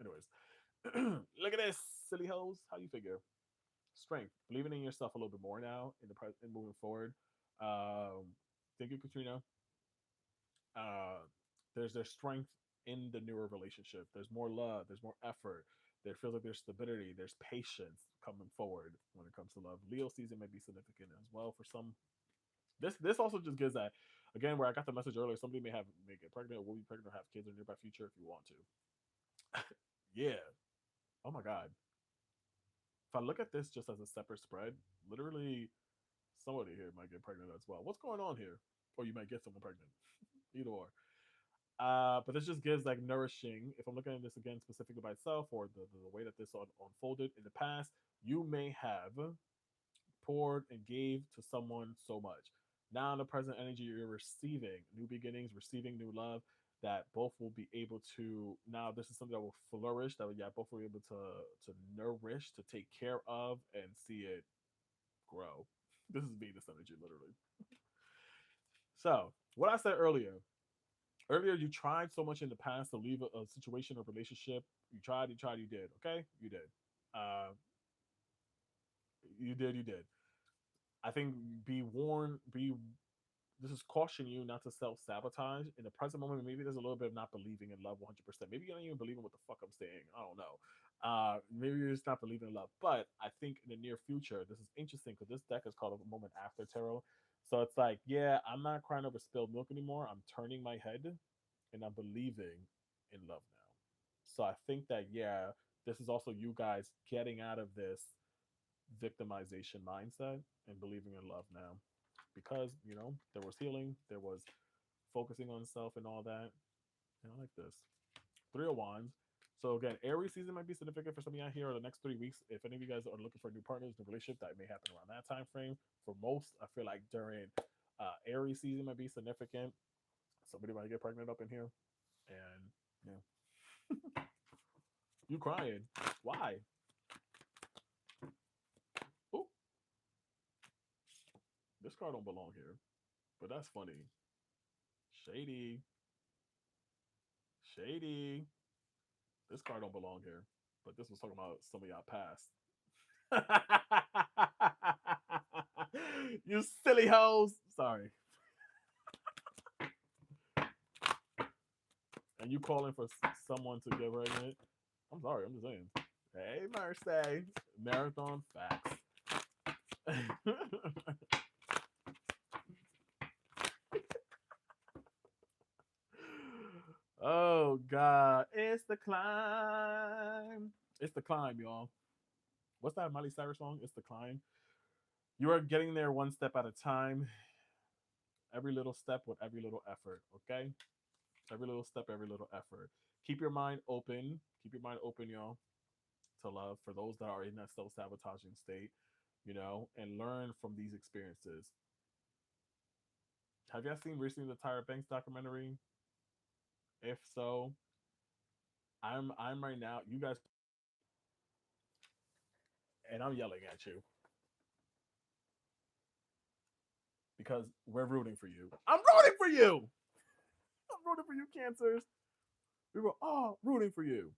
Anyways, look at this, silly hoes. How you figure? Strength, believing in yourself a little bit more now in the in moving forward. Thank you, Katrina. uh, there's strength in the newer relationship. There's more love. There's more effort. There feels like there's stability. There's patience coming forward when it comes to love. Leo season may be significant as well for some. This also just gives that again where I got the message earlier. Somebody may get pregnant or will be pregnant or have kids in the nearby future if you want to. Yeah. Oh my god. If I look at this just as a separate spread, literally somebody here might get pregnant as well. What's going on here? Or you might get someone pregnant. Either or. But this just gives like nourishing. If I'm looking at this again specifically by itself, or the way that this unfolded in the past, you may have poured and gave to someone so much. Now in the present energy, you're receiving new beginnings, receiving new love. that both will be able to, now this is something that will flourish, that yeah, both will be able to nourish, to take care of, and see it grow. This is Venus energy, literally. So what I said earlier, you tried so much in the past to leave a situation or relationship. You did. Okay, you did. uh you did. I think, be warned, be this is caution you not to self sabotage in the present moment. Maybe there's a little bit of not believing in love 100%. Maybe you don't even believe in what the fuck I'm saying. I don't know. Maybe you're just not believing in love. But I think in the near future, this is interesting because this deck is called a moment after tarot. So it's like, yeah, I'm not crying over spilled milk anymore. I'm turning my head and I'm believing in love now. So I think that, yeah, this is also you guys getting out of this victimization mindset and believing in love now, because there was healing, there was focusing on self and all that. And I like this. Three of Wands. So again, Aries season might be significant for some of you out here, or the next 3 weeks. If any of you guys are looking for new partners, new relationship, that may happen around that time frame. For most, I feel like during Aries season might be significant. Somebody might get pregnant up in here, and yeah, you crying? Why? Oh, this card don't belong here, but that's funny. Shady, shady. This card don't belong here, but this was talking about some of y'all past. You silly hoes. Sorry. And you calling for someone to get pregnant? I'm sorry. I'm just saying. Hey, Mercy. Marathon facts. Oh, God. It's the climb. It's the climb, y'all. What's that Miley Cyrus song? It's the climb. You are getting there one step at a time. Every little step with every little effort, okay? Every little step, every little effort. Keep your mind open. Keep your mind open, y'all, to love for those that are in that self sabotaging state, and learn from these experiences. Have you guys seen recently the Tyra Banks documentary? If so, I'm right now. You guys, and I'm yelling at you because we're rooting for you. I'm rooting for you. I'm rooting for you, Cancers. We were all rooting for you.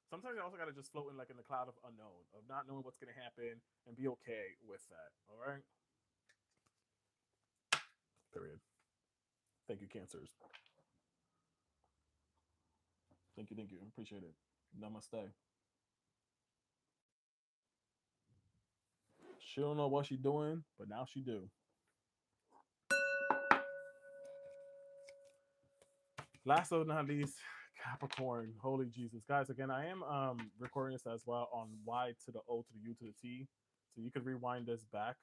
Sometimes you also got to just float in like in the cloud of unknown, of not knowing what's going to happen, and be okay with that. All right. Period. Thank you, Cancers. Thank you. Thank you. Appreciate it. Namaste. She don't know what she's doing, but now she do. Last but not least, Capricorn. Holy Jesus, guys! Again, I am recording this as well on Y to the O to the U to the T, so you can rewind this back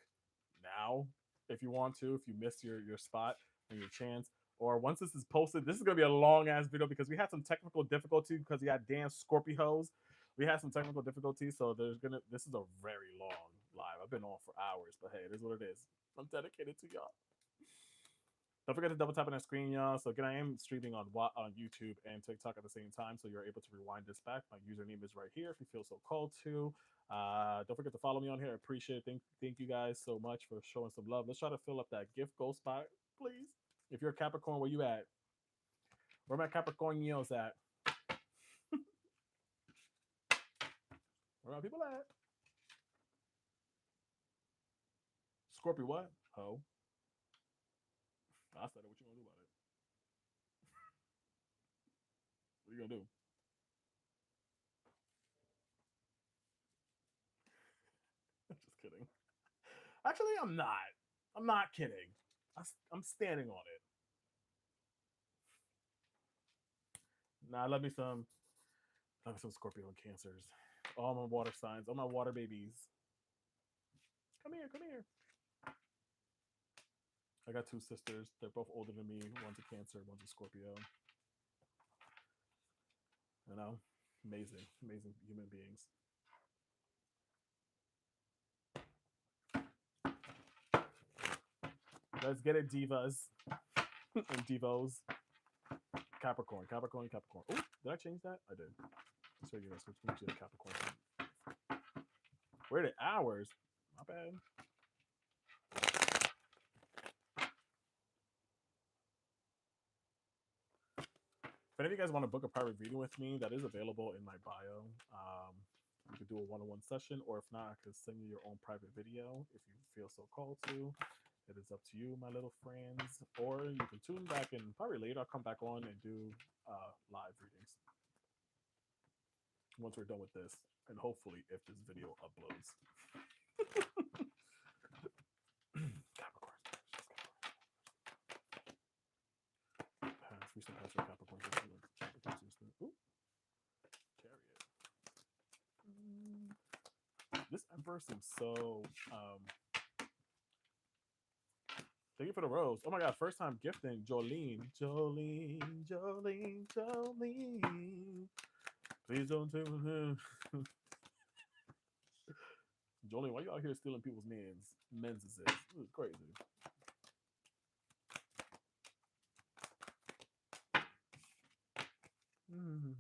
now if you want to. If you missed your spot and your chance, or once this is posted, this is gonna be a long ass video because we had some technical difficulty because we had damn Scorpios. We had some technical difficulties, so this is a very long live. I've been on for hours, but hey, it is what it is. I'm dedicated to y'all. Don't forget to double tap on that screen, y'all. So again, I am streaming on YouTube and TikTok at the same time, so you're able to rewind this back. My username is right here if you feel so called to. Don't forget to follow me on here. I appreciate it. Thank you guys so much for showing some love. Let's try to fill up that gift goal spot, please. If you're a Capricorn, where you at? Where my Capricornios at? Where my people at? Scorpio, what? Ho. I said it. What you gonna do about it? What are you gonna do? Just kidding. Actually, I'm not. I'm not kidding. I'm standing on it. Nah, love me some Scorpio and Cancers. All my water signs, all my water babies. Come here, come here. I got two sisters. They're both older than me. One's a Cancer, one's a Scorpio. Amazing, amazing human beings. Let's get it, divas and divos. Capricorn, Capricorn, Capricorn. Oh, did I change that? I did. So you know, switch me to the Capricorn. Where are the hours? My bad. If any of you guys want to book a private reading with me, that is available in my bio. You could do a one-on-one session, or if not, I could send you your own private video if you feel so called to. It is up to you, my little friends. Or you can tune back in probably later. I'll come back on and do live readings once we're done with this, and hopefully if this video uploads. Capricorn. Recent past for Capricorn. Ooh, Chariot. This Emperor seems so. Thank you for the rose. Oh my God, first time gifting. Jolene. Jolene, Jolene, Jolene. Please don't take me. Jolene, why you out here stealing people's men's is this? This is crazy. I'm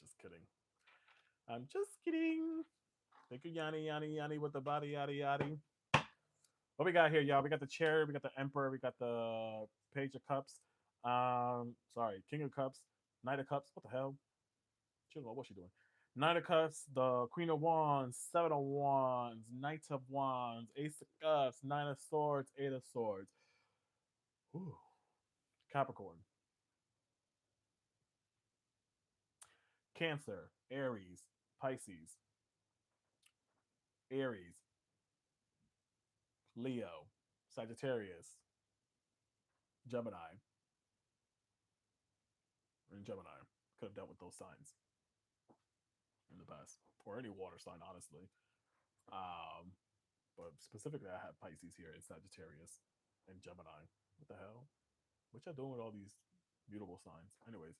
just kidding. I'm just kidding. Thank you, Yanni, Yanni, Yanni, with the body, yaddy, yaddy. What we got here, y'all? We got the Chariot, we got the Emperor, we got the Page of Cups. Sorry, King of Cups, Knight of Cups. What the hell? She don't know what she's doing. Knight of Cups, the Queen of Wands, Seven of Wands, Knight of Wands, Ace of Cups, Nine of Swords, Eight of Swords. Ooh. Capricorn. Cancer, Aries, Pisces, Aries, Leo, Sagittarius, Gemini. And Gemini. Could have dealt with those signs in the past. Or any water sign, honestly. But specifically, I have Pisces here and Sagittarius and Gemini. What the hell? What y'all doing with all these beautiful signs? Anyways.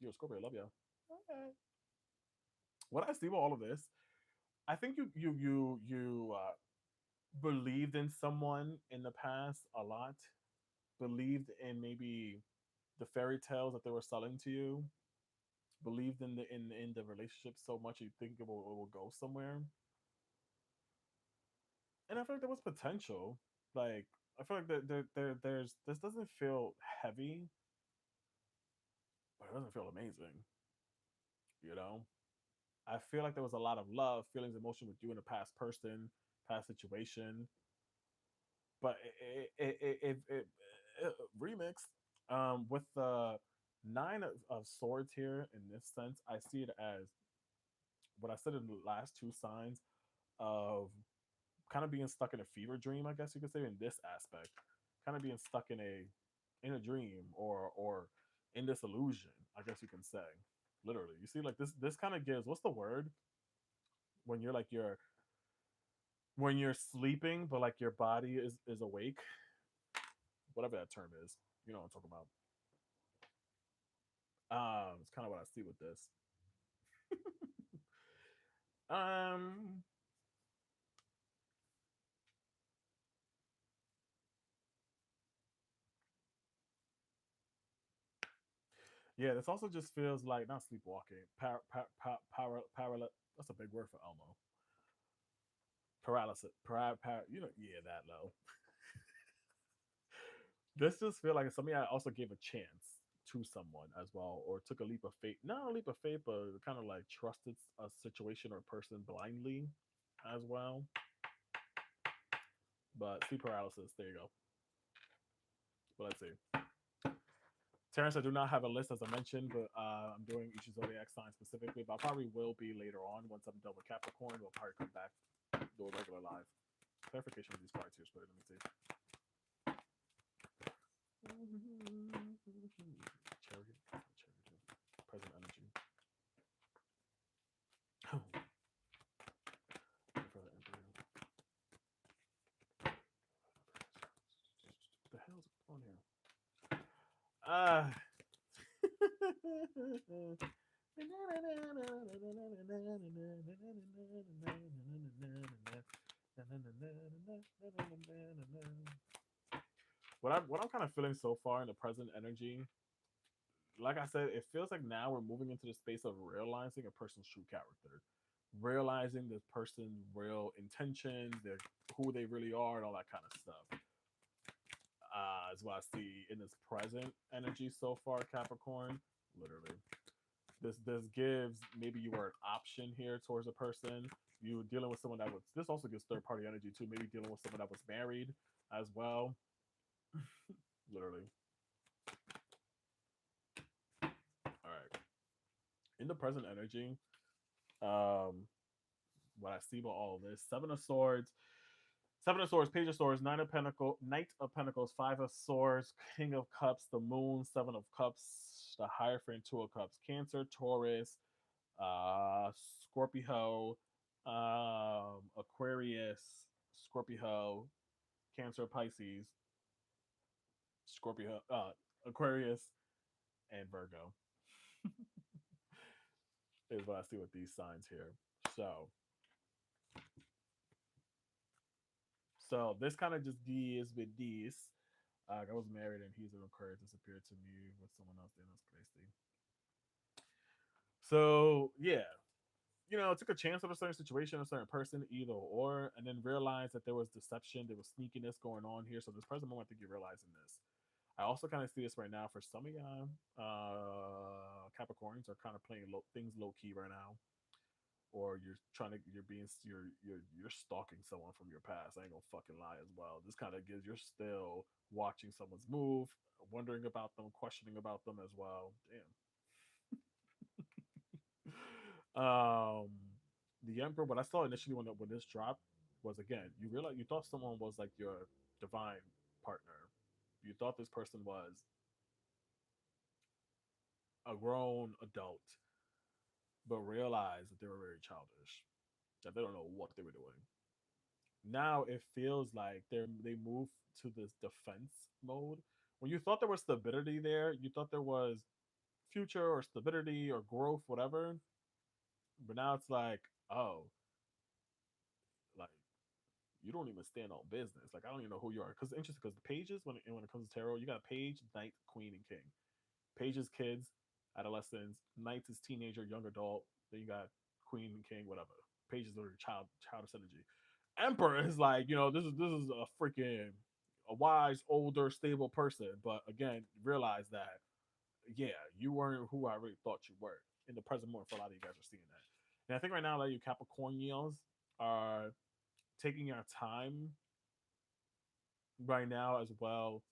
Yo, Scorpio, I love y'all. Okay. What I see with all of this, I think you believed in someone in the past a lot. Believed in maybe the fairy tales that they were selling to you. Believed in the relationship so much you think it will go somewhere. And I feel like there was potential. Like I feel like there's this doesn't feel heavy, but it doesn't feel amazing. You know, I feel like there was a lot of love, feelings, emotion with you and a past person, past situation, but it remix with the nine of swords here. In this sense, I see it as what I said in the last two signs of kind of being stuck in a fever dream, I guess you could say, in this aspect, kind of being stuck in a dream or in this illusion, I guess you can say. Literally, you see, like this kind of gives, what's the word when you're like when you're sleeping but like your body is awake, whatever that term is, you know what I'm talking about. It's kind of what I see with this. um Yeah, this also just feels like not sleepwalking. That's a big word for Elmo. Paralysis. You know, yeah, that low. This just feel like somebody I also gave a chance to someone as well, or took a leap of faith. Not a leap of faith, but kind of like trusted a situation or person blindly as well. But sleep paralysis, there you go. But let's see. Terrence, I do not have a list as I mentioned, but I'm doing each zodiac sign specifically. But I probably will be later on once I'm done with Capricorn. We'll probably come back, do a regular live. Clarification of these cards here, but let me see. Chariot, present energy. Oh. What the hell's on here? What I'm kind of feeling so far in the present energy, like I said, it feels like now we're moving into the space of realizing a person's true character, realizing this person's real intentions, their who they really are, and all that kind of stuff. Is what I see in this present energy so far, Capricorn. Literally, this gives maybe you were an option here towards a person. You were dealing with someone that was. This also gives third party energy too. Maybe dealing with someone that was married as well. Literally. All right. In the present energy, um, what I see about all of this: Seven of Swords, Seven of Swords, Page of Swords, Nine of Pentacles, Knight of Pentacles, Five of Swords, King of Cups, the Moon, Seven of Cups, the Hierophant, Two of Cups, Cancer, Taurus, uh, Scorpio, Aquarius, Scorpio, Cancer, Pisces, Scorpio, Aquarius, and Virgo is what I see with these signs here. So, so this kind of just deals with this. I was married and he's an Aquarius disappeared to me with someone else. Then that's crazy. So yeah, took a chance on a certain situation, a certain person, either or, and then realized that there was deception, there was sneakiness going on here. So this present moment, I think you're realizing this. I also kind of see this right now for some of y'all. Capricorns are kind of playing things low key right now, or you're stalking someone from your past. I ain't gonna fucking lie as well. This kind of gives you're still watching someone's move, wondering about them, questioning about them as well. Damn. The Emperor. What I saw initially when this dropped was, again, you realize you thought someone was like your divine partner. You thought this person was a grown adult, but realized that they were very childish, that they don't know what they were doing. Now it feels like they move to this defense mode. When you thought there was stability there, you thought there was future or stability or growth, whatever. But now it's like, oh, like you don't even stand on business. Like I don't even know who you are. Because interesting, because the pages when it comes to tarot, you got page, knight, queen, and king. Pages, kids, adolescents. Knights is teenager, young adult. Then you got queen and king, whatever. Pages are childish energy. Emperor is like, this is a freaking a wise, older, stable person. But again, realize that yeah, you weren't who I really thought you were. In the present moment, for a lot of you guys are seeing that. And I think right now, a lot of you Capricornials are taking your time right now as well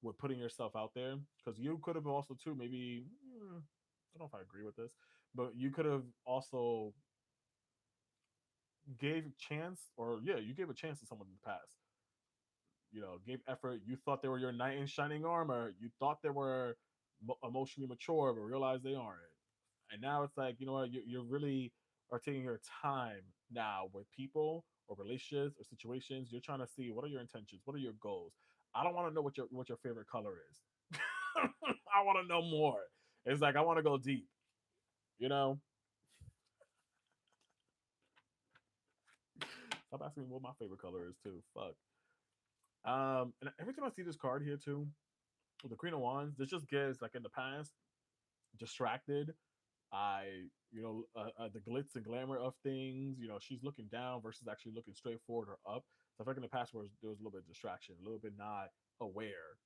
with putting yourself out there, because you could have also too maybe I don't know if I agree with this, but you could have also gave chance, or yeah, you gave a chance to someone in the past. Gave effort. You thought they were your knight in shining armor. You thought they were emotionally mature, but realized they aren't. And now it's like, you know what, you really are taking your time now with people or relationships or situations. You're trying to see what are your intentions, what are your goals. I don't want to know what your favorite color is. I want to know more. It's like I want to go deep. You know, stop asking me what my favorite color is too. Fuck. And every time I see this card here too, with the Queen of Wands, this just gives like in the past, distracted. The glitz and glamour of things. She's looking down versus actually looking straight forward or up. So I feel like in the past where there was a little bit of distraction, a little bit not aware,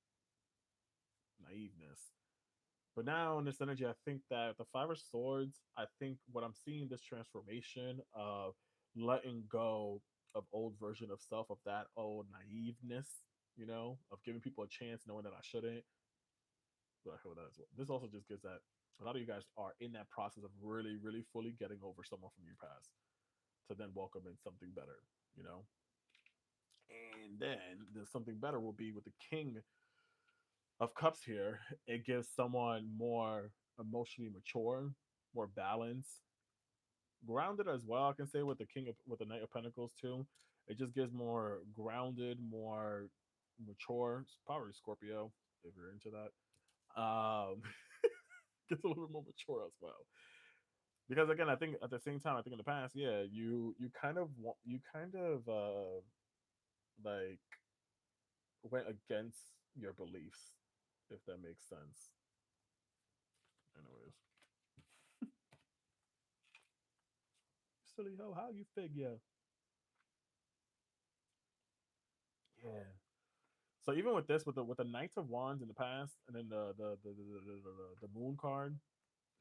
naiveness. But now in this energy, I think that the Five of Swords, I think what I'm seeing this transformation of letting go of old version of self, of that old naiveness, of giving people a chance, knowing that I shouldn't. But I feel that as well. This also just gives that a lot of you guys are in that process of really, really fully getting over someone from your past to then welcome in something better, you know? And then the something better will be with the King of Cups here. It gives someone more emotionally mature, more balanced, grounded as well. I can say with the Knight of Pentacles too. It just gives more grounded, more mature. It's probably Scorpio if you're into that. Gets a little bit more mature as well. Because again, I think at the same time, I think in the past, yeah, you kind of you kind of like went against your beliefs, if that makes sense. Anyways, silly ho, how you figure? Yeah. So even with this, with the Knights of Wands in the past, and then the Moon card.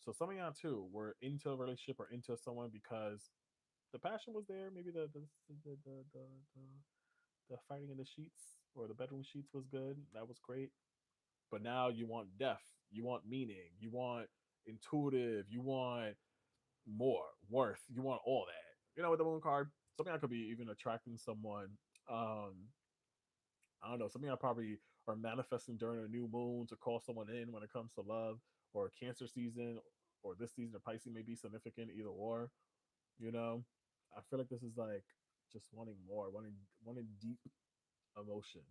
So some of y'all too were into a relationship or into someone because the passion was there. Maybe the fighting in the sheets or the bedroom sheets was good. That was great. But now you want depth. You want meaning. You want intuitive. You want more worth. You want all that. You know, with the Moon card, something I could be even attracting someone. Um, I don't know. Something I probably are manifesting during a new moon to call someone in when it comes to love or Cancer season or this season of Pisces may be significant either or. You know, I feel like this is like just wanting more, wanting deep emotions.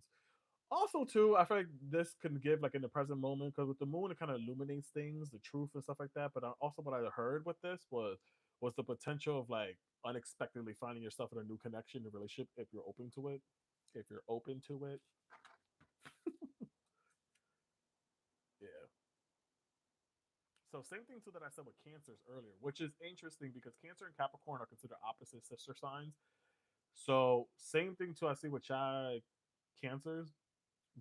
Also, too, I feel like this can give like in the present moment because with the moon it kind of illuminates things, the truth and stuff like that. But also, what I heard with this was the potential of like unexpectedly finding yourself in a new connection, a relationship if you're open to it. If you're open to it, yeah. So same thing too that I said with Cancers earlier, which is interesting because Cancer and Capricorn are considered opposite sister signs. So same thing too I see with Chai Cancers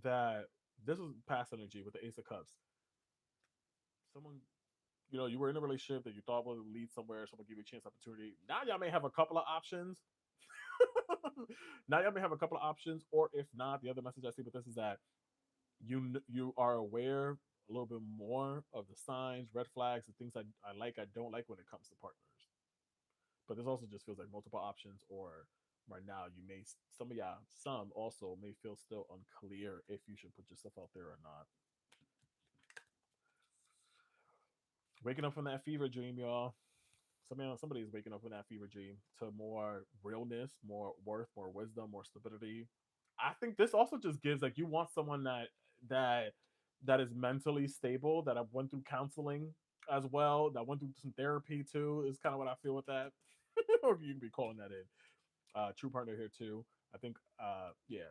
that this is past energy with the Ace of Cups. Someone, you know, you were in a relationship that you thought would lead somewhere, someone give you a chance opportunity. Now y'all may have a couple of options. Now y'all may have a couple of options, or if not, the other message I see with this is that you are aware a little bit more of the signs, red flags, the things I like, I don't like when it comes to partners. But this also just feels like multiple options, or right now you may some of y'all some also may feel still unclear if you should put yourself out there or not. Waking up from that fever dream, y'all. Somebody's waking up from that fever dream to more realness, more worth, more wisdom, more stability. I think this also just gives like you want someone that that is mentally stable, that I've went through counseling as well, that went through some therapy too. Is kind of what I feel with that. Or you can be calling that in. True partner here too. I think yeah,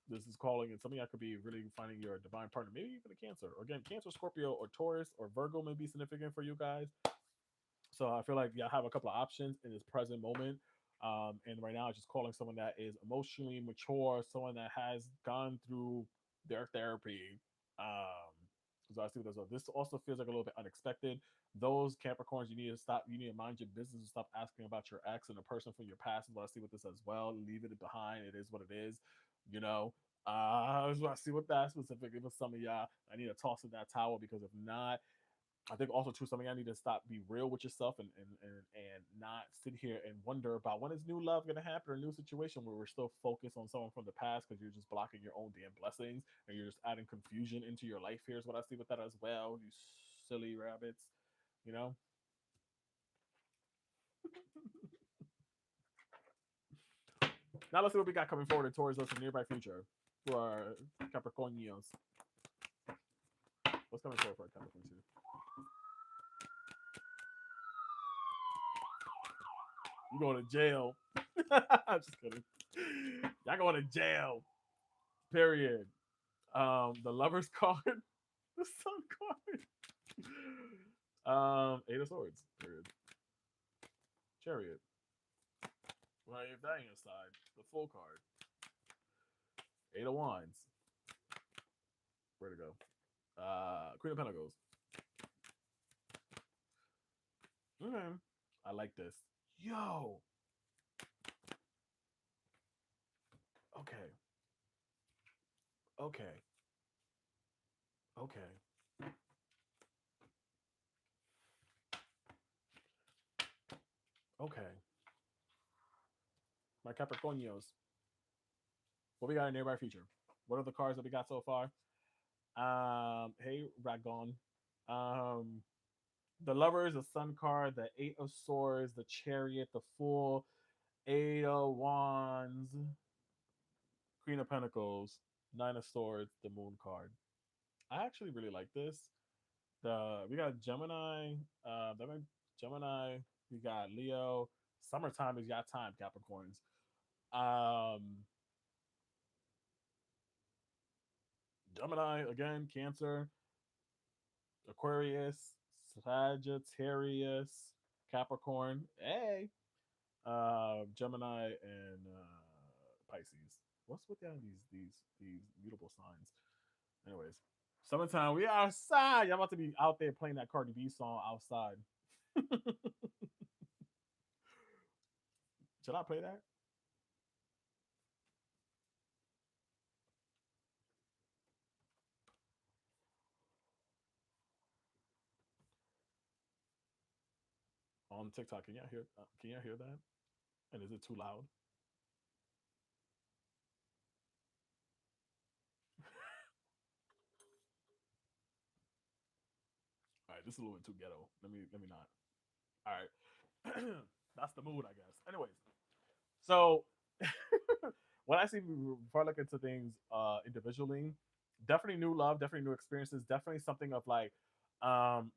this is calling, and some of y'all could be really finding your divine partner, maybe even a Cancer. Or again, Cancer, Scorpio, or Taurus, or Virgo may be significant for you guys. So I feel like y'all have a couple of options in this present moment. And right now, it's just calling someone that is emotionally mature, someone that has gone through their therapy. Um, so I see what this. This also feels like a little bit unexpected. Those Capricorns, you need to stop. You need to mind your business and stop asking about your ex and the person from your past. Is what I see with this as well. Leave it behind. It is what it is. You know. So I see what that specifically for some of y'all. I need to toss in that towel because if not, I think also too something I need to stop, be real with yourself, and not sit here and wonder about when is new love gonna happen or a new situation where we're still focused on someone from the past because you're just blocking your own damn blessings and you're just adding confusion into your life. Here's what I see with that as well, you silly rabbits. You know. Now let's see what we got coming forward towards us in the nearby future for our Capricornios. What's coming forward for our Capricornios? You going to jail? I'm just kidding. Y'all going to jail. Period. The Lovers card, the Sun card. Eight of Swords. Period. Chariot. Well, if that ain't a side, the full card. Eight of Wands. Where to go? Queen of Pentacles. Okay. I like this. Yo. Okay. Okay. Okay. Okay. My Capricornios. What we got in nearby future? What are the cards that we got so far? Hey, Ragon. Um, the Lovers, the Sun card, the Eight of Swords, the Chariot, the Fool, Eight of Wands, Queen of Pentacles, Nine of Swords, the Moon card. I actually really like this. The we got Gemini. That might Gemini, you got Leo. Summertime is your time, Capricorns. Um, Gemini again, Cancer, Aquarius, Sagittarius, Capricorn. Hey, Gemini and Pisces. What's with that? These mutable signs. Anyways, summertime. We outside. Y'all about to be out there playing that Cardi B song outside. Should I play that on TikTok? Can y'all hear? Can y'all hear that? And is it too loud? All right, this is a little bit too ghetto. Let me not. All right, that's the mood, I guess. Anyways, so when I see before I look into things individually, definitely new love, definitely new experiences, definitely something of like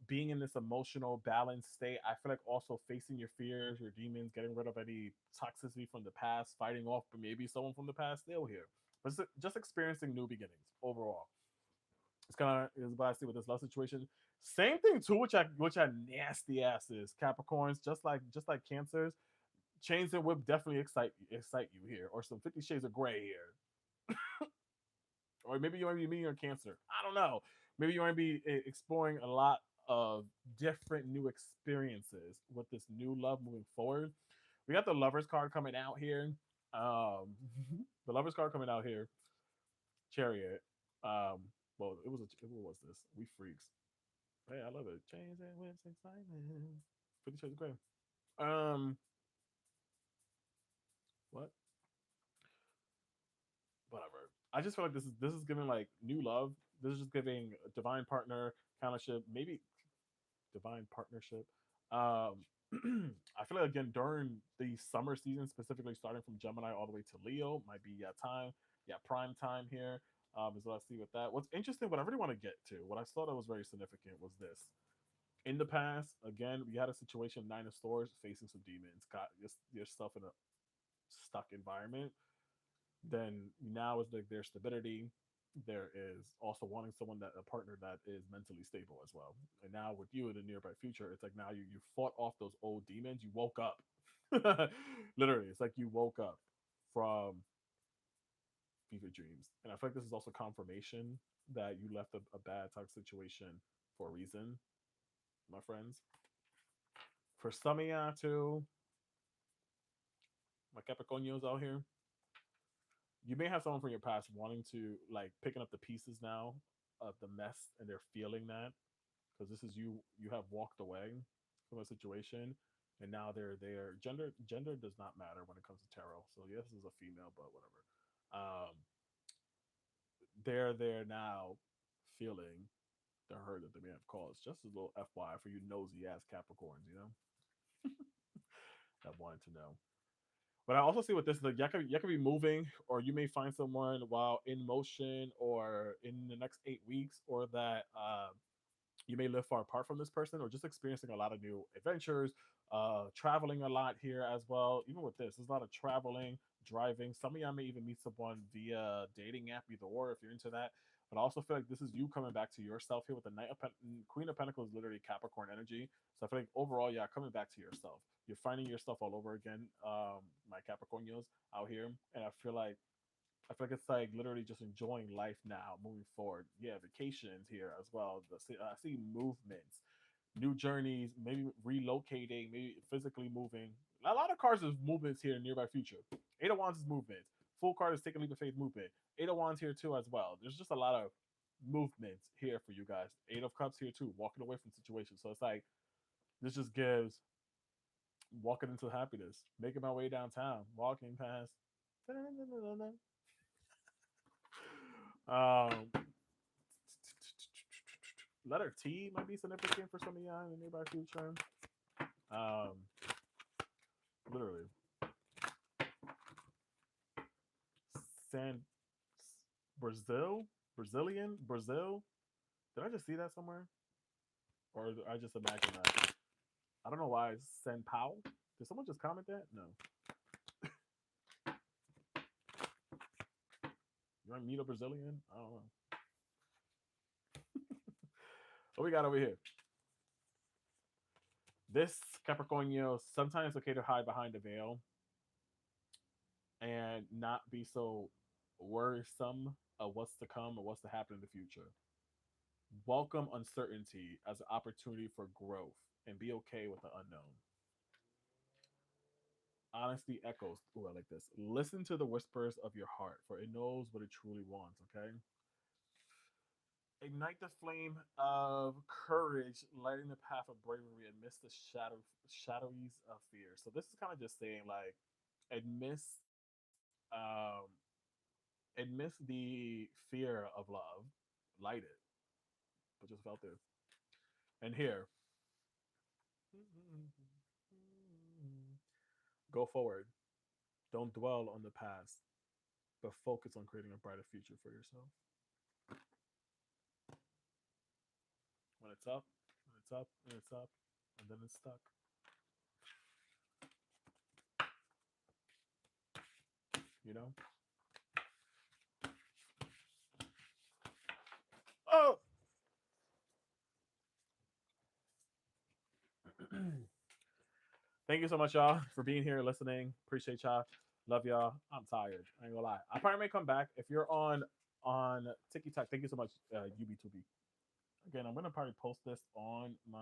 being in this emotional balanced state. I feel like also facing your fears, your demons, getting rid of any toxicity from the past, fighting off maybe someone from the past still here. But just experiencing new beginnings overall. It's kind of is what I see with this love situation. Same thing too, which I nasty asses Capricorns, just like Cancers. Chains and Whip definitely excite you here, or some 50 Shades of Gray here, or maybe you want to be meeting a Cancer. I don't know. Maybe you want to be exploring a lot of different new experiences with this new love moving forward. We got the Lovers card coming out here. Um, the Lovers card coming out here. Chariot. Um, well, what was this? We freaks. Hey, I love it. Chains and whips, excitement. 50 Shades of Grey. Um, what? Whatever. I just feel like this is giving like new love. This is just giving a divine partner kind of ship, maybe divine partnership. Um, I feel like again during the summer season, specifically starting from Gemini all the way to Leo, might be time, prime time here. Is what I see with that. What's interesting, what I really want to get to, what I thought that was very significant was this. In the past, again, we had a situation, Nine of Swords, facing some demons, got yourself in a stuck environment. Then now is like there's stability. There is also wanting someone that a partner that is mentally stable as well. And now with you in the nearby future, it's like now you fought off those old demons. You woke up. Literally, it's like you woke up from fever dreams. And I feel like this is also confirmation that you left a bad toxic situation for a reason, my friends. For some of y'all too, my Capricornios out here, you may have someone from your past wanting to like picking up the pieces now of the mess, and they're feeling that because this is you have walked away from a situation, and now they're gender does not matter when it comes to tarot. So yes, this is a female, but whatever. um they're there now feeling the hurt that they may have caused. Just a little FYI for you nosy ass Capricorns, that wanted to know. But I also see with this, like y'all could be moving, or you may find someone while in motion, or in the next 8 weeks, or that you may live far apart from this person, or just experiencing a lot of new adventures, traveling a lot here as well. Even with this, there's a lot of traveling, driving. Some of y'all may even meet someone via dating app, either or, if you're into that. But I also feel like this is you coming back to yourself here with the Queen of Pentacles, is literally Capricorn energy. So I feel like overall, yeah, coming back to yourself. You're finding yourself all over again, my Capricornios out here, and I feel like it's like literally just enjoying life now, moving forward. Yeah, vacations here as well. I see movements, new journeys, maybe relocating, maybe physically moving. A lot of cards is movements here in nearby future. Eight of Wands is movement. Full card is taking leap of faith movement. Eight of Wands here too as well. There's just a lot of movements here for you guys. Eight of Cups here too, walking away from situations. So it's like this just gives walking into happiness, making my way downtown, walking past. Um, letter T might be significant for some of y'all in the nearby future. Um, literally, San Brazil. Did I just see that somewhere, or did I just imagine that? I don't know why. Sen Pao. Did someone just comment that? No. You want to meet a Brazilian? I don't know. What we got over here? This Capricornio, sometimes it's okay to hide behind a veil and not be so worrisome of what's to come or what's to happen in the future. Welcome uncertainty as an opportunity for growth and be okay with the unknown. Honesty echoes. Ooh, I like this. Listen to the whispers of your heart, for it knows what it truly wants, okay? Ignite the flame of courage, lighting the path of bravery amidst the shadows of fear. So this is kind of just saying like, amidst um, amidst the fear of love, light it. Put yourself out there. And here, go forward. Don't dwell on the past, but focus on creating a brighter future for yourself. When it's up, when it's up, and it's up, and then it's stuck. You know? Oh! Thank you so much, y'all, for being here, listening. Appreciate y'all. Love y'all. I'm tired. I ain't gonna lie. I probably may come back if you're on TikTok. Thank you so much, UB2B. Again, I'm gonna probably post this on my